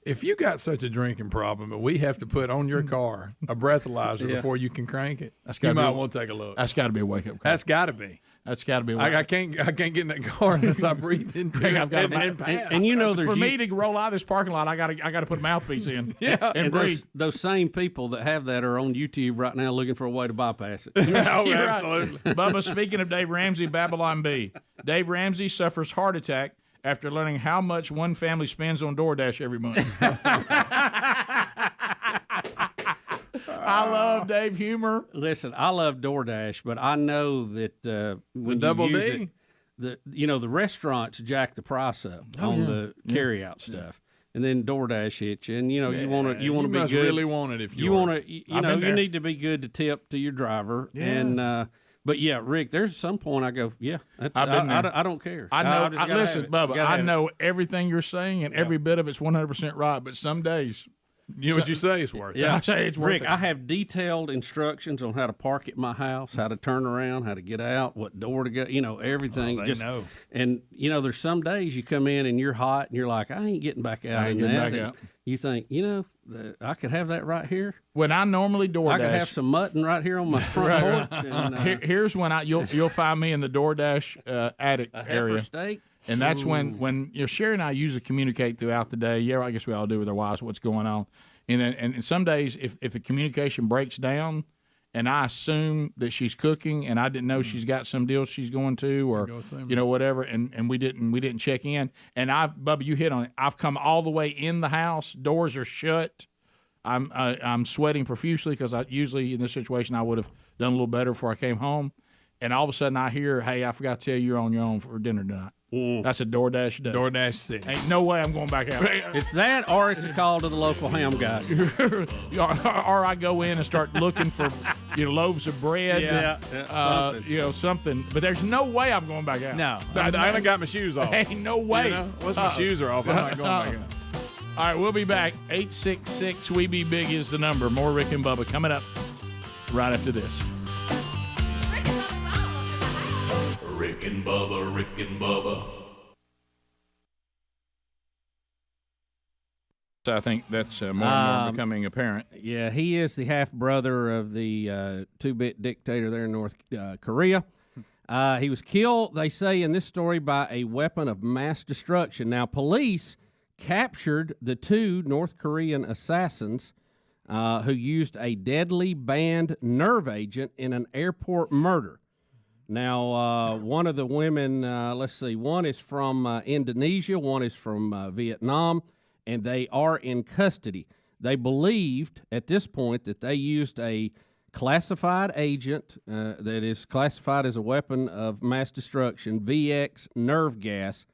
If you got such a drinking problem, and we have to put on your car a breathalyzer before you can crank it, you might want to take a look. That's got to be a wake up call. That's got to be. That's got to be a wake I can't get in that car unless I breathe into it and pass. And you know, there's for me to roll out of this parking lot, I got to put a mouthpiece in. and breathe. those same people that have that are on YouTube right now looking for a way to bypass it. Oh, You're absolutely. Right. Bubba, speaking of Dave Ramsey, Babylon B. Dave Ramsey suffers heart attack after learning how much one family spends on DoorDash every month. I love Dave humor. Listen, I love DoorDash, but I know that when you Double use D? it, the restaurants jack the price up on the carry-out stuff. And then DoorDash hits you, and you want to be must good. really want it if you want to. I've been You there. need to be good to tip to your driver. Yeah. And but yeah, Rick, there's some point I go, yeah, that's, I've been there. I don't care. I know. just gotta Listen, have it. Bubba, Gotta I have it. know everything you're saying, and every bit of it's 100% right. But some days, You know what you say it's worth it. Yeah, I say it's worth Rick, it. I have detailed instructions on how to park at my house, how to turn around, how to get out, what door to go, everything. They know. And, there's some days you come in and you're hot and you're like, I ain't getting back out. I ain't in getting that. back And out. You think, I could have that right here. When I normally DoorDash, I could have some mutton right here on my front porch. And, here's when you'll find me in the DoorDash attic area. heifer steak. And that's when Sherry and I usually communicate throughout the day. Yeah, I guess we all do with our wives what's going on. And some days, if the communication breaks down, and I assume that she's cooking, and I didn't know she's got some deal she's going to, or whatever, and we didn't check in. And Bubba, you hit on it. I've come all the way in the house. Doors are shut. I'm sweating profusely because I usually in this situation I would have done a little better before I came home. And all of a sudden I hear, hey, I forgot to tell you you're on your own for dinner tonight. That's a DoorDash day. DoorDash City. Ain't no way I'm going back out. It's that, or it's a call to the local ham guys. Or I go in and start looking for loaves of bread. Something. But there's no way I'm going back out. No. I done got my shoes off. Ain't no way. Once my shoes are off, I'm not going back out. All right, we'll be back. 866-WE-BE-BIG is the number. More Rick and Bubba coming up right after this. Rick and Bubba, Rick and Bubba. So I think that's more and more becoming apparent. Yeah, he is the half brother of the two-bit dictator there in North Korea. He was killed, they say, in this story by a weapon of mass destruction. Now, police captured the two North Korean assassins who used a deadly banned nerve agent in an airport murder. Now, one of the women, one is from Indonesia, one is from Vietnam, and they are in custody. They believed at this point that they used a classified agent that is classified as a weapon of mass destruction, VX nerve gas,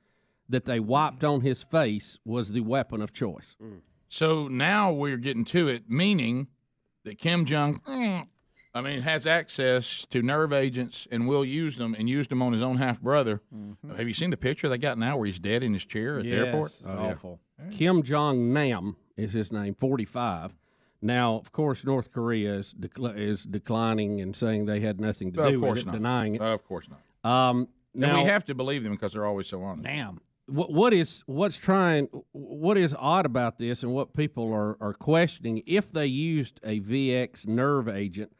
that they wiped on his face was the weapon of choice. So now we're getting to it, meaning that Kim Jong has access to nerve agents and will use them and used them on his own half-brother. Mm-hmm. Have you seen the picture they got now where he's dead in his chair at the airport? It's awful. Yeah. Kim Jong-nam is his name, 45. Now, of course, North Korea is declining and saying they had nothing to do with it, denying it. Of course not. Now, we have to believe them because they're always so honest. Damn. What is odd about this and what people are questioning, if they used a VX nerve agent,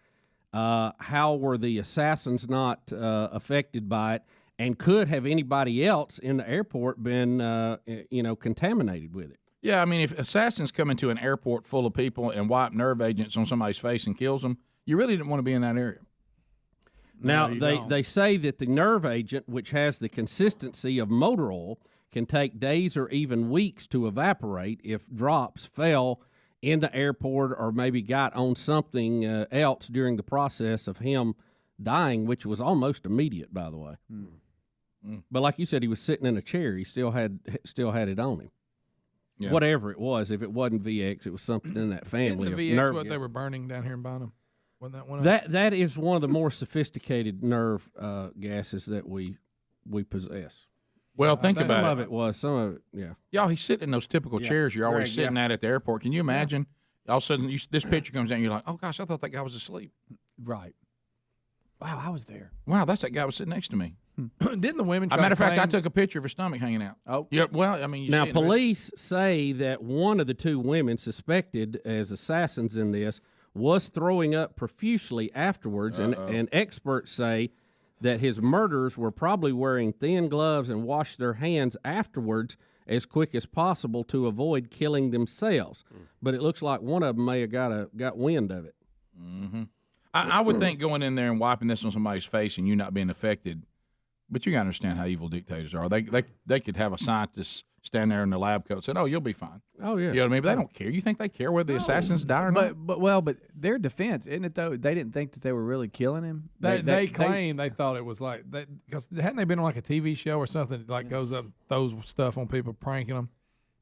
how were the assassins not affected by it, and could have anybody else in the airport been contaminated with it? Yeah, if assassins come into an airport full of people and wipe nerve agents on somebody's face and kills them, you really didn't want to be in that area. Now, they say that the nerve agent, which has the consistency of motor oil, can take days or even weeks to evaporate if drops fell in the airport or maybe got on something else during the process of him dying, which was almost immediate, by the way. But like you said, he was sitting in a chair. He still had it on him. Yeah. Whatever it was, if it wasn't VX, it was something in that family. Isn't the VX what they were burning down here in Bonham? Wasn't that one? That is one of the more sophisticated nerve gases that we possess. Well, think about it. Some of it was, some of it, yeah. Y'all, he's sitting in those typical chairs you're always sitting at the airport. Can you imagine? All of a sudden, this picture comes out and you're like, oh, gosh, I thought that guy was asleep. Right. Wow, I was there. Wow, that's that guy was sitting next to me. Didn't the women try As a matter of fact, claim- I took a picture of her stomach hanging out. Oh. Yeah, well, you now, see it, police say that one of the two women suspected as assassins in this was throwing up profusely afterwards, and experts say that his murderers were probably wearing thin gloves and washed their hands afterwards as quick as possible to avoid killing themselves. But it looks like one of them may have got wind of it. Mm-hmm. I would think going in there and wiping this on somebody's face and you not being affected, but you got to understand how evil dictators are. They could have a scientist stand there in the lab coat and say, oh, you'll be fine. Oh, yeah. You know what I mean? But they don't care. You think they care whether the assassins die or not? But their defense, isn't it, though? They didn't think that they were really killing him. They claim they thought it was like, because hadn't they been on like a TV show or something that like goes up, throws stuff on people, pranking them?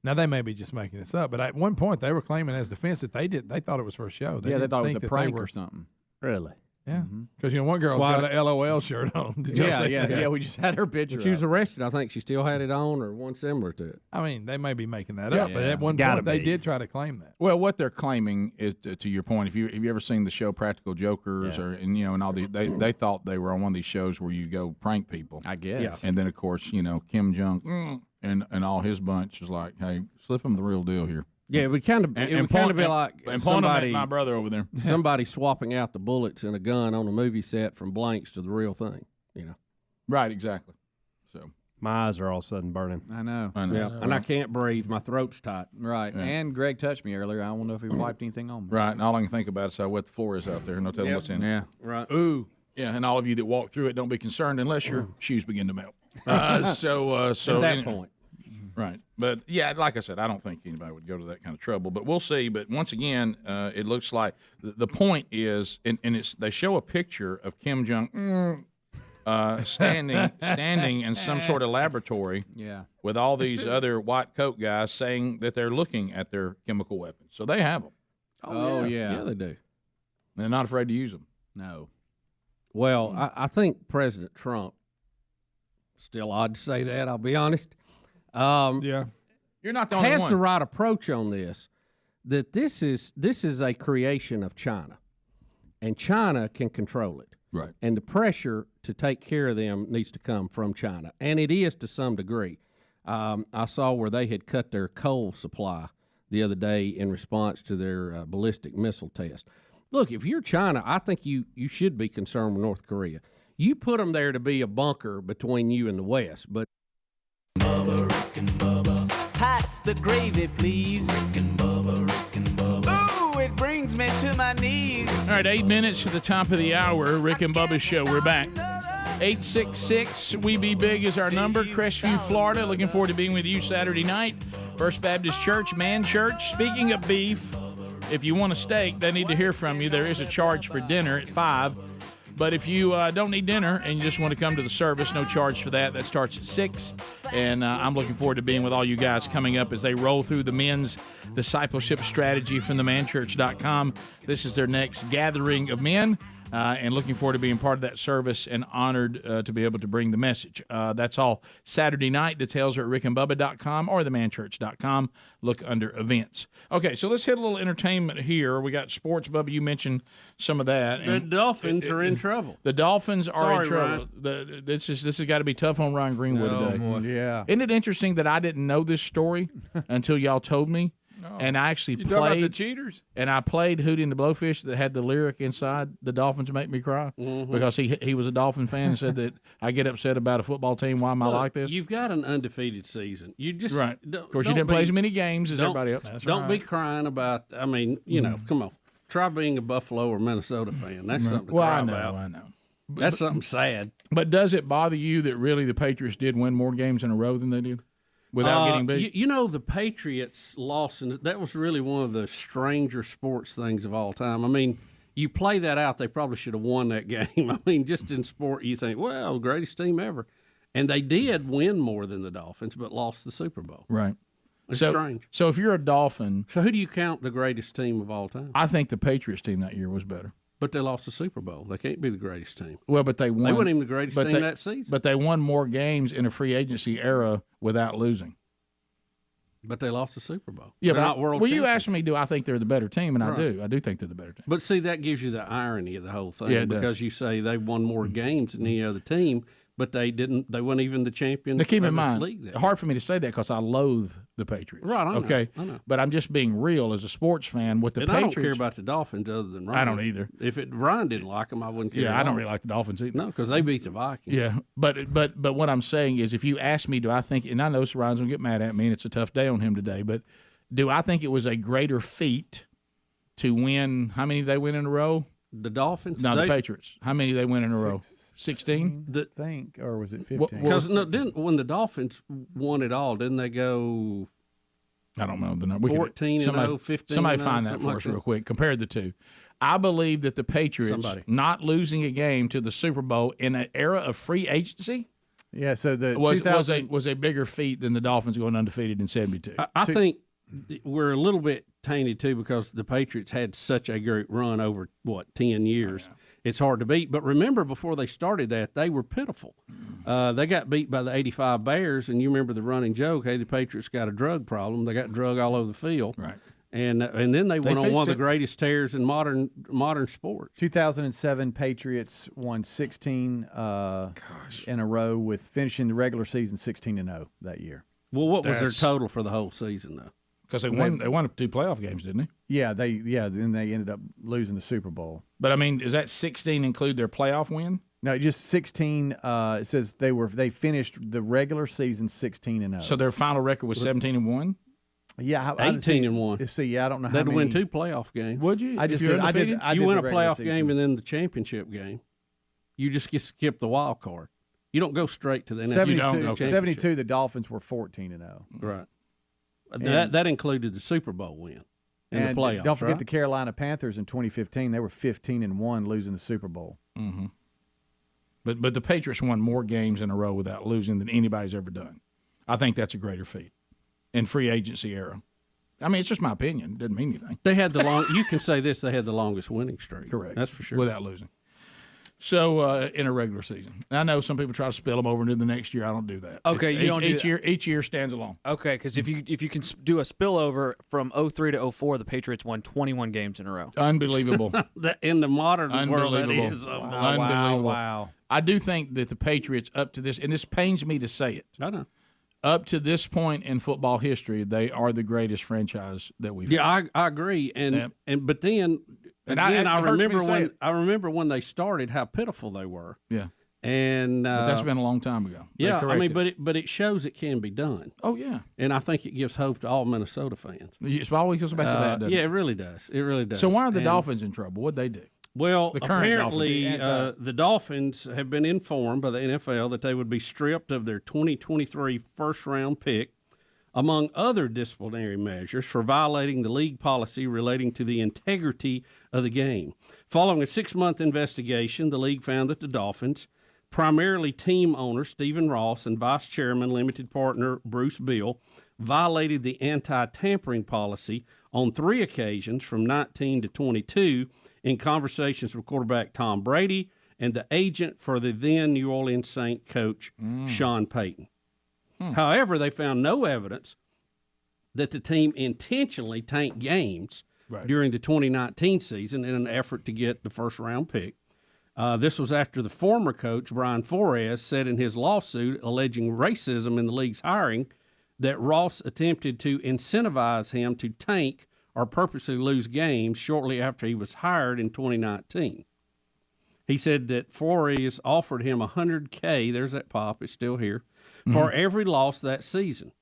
Now, they may be just making this up, but at one point they were claiming as defense that they thought it was for a show. They thought it was a prank or something. Really? Yeah, because one girl's got a LOL shirt on. Did y'all see that? Yeah. We just had her picture. When she was arrested, I think she still had it on, or one similar to it. I mean, they may be making that up, but at one point they did try to claim that. Well, what they're claiming is, to your point, have you ever seen the show Practical Jokers, and all these? They thought they were on one of these shows where you go prank people. I guess. Yeah. And then of course Kim Jong and all his bunch was like, hey, slip them the real deal here. Yeah, it would kind of be like somebody, my brother over there, somebody swapping out the bullets in a gun on a movie set from blanks to the real thing. Right, exactly. So my eyes are all of a sudden burning. I know. Yeah, and I can't breathe. My throat's tight. Right, and Greg touched me earlier. I don't know if he wiped anything on me. Right, and all I can think about is how wet the floor is out there. No telling what's in it. Yeah, right. Ooh, yeah, and all of you that walk through it, don't be concerned unless your shoes begin to melt. So at that point. Right. But, yeah, like I said, I don't think anybody would go to that kind of trouble. But we'll see. But once again, it looks like the point is, and they show a picture of Kim Jong standing in some sort of laboratory with all these other white coat guys saying that they're looking at their chemical weapons. So they have them. Oh yeah. Yeah, they do. They're not afraid to use them. No. Well, I think President Trump, still odd to say that, I'll be honest, You're not the only has one. the right approach on this, that this is a creation of China, and China can control it. Right. And the pressure to take care of them needs to come from China, and it is to some degree. I saw where they had cut their coal supply the other day in response to their ballistic missile test. Look, if you're China, I think you should be concerned with North Korea. You put them there to be a bunker between you and the West, but pass the gravy, please. Ooh, it brings me to my knees. All right, 8 minutes to the top of the hour. Rick and Bubba Show. We're back. 866 We Be Big is our number. Crestview, Florida. Looking forward to being with you Saturday night. First Baptist Church, Man Church. Speaking of beef, if you want a steak, they need to hear from you. There is a charge for dinner at 5. But if you don't need dinner and you just want to come to the service, no charge for that. That starts at 6. And I'm looking forward to being with all you guys coming up as they roll through the men's discipleship strategy from themanchurch.com. This is their next gathering of men. And looking forward to being part of that service and honored to be able to bring the message. That's all Saturday night. Details are at rickandbubba.com or themanchurch.com. Look under events. Okay, so let's hit a little entertainment here. We got sports, Bubba. You mentioned some of that. The Dolphins are in trouble. The Dolphins are in trouble. Ryan. This has got to be tough on Ryan Greenwood today. Boy. Yeah. Isn't it interesting that I didn't know this story until y'all told me? And I actually You talking about the played cheaters? and I played Hootie and the Blowfish that had the lyric inside "The Dolphins Make Me Cry" because he was a Dolphin fan and said that I get upset about a football team. Why am I like this? You've got an undefeated season. You just Right. Of course, you didn't play as many games as everybody else. Don't be crying about. I mean, come on. Try being a Buffalo or Minnesota fan. That's something to cry about. I know. That's something sad. But does it bother you that really the Patriots did win more games in a row than they did without getting beat? You know, the Patriots lost, and that was really one of the stranger sports things of all time. I mean, you play that out, they probably should have won that game. I mean, just in sport, you think, well, greatest team ever. And they did win more than the Dolphins, but lost the Super Bowl. Right. It's strange. So if you're a Dolphin, So who do you count the greatest team of all time? I think the Patriots team that year was better. But they lost the Super Bowl. They can't be the greatest team. Well, but they won. They weren't even the greatest but team that season. But they won more games in a free agency era without losing. But they lost the Super Bowl. Yeah, They're but not world well, you champions. asked me, do I think they're the better team? And Right. I do think they're the better team. But see, that gives you the irony of the whole thing. Yeah, it does. Because you say they won more games than any other team, but they didn't. They weren't even the champions. Now, keep of in the mind, league that hard for me to say that because I loathe the Patriots. Right, I know, okay, I know. But I'm just being real as a sports fan with the and I Patriots. don't care about the Dolphins other than Ryan. I don't either. If Ryan didn't like them, I wouldn't care. Yeah, at I don't all. really like the Dolphins either. No, because they beat the Vikings. Yeah, but what I'm saying is, if you ask me, do I think? And I know Ryan's gonna get mad at me, and it's a tough day on him today. But do I think it was a greater feat to win? How many did they win in a row? The Dolphins. No, the Patriots. How many did they win in a row? 16. I think, or was it 15? Because when the Dolphins won it all, didn't they go? I don't know the number. 14 and 0, 15 Somebody and 0, find that something for like us that. real quick. Compare the two. I believe that the Patriots not losing a game to the Super Bowl in an era of free agency Yeah, so the was a bigger feat than the Dolphins going undefeated in 72. I think we're a little bit tainted too because the Patriots had such a great run over 10 years. It's hard to beat. But remember, before they started that, they were pitiful. They got beat by the '85 Bears, and you remember the running joke: "Hey, the Patriots got a drug problem. They got drug all over the field." Right. And then they went on one of the greatest tears in modern sport. 2007 Patriots won 16 in a row, with finishing the regular season 16-0 that year. Well, what was their total for the whole season though? Because they won 2 playoff games, didn't they? Yeah, then they ended up losing the Super Bowl. But I mean, does that 16 include their playoff win? No, just 16. It says they finished the regular season 16-0. So their final record was 17-1. Yeah, 18-1. See, I don't know how They'd many. win 2 playoff games. Would you? I just did. I did. You win a the regular playoff season. game and then the championship game. You just skip the wild card. You don't go straight to the NFL. 72. The Dolphins were 14-0. Right. That included the Super Bowl win and the playoffs. Don't forget right? the Carolina Panthers in 2015. They were 15-1, losing the Super Bowl. Mm-hmm. But the Patriots won more games in a row without losing than anybody's ever done. I think that's a greater feat in free agency era. I mean, it's just my opinion. It doesn't mean anything. They had you can say this, they had the longest winning streak. Correct. That's for sure. Without losing. So in a regular season, I know some people try to spill them over into the next year. I don't do that. Okay, you don't do that. Each year stands alone. Okay, because if you can do a spillover from 03 to 04, the Patriots won 21 games in a row. Unbelievable. In the modern world, that Unbelievable. is Unbelievable. Wow. I do think that the Patriots, up to this, and this pains me to say it, I know. Up to this point in football history, they are the greatest franchise that we've had. I agree, but then. And again, I it remember when they started how pitiful they were. Yeah, and but that's been a long time ago. Yeah, I mean, but it shows it can be done. Oh yeah, and I think it gives hope to all Minnesota fans. It always goes back to that. Doesn't yeah, it? It really does. It really does. So why are the Dolphins in trouble? What'd they do? Well, the current apparently Dolphins. The Dolphins have been informed by the NFL that they would be stripped of their 2023 first-round pick, among other disciplinary measures, for violating the league policy relating to the integrity of the game. Following a 6-month investigation, the league found that the Dolphins, primarily team owner Stephen Ross and vice chairman limited partner Bruce Beal, violated the anti-tampering policy on 3 occasions from 19 to 22 in conversations with quarterback Tom Brady and the agent for the then New Orleans Saints coach Sean Payton. However, they found no evidence that the team intentionally tanked games during the 2019 season in an effort to get the first-round pick. This was after the former coach, Brian Flores, said in his lawsuit alleging racism in the league's hiring that Ross attempted to incentivize him to tank or purposely lose games shortly after he was hired in 2019. He said that Flores offered him $100K, there's that pop, it's still here, for every loss that season.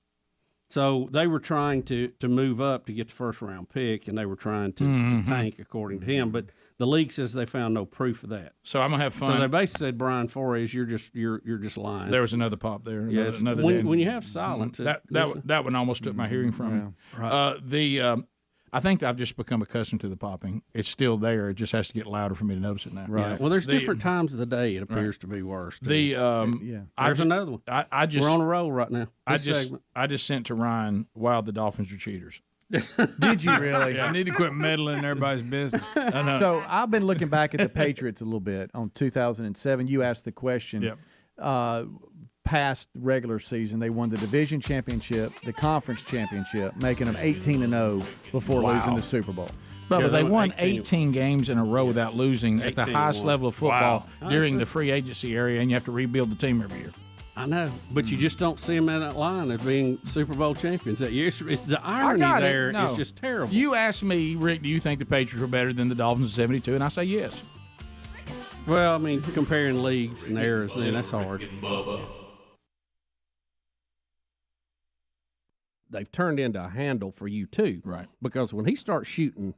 So they were trying to move up to get the first-round pick, and they were trying to tank, according to him. But the league says they found no proof of that. So I'm gonna have fun. So they basically said, Brian Flores, you're just lying. There was another pop there. Yes. Another when you have silence, that one almost took my hearing from me. Right. I think I've just become accustomed to the popping. It's still there. It just has to get louder for me to notice it now. Right. Yeah. Well, there's different times of the day. It appears to be worse. There's another one. We're on a roll right now. I just sent to Ryan, wow, the Dolphins are cheaters. Did you really? I need to quit meddling in everybody's business. So I've been looking back at the Patriots a little bit on 2007. You asked the question. Yep. Past regular season, they won the division championship, the conference championship, making them 18-0 before losing the Super Bowl. But they won 18 games in a row without losing at the highest level of football during the free agency area, and you have to rebuild the team every year. I know, but you just don't see them in that line as being Super Bowl champions that year. It's the irony there is just terrible. You asked me, Rick, do you think the Patriots were better than the Dolphins in 72? And I say yes. Well, I mean, comparing leagues and eras, then that's hard. They've turned into a handle for you too, right? Because when he starts shooting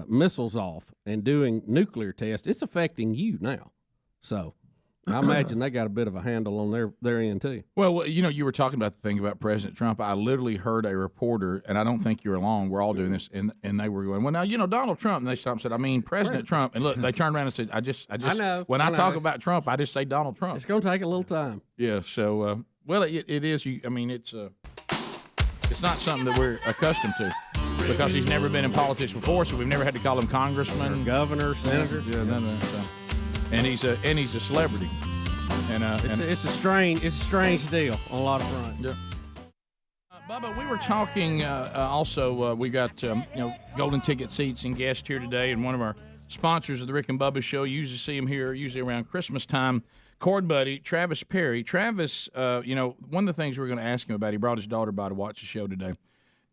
missiles off and doing nuclear tests, it's affecting you now. So I imagine they got a bit of a handle on their end too. Well, you were talking about the thing about President Trump. I literally heard a reporter, and I don't think you're alone. We're all doing this, and they were going, well, now Donald Trump, and they stopped and said, I mean President Trump, and look, they turned around and said, I just I know. When I talk about Trump, I just say Donald Trump. It's going to take a little time. Yeah. So well, it is. I mean, it's It's not something that we're accustomed to because he's never been in politics before, so we've never had to call him congressman, or governor, senator. Yeah, none of that stuff. And he's a celebrity. And it's a strange deal on a lot of fronts. Yeah. Bubba, we were talking also. We got golden ticket seats and guests here today, and one of our sponsors of the Rick and Bubba Show. You usually see him here, usually around Christmas time. Cord buddy Travis Perry. Travis, one of the things we're going to ask him about. He brought his daughter by to watch the show today.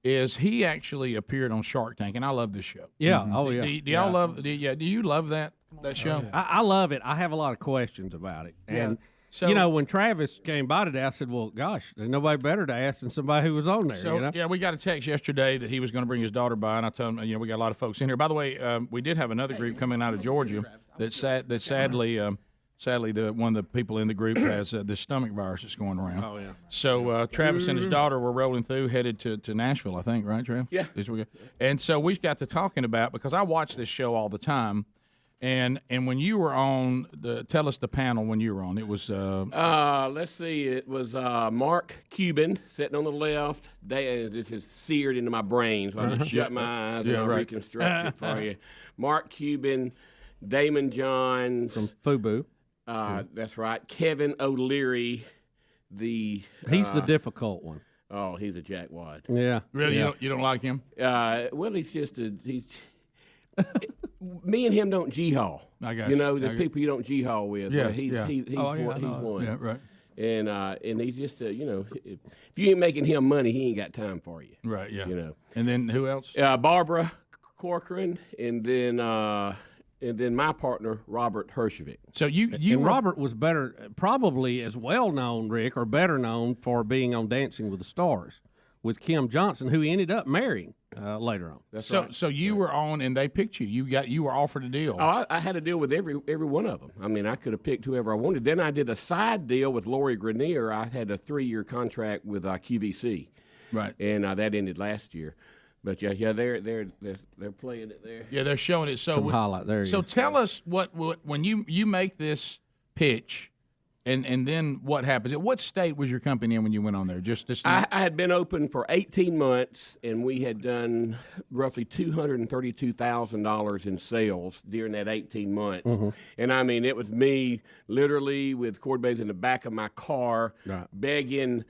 Is he actually appeared on Shark Tank, and I love this show. Yeah. Mm-hmm. Oh yeah. Do y'all love? Do you love that show? Oh, yeah. I love it. I have a lot of questions about it, and. Yeah. So, when Travis came by today, I said, well, gosh, there's nobody better to ask than somebody who was on there. So, yeah, we got a text yesterday that he was going to bring his daughter by, and I told him, we got a lot of folks in here. By the way, we did have another group coming out of Georgia that sadly, one of the people in the group has this stomach virus that's going around. Oh, yeah. So Travis and his daughter were rolling through, headed to Nashville, I think, right, Trav? Yeah. And so we got to talking about, because I watch this show all the time, and when you were on, tell us the panel when you were on. It was let's see, it was Mark Cuban sitting on the left. This is seared into my brain, so I just shut my eyes and I'll reconstruct it for you. Mark Cuban, Damon Johns from FUBU. That's right. Kevin O'Leary, he's the difficult one. Oh, he's a jackwad. Yeah. Really? Yeah. You don't like him? Well, he's just me and him don't G-haul. I got the people you don't G-haul with. Yeah, he's one. Yeah, right. And he's just if you ain't making him money, he ain't got time for you. Right. Yeah. And then who else? Barbara Corcoran, and then my partner Robert Hershevik. So Robert was probably as well known, Rick, or better known for being on Dancing with the Stars with Kim Johnson, who he ended up marrying later on. That's right. So you were on, and they picked you. You were offered a deal. Oh, I had a deal with every one of them. I mean, I could have picked whoever I wanted. Then I did a side deal with Lori Grenier. I had a 3-year contract with QVC. Right. And that ended last year. But yeah, they're playing it there. Yeah, they're showing it. So some highlight there. So tell us what when you make this pitch, and then what happens? At what state was your company in when you went on there? I had been open for 18 months, and we had done roughly $232,000 in sales during that 18 months. Mm-hmm. And I mean, it was me literally with cord bays in the back of my car, begging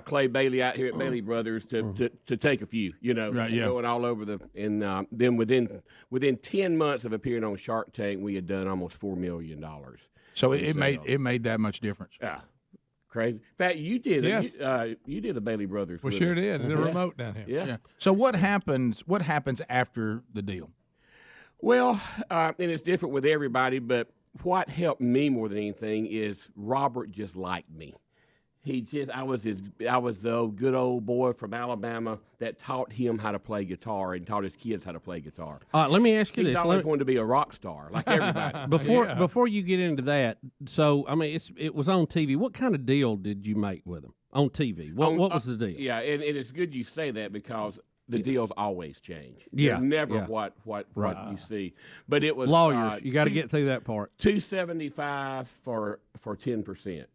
Clay Bailey out here at Bailey Brothers to take a few, going all over and then within 10 months of appearing on Shark Tank, we had done almost $4 million. So it made that much difference. Yeah, crazy. In fact, you did. Yes. You did a Bailey Brothers. We with sure us. did. The remote down here. Yeah. So what happens? What happens after the deal? Well, and it's different with everybody, but what helped me more than anything is Robert just liked me. I was the good old boy from Alabama that taught him how to play guitar and taught his kids how to play guitar. Let me ask you He this. always wanted to be a rock star like everybody. Before you get into that, so I mean, it was on TV. What kind of deal did you make with him on TV? What was the deal? Yeah, and it's good you say that because the deals always change. Yeah, They're never yeah. what you see. But it was lawyers. You got to get through that part. $275 for 10%.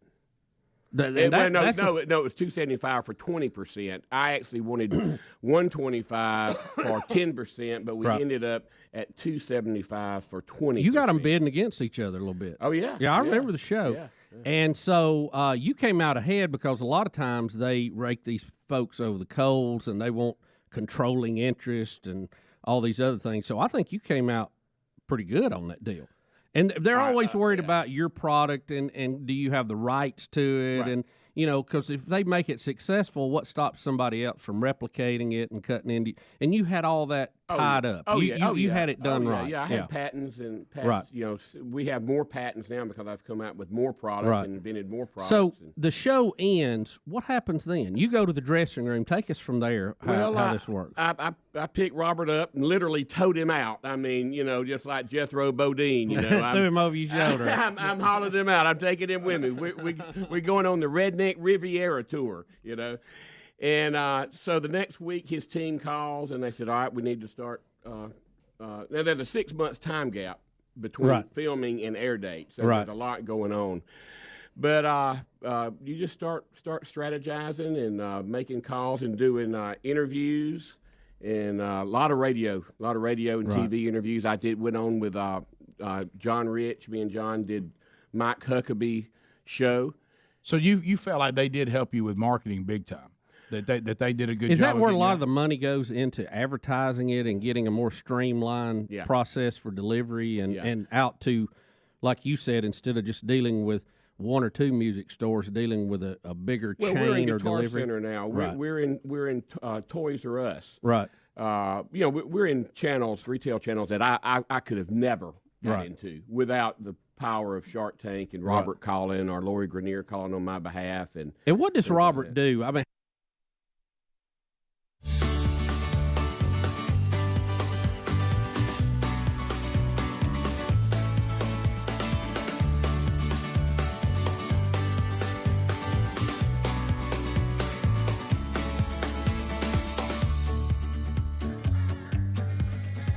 No, it was $275 for 20%. I actually wanted $125 for 10%, but we ended up at $275 for 20%. You got them bidding against each other a little bit. Oh yeah, I remember the show. Yeah. And so you came out ahead because a lot of times they rake these folks over the coals and they want controlling interest and all these other things. So I think you came out pretty good on that deal. And they're always worried about your product and do you have the rights to it? Right. And, because if they make it successful, what stops somebody else from replicating it and cutting into and you had all that tied up. You had it done right. Yeah, I had patents. Right. We have more patents now because I've come out with more products and invented more products. So the show ends. What happens then? You go to the dressing room. Take us from there. How this works. I picked Robert up and literally towed him out. I mean, just like Jethro Bodine. Threw him over your shoulder. I'm hauling him out. I'm taking him with me. We're going on the Redneck Riviera tour. And so the next week, his team calls, and they said, all right, we need to start. Now, there's a 6 months time gap between filming and air dates. So there's a lot going on. But you just start strategizing and making calls and doing interviews and a lot of radio and TV interviews. I went on with John Rich. Me and John did Mike Huckabee show. So you felt like they did help you with marketing big time. That they did a good job. Is that where a lot of the money goes into advertising it and getting a more streamlined process for delivery and out to, like you said, instead of just dealing with one or two music stores, dealing with a bigger chain we're in or Guitar delivery? Center now. Right. We're in Toys R Us. Right. We're in retail channels that I could have never got into without the power of Shark Tank and Robert calling or Lori Grenier calling on my behalf. And what does Robert do? I mean.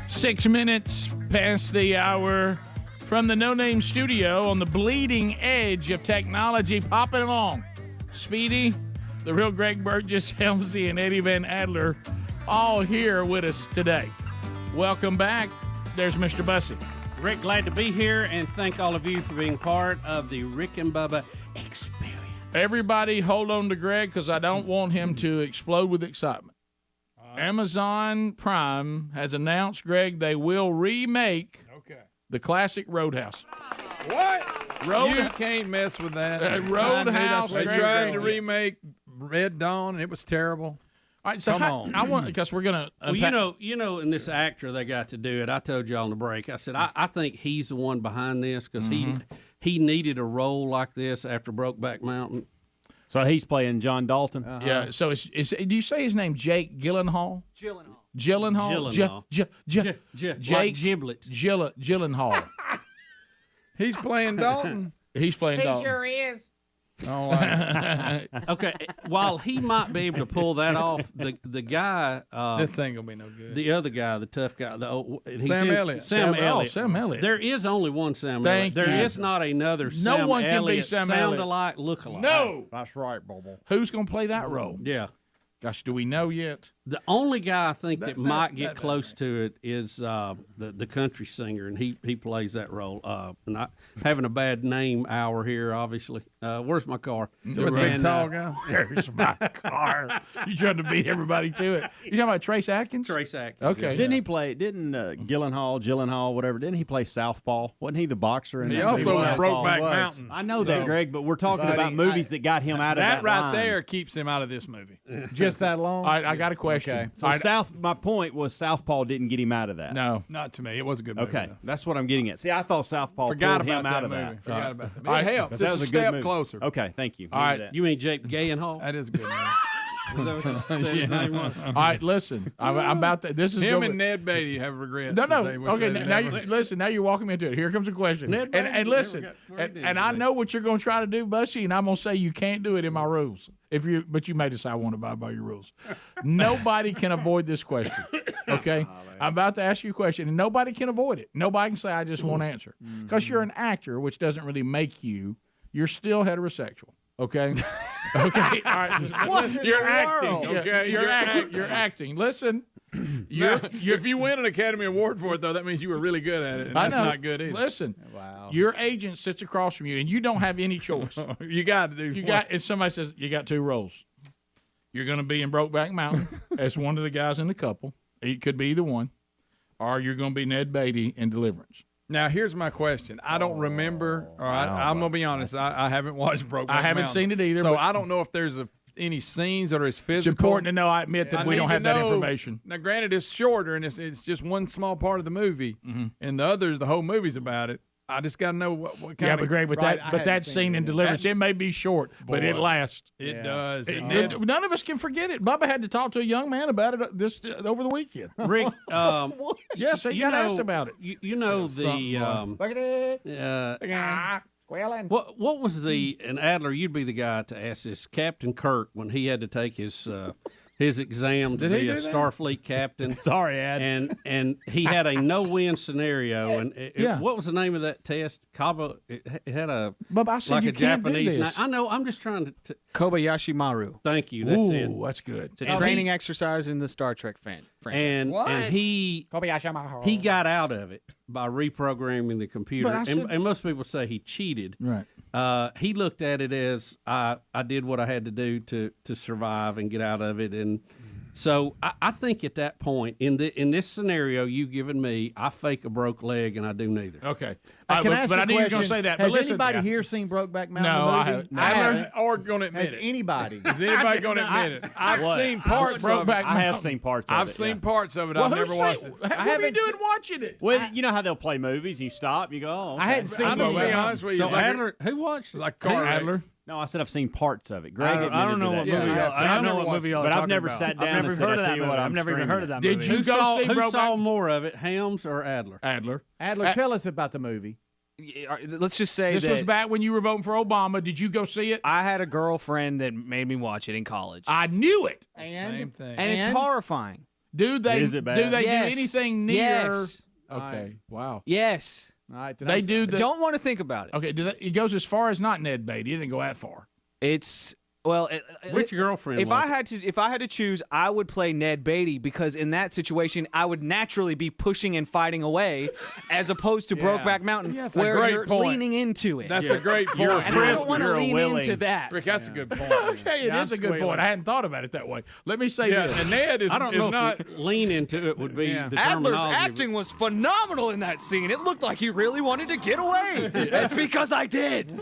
Six minutes past the hour from the No Name Studio on the bleeding edge of technology, popping along. Speedy, the real Greg Burgess, Helmsy, and Eddie Van Adler, all here with us today. Welcome back. There's Mr. Bussey. Rick, glad to be here, and thank all of you for being part of the Rick and Bubba experience. Everybody hold on to Greg because I don't want him to explode with excitement. Amazon Prime has announced, Greg, they will remake the classic Roadhouse. What? You can't mess with that. Roadhouse. They tried to remake Red Dawn, and it was terrible. All right, so Come on. I want, because we're gonna. Well, you know, in this actor they got to do it. I told you on the break. I said I think he's the one behind this because he needed a role like this after Brokeback Mountain. So he's playing John Dalton. Yeah. So do you say his name Jake Gyllenhaal? Gyllenhaal. Jake Giblets. Gyllenhaal. He's playing Dalton. He's playing Dalton. He sure is. Oh, okay. While he might be able to pull that off, the guy. This ain't gonna be no good. The other guy, the tough guy, Sam Elliott. Sam Elliott. Sam Elliott. There is only one Sam Elliott. There is not another Sam No one can be Elliott Sam sound Elliott. alike, look alike. No. That's right, Bubba. Who's gonna play that role? Yeah. Gosh, do we know yet? The only guy I think that might get close to it is the country singer, and he plays that role. And I having a bad name hour here, obviously. Where's my car? With the big tall guy. There's my car. You trying to beat everybody to it? You talking about Trace Atkins? Trace Atkins. Okay. Didn't he play? Didn't Gyllenhaal, whatever? Didn't he play Southpaw? Wasn't he the boxer? He also was Brokeback Mountain. I know that, Greg, but we're talking about movies that got him out of that right line. there keeps him out of this movie. Just that long? I got a question. Okay. So my point was Southpaw didn't get him out of that. No. Not to me. It was a good movie. Okay, though. that's what I'm getting at. See, I thought Southpaw Forgot pulled him about out that of movie. that. Forgot about that. All right. It helps. That It's was a a good step movie. closer. Okay, thank you. All right. You mean Jake Gyllenhaal? That is a good movie. Is that what his name was? All right, listen. I'm about to. This is Him going- and Ned Beatty have regrets. No. that they wish Okay, they'd now never- listen. Now you're walking me into it. Here comes a question. Ned Beatty And listen, and I know what you're going to try to do, Bushy, and I'm going to say you can't do it in my rules. But you may decide I want to abide by your rules. Nobody can avoid this question. Okay, I'm about to ask you a question, and nobody can avoid it. Nobody can say I just won't answer because you're an actor, which doesn't really make you. You're still heterosexual. Okay. Okay. All right. You're acting. Okay. You're acting. Listen. If you win an Academy Award for it, though, that means you were really good at it, and that's not good either. Listen. Wow. Your agent sits across from you, and you don't have any choice. You got to do. And somebody says you got two roles. You're going to be in Brokeback Mountain as one of the guys in the couple. It could be either one, or you're going to be Ned Beatty in Deliverance. Now, here's my question. I don't remember. All right, I'm going to be honest. I haven't watched Brokeback Mountain. I haven't seen it either. So I don't know if there's any scenes that are as physical. It's important to know. I admit that we don't have that information. Now, granted, it's shorter, and it's just one small part of the movie, and the whole movie's about it. I just got to know what kind of. Yeah, but Greg, that scene in Deliverance, it may be short, but it lasts. It does. None of us can forget it. Bubba had to talk to a young man about it over the weekend. Rick, yes, he got asked about it. You know what was and Adler, you'd be the guy to ask this. Captain Kirk, when he had to take his his exam to Did he be a do that? Starfleet captain. Sorry, Ad. And he had a no-win scenario. And Yeah. what was the name of that test? Kaba. It had a Bubba, I said like you a can't do Japanese this. name. I know. I'm just trying to. Kobayashi Maru. Thank you. That's it. Ooh, that's good. It's a training exercise in the Star Trek franchise. And he got out of it by reprogramming the computer. But I said- And most people say he cheated. Right. He looked at it as I did what I had to do to survive and get out of it. And so I think at that point in this scenario you given me, I fake a broke leg and I do neither. Okay. Can I ask but you I a knew you were going to question? say that. Has but listen, anybody here seen Brokeback Mountain? No, the I movie? haven't. I haven't. Or going to admit Has it. anybody? Is anybody going to admit it? I've seen parts of it. Brokeback I have Mountain. seen parts of it. I've seen parts of it. Well, I've who's never watched seen- it. What are you doing watching it? Well, you know how they'll play movies. You stop, you go, oh, okay. I hadn't seen I'm the just being movie. honest with you. So It's like Adler, who watched it? like car wreck. Adler. No, I said I've seen parts of it. Greg I don't know what admitted to movie. that. I don't know what movie y'all are But I've talking never about. sat down I've never and said, heard of "I that tell you what, movie. I'm I've never even heard of that Did movie. you Who go saw, see who Brokeback? saw more of it, Helms or Adler? Adler. Adler, tell us about the movie. Let's just say This that was back when you were voting for Obama. Did you go see it? I had a girlfriend that made me watch it in college. I knew it. Same thing. And it's horrifying. Do they Is it bad? do they Yes. do anything near? Yes. Okay. Wow. Yes. All right, then They I'm- do. Don't want to think about it. Okay. It goes as far as not Ned Beatty. It didn't go that far. It's well. Which girlfriend? If was I it? had to choose, I would play Ned Beatty because in that situation, I would naturally be pushing and fighting away, as opposed to Brokeback Mountain, That's a where great you're point. leaning into it. That's a great point. and I don't want to You're lean willing. into that. Rick, that's a good point. Okay, it is a good point. I hadn't thought about it that way. Let me say Yeah, this. and Ned is, I don't is know not. if lean into it would be Yeah. the Adler's terminology. acting was phenomenal in that scene. It looked like he really wanted to get away. That's because I did.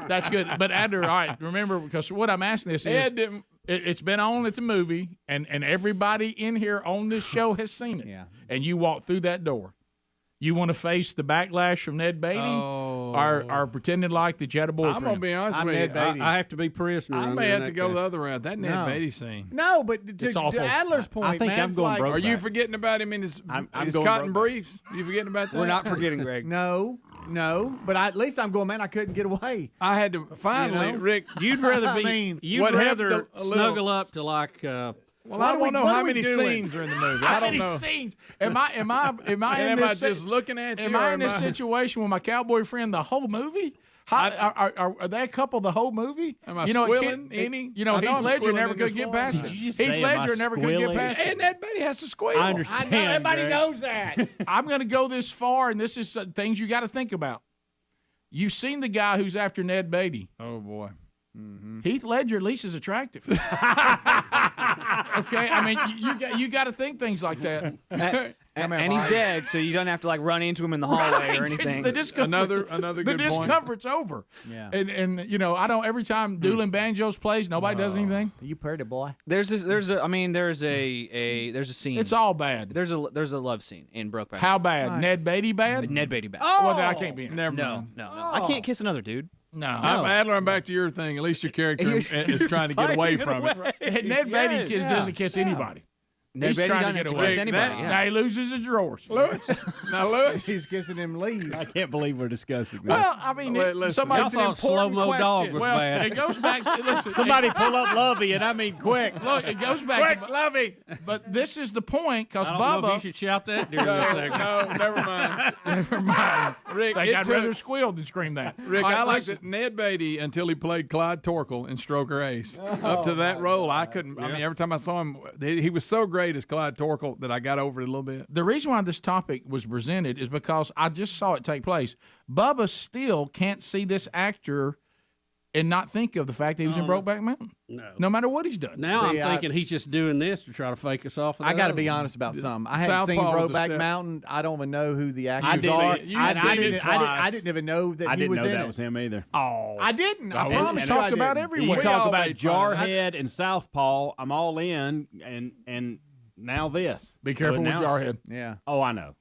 That's good. But Adler, all right, remember, because what I'm asking this is, Ed didn't. it's been on at the movie, and everybody in here on this show has seen it. Yeah. And you walk through that door. You want to face the backlash from Ned Beatty, or pretending like that you had a boyfriend? I'm gonna be honest I'm with Ned you. Beatty. I have to be prisoner. I under may in have to that go case. the other route. That Ned No. Beatty scene. No, but It's awful. to Adler's point, I think man, I'm it's going like, broke. Are you Brokeback. forgetting about him in his I'm his going cotton Brokeback. briefs? You forgetting about that? We're not forgetting, Greg. No, but at least I'm going, man, I couldn't get away. I had to finally, You know? Rick. You'd rather I be. mean, you'd what rather happened a little- snuggle up to like. Well, I don't know what how are we many doing? scenes are in the movie. How I don't many know. scenes? Am I in Am I this? just looking at you? Am or I in am this situation with my cowboy friend the whole movie? Are they a couple the whole movie? Am I it squilling can't- any? You know, I know Heath I'm Ledger squilling never in could this get one. past Did it. you just Heath say, am Ledger I never could get squilling? past it. And Ned Beatty has to squeal. I understand. I know, everybody Greg. knows that. I'm going to go this far, and this is things you got to think about. You've seen the guy who's after Ned Beatty. Oh boy. Heath Ledger at least is attractive. Okay, I mean you got to think things like that. And he's dead, so you don't have to like run into him in the hallway or Right, it's anything. the discomfort. Another the good point. discomfort's over. Yeah. And you know, I don't. Every time Dueling Banjos plays, nobody does anything. You pretty boy. There's a scene. It's all bad. There's a love scene in Brokeback. How bad? Ned Beatty bad? Ned Beatty bad. Well, then I can't be in. Never No, mind. no. I can't kiss another dude. No. Adler, I'm back to your thing. At least your character is trying to get away from it. Ned Beatty doesn't kiss anybody. Ned He's Beatty trying doesn't to have get to away. kiss anybody. Now he loses his drawers. Lewis. Now, Lewis. He's kissing him leave. I can't believe we're discussing that. Well, I mean, Listen, somebody's I an thought important Slow-Mo question. Dog was well, bad. it goes back. Listen, Somebody pull up Lovey, and I mean quick. Look, it goes back. Quick, Lovey. But this is the point, because I don't know if Bubba. you should shout that during this segment. No, never mind. Never mind. Rick, Think it I'd took- rather squeal than scream that. Rick, All right, I liked listen. it. Ned Beatty until he played Clyde Torkel in Stroker Ace. Up to that role, I couldn't. I mean, every time I saw him, he was so great as Clyde Torkel that I got over it a little bit. The reason why this topic was presented is because I just saw it take place. Bubba still can't see this actor and not think of the fact that he was in Brokeback Mountain. No matter what he's done. Now See, I'm thinking he's just doing this to try to fake us off. Of I that got to other be one. honest about something. I hadn't seen Southpaw was a Brokeback step. Mountain. I don't even know who the actors did. are. You've seen it I didn't even know that I he didn't was know in that it. was him either. Oh. I didn't. I And- promise and you I talked about didn't. everywhere. You talk all about made fun of it. Jarhead and Southpaw. I'm all in, and now this. Be careful So with now- Jarhead. Yeah. Oh, I know.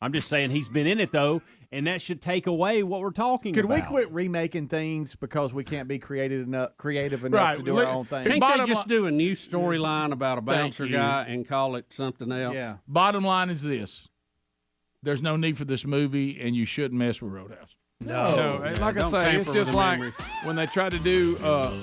I'm just saying he's been in it though, and that should take away what we're talking Could about. we quit remaking things because we can't be creative enough Right. to do our own thing? Can't Bottom they just li- do a new storyline about a bouncer you. guy and call it something else? Yeah. Bottom line is this. There's no need for this movie, and you shouldn't mess with Roadhouse. No, like I say, it's just like when they tried to do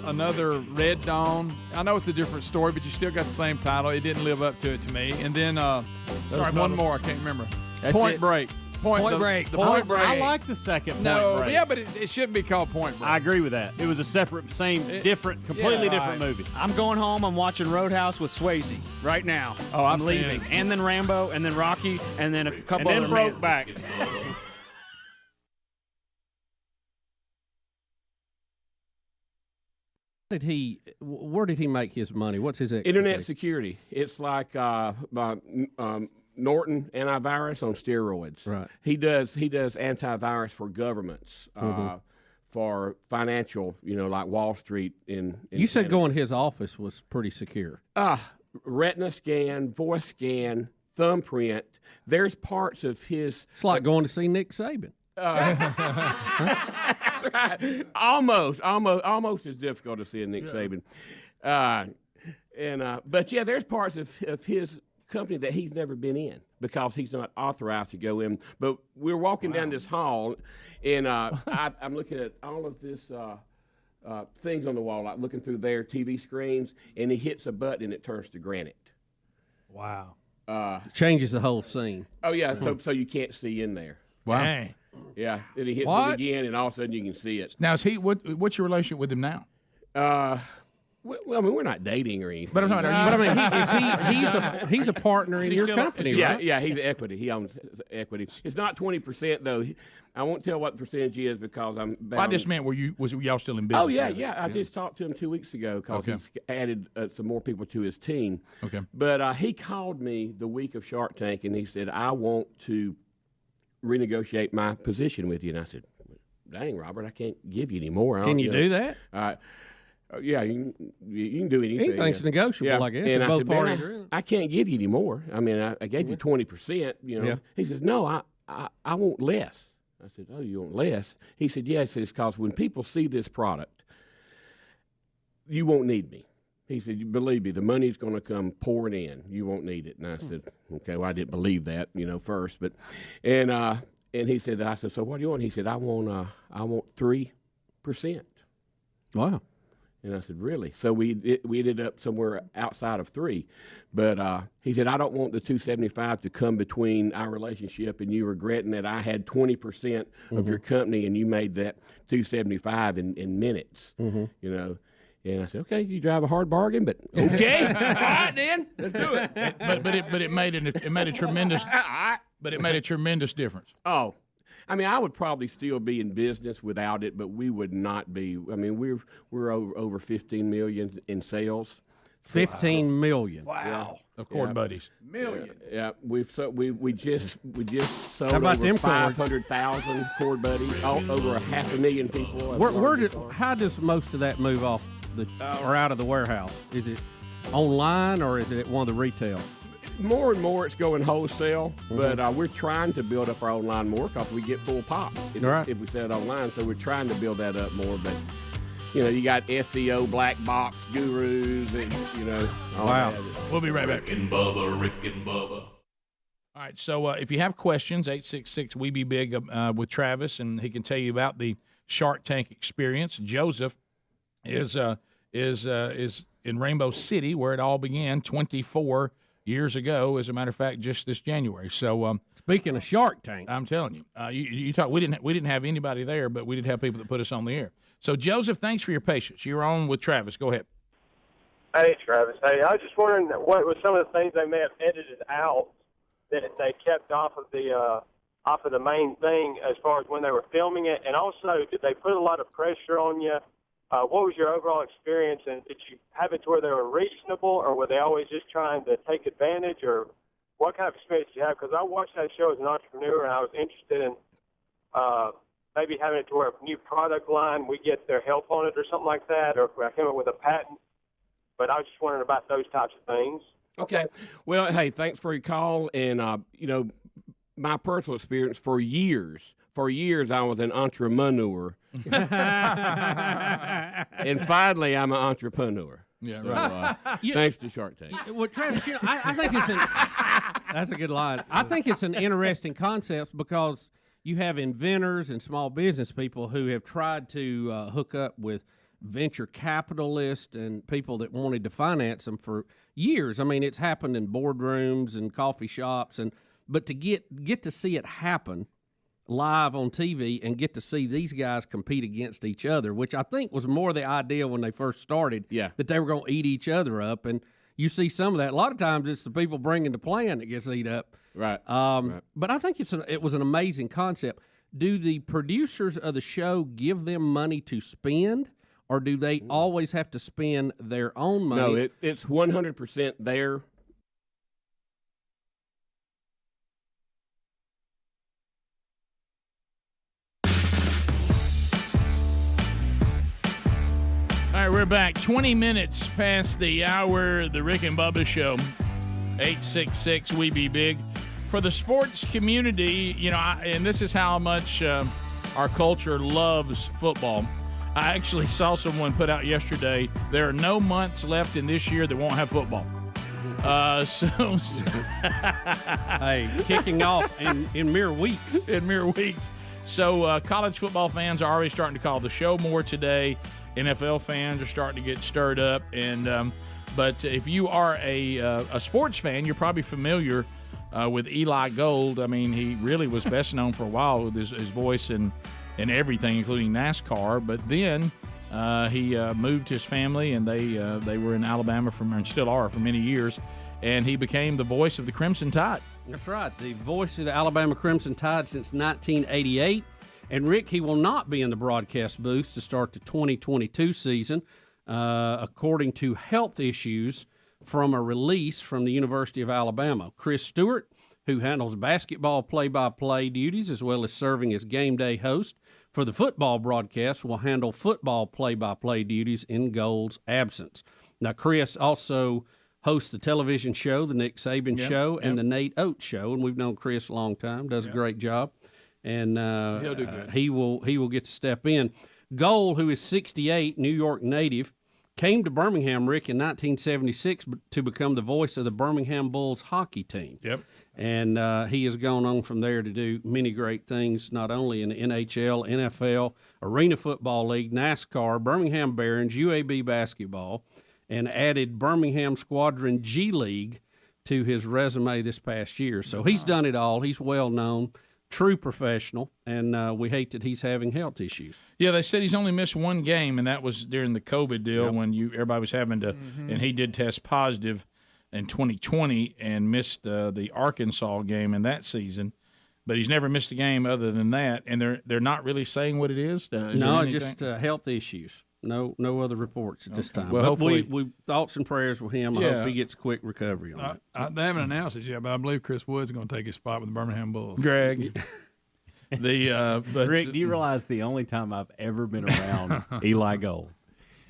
another Red Dawn. I know it's a different story, but you still got the same title. It didn't live up to it to me. And then, sorry, one more. I can't remember. Point Break. Point Break. I like the second Point Break. Yeah, but it shouldn't be called Point Break. I agree with that. It was a separate, completely different movie. I'm going home. I'm watching Roadhouse with Swayze right now. Oh, I'm leaving. And then Rambo, and then Rocky, and then a couple and then other Brokeback. Where did he make his money? What's his internet security? It's like Norton antivirus on steroids. Right. He does antivirus for governments, for financial, like Wall Street. You said going his office was pretty secure. Retina scan, voice scan, thumbprint. There's parts of his. It's like going to see Nick Saban. Right. Almost as difficult to see a Nick Saban. But yeah, there's parts of his company that he's never been in because he's not authorized to go in. But we're walking down this hall, and I'm looking at all of this things on the wall, like looking through their TV screens, and he hits a button and it turns to granite. Wow. Changes the whole scene. Oh yeah, so you can't see in there. Wow. Dang. Yeah, and he hits it again, and all of a sudden you can see it. Now, what's your relationship with him now? Well, I mean, we're not dating or anything. But I'm not. He's a partner in your company, right? Yeah, he's equity. He owns equity. It's not 20% though. I won't tell what the percentage is because I'm bound. Well, I just meant, was y'all still in business? Oh yeah. I just talked to him 2 weeks ago because he's added some more people to his team. Okay. But he called me the week of Shark Tank and he said, "I want to renegotiate my position with you." And I said, "Dang, Robert, I can't give you any more." Can you do that? Yeah, you can do anything. Anything's negotiable, I guess. And both parties I can't give you any more. I mean, I gave you 20%. Yeah. He said, "No, I want less." I said, "Oh, you want less?" He said, "Yes." He says, "Because when people see this product, you won't need me." He said, "Believe me, the money's going to come pouring in. You won't need it." And I said, "Okay, well, I didn't believe that, first, but," and he said, I said, "So what do you want?" He said, I want 3%. Wow. And I said, "Really?" So we ended up somewhere outside of 3, but he said, "I don't want the 275 to come between our relationship and you regretting that I had 20% of your company and you made that 275 in minutes." And I said, "Okay, you drive a hard bargain, but okay, all right then, let's do it." But it made a tremendous difference. Oh, I mean, I would probably still be in business without it, but we would not be. I mean, we're over 15 million in sales. 15 million. Wow. Of Cord Buddies. Million. Yeah, we just sold How about over them 500,000 Cord Buddies. Over 500,000 people. How does most of that move off or out of the warehouse? Is it online or is it at one of the retail? More and more it's going wholesale, but we're trying to build up our online more because we get full pop if we sell it online. So we're trying to build that up more. But, you got SEO, black box, gurus, and, all wow. that. We'll be right back. Rick and Bubba. All right, so if you have questions, 866 We Be Big with Travis, and he can tell you about the Shark Tank experience. Joseph is in Rainbow City, where it all began 24 years ago, as a matter of fact, just this January. So, speaking of Shark Tank, I'm telling you, you talk. We didn't have anybody there, but we did have people that put us on the air. So, Joseph, thanks for your patience. You're on with Travis. Go ahead. Hey, Travis. Hey, I was just wondering what was some of the things they may have edited out that they kept off of the main thing as far as when they were filming it, and also did they put a lot of pressure on you? What was your overall experience, and did you have it to where they were reasonable, or were they always just trying to take advantage, or what kind of experience did you have? Because I watched that show as an entrepreneur, and I was interested in maybe having it to where a new product line, we get their help on it or something like that, or if I came up with a patent. But I was just wondering about those types of things. Okay. Well, hey, thanks for your call. And, my personal experience for years I was an entrepreneur. And finally, I'm an entrepreneur. Yeah, so, right. Thanks to Shark Tank. Well, Travis, I think it's that's a good line. I think it's an interesting concept because you have inventors and small business people who have tried to hook up with venture capitalists and people that wanted to finance them for years. I mean, it's happened in boardrooms and coffee shops, but to get to see it happen live on TV and get to see these guys compete against each other, which I think was more the idea when they first started, that they were going to eat each other up. And you see some of that. A lot of times it's the people bringing the plan that gets eat up. Right. But I think it was an amazing concept. Do the producers of the show give them money to spend, or do they always have to spend their own money? No, it's 100% there. All right, we're back. 20 minutes past the hour, the Rick and Bubba Show. 866 We Be Big. For the sports community, and this is how much our culture loves football. I actually saw someone put out yesterday, there are no months left in this year that won't have football. Hey, kicking off in mere weeks. In mere weeks. So college football fans are already starting to call the show more today. NFL fans are starting to get stirred up. But if you are a sports fan, you're probably familiar with Eli Gold. I mean, he really was best known for a while with his voice and everything, including NASCAR. But then he moved his family, and they were in Alabama and still are for many years. And he became the voice of the Crimson Tide. That's right, the voice of the Alabama Crimson Tide since 1988. And Rick, he will not be in the broadcast booth to start the 2022 season, according to health issues from a release from the University of Alabama. Chris Stewart, who handles basketball play-by-play duties as well as serving as game day host for the football broadcast, will handle football play-by-play duties in Gold's absence. Now, Chris also hosts the television show, The Nick Saban Show, and The Nate Oates Show, and we've known Chris a long time, does a great job. And he'll do good. He will get to step in. Gold, who is 68, New York native, came to Birmingham, Rick, in 1976 to become the voice of the Birmingham Bulls hockey team. Yep. And he has gone on from there to do many great things, not only in the NHL, NFL, Arena Football League, NASCAR, Birmingham Barons, UAB basketball, and added Birmingham Squadron G League to his resume this past year. So he's done it all. He's well known. True professional, and we hate that he's having health issues. Yeah, they said he's only missed one game, and that was during the COVID deal when everybody was having to, and he did test positive in 2020 and missed the Arkansas game in that season. But he's never missed a game other than that, and they're not really saying what it is. No, just health issues. No other reports at this time. Well, but hopefully, we thoughts and prayers with him. I hope he gets a quick recovery on it. They haven't announced it yet, but I believe Chris Wood's going to take his spot with the Birmingham Bulls. Greg. Rick, do you realize the only time I've ever been around Eli Gold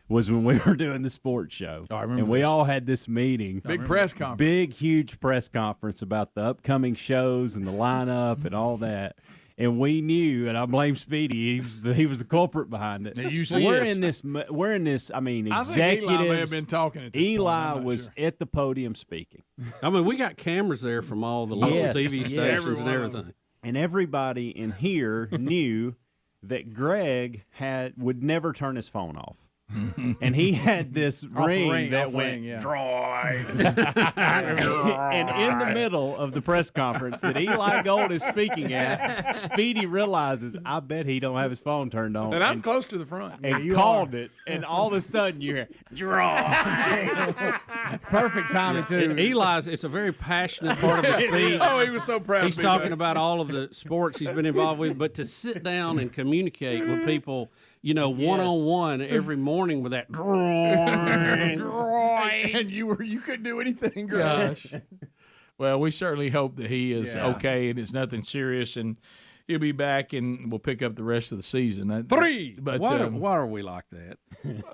was when we were doing the sports show. Oh, I remember. And we all had this meeting. Big press conference. Big, huge press conference about the upcoming shows and the lineup and all that. And we knew, and I blame Speedy. He was the culprit behind it. It usually we're is. in this. I mean, I executives. think Eli may have been talking at this Eli point. was at the podium speaking. I mean, we got cameras there from all the local TV stations and everything. And everybody in here knew that Greg would never turn his phone off. And he had this ring that went droid. And in the middle of the press conference that Eli Gold is speaking at, Speedy realizes, I bet he don't have his phone turned on. And I'm close to the front. And called it, and all of a sudden you hear, droid. Perfect timing, too. Eli's, it's a very passionate part of his speech. Oh, he was so proud. He's talking about all of the sports he's been involved with, but to sit down and communicate with people, one-on-one every morning with that droid. And you couldn't do anything, Greg. Gosh. Well, we certainly hope that he is okay and it's nothing serious, and he'll be back, and we'll pick up the rest of the season. But why are we like that?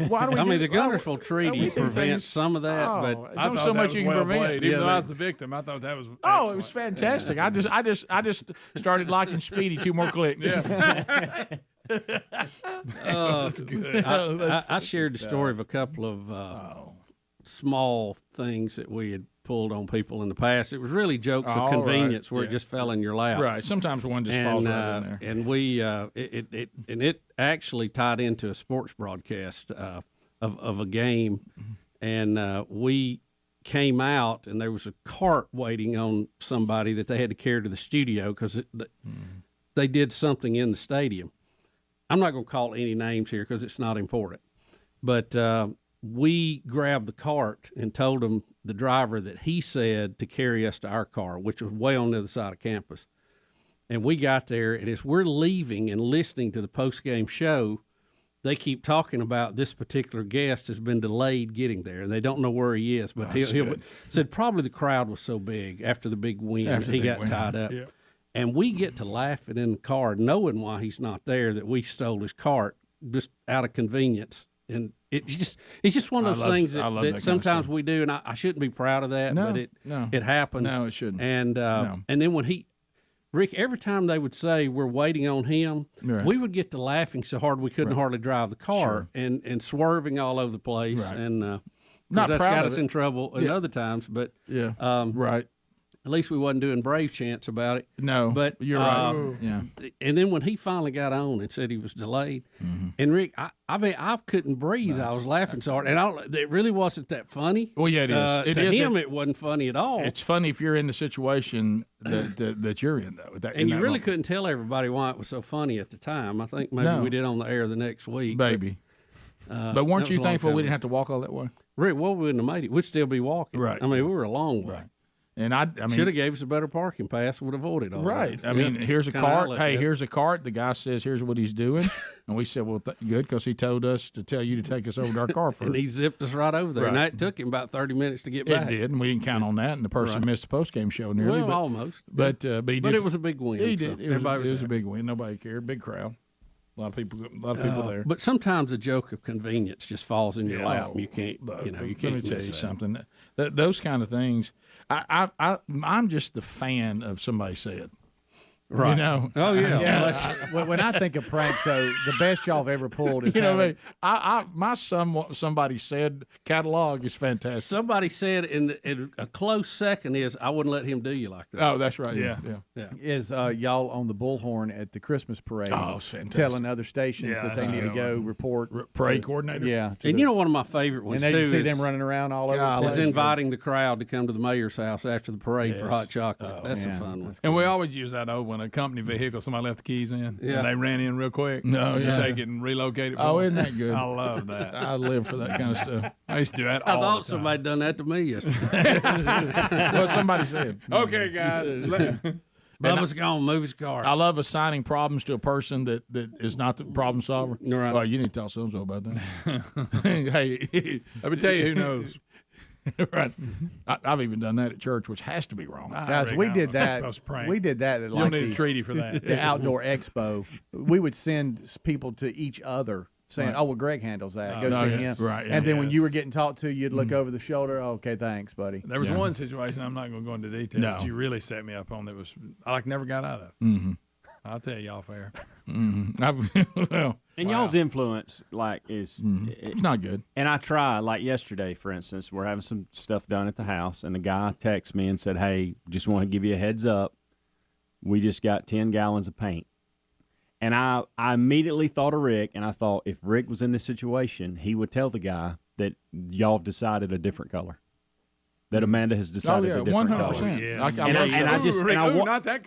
Why do we? I mean, the Guntersville Treaty prevents some of that, but I don't so much you can prevent. Even though I was the victim, I thought that was excellent. It was fantastic. I just started liking Speedy 2 more clicks. Yeah. That's good. I shared the story of a couple of small things that we had pulled on people in the past. It was really jokes of convenience where it just fell in your lap. Right. Sometimes one just falls right in there. And we it actually tied into a sports broadcast of a game, and we came out and there was a cart waiting on somebody that they had to carry to the studio because they did something in the stadium. I'm not going to call any names here because it's not important, but we grabbed the cart and told him, the driver, that he said to carry us to our car, which was way on the other side of campus. And we got there, and as we're leaving and listening to the post-game show, they keep talking about this particular guest has been delayed getting there, and they don't know where he is. But he said probably the crowd was so big after the big win, he got tied up. Yeah. And we get to laughing in the car, knowing why he's not there, that we stole his cart just out of convenience. And it's just one of those things that sometimes we do, and I shouldn't be proud of that, but it happened. No, it shouldn't. And and then when Rick, every time they would say we're waiting on him, we would get to laughing so hard we couldn't hardly drive the car and swerving all over the place. Right. And not that's proud got of us it. in trouble at other times. But right. At least we wasn't doing brave chants about it. No, but you're right. Yeah. And then when he finally got on and said he was delayed, and Rick, I mean, I couldn't breathe. I was laughing so hard, and it really wasn't that funny. Well, yeah, it is. To him, it wasn't funny at all. It's funny if you're in the situation that you're in, though. And you really couldn't tell everybody why it was so funny at the time. I think maybe we did on the air the next week. Maybe. But weren't you thankful we didn't have to walk all that way? Rick, well, we wouldn't have made it. We'd still be walking. Right. I mean, we were a long way. Right. And I mean, should have gave us a better parking pass. Would have avoided all right. that. I mean, here's a cart. Hey, here's a cart. The guy says, "Here's what he's doing," and we said, "Well, good," because he told us to tell you to take us over to our car first. And he zipped us right over there. And that took him about 30 minutes to get back. It did, and we didn't count on that. And the person missed the post game show nearly. Well, almost. But he did. But it was a big win. He did. So it was a big win. Nobody cared. Big crowd. A lot of people there. But sometimes a joke of convenience just falls in your lap. And you can't. You can't. Let me tell you something. Those kind of things. I'm just the fan of somebody said. Right. You know. Oh yeah. When I think of pranks, so the best y'all have ever pulled is my somebody said catalog is fantastic. Somebody said in a close second is I wouldn't let him do you like that. Oh, that's right. Yeah. Is y'all on the bullhorn at the Christmas parade? Oh, it's fantastic. Telling other stations that they need to go report. Parade coordinator. Yeah. And you know one of my favorite ones and too. And they see them running around all over the place. Is inviting the crowd to come to the mayor's house after the parade for hot chocolate. That's a fun one. And we always use that old one. A company vehicle, somebody left the keys in, and they ran in real quick. No, take it and relocate it. Isn't that good? I love that. I live for that kind of stuff. I used to do that. I all thought the time. somebody done that to me yesterday. Well, somebody said. Okay, guys. Bubba's gone. Move his car. I love assigning problems to a person that is not the problem solver. Right. Well, you need to tell so-and-so about that. Hey, let me tell you who knows. Right. I've even done that at church, which has to be wrong. Guys, we did that. We did that at You don't need a treaty for that. The outdoor expo. We would send people to each other saying, Right. "Oh, well, Greg handles that. Go see him." Right. And then when you were getting talked to, you'd look over the shoulder. Oh, okay, thanks, buddy. There was one situation, I'm not going to go into detail, that you really set me up on that was I never got out of. Mm-hmm. I'll tell y'all fair. Mm-hmm. And y'all's influence, is it's not good. And I try, like yesterday, for instance, we're having some stuff done at the house, and the guy texts me and said, "Hey, just want to give you a heads up. We just got 10 gallons of paint." And I immediately thought of Rick, and I thought if Rick was in this situation, he would tell the guy that y'all have decided a different color. That Amanda has decided a different 100%. color. Yes.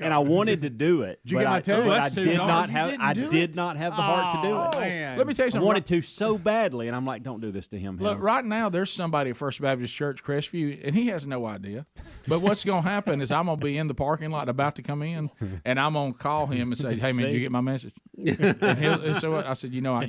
And I wanted to do it. Did you get my text? I did not have the heart to do it. Man. Let me tell you something. I wanted to so badly, and I'm like, don't do this to him. Look, right now there's somebody at First Baptist Church, Crestview, and he has no idea. But what's going to happen is I'm going to be in the parking lot about to come in, and I'm going to call him and say, "Hey man, did you get my message?" And so I said, I'm not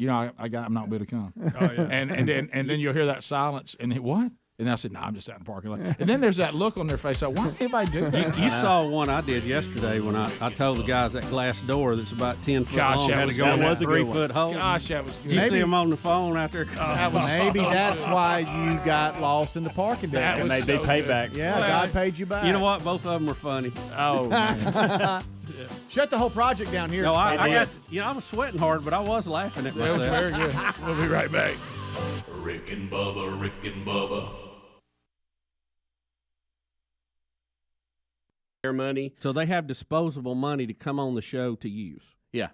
able to come. Oh, yeah. And then you'll hear that silence, and what? And I said, "No, I'm just out in the parking lot." And then there's that look on their face. Like, why did anybody do that? You saw one I did yesterday when I told the guys that glass door that's about 10 foot long had to go in that 3-foot hole. Gosh, that was good. Did you see him on the phone out there? Maybe that's why you got lost in the parking deck. And they paid back. Yeah, God paid you back. You know what? Both of them were funny. Oh, man. Shut the whole project down here. No, I was sweating hard, but I was laughing at myself. That was very good. We'll be right back. Rick and Bubba, Rick and Bubba. their money. So they have disposable money to come on the show to use. Yeah.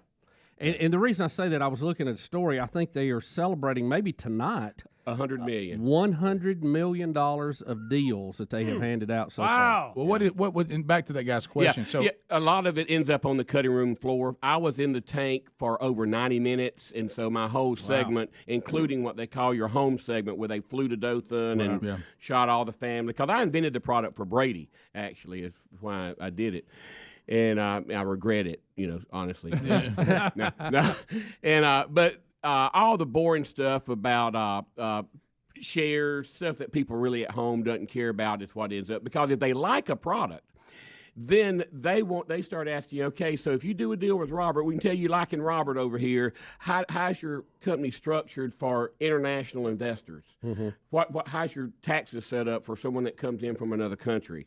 And the reason I say that, I was looking at a story. I think they are celebrating maybe tonight $100 million. $100 million of deals that they have handed out so far. Well, and back to that guy's question. Yeah, a lot of it ends up on the cutting room floor. I was in the tank for over 90 minutes, and so my whole segment, including what they call your home segment, where they flew to Dothan and shot all the family. Because I invented the product for Brady, actually, is why I did it. And I regret it, honestly. But all the boring stuff about shares, stuff that people really at home doesn't care about, is what ends up. Because if they like a product, then they start asking you, okay, so if you do a deal with Robert, we can tell you liking Robert over here. How's your company structured for international investors? How's your taxes set up for someone that comes in from another country?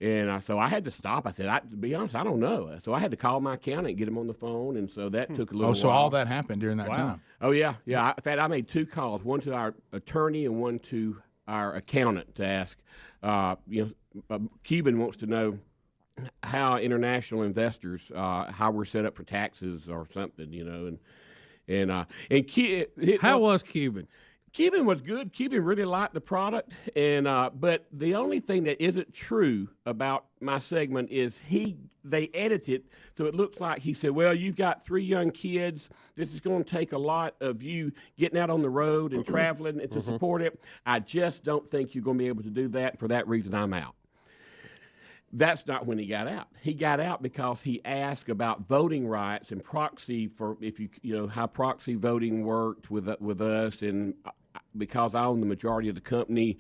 And so I had to stop. I said, to be honest, I don't know. So I had to call my accountant and get him on the phone, and so that took a little while. So all that happened during that time? Oh, yeah. Yeah. In fact, I made 2 calls, one to our attorney and one to our accountant to ask. Cuban wants to know how international investors, how we're set up for taxes or something, How was Cuban? Cuban was good. Cuban really liked the product, but the only thing that isn't true about my segment is they edit it so it looks like he said, well, you've got 3 young kids. This is going to take a lot of you getting out on the road and traveling and to support it. I just don't think you're going to be able to do that. For that reason, I'm out. That's not when he got out. He got out because he asked about voting rights and proxy for how proxy voting worked with us, and because I own the majority of the company,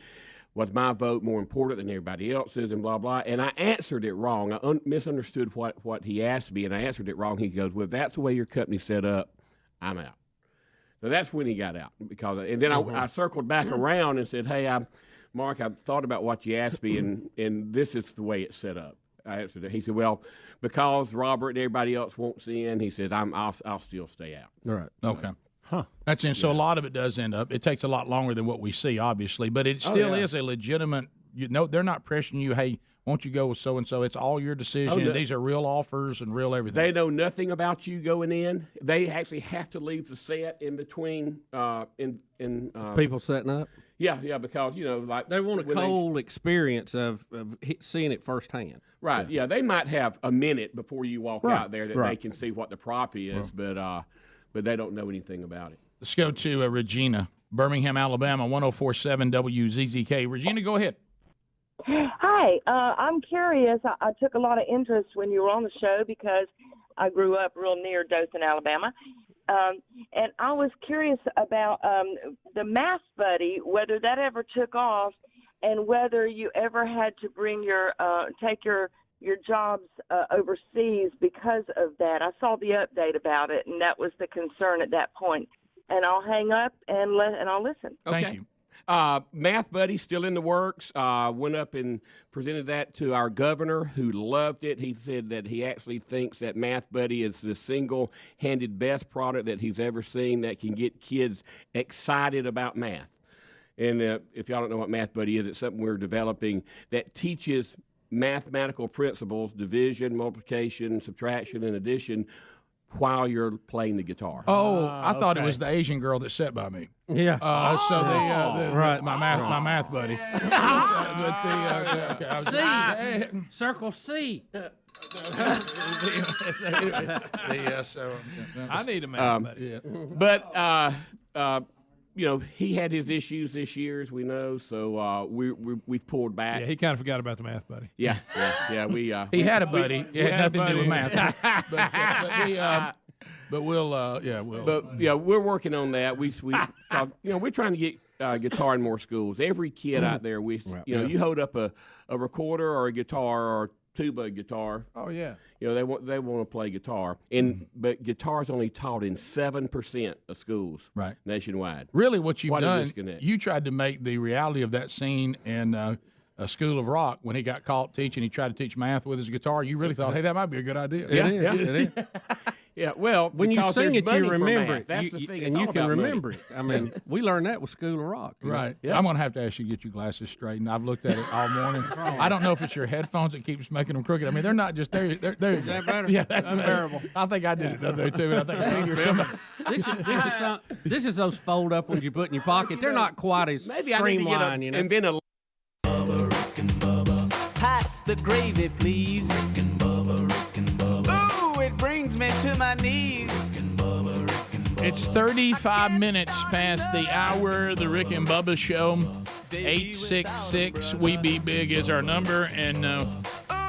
was my vote more important than everybody else's, and blah blah. And I answered it wrong. I misunderstood what he asked me, and I answered it wrong. He goes, "Well, if that's the way your company's set up, I'm out." So that's when he got out. And then I circled back around and said, "Hey, Mark, I've thought about what you asked me, and this is the way it's set up." I answered it. He said, "Well, because Robert and everybody else wants in," he said, I'll still stay out. All right. Okay. Huh. That's in. So a lot of it does end up. It takes a lot longer than what we see, obviously, but it still is a legitimate. They're not pressuring you. Hey, won't you go with so and so? It's all your decision. And these are real offers and real everything. They know nothing about you going in. They actually have to leave the set in between. People setting up. Yeah, because they want a cold experience of seeing it firsthand. Right. Yeah, they might have a minute before you walk out there that they can see what the prop is, but they don't know anything about it. Let's go to Regina, Birmingham, Alabama, 104.7 WZZK. Regina, go ahead. Hi, I'm curious. I took a lot of interest when you were on the show because I grew up real near Dothan, Alabama. And I was curious about the Math Buddy, whether that ever took off, and whether you ever had to bring take your jobs overseas because of that. I saw the update about it, and that was the concern at that point. And I'll hang up and I'll listen. Okay. Thank you. Math Buddy still in the works. Went up and presented that to our governor, who loved it. He said that he actually thinks that Math Buddy is the single-handed best product that he's ever seen that can get kids excited about math. And if y'all don't know what Math Buddy is, it's something we're developing that teaches mathematical principles, division, multiplication, subtraction, and addition, while you're playing the guitar. Oh, I thought it was the Asian girl that sat by me. Yeah. My math buddy. C. Circle C. I need a math buddy. But he had his issues this year, as we know. So we've pulled back. Yeah, he kind of forgot about the Math Buddy. Yeah. He had a buddy. It had nothing to do with math. But we're working on that. We're trying to get guitar in more schools. Every kid out there, you hold up a recorder or a guitar or tuba guitar. Oh yeah. They want to play guitar, but guitar is only taught in 7% of schools nationwide. Really, what you've done, you tried to make the reality of that scene in a School of Rock when he got caught teaching. He tried to teach math with his guitar. You really thought, hey, that might be a good idea. Yeah. Yeah, well, when you because sing there's it, you money for remember math. it. That's the thing. And It's you all can about money. remember it. I mean, we learned that with School of Rock. you know? Right. Yeah. I'm going to have to ask you to get your glasses straightened. I've looked at it all morning. I don't know if it's your headphones that keeps making them crooked. I mean, they're not just they're Is that better? Yeah, that's unbearable. I think I did it the other day too. And I think somebody. This is those fold up ones you put in your pocket. They're not quite as Maybe I need to get streamlined, you know. invent a Pass the gravy, please. Ooh, it brings me to my knees. It's 35 minutes past the hour. The Rick and Bubba Show. 866-WE-BE-BIG is our number, and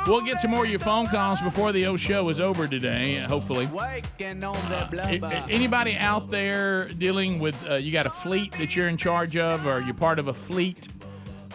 we'll get to more of your phone calls before the old show is over today, hopefully. Anybody out there dealing with, you got a fleet that you're in charge of, or you're part of a fleet,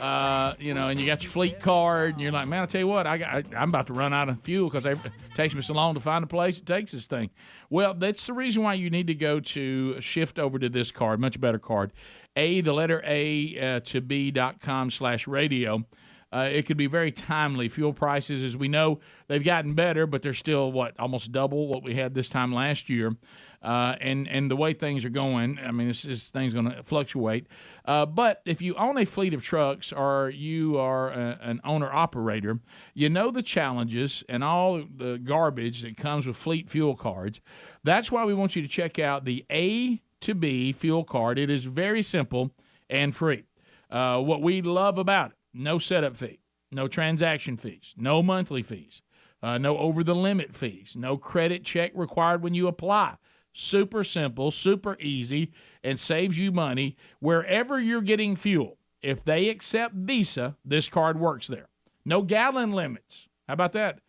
and you got your fleet card, and you're like, man, I'll tell you what, I'm about to run out of fuel because it takes me so long to find a place that takes this thing. Well, that's the reason why you need to go to shift over to this card, much better card. The letter A to B.com/radio. It could be very timely. Fuel prices, as we know, they've gotten better, but they're still, almost double what we had this time last year. And the way things are going, I mean, this thing's going to fluctuate. But if you own a fleet of trucks or you are an owner-operator, you know the challenges and all the garbage that comes with fleet fuel cards. That's why we want you to check out the A to B fuel card. It is very simple and free. What we love about it, no setup fee, no transaction fees, no monthly fees, no over-the-limit fees, no credit check required when you apply. Super simple, super easy, and saves you money wherever you're getting fuel. If they accept Visa, this card works there. No gallon limits. How about that?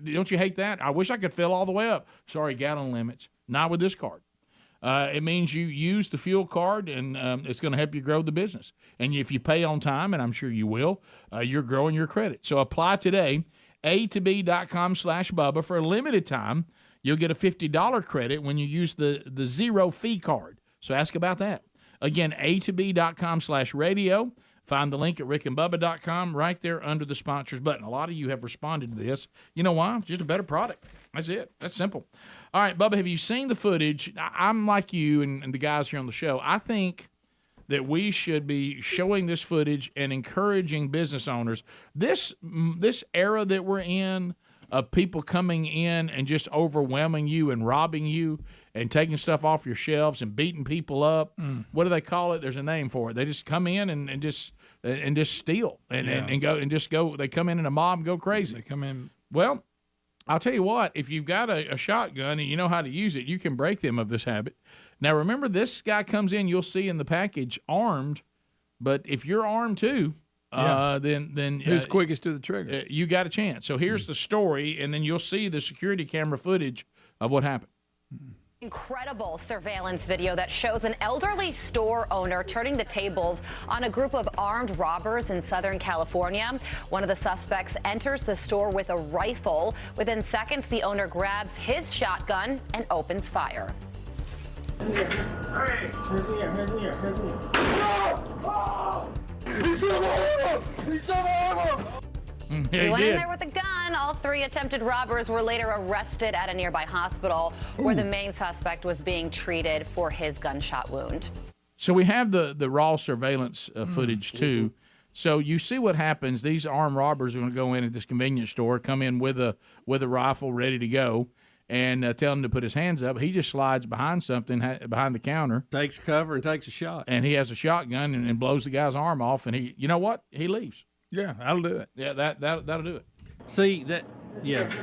Don't you hate that? I wish I could fill all the way up. Sorry, gallon limits. Not with this card. It means you use the fuel card, and it's going to help you grow the business. And if you pay on time, and I'm sure you will, you're growing your credit. So apply today, A2B.com/Bubba. For a limited time, you'll get a $50 credit when you use the zero fee card. So ask about that. Again, A2B.com/radio. Find the link at rickandbubba.com right there under the sponsors button. A lot of you have responded to this. You know why? It's just a better product. That's it. That's simple. All right, Bubba, have you seen the footage? I'm like you and the guys here on the show. I think that we should be showing this footage and encouraging business owners. This era that we're in of people coming in and just overwhelming you and robbing you and taking stuff off your shelves and beating people up. What do they call it? There's a name for it. They just come in and just steal and go. They come in a mob and go crazy. They come in. Well, I'll tell you what, if you've got a shotgun and you know how to use it, you can break them of this habit. Now, remember, this guy comes in, you'll see in the package, armed, but if you're armed too, then who's quickest to the trigger? You got a chance. So here's the story, and then you'll see the security camera footage of what happened. Incredible surveillance video that shows an elderly store owner turning the tables on a group of armed robbers in Southern California. One of the suspects enters the store with a rifle. Within seconds, the owner grabs his shotgun and opens fire. He went in there with a gun. All three attempted robbers were later arrested at a nearby hospital where the main suspect was being treated for his gunshot wound. So we have the raw surveillance footage too. So you see what happens. These armed robbers are going to go in at this convenience store, come in with a rifle ready to go, and tell him to put his hands up. He just slides behind something, behind the counter. Takes cover and takes a shot. And he has a shotgun and blows the guy's arm off, and you know what? He leaves. Yeah, that'll do it. Yeah, that'll do it. See, yeah.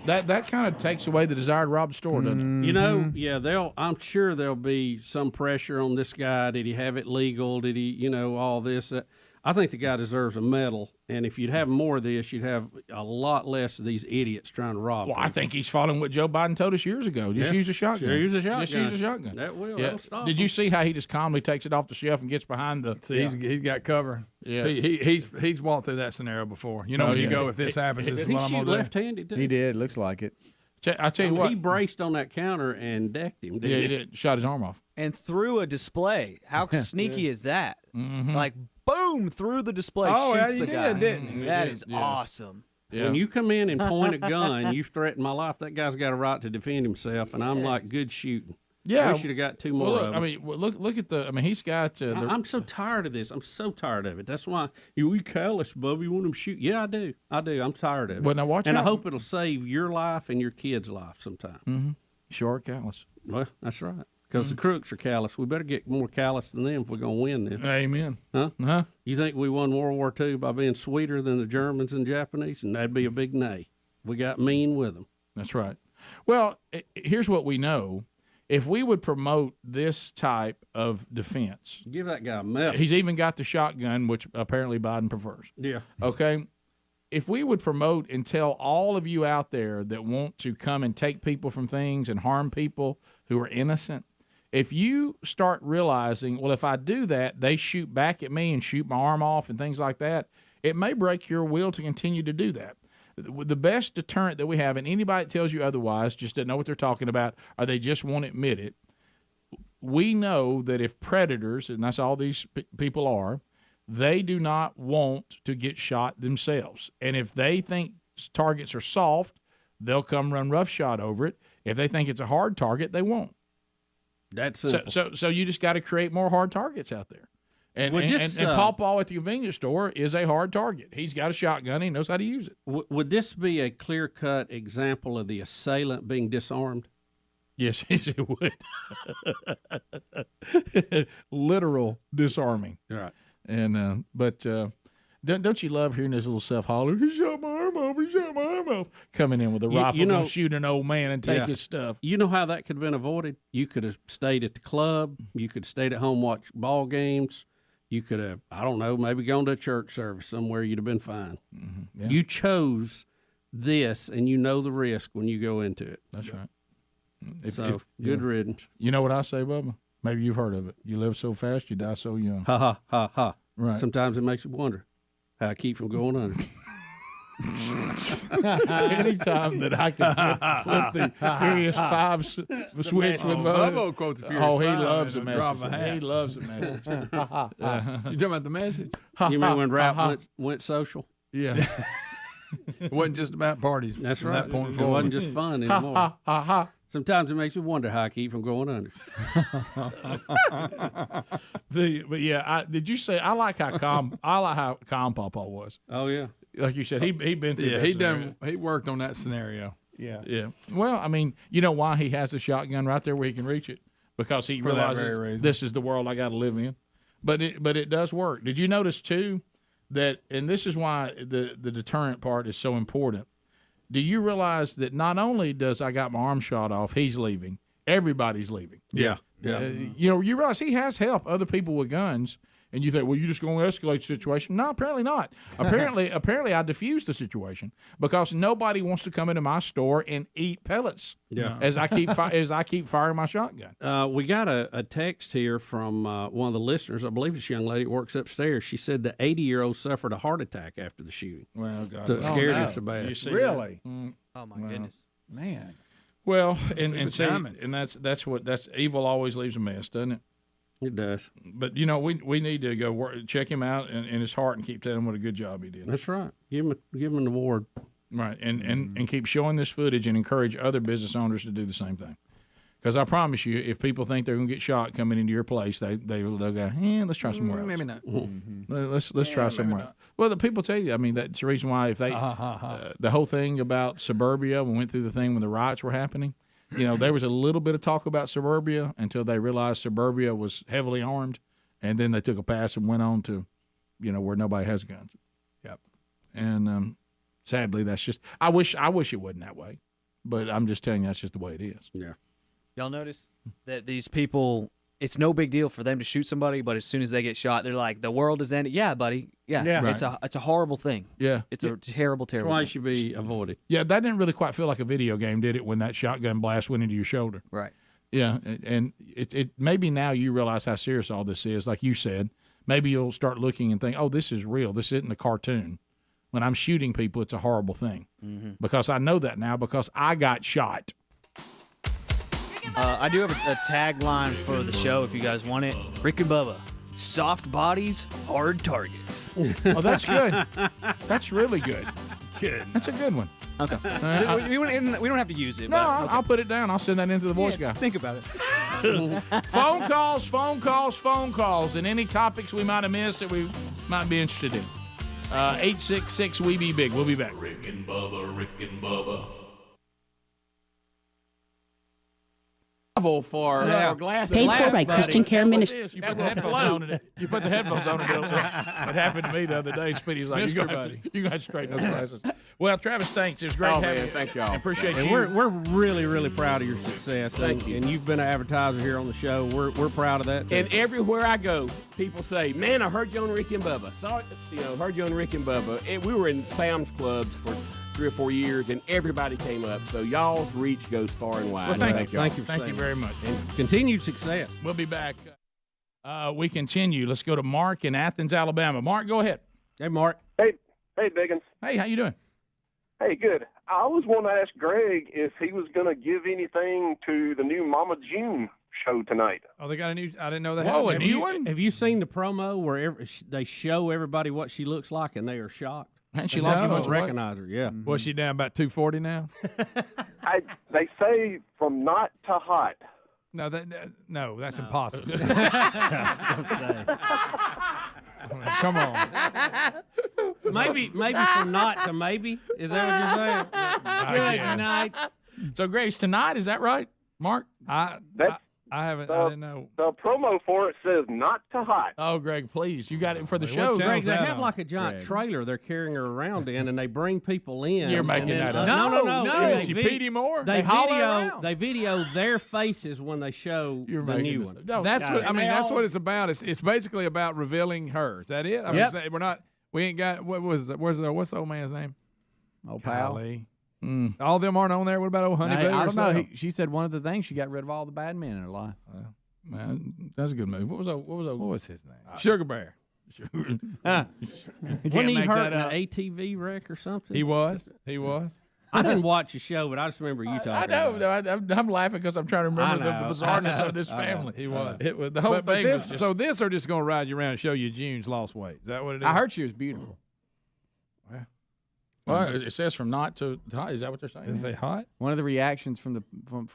That kind of takes away the desire to rob the store, doesn't it? You know, I'm sure there'll be some pressure on this guy. Did he have it legal? Did he, all this? I think the guy deserves a medal. And if you'd have more of this, you'd have a lot less of these idiots trying to rob. Well, I think he's following what Joe Biden told us years ago. Just use a shotgun. Use a shotgun. Just use a shotgun. That will. Yeah. That'll stop. Did you see how he just calmly takes it off the shelf and gets behind the? See, he's got cover. Yeah, he's walked through that scenario before. You know, when you go, if this happens, this is what I'm gonna do. Left-handed too. He did. Looks like it. I tell you what, he braced on that counter and decked him. Yeah, he did. Shot his arm off. And through a display. How sneaky is that? Mm-hmm. Like, boom, through the display, shoots the guy. That is awesome. Yeah. When you come in and point a gun, you threaten my life. That guy's got a right to defend himself, and I'm like, good shooting. Yeah, we should have got two more. Well, of them. I mean, look at the. I mean, he's got. I'm so tired of this. I'm so tired of it. That's why we callous, Bubba. You want them to shoot? Yeah, I do. I'm tired of it. Well, now watch and out. I hope it'll save your life and your kid's life sometime. Mm-hmm. Sure, callous. Well, that's right. Because the crooks are callous. We better get more callous than them if we're going to win this. Amen. Huh? Uh-huh. You think we won World War II by being sweeter than the Germans and Japanese? And that'd be a big nay. We got mean with them. That's right. Well, here's what we know. If we would promote this type of defense. Give that guy a medal. He's even got the shotgun, which apparently Biden prefers. Yeah. Okay? If we would promote and tell all of you out there that want to come and take people from things and harm people who are innocent, if you start realizing, well, if I do that, they shoot back at me and shoot my arm off and things like that, it may break your will to continue to do that. The best deterrent that we have, and anybody that tells you otherwise just doesn't know what they're talking about, or they just won't admit it, we know that if predators, and that's all these people are, they do not want to get shot themselves. And if they think targets are soft, they'll come run roughshod over it. If they think it's a hard target, they won't. That's simple. So you just got to create more hard targets out there. And Paw at the convenience store is a hard target. He's got a shotgun. He knows how to use it. Would this be a clear-cut example of the assailant being disarmed? Yes, it would. Literal disarming. Right. And but don't you love hearing this little self-holler? He shot my arm off. He shot my arm off. Coming in with a rifle, gonna shoot an old man and take his stuff. You know how that could have been avoided? You could have stayed at the club. You could have stayed at home, watch ball games. You could have, I don't know, maybe gone to a church service somewhere. You'd have been fine. Mm-hmm. Yeah. You chose this, and you know the risk when you go into it. That's right. Good riddance. You know what I say, Bubba? Maybe you've heard of it. You live so fast, you die so young. Ha, ha, ha, ha. Right. Sometimes it makes you wonder how I keep from going under. Anytime that I can flip the Furious 5 switch with Bubba quotes the Furious 5. He loves a message. He loves a message. You talking about the message? You mean when rap went social? Yeah. It wasn't just about parties. That's from right. That point it forward. wasn't just fun anymore. Sometimes it makes you wonder how I keep from going under. Did you say I like how calm Pawpaw was? Oh yeah, like you said, he been through. Yeah, he worked on that scenario. Yeah. Well, I mean, you know why he has the shotgun right there where he can reach it, because he realizes this is the world I got to live in. But it does work. Did you notice too that, and this is why the deterrent part is so important. Do you realize that not only does I got my arm shot off, he's leaving. Everybody's leaving. Yeah. You realize he has helped other people with guns, and you think, well, you're just going to escalate the situation. No, apparently not. Apparently, I diffused the situation because nobody wants to come into my store and eat pellets. Yeah. As I keep firing my shotgun. We got a text here from one of the listeners. I believe this young lady works upstairs. She said the 80-year-old suffered a heart attack after the shooting. Well, God, so it scared him so bad. Really? Oh my goodness, man. Well, and that's evil always leaves a mess, doesn't it? It does. But we need to go check him out in his heart and keep telling him what a good job he did. That's right. Give him an award. Right, and keep showing this footage and encourage other business owners to do the same thing. Because I promise you, if people think they're going to get shot coming into your place, they'll go, let's try somewhere else. Maybe not. Mm-hmm. Let's try somewhere else. Well, the people tell you. I mean, that's the reason why if they the whole thing about suburbia, we went through the thing when the riots were happening. There was a little bit of talk about suburbia until they realized suburbia was heavily armed, and then they took a pass and went on to, where nobody has guns. Yep. And sadly, that's just. I wish it wasn't that way, but I'm just telling you that's just the way it is. Yeah. Y'all notice that these people, it's no big deal for them to shoot somebody, but as soon as they get shot, they're like, the world is ending. Yeah, buddy. Yeah. Right. It's a horrible thing. Yeah. It's a terrible, terrible That's why thing. it should be avoided. Yeah, that didn't really quite feel like a video game, did it, when that shotgun blast went into your shoulder? Right. Yeah, and it maybe now you realize how serious all this is. Like you said, maybe you'll start looking and think, oh, this is real. This isn't a cartoon. when I'm shooting people, it's a horrible thing. Because I know that now because I got shot. I do have a tagline for the show if you guys want it. Rick and Bubba, soft bodies, hard targets. Oh, that's good. That's really good. Good. That's a good one. Okay. We don't have to use it. No, but, okay. I'll put it down. I'll send that into the voice guy. Think about it. Phone calls, and any topics we might have missed that we might be interested in. 866-WE-BE-BIG. We'll be back. Rick and Bubba, Rick and Bubba. For glass. Paid for by Christian Care Ministry. You put the headphones on. You put the headphones on. It happened to me the other day. Speedy's like, you're going to have to straighten those glasses. Well, Travis, thanks. It was great having you. Thank y'all. I appreciate you. We're really, really proud of your success. Thank you. And you've been an advertiser here on the show. We're proud of that, too. And everywhere I go, people say, man, I heard you on Rick and Bubba. Heard you on Rick and Bubba. And we were in Sam's Clubs for 3 or 4 years, and everybody came up. So y'all's reach goes far and wide. Well, Thank you very much. And continued success. We'll be back. We continue. Let's go to Mark in Athens, Alabama. Mark, go ahead. Hey, Mark. Hey, Biggins. Hey, how you doing? Hey, good. I was wanting to ask Greg if he was going to give anything to the new Mama June show tonight. Oh, they got a new. I didn't know they Whoa, had a new one? Have you seen the promo where they show everybody what she looks like and they are shocked? And she lost lost much much weight? recognize her, yeah. Was she down about 240 now? They say from not to hot. No, that's impossible. Come on. Maybe from not to maybe. Is that what you're saying? Good night. So, Grace, tonight, is that right, Mark? I haven't. I didn't know. The promo for it says not to hot. Oh, Greg, please. You got it for the show. Greg, they have like a giant trailer they're carrying her around in, and they bring people in. You're making that up. No. Is she Petey Moore? They video their faces when they show the new one. That's what That's what it's about. It's basically about revealing her. Is that it? I mean, we're not. We ain't got. What's the old man's name? Old pal. All of them aren't on there. What about old Honey Boo? I don't know. She said one of the things she got rid of all the bad men in her life. Man, that's a good move. What was his name? Sugar Bear. Wasn't he hurt in an ATV wreck or something? He was. I didn't watch the show, but I just remember you talking. I know. About it. I'm laughing because I'm trying to remember the bizarreness of this family. He was. It was the whole thing. So this are just going to ride you around and show you June's lost weight. Is that what it is? I heard she was beautiful. Well, it says from not to hot. Is that what they're saying? Does it say hot? One of the reactions from the people.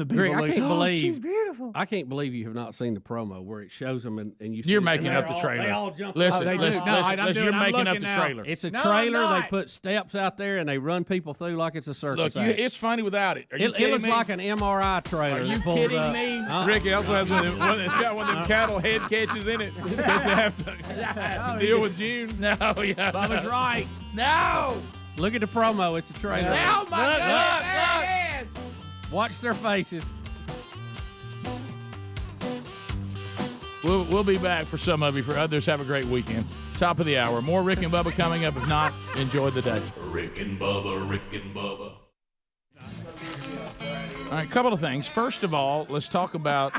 Greg, I can't believe she's beautiful. I can't believe you have not seen the promo where it shows them and you. You're making up the trailer. They all jump. Listen, you're making up the trailer. It's a trailer. They put steps out there and they run people through like it's a circus. Look, it's funny without it. Are you it looks like an MRI trailer. Are you kidding me? Ricky also has one. It's got one of them cattle head catches in it because they have to deal with June. No, yeah. Bubba's right. No. Look at the promo. It's a trailer. Oh, my God. Look. Watch their faces. We'll be back for some of you. For others, have a great weekend. Top of the hour. More Rick and Bubba coming up. If not, enjoy the day. Rick and Bubba, Rick and Bubba. All right, a couple of things. First of all, let's talk about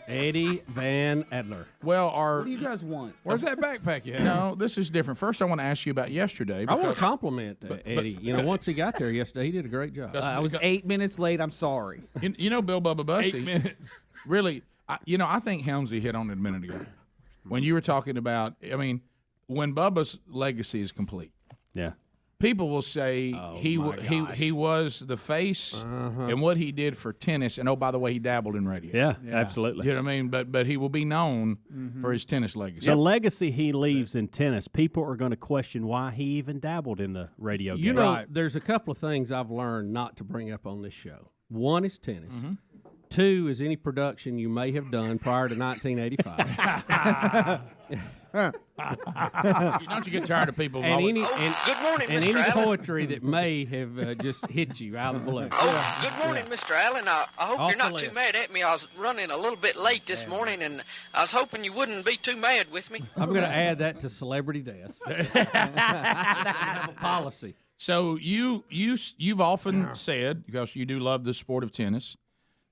Eddie Van Adler. Well, what do you guys want? Where's that backpack you have? No, this is different. First, I want to ask you about yesterday. I want to compliment Eddie. Once he got there yesterday, he did a great job. I was 8 minutes late. I'm sorry. You know, Bill Bubba Bussey. 8 minutes. Really, I think Helmsy hit on it a minute ago when you were talking about. I mean, when Bubba's legacy is complete. Yeah. People will say he was the face and what he did for tennis. And, oh, by the way, he dabbled in radio. Yeah, absolutely. You know what I mean? But he will be known for his tennis legacy. The legacy he leaves in tennis, people are going to question why he even dabbled in the radio game. You know, there's a couple of things I've learned not to bring up on this show. One is tennis. Two is any production you may have done prior to 1985. Don't you get tired of people? And always... good morning, and Mr. any Allen. poetry that may have just hit you out of the blue. Oh, good morning, Mr. Allen. I hope Off you're not the too list. mad at me. I was running a little bit late this morning, and I was hoping you wouldn't be too mad with me. I'm going to add that to celebrity death. Have a policy. So you've often said, because you do love the sport of tennis,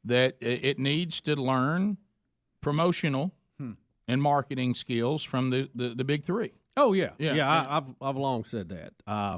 that it needs to learn promotional and marketing skills from the big three. Oh yeah. Yeah. I've long said that.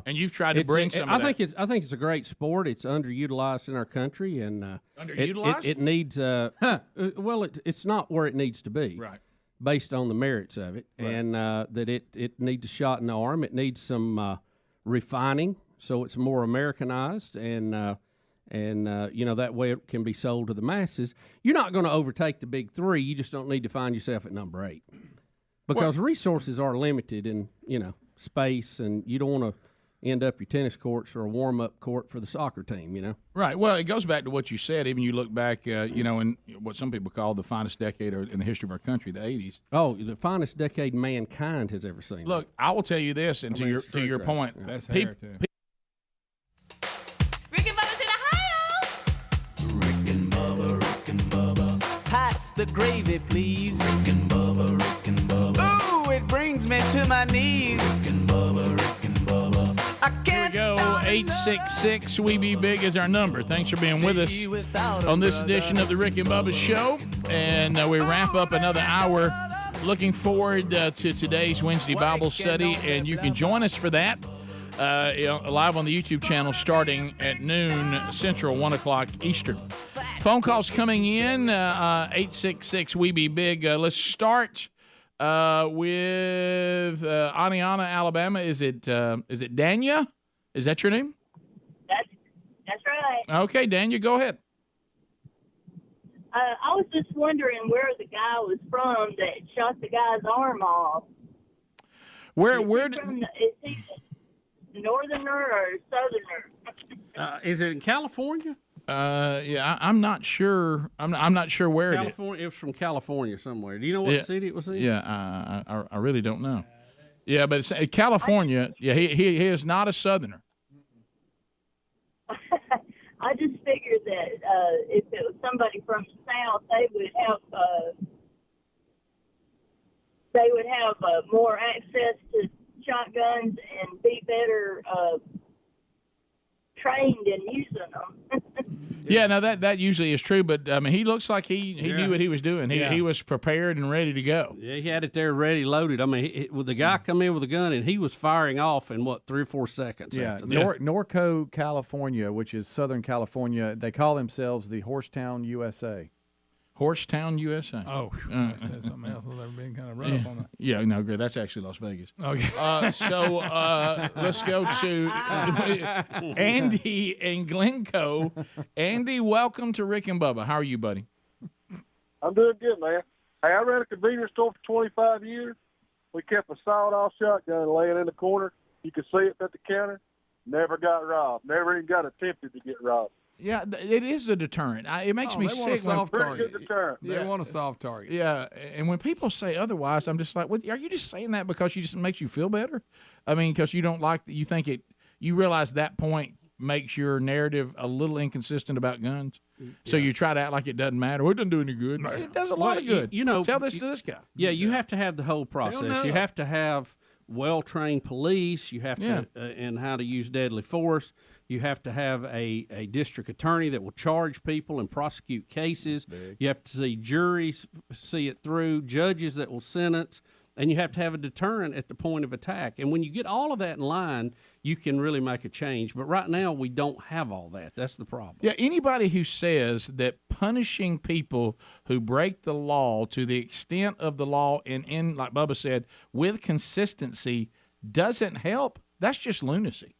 And you've tried to bring some. I think it's a great sport. It's underutilized in our country, and underutilized. It needs. Well, it's not where it needs to be. Right. Based on the merits of it, Right. and that it needs a shot in the arm. It needs some refining, so it's more Americanized, and that way it can be sold to the masses. You're not going to overtake the big three. You just don't need to find yourself at number 8, because resources are limited in space, and you don't want to end up your tennis courts or a warm-up court for the soccer team, Right. Well, it goes back to what you said. Even you look back, in what some people call the finest decade in the history of our country, the 80s. Oh, the finest decade mankind has ever seen. Look, I will tell you this, and to your point, that's hair too. Rick and Bubba's in Ohio. Rick and Bubba. Pass the gravy, please. Rick and Bubba. Ooh, it brings me to my knees. Rick and Bubba. Here we go. 866 We Be Big is our number. Thanks for being with us on this edition of the Rick and Bubba Show. And we wrap up another hour. Looking forward to today's Wednesday Bible study. And you can join us for that live on the YouTube channel starting at noon Central, 1 o'clock Eastern. Phone calls coming in, 866 We Be Big. Let's start with Aniana, Alabama. Is it Dania? Is that your name? That's right. Okay, Dania, go ahead. I was just wondering where the guy was from that shot the guy's arm off. Where is he northerner or southerner? Is it in California? Yeah, I'm not sure. I'm not sure where it is. It was from California somewhere. Do you know what city it was in? Yeah, I really don't know. Yeah, but it's California. Yeah, he is not a southerner. I just figured that if it was somebody from the South, they would have more access to shotguns and be better trained in using them. Yeah, no, that usually is true, but I mean, he looks like he knew what he was doing. He was prepared and ready to go. Yeah, he had it there ready, loaded. I mean, the guy come in with a gun, and he was firing off in, 3 or 4 seconds. Yeah, after that. Norco, California, which is Southern California, they call themselves the Horsetown, USA. Horsetown, USA. Oh, that's something else that's ever been kind of rough on that. Yeah, no, good. That's actually Las Vegas. Okay. So let's go to Andy in Glencoe. Andy, welcome to Rick and Bubba. How are you, buddy? I'm doing good, man. Hey, I ran a convenience store for 25 years. We kept a sawed-off shotgun laying in the corner. You could see it at the counter. Never got robbed. Never even got attempted to get robbed. Yeah, it is a deterrent. It makes me sick. They want a soft target. Yeah, and when people say otherwise, I'm just like, "What? Are you just saying that because it makes you feel better? I mean, because you don't like you think it. You realize that point makes your narrative a little inconsistent about guns, so you try to act like it doesn't matter. Well, it doesn't do any good. It does a lot of good. Tell this to this guy. Yeah, you have to have the whole process. You have to have well-trained police. You have to and how to use deadly force. You have to have a district attorney that will charge people and prosecute cases. You have to see juries see it through, judges that will sentence, and you have to have a deterrent at the point of attack. And when you get all of that in line, you can really make a change. But right now, we don't have all that. That's the problem. Yeah, anybody who says that punishing people who break the law to the extent of the law and like Bubba said, with consistency doesn't help, that's just lunacy.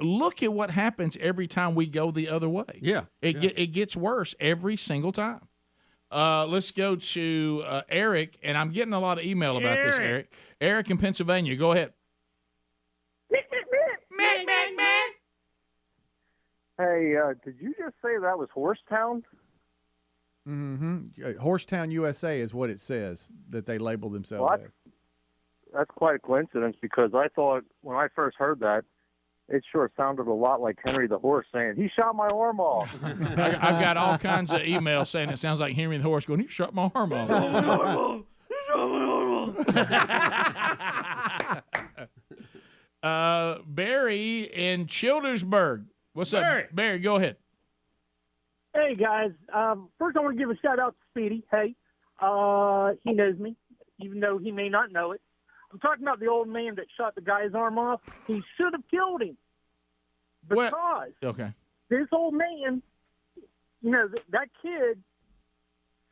Look at what happens every time we go the other way. Yeah. It gets worse every single time. Let's go to Eric, and I'm getting a lot of email about this, Eric. Eric in Pennsylvania, go ahead. Hey, did you just say that was Horsetown? Mm-hmm. Horsetown, USA is what it says that they label themselves as. That's quite a coincidence because I thought when I first heard that, it sure sounded a lot like Henry the Horse saying, he shot my arm off. I've got all kinds of emails saying it sounds like Henry the Horse going, he shot my arm off. Barry in Childersburg. What's up? Barry, go ahead. Hey, guys. First, I want to give a shout-out to Speedy. Hey, he knows me. even though he may not know it. I'm talking about the old man that shot the guy's arm off. He should have killed him because this old man, that kid,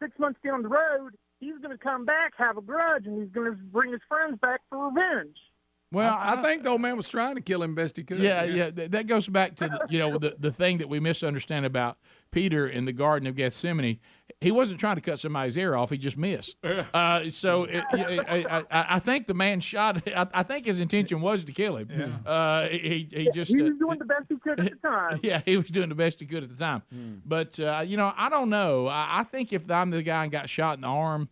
6 months down the road, he's going to come back, have a grudge, and he's going to bring his friends back for revenge. Well, I think the old man was trying to kill him best he could. Yeah. That goes back to the thing that we misunderstand about Peter in the Garden of Gethsemane. He wasn't trying to cut somebody's ear off; he just missed. I think the man shot. I think his intention was to kill him. Yeah. He was doing the best he could at the time. Yeah, he was doing the best he could at the time. But I don't know. I think if I'm the guy and got shot in the arm.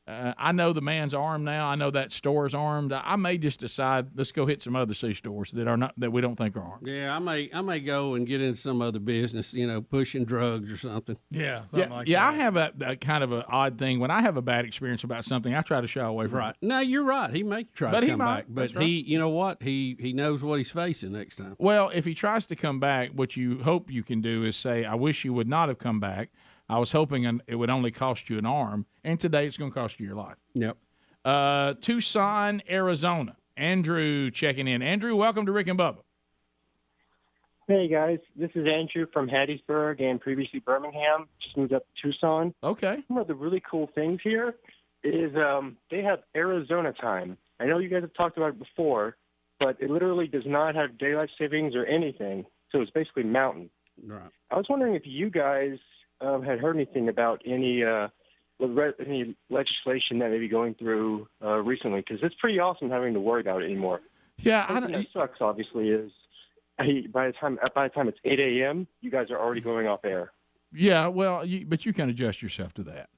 I know the man's armed now. I know that store's armed. I may just decide let's go hit some other C-stores that we don't think are armed. Yeah, I may go and get into some other business, pushing drugs or something. Yeah, I have a kind of an odd thing. When I have a bad experience about something, I try to shy away from it. Right. No, you're right. He may try to come back, but you know what? He knows what he's facing next time. Well, if he tries to come back, what you hope you can do is say, I wish you would not have come back. I was hoping it would only cost you an arm, and today it's going to cost you your life. Yep. Tucson, Arizona. Andrew checking in. Andrew, welcome to Rick and Bubba. Hey, guys. This is Andrew from Hattiesburg and previously Birmingham. Just moved up to Tucson. Okay. One of the really cool things here is they have Arizona time. I know you guys have talked about it before, but it literally does not have daylight savings or anything, so it's basically mountain. Right. I was wondering if you guys had heard anything about any legislation that may be going through recently, because it's pretty awesome having to worry about it anymore. Yeah, Something that sucks, obviously, is by the time it's 8 a.m., you guys are already going off air. Yeah, well, but you can adjust yourself to that,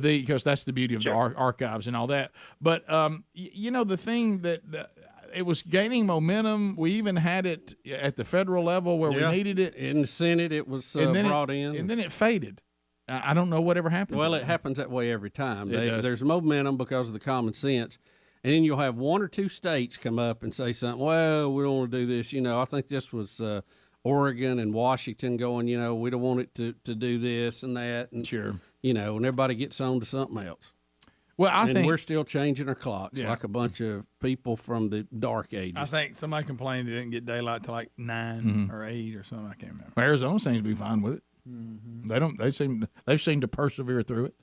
because that's the beauty of the archives and all that. But the thing that it was gaining momentum. We even had it at the federal level where we needed it. In the Senate, it was brought in. And then it faded. I don't know whatever happened. Well, it happens that way every time. Does. There's momentum because of the common sense. And then you'll have one or two states come up and say something, well, we don't want to do this. I think this was Oregon and Washington going, we don't want it to do this and that. And, sure. And everybody gets on to something else. Well, I think we're still changing our clocks like a bunch of people from the dark ages. I think somebody complained they didn't get daylight till like 9 or 8 or something. I can't remember. Arizona seems to be fine with it. Mm-hmm. They seem to persevere through it.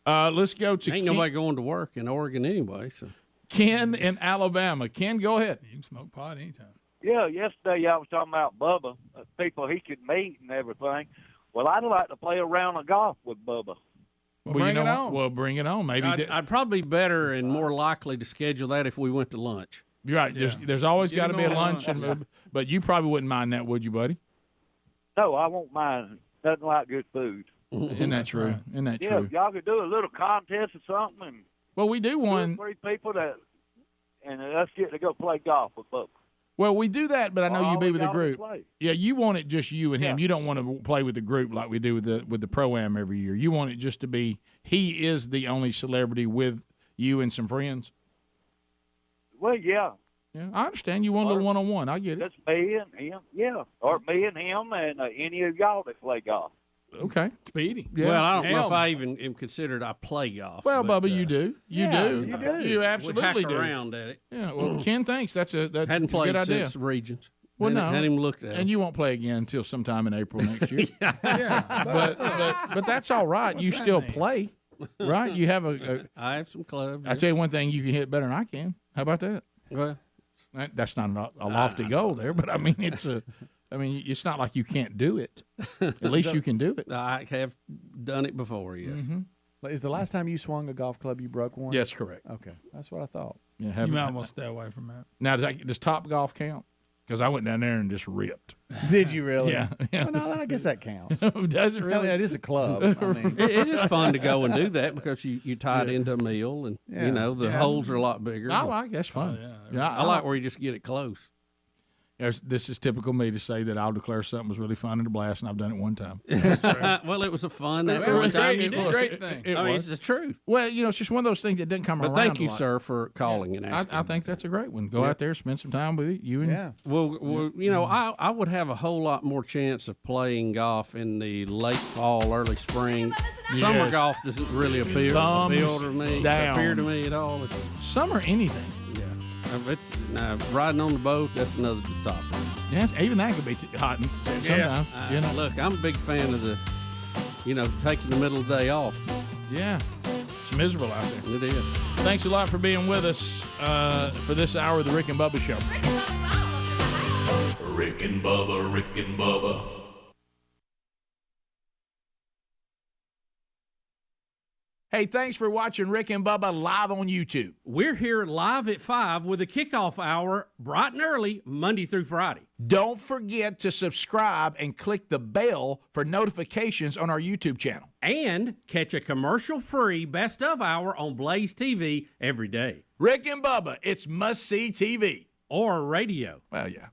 Let's go to Ain't nobody going to work in Oregon anyway. So Ken in Alabama. Ken, go ahead. You can smoke pot anytime. Yeah, yesterday y'all was talking about Bubba, people he could meet and everything. Well, I'd like to play a round of golf with Bubba. Well, bring it on. Well, bring it on. Maybe I'd probably be better and more likely to schedule that if we went to lunch. You're right. There's always got to be a lunch, but you probably wouldn't mind that, would you, buddy? No, I won't mind. Nothing like good food. Isn't that true? Isn't that yeah, true? Y'all could do a little contest or something. And well, we do one. 3 people and us get to go play golf with Bubba. Well, we do that, but I know you be with the group. Yeah, you want it just you and him. You don't want to play with the group like we do with the Pro-Am every year. You want it just to be he is the only celebrity with you and some friends. Well, yeah. Yeah, I understand. You want a little one-on-one. I get it. Just me and him, yeah. Or me and him and any of y'all that play golf. Okay. Speedy. Yeah. Well, I don't know if I even am considered I play golf. Well, Bubba, you do. You do. You absolutely do. Around at it. Yeah. Well, Ken thinks that's a hadn't played good idea. Since Regents. Well, no. Hadn't even looked at it. And you won't play again until sometime in April next year. But that's all right. You still play, right? You have I have some clubs. I tell you one thing, you can hit better than I can. How about that? Well, that's not a lofty goal there, but I mean it's not like you can't do it. At least you can do it. I have done it before, yes. Mm-hmm. Is the last time you swung a golf club you broke one? Yes, correct. Okay, that's what I thought. Yeah, you might almost stay away from that. Now, does Top Golf count? Because I went down there and just ripped. Did you really? Yeah. Well, no, I guess that counts. Does it really? No, it is a club. I mean. It is fun to go and do that because you tie it into a meal and, the holes are a lot bigger. I like that's fun. I like where you just get it close. This is typical me to say that I'll declare something was really fun and a blast, and I've done it one time. Well, it was a fun. It was a great thing. It's the truth. Well, it's just one of those things that didn't come around. But thank you, a lot. sir, for calling and asking. I think that's a great one. Go out there, spend some time with you and Well, I would have a whole lot more chance of playing golf in the late fall, early spring. Summer golf doesn't really appeal to me at all. Summer anything. It's riding on the boat. That's another topic. Yes, even that could be hot sometimes. Look, I'm a big fan of the, taking the middle of the day off. Yeah, it's miserable out there. It is. Thanks a lot for being with us for this hour of the Rick and Bubba Show. Rick and Bubba, Rick and Bubba. Hey, thanks for watching Rick and Bubba live on YouTube. We're here live at 5 with a kickoff hour, bright and early, Monday through Friday. Don't forget to subscribe and click the bell for notifications on our YouTube channel. And catch a commercial-free Best of Hour on Blaze TV every day. Rick and Bubba, it's must-see TV. Or radio. Well, yeah.